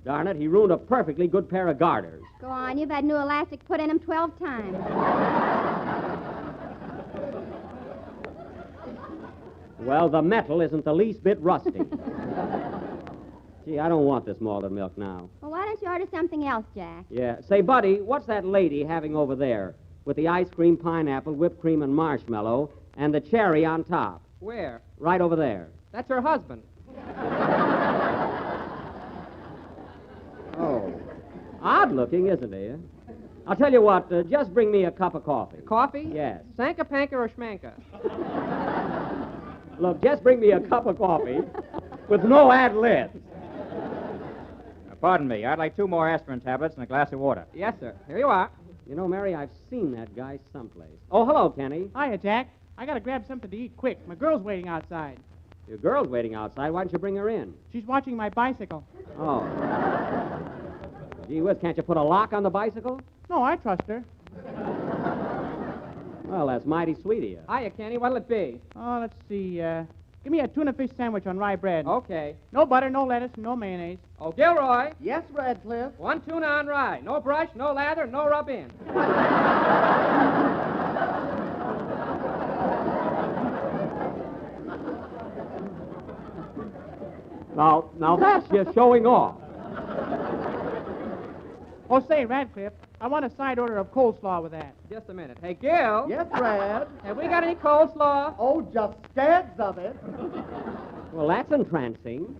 Darn it, he ruined a perfectly good pair of garters. Go on. You've had new elastic put in them 12 times. Well, the metal isn't the least bit rusty. Gee, I don't want this malted milk now. Well, why don't you order something else, Jack? Yeah. Say, Buddy, what's that lady having over there with the ice cream, pineapple, whipped cream, and marshmallow, and the cherry on top? Where? Right over there. That's her husband. Oh. Odd looking, isn't he? I'll tell you what, just bring me a cup of coffee. Coffee? Yes. Sanka, panka, or schmanka? Look, just bring me a cup of coffee with no ad libs. Pardon me. I'd like 2 more aspirin tablets and a glass of water. Yes, sir. Here you are. You know, Mary, I've seen that guy someplace. Oh, hello, Kenny. Hiya, Jack. I gotta grab something to eat quick. My girl's waiting outside. Your girl's waiting outside. Why don't you bring her in? She's watching my bicycle. Oh. Gee whiz, can't you put a lock on the bicycle? No, I trust her. Well, that's mighty sweet of you. Hiya, Kenny. What'll it be? Oh, let's see. Give me a tuna fish sandwich on rye bread. Okay. No butter, no lettuce, no mayonnaise. Oh, Gilroy. Yes, Radcliffe. 1 tuna on rye. No brush, no lather, no rub in. Now that's just showing off. Oh, say, Radcliffe, I want a side order of coleslaw with that. Just a minute. Hey, Gil. Yes, Rad. Have we got any coleslaw? Oh, just scads of it. Well, that's entrancing.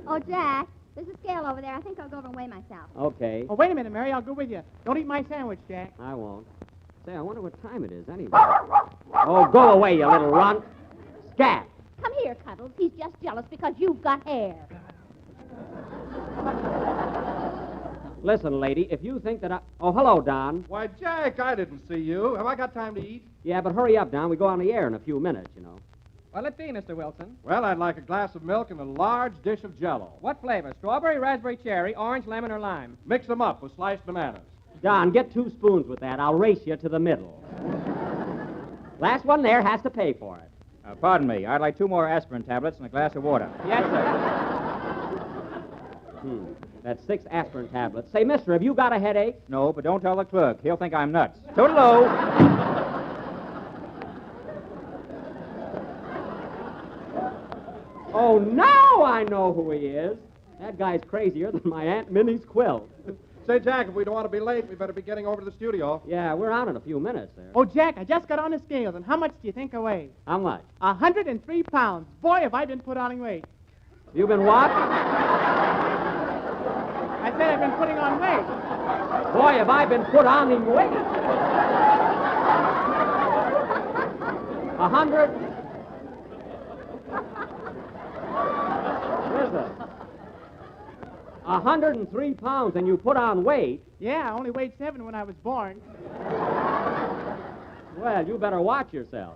Oh, Jack, there's a scale over there. I think I'll go over and weigh myself. Okay. Oh, wait a minute, Mary. I'll go with you. Don't eat my sandwich, Jack. I won't. Say, I wonder what time it is anyway. Oh, go away, you little runt. Scat. Come here, Cuddles. He's just jealous because you've got hair. Listen, lady, if you think that I... Oh, hello, Don. Why, Jack, I didn't see you. Have I got time to eat? Yeah, but hurry up, Don. We go on the air in a few minutes, you know. What'll it be, Mr. Wilson? Well, I'd like a glass of milk and a large dish of Jell-O. What flavor? Strawberry, raspberry, cherry, orange, lemon, or lime? Mix them up with sliced bananas. Don, get 2 spoons with that. I'll race you to the middle. Last one there has to pay for it. Pardon me. I'd like 2 more aspirin tablets and a glass of water. Yes, sir. That's 6 aspirin tablets. Say, mister, have you got a headache? No, but don't tell the clerk. He'll think I'm nuts. Toodaloo. Oh, now I know who he is. That guy's crazier than my Aunt Minnie's quilt. Say, Jack, if we don't want to be late, we better be getting over to the studio. Yeah, we're on in a few minutes there. Oh, Jack, I just got on the scales, and how much do you think I weigh? How much? 103 pounds. Boy, have I been put on weight. You been what? I said I've been putting on weight. Boy, have I been put on in weight. 100. 103 pounds, and you put on weight? Yeah, I only weighed 7 when I was born. Well, you better watch yourself.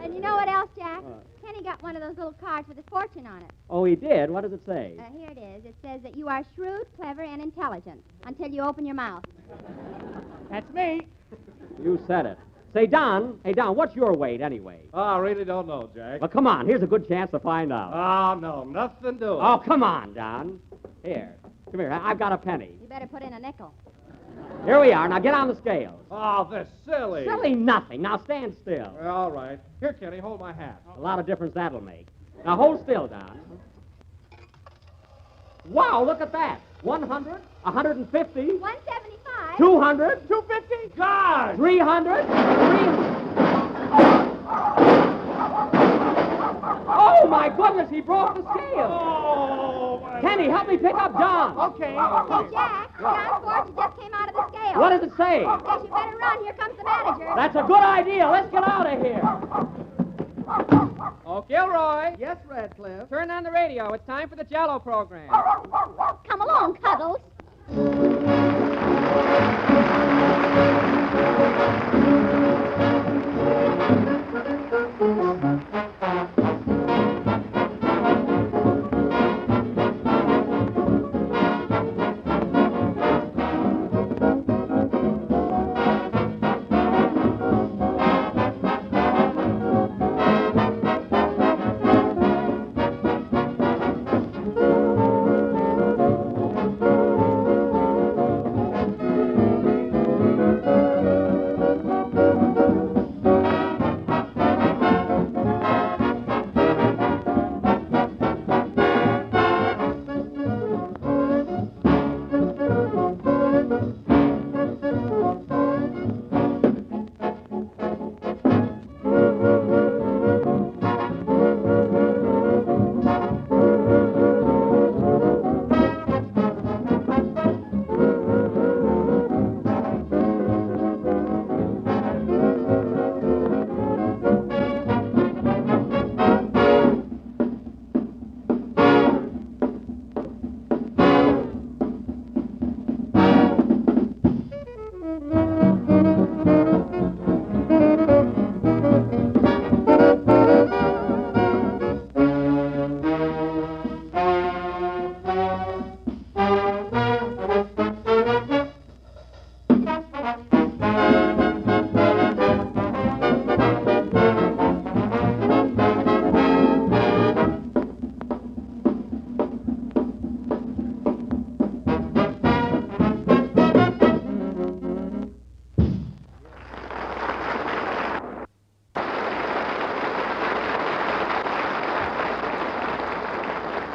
And you know what else, Jack? Kenny got one of those little cards with his fortune on it. Oh, he did? What does it say? Here it is. It says that you are shrewd, clever, and intelligent until you open your mouth. That's me. You said it. Say, Don, hey, Don, what's your weight anyway? Oh, I really don't know, Jack. Well, come on. Here's a good chance to find out. Oh, no, nothing doing. Oh, come on, Don. Here. Come here. I've got a penny. You better put in a nickel. Here we are. Now get on the scales. Oh, that's silly. Silly nothing. Now stand still. Well, all right. Here, Kenny, hold my hat. A lot of difference that'll make. Now hold still, Don. Wow, look at that. 100, 150, 175. 200, 250? God! 300, Oh, my goodness, he broke the scale. Oh, my Kenny, help me pick up Don. Okay. Hey, Jack, John's fortune just came out of the scale. What does it say? Guess you better run. Here comes the manager. That's a good idea. Let's get out of here. Oh, Gilroy. Yes, Radcliffe. Turn on the radio. It's time for the Jello program. Come along, Cuddles.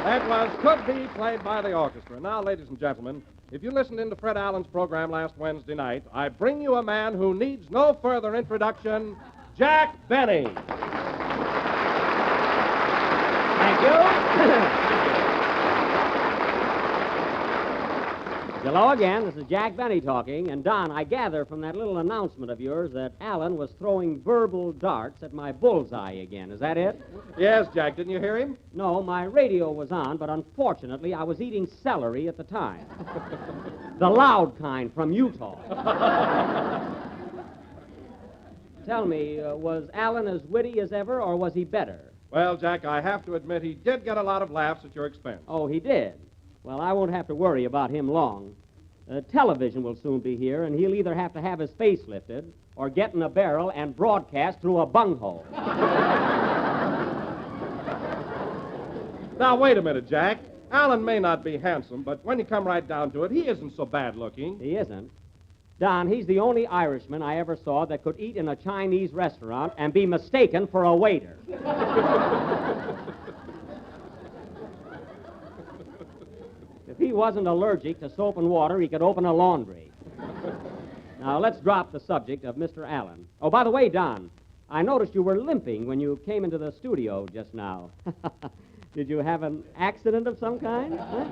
That was Could Be, played by the orchestra. Now, ladies and gentlemen, if you listened in to Fred Allen's program last Wednesday night, I bring you a man who needs no further introduction, Jack Benny. Thank you. Hello again. This is Jack Benny talking. And, Don, I gather from that little announcement of yours that Allen was throwing verbal darts at my bullseye again. Is that it? Yes, Jack. Didn't you hear him? No, my radio was on, but unfortunately I was eating celery at the time. The loud kind from Utah. Tell me, was Allen as witty as ever, or was he better? Well, Jack, I have to admit he did get a lot of laughs at your expense. Oh, he did? Well, I won't have to worry about him long. Television will soon be here, and he'll either have to have his face lifted or get in a barrel and broadcast through a bunghole. Now, wait a minute, Jack. Allen may not be handsome, but when you come right down to it, he isn't so bad looking. He isn't. Don, he's the only Irishman I ever saw that could eat in a Chinese restaurant and be mistaken for a waiter. If he wasn't allergic to soap and water, he could open a laundry. Now, let's drop the subject of Mr. Allen. Oh, by the way, Don, I noticed you were limping when you came into the studio just now. Did you have an accident of some kind? Huh?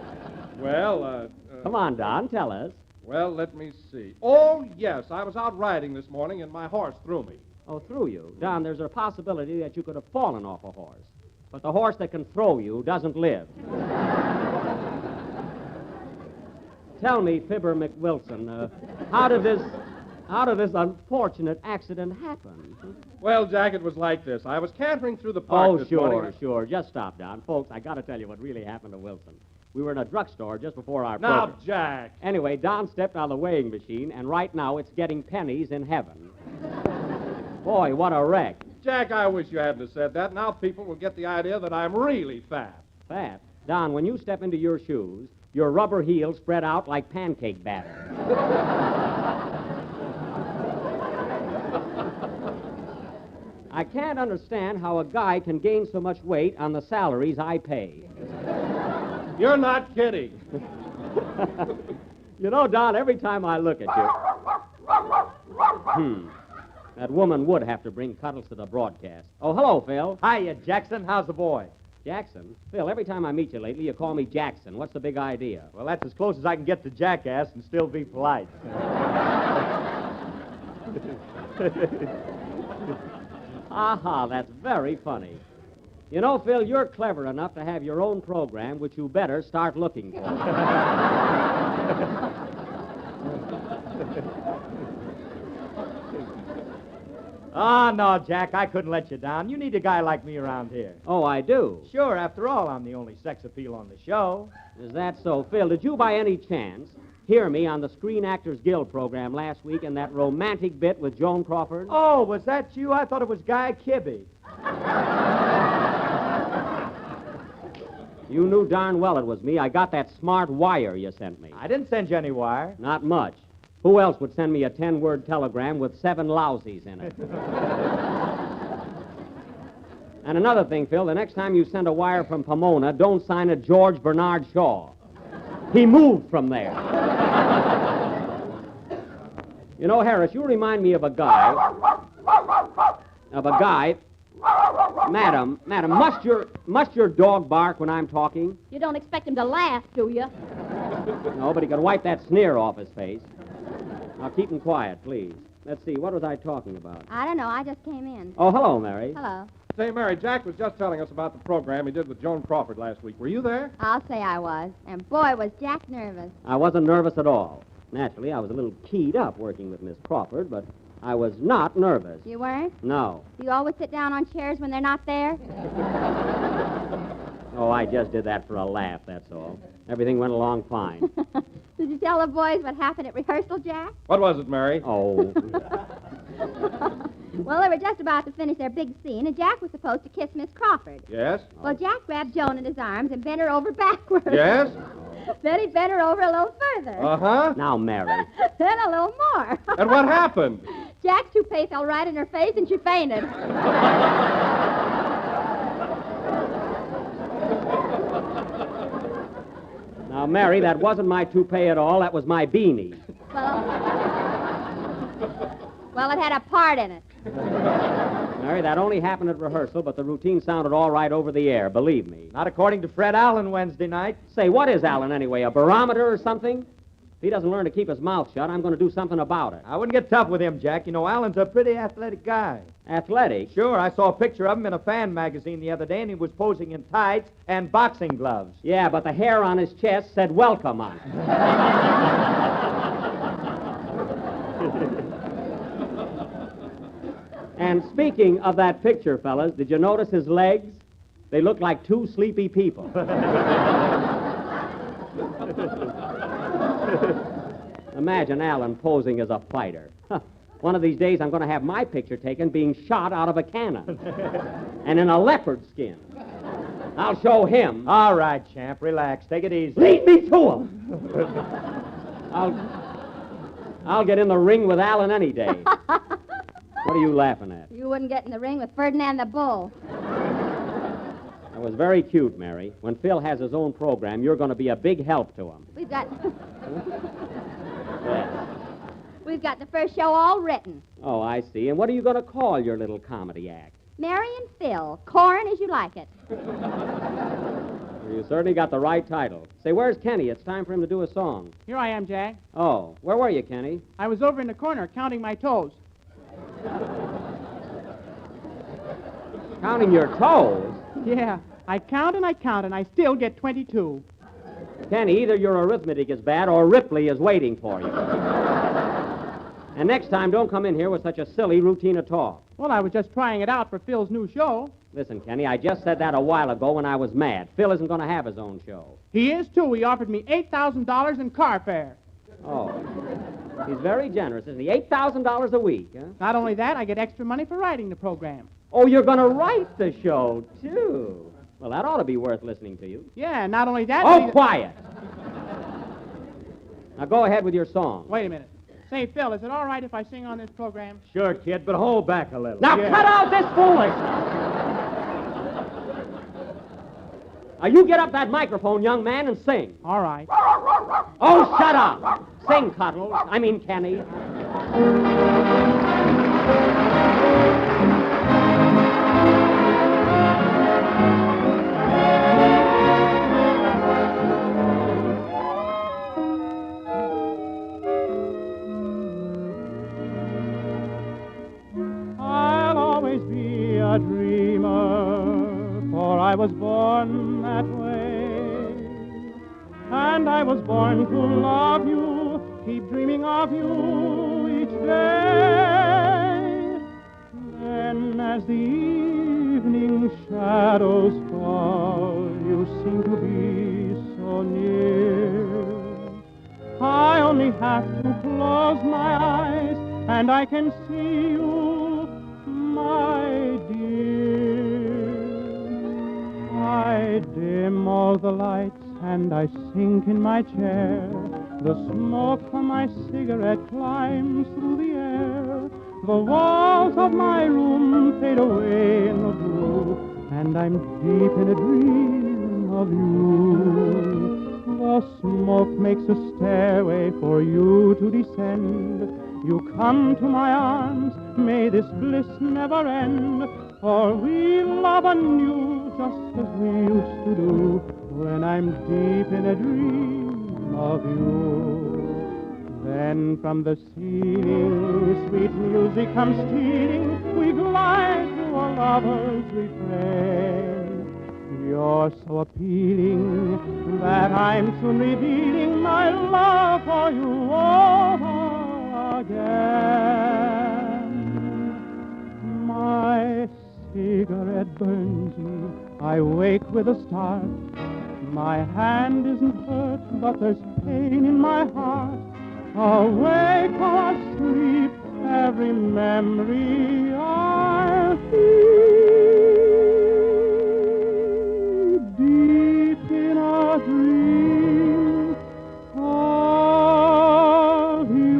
Well, Come on, Don, tell us. Well, let me see. Oh, yes, I was out riding this morning and my horse threw me. Oh, threw you? Don, there's a possibility that you could have fallen off a horse. But the horse that can throw you doesn't live. Tell me, Fibber McWilson, how did this unfortunate accident happen? Well, Jack, it was like this. I was cantering through the park Oh, this sure, morning. sure. Just stop, Don. Folks, I got to tell you what really happened to Wilson. We were in a drugstore just before our Now, program. Jack. Anyway, Don stepped on the weighing machine, and right now it's getting pennies in heaven. Boy, what a wreck. Jack, I wish you hadn't have said that. Now people will get the idea that I'm really fat. Fat? Don, when you step into your shoes, your rubber heels spread out like pancake batter. I can't understand how a guy can gain so much weight on the salaries I pay. You're not kidding. You know, Don, every time I look at you... That woman would have to bring Cuddles to the broadcast. Oh, hello, Phil. Hiya, Jackson. How's the boy? Jackson? Phil, every time I meet you lately, you call me Jackson. What's the big idea? Well, that's as close as I can get to jackass and still be polite. Aha, that's very funny. You know, Phil, you're clever enough to have your own program, which you better start looking for. Oh, no, Jack, I couldn't let you down. You need a guy like me around here. Oh, I do? Sure, after all, I'm the only sex appeal on the show. Is that so? Phil, did you by any chance hear me on the Screen Actors Guild program last week in that romantic bit with Joan Crawford? Oh, was that you? I thought it was Guy Kibbe. You knew darn well it was me. I got that smart wire you sent me. I didn't send you any wire. Not much. Who else would send me a 10-word telegram with 7 lousies in it? And another thing, Phil, the next time you send a wire from Pomona, don't sign it George Bernard Shaw. He moved from there. You know, Harris, you remind me of a guy. Madam, must your dog bark when I'm talking? You don't expect him to laugh, do you? No, but he can wipe that sneer off his face. Now, keep him quiet, please. Let's see, what was I talking about? I don't know. I just came in. Oh, hello, Mary. Hello. Say, Mary, Jack was just telling us about the program he did with Joan Crawford last week. Were you there? I'll say I was. And boy, was Jack nervous. I wasn't nervous at all. Naturally, I was a little keyed up working with Miss Crawford, but I was not nervous. You weren't? No. Do you always sit down on chairs when they're not there? Oh, I just did that for a laugh, that's all. Everything went along fine. Did you tell the boys what happened at rehearsal, Jack? What was it, Mary? Oh. Well, they were just about to finish their big scene, and Jack was supposed to kiss Miss Crawford. Yes? Well, Jack grabbed Joan in his arms and bent her over backwards. Yes? Then he bent her over a little further. Uh-huh. Now, Mary. Then a little more. And what happened? Jack's toupee fell right in her face, and she fainted. Now, Mary, that wasn't my toupee at all. That was my beanie. Well, it had a part in it. Mary, that only happened at rehearsal, but the routine sounded all right over the air, believe me. Not according to Fred Allen Wednesday night. Say, what is Allen anyway, a barometer or something? If he doesn't learn to keep his mouth shut, I'm going to do something about it. I wouldn't get tough with him, Jack. You know, Allen's a pretty athletic guy. Athletic? Sure, I saw a picture of him in a fan magazine the other day, and he was posing in tights and boxing gloves. Yeah, but the hair on his chest said welcome on it. And speaking of that picture, fellas, did you notice his legs? They look like 2 sleepy people. Imagine Allen posing as a fighter. One of these days, I'm going to have my picture taken being shot out of a cannon. And in a leopard skin. I'll show him. All right, champ, relax. Take it easy. Lead me to him. I'll get in the ring with Allen any day. What are you laughing at? You wouldn't get in the ring with Ferdinand the Bull. That was very cute, Mary. When Phil has his own program, you're going to be a big help to him. We've got... Yeah. We've got the first show all written. Oh, I see. And what are you going to call your little comedy act? Mary and Phil. Corn as you like it. You certainly got the right title. Say, where's Kenny? It's time for him to do a song. Here I am, Jack. Oh, where were you, Kenny? I was over in the corner counting my toes. Counting your toes? Yeah, I count and I still get 22. Kenny, either your arithmetic is bad or Ripley is waiting for you. And next time, don't come in here with such a silly routine of talk. Well, I was just trying it out for Phil's new show. Listen, Kenny, I just said that a while ago when I was mad. Phil isn't going to have his own show. He is, too. He offered me $8,000 in car fare. Oh. He's very generous, isn't he? $8,000 a week, huh? Not only that, I get extra money for writing the program. Oh, you're going to write the show, too. Well, that ought to be worth listening to you. Yeah, not only that... Oh, quiet! Now go ahead with your song. Wait a minute. Say, Phil, is it all right if I sing on this program? Sure, kid, but hold back a little. Now cut out this foolishness! Now you get up that microphone, young man, and sing. All right. Oh, shut up! Sing, Cuddles. I mean, Kenny. I'll always be a dreamer, for I was born that way. And I was born to love you, keep dreaming of you each day. Then as the evening shadows fall, you seem to be so near. I only have to close my eyes and I can see you, my dear. I dim all the lights and I sink in my chair. The smoke from my cigarette climbs through the air. The walls of my room fade away in the blue, and I'm deep in a dream of you. The smoke makes a stairway for you to descend. You come to my arms, may this bliss never end, for we love anew just as we used to do when I'm deep in a dream of you. Then from the ceiling sweet music comes stealing, we glide to a lover's refrain. You're so appealing that I'm soon revealing my love for you over again. My cigarette burns me, I wake with a start. My hand isn't hurt, but there's pain in my heart. Awake or asleep, every memory I feel deep in a dream of you.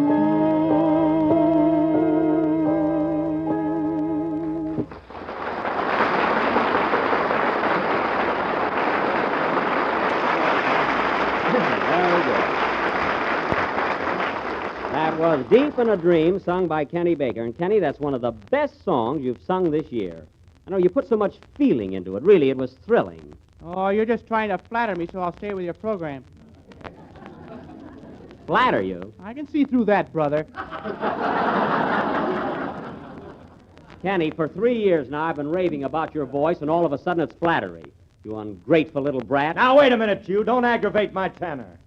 That was Deep in a Dream, sung by Kenny Baker. And, Kenny, that's one of the best songs you've sung this year. I know you put so much feeling into it. Really, it was thrilling. Oh, you're just trying to flatter me so I'll stay with your program. Flatter you? I can see through that, brother. Kenny, for 3 years now, I've been raving about your voice, and all of a sudden it's flattery. You ungrateful little brat. Now, wait a minute, you. Don't aggravate my tenor.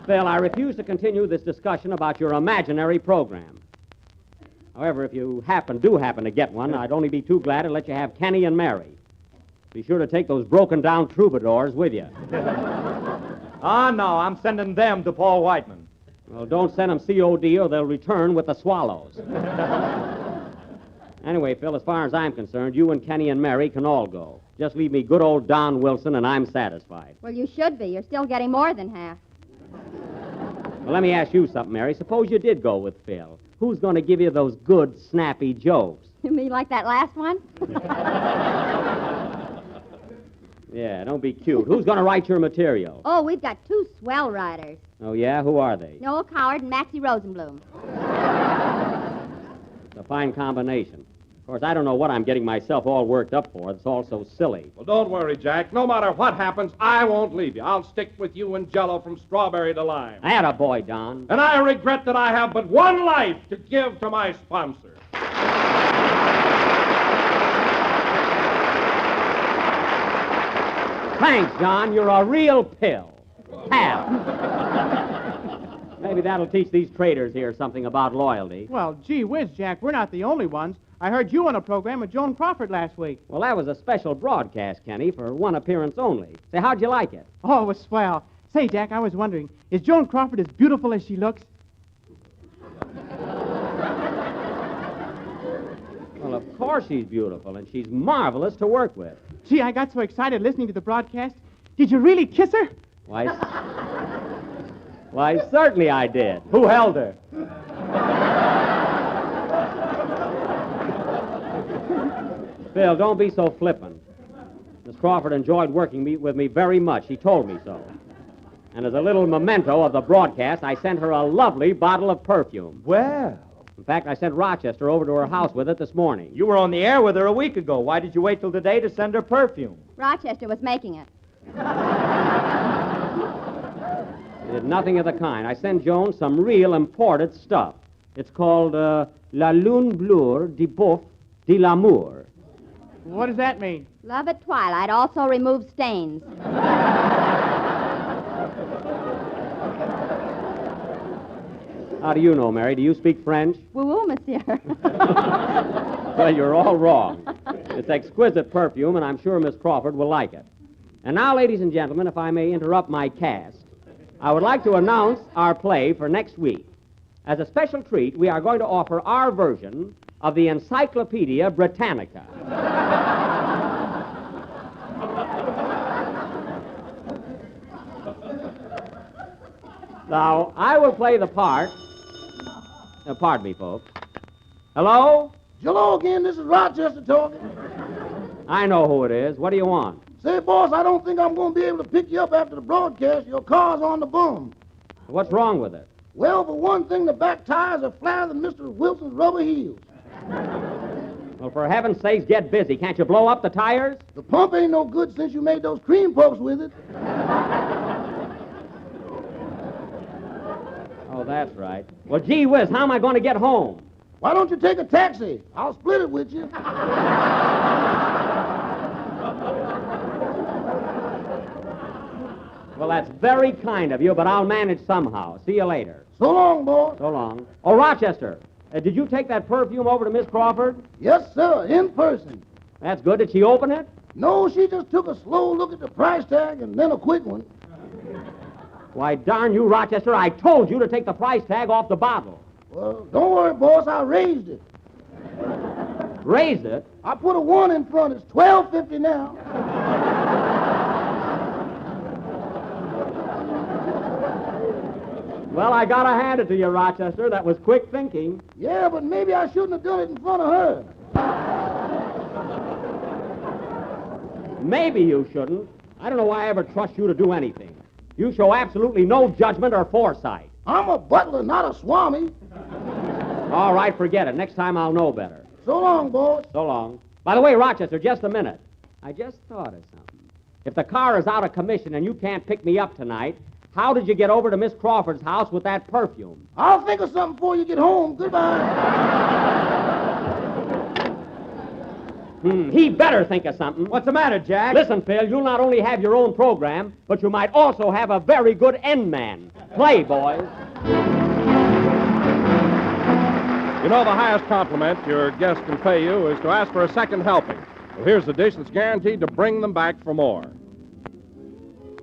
Phil, I refuse to continue this discussion about your imaginary program. However, if you do happen to get one, I'd only be too glad to let you have Kenny and Mary. Be sure to take those broken-down troubadours with you. Ah, no, I'm sending them to Paul Whiteman. Well, don't send them COD or they'll return with the swallows. Anyway, Phil, as far as I'm concerned, you and Kenny and Mary can all go. Just leave me good old Don Wilson, and I'm satisfied. Well, you should be. You're still getting more than half. Well, let me ask you something, Mary. Suppose you did go with Phil. Who's going to give you those good, snappy jokes? You mean like that last one? Yeah, don't be cute. Who's going to write your material? Oh, we've got 2 swell writers. Oh, yeah? Who are they? Noel Coward and Maxie Rosenblum. It's a fine combination. Of course, I don't know what I'm getting myself all worked up for. It's all so silly. Well, don't worry, Jack. No matter what happens, I won't leave you. I'll stick with you and Jell-O from strawberry to lime. Atta boy, Don. And I regret that I have but one life to give to my sponsor. Thanks, John. You're a real pill. Pal. Maybe that'll teach these traders here something about loyalty. Well, gee whiz, Jack, we're not the only ones. I heard you on a program with Joan Crawford last week. Well, that was a special broadcast, Kenny, for one appearance only. Say, how'd you like it? Oh, it was swell. Say, Jack, I was wondering, is Joan Crawford as beautiful as she looks? Well, of course she's beautiful, and she's marvelous to work with. Gee, I got so excited listening to the broadcast. Did you really kiss her? Why, certainly I did. Who held her? Phil, don't be so flippant. Miss Crawford enjoyed working with me very much. She told me so. And as a little memento of the broadcast, I sent her a lovely bottle of perfume. Well. In fact, I sent Rochester over to her house with it this morning. You were on the air with her a week ago. Why did you wait till today to send her perfume? Rochester was making it. I did nothing of the kind. I sent Joan some real imported stuff. It's called La Lune Bleue de Boeuf de l'Amour. What does that mean? Love at Twilight also removes stains. How do you know, Mary? Do you speak French? Woo-woo, monsieur. Well, you're all wrong. It's exquisite perfume, and I'm sure Miss Crawford will like it. And now, ladies and gentlemen, if I may interrupt my cast, I would like to announce our play for next week. As a special treat, we are going to offer our version of the Encyclopedia Britannica. Now, I will play the part. Pardon me, folks. Hello? Hello again, this is Rochester talking. I know who it is. What do you want? Say, boss, I don't think I'm going to be able to pick you up after the broadcast. Your car's on the bum. What's wrong with it? Well, for one thing, the back tires are flatter than Mr. Wilson's rubber heels. Well, for heaven's sakes, get busy. Can't you blow up the tires? The pump ain't no good since you made those cream puffs with it. Oh, that's right. Well, gee whiz, how am I going to get home? Why don't you take a taxi? I'll split it with you. Well, that's very kind of you, but I'll manage somehow. See you later. So long, boss. So long. Oh, Rochester, did you take that perfume over to Miss Crawford? Yes, sir, in person. That's good. Did she open it? No, she just took a slow look at the price tag and then a quick one. Why, darn you, Rochester, I told you to take the price tag off the bottle. Well, don't worry, boss, I raised it. Raised it? I put a 1 in front. It's $12.50 now. Well, I gotta hand it to you, Rochester. That was quick thinking. Yeah, but maybe I shouldn't have done it in front of her. Maybe you shouldn't. I don't know why I ever trust you to do anything. You show absolutely no judgment or foresight. I'm a butler, not a swami. All right, forget it. Next time I'll know better. So long, boss. So long. By the way, Rochester, just a minute. I just thought of something. If the car is out of commission and you can't pick me up tonight, how did you get over to Miss Crawford's house with that perfume? I'll think of something before you get home. Goodbye. He better think of something. What's the matter, Jack? Listen, Phil, you'll not only have your own program, but you might also have a very good end man. Play, boys. You know, the highest compliment your guest can pay you is to ask for a second helping. Well, here's the dish that's guaranteed to bring them back for more.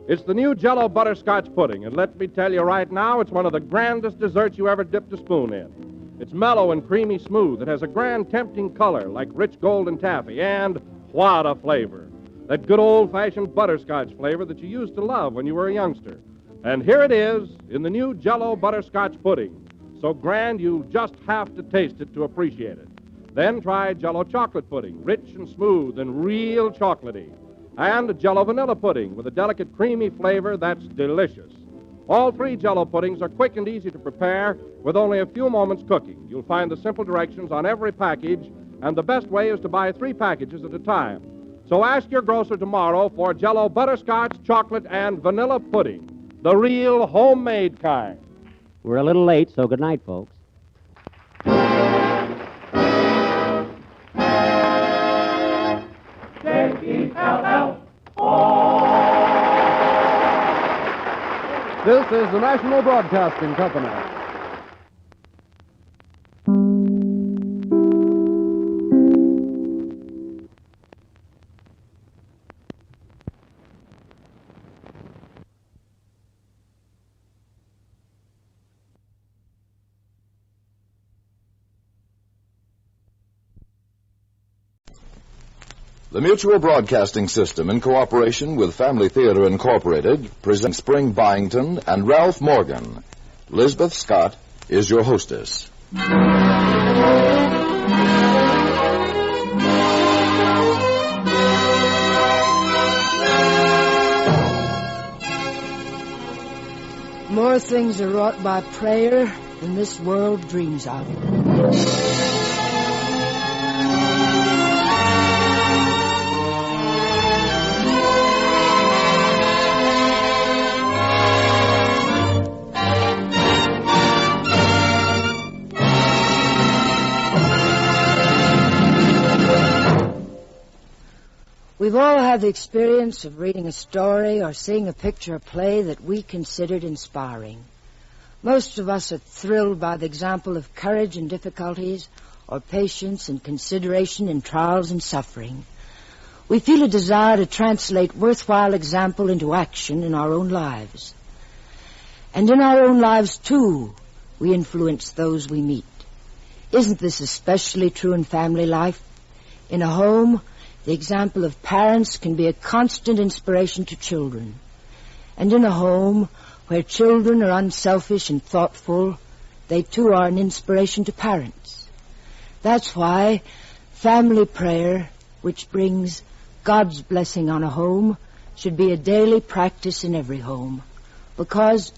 It's the new Jell-O butterscotch pudding, and let me tell you right now, it's one of the grandest desserts you ever dipped a spoon in. It's mellow and creamy smooth. It has a grand, tempting color like rich golden taffy, and what a flavor. That good old-fashioned butterscotch flavor that you used to love when you were a youngster. And here it is in the new Jell-O butterscotch pudding. So grand you just have to taste it to appreciate it. Then try Jell-O chocolate pudding, rich and smooth and real chocolatey. And Jell-O vanilla pudding with a delicate creamy flavor that's delicious. All three Jell-O puddings are quick and easy to prepare with only a few moments cooking. You'll find the simple directions on every package, and the best way is to buy 3 packages at a time. So ask your grocer tomorrow for Jell-O butterscotch, chocolate, and vanilla pudding, the real homemade kind. We're a little late, so good night, folks. Cheerful. This is the National Broadcasting Company. The Mutual Broadcasting System, in cooperation with Family Theater Incorporated, presents Spring Byington and Ralph Morgan. Lisbeth Scott is your hostess. More things are wrought by prayer than this world dreams of. We've all had the experience of reading a story or seeing a picture or play that we considered inspiring. Most of us are thrilled by the example of courage in difficulties or patience and consideration in trials and suffering. We feel a desire to translate worthwhile example into action in our own lives. And in our own lives, too, we influence those we meet. Isn't this especially true in family life? In a home, the example of parents can be a constant inspiration to children. And in a home where children are unselfish and thoughtful, they too are an inspiration to parents. That's why family prayer, which brings God's blessing on a home, should be a daily practice in every home. Because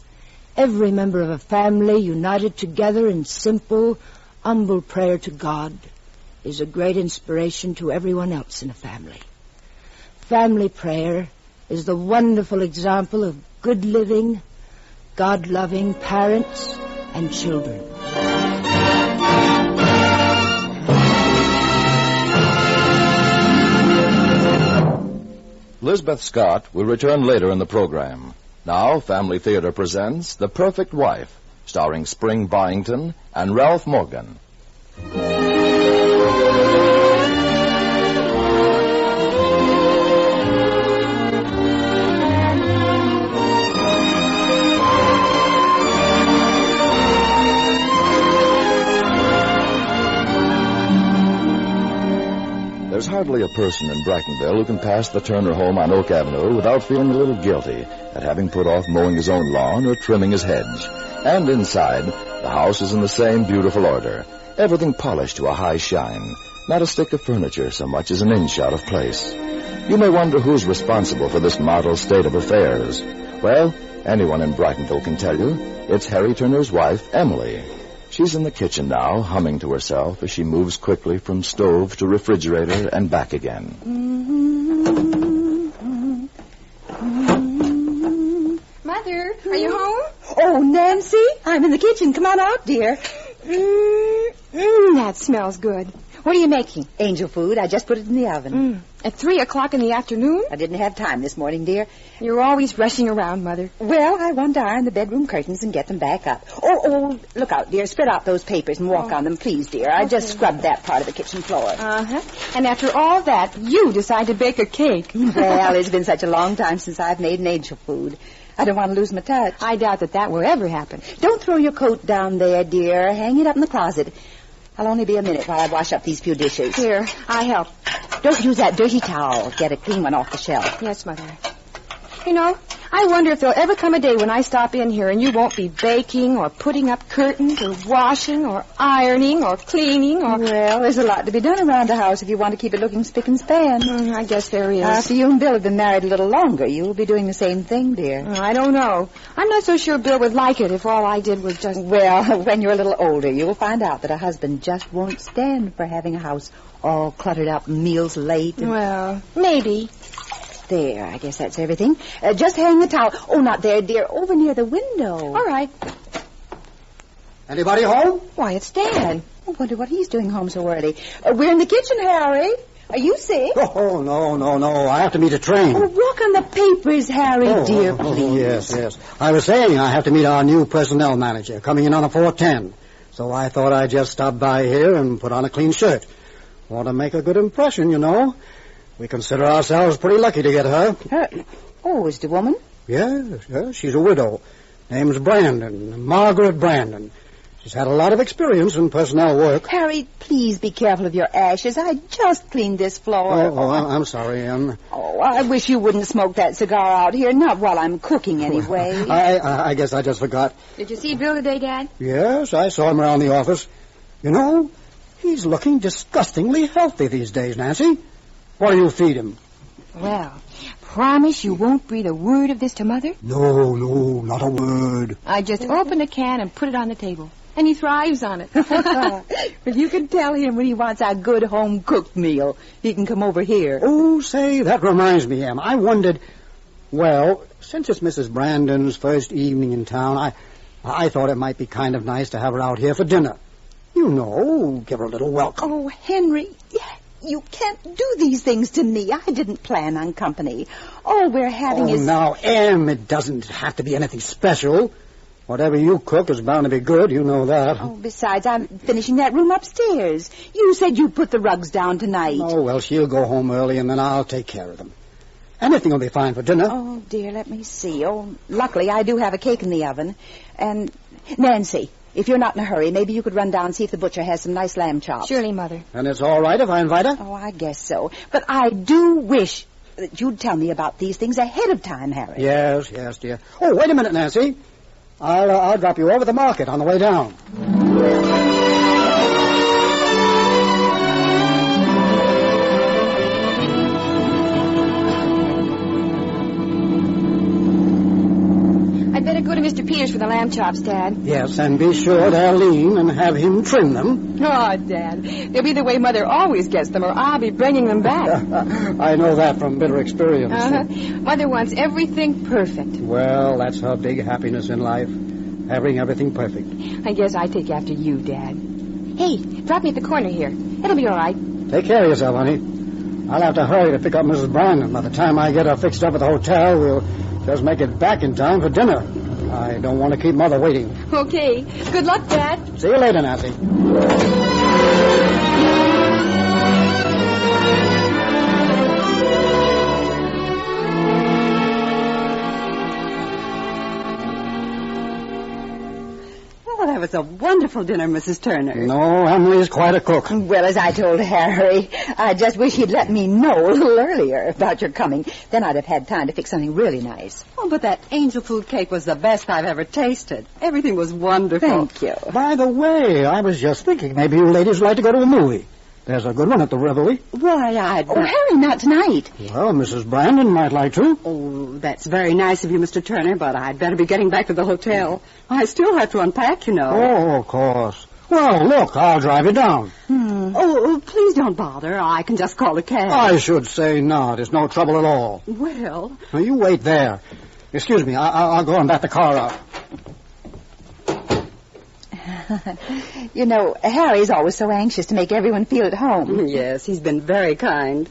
every member of a family united together in simple, humble prayer to God is a great inspiration to everyone else in a family. Family prayer is the wonderful example of good living, God-loving parents and children. Lisbeth Scott will return later in the program. Now, Family Theater presents The Perfect Wife, starring Spring Byington and Ralph Morgan. There's hardly a person in Brightonville who can pass the Turner home on Oak Avenue without feeling a little guilty at having put off mowing his own lawn or trimming his hedge. And inside, the house is in the same beautiful order. Everything polished to a high shine. Not a stick of furniture so much as an inch out of place. You may wonder who's responsible for this model state of affairs. Well, anyone in Brightonville can tell you. It's Harry Turner's wife, Emily. She's in the kitchen now, humming to herself as she moves quickly from stove to refrigerator and back again. Mother, are you home? Oh, Nancy, I'm in the kitchen. Come on out, dear. That smells good. What are you making? Angel food. I just put it in the oven. At 3 o'clock in the afternoon? I didn't have time this morning, dear. You're always rushing around, Mother. Well, I wanted to iron the bedroom curtains and get them back up. Oh, look out, dear. Spread out those papers and walk on them, please, dear. I just scrubbed that part of the kitchen floor. Uh-huh. And after all that, you decide to bake a cake. Well, it's been such a long time since I've made an angel food. I don't want to lose my touch. I doubt that will ever happen. Don't throw your coat down there, dear. Hang it up in the closet. I'll only be a minute while I wash up these few dishes. Here, I help. Don't use that dirty towel. Get a clean one off the shelf. Yes, Mother. You know, I wonder if there'll ever come a day when I stop in here and you won't be baking or putting up curtains or washing or ironing or cleaning or... Well, there's a lot to be done around the house if you want to keep it looking spick and span. I guess there is. After you and Bill have been married a little longer, you'll be doing the same thing, dear. I don't know. I'm not so sure Bill would like it if all I did was just... Well, when you're a little older, you'll find out that a husband just won't stand for having a house all cluttered up and meals late. Well, maybe. There, I guess that's everything. Just hang the towel. Oh, not there, dear. Over near the window. All right. Anybody home? Why, it's Dad. I wonder what he's doing home so early. We're in the kitchen, Harry. Are you sick? Oh, no. I have to meet a train. Oh, walk on the papers, Harry, dear, please. Yes. I was saying I have to meet our new personnel manager coming in on a 4:10. So I thought I'd just stop by here and put on a clean shirt. Want to make a good impression, you know. We consider ourselves pretty lucky to get her. Oh, is the woman? Yes. She's a widow. Name's Brandon, Margaret Brandon. She's had a lot of experience in personnel work. Harry, please be careful of your ashes. I just cleaned this floor. I'm sorry, Em. Oh, I wish you wouldn't smoke that cigar out here. Not while I'm cooking, anyway. I guess I just forgot. Did you see Bill today, Dad? Yes, I saw him around the office. You know, he's looking disgustingly healthy these days, Nancy. What do you feed him? Well, promise you won't breathe a word of this to Mother? No, not a word. I just opened a can and put it on the table. And he thrives on it. But you can tell him when he wants a good home-cooked meal. He can come over here. Oh, say, that reminds me, Em. I wondered... Well, since it's Mrs. Brandon's first evening in town, I thought it might be kind of nice to have her out here for dinner. You know, give her a little welcome. Oh, Henry, you can't do these things to me. I didn't plan on company. All we're having is... now, Em, it doesn't have to be anything special. Whatever you cook is bound to be good, you know that. Oh, besides, I'm finishing that room upstairs. You said you'd put the rugs down tonight. Oh, well, she'll go home early, and then I'll take care of them. Anything will be fine for dinner. Oh, dear, let me see. Oh, luckily, I do have a cake in the oven. And, Nancy, if you're not in a hurry, maybe you could run down and see if the butcher has some nice lamb chops. Surely, Mother. And it's all right if I invite her? Oh, I guess so. But I do wish that you'd tell me about these things ahead of time, Harry. Yes, dear. Oh, wait a minute, Nancy. I'll drop you over at the market on the way down. I'd better go to Mr. Peters for the lamb chops, Dad. Yes, and be sure they're lean and have him trim them. Oh, Dad, they'll be the way Mother always gets them, or I'll be bringing them back. I know that from bitter experience. Mother wants everything perfect. Well, that's her big happiness in life, having everything perfect. I guess I take after you, Dad. Hey, drop me at the corner here. It'll be all right. Take care of yourself, honey. I'll have to hurry to pick up Mrs. Brandon. By the time I get her fixed up at the hotel, we'll just make it back in time for dinner. I don't want to keep Mother waiting. Okay. Good luck, Dad. See you later, Nancy. Oh, that was a wonderful dinner, Mrs. Turner. No, Emily's quite a cook. Well, as I told Harry, I just wish he'd let me know a little earlier about your coming. Then I'd have had time to fix something really nice. Oh, but that angel food cake was the best I've ever tasted. Everything was wonderful. Thank you. By the way, I was just thinking maybe you ladies would like to go to a movie. There's a good one at the Reveille. Why, Oh, Harry, not tonight. Well, Mrs. Brandon might like to. Oh, that's very nice of you, Mr. Turner, but I'd better be getting back to the hotel. I still have to unpack, you know. Oh, of course. Well, look, I'll drive you down. Oh, please don't bother. I can just call a cab. I should say not. It's no trouble at all. Well... Now, you wait there. Excuse me, I'll go and back the car up. You know, Harry's always so anxious to make everyone feel at home. Yes, he's been very kind.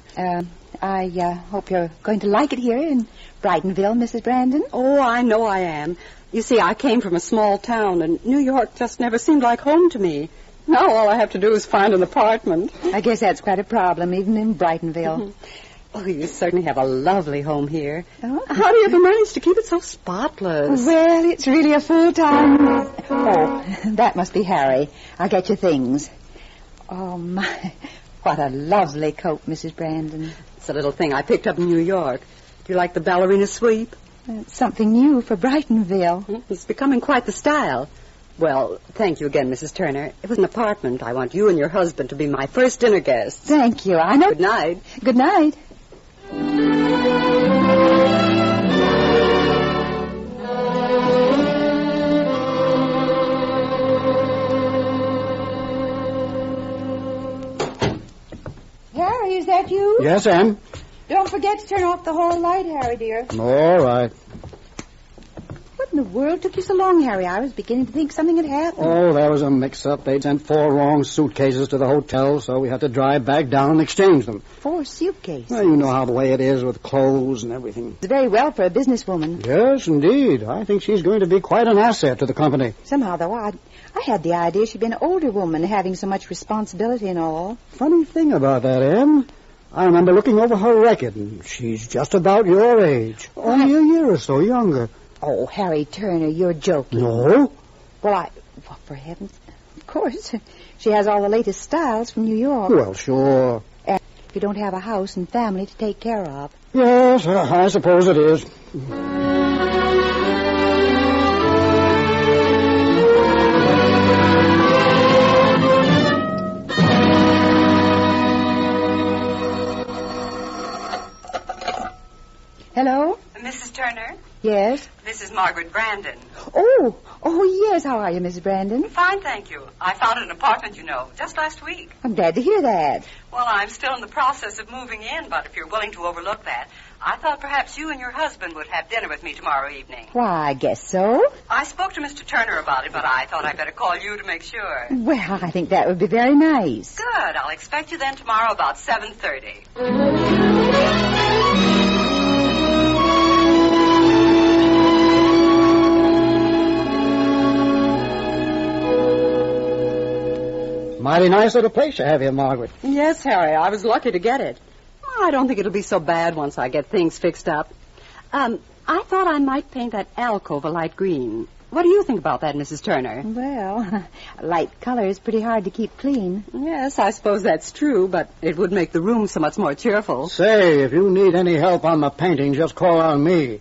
I hope you're going to like it here in Brightonville, Mrs. Brandon. Oh, I know I am. You see, I came from a small town, and New York just never seemed like home to me. Now all I have to do is find an apartment. I guess that's quite a problem, even in Brightonville. Oh, you certainly have a lovely home here. Oh. How do you ever manage to keep it so spotless? Well, it's really a full-time... Oh, that must be Harry. I'll get you things. Oh, my... What a lovely coat, Mrs. Brandon. It's a little thing I picked up in New York. Do you like the ballerina sweep? It's something new for Brightonville. It's becoming quite the style. Well, thank you again, Mrs. Turner. It was an apartment. I want you and your husband to be my first dinner guests. Thank you. I know... Good night. Good night. Harry, is that you? Yes, Anne. Don't forget to turn off the hall light, Harry, dear. All right. What in the world took you so long, Harry? I was beginning to think something had happened. Oh, there was a mix-up. They'd sent 4 wrong suitcases to the hotel, so we had to drive back down and exchange them. 4 suitcases? Well, you know how the way it is with clothes and everything. It's very well for a businesswoman. Yes, indeed. I think she's going to be quite an asset to the company. Somehow, though, I had the idea she'd be an older woman, having so much responsibility and all. Funny thing about that, Em. I remember looking over her record, and she's just about your age. Only a year or so younger. Oh, Harry Turner, you're joking. No? Well, for heaven's... Of course. She has all the latest styles from New York. Well, sure. And if you don't have a house and family to take care of. Yes, I suppose it is. Hello? Mrs. Turner? Yes? This is Margaret Brandon. Oh, yes. How are you, Mrs. Brandon? Fine, thank you. I found an apartment, just last week. I'm glad to hear that. Well, I'm still in the process of moving in, but if you're willing to overlook that, I thought perhaps you and your husband would have dinner with me tomorrow evening. Why, I guess so. I spoke to Mr. Turner about it, but I thought I'd better call you to make sure. Well, I think that would be very nice. Good. I'll expect you then tomorrow about 7:30. Mighty nice little place you have here, Margaret. Yes, Harry, I was lucky to get it. I don't think it'll be so bad once I get things fixed up. I thought I might paint that alcove a light green. What do you think about that, Mrs. Turner? Well, light color is pretty hard to keep clean. Yes, I suppose that's true, but it would make the room so much more cheerful. Say, if you need any help on the painting, just call on me.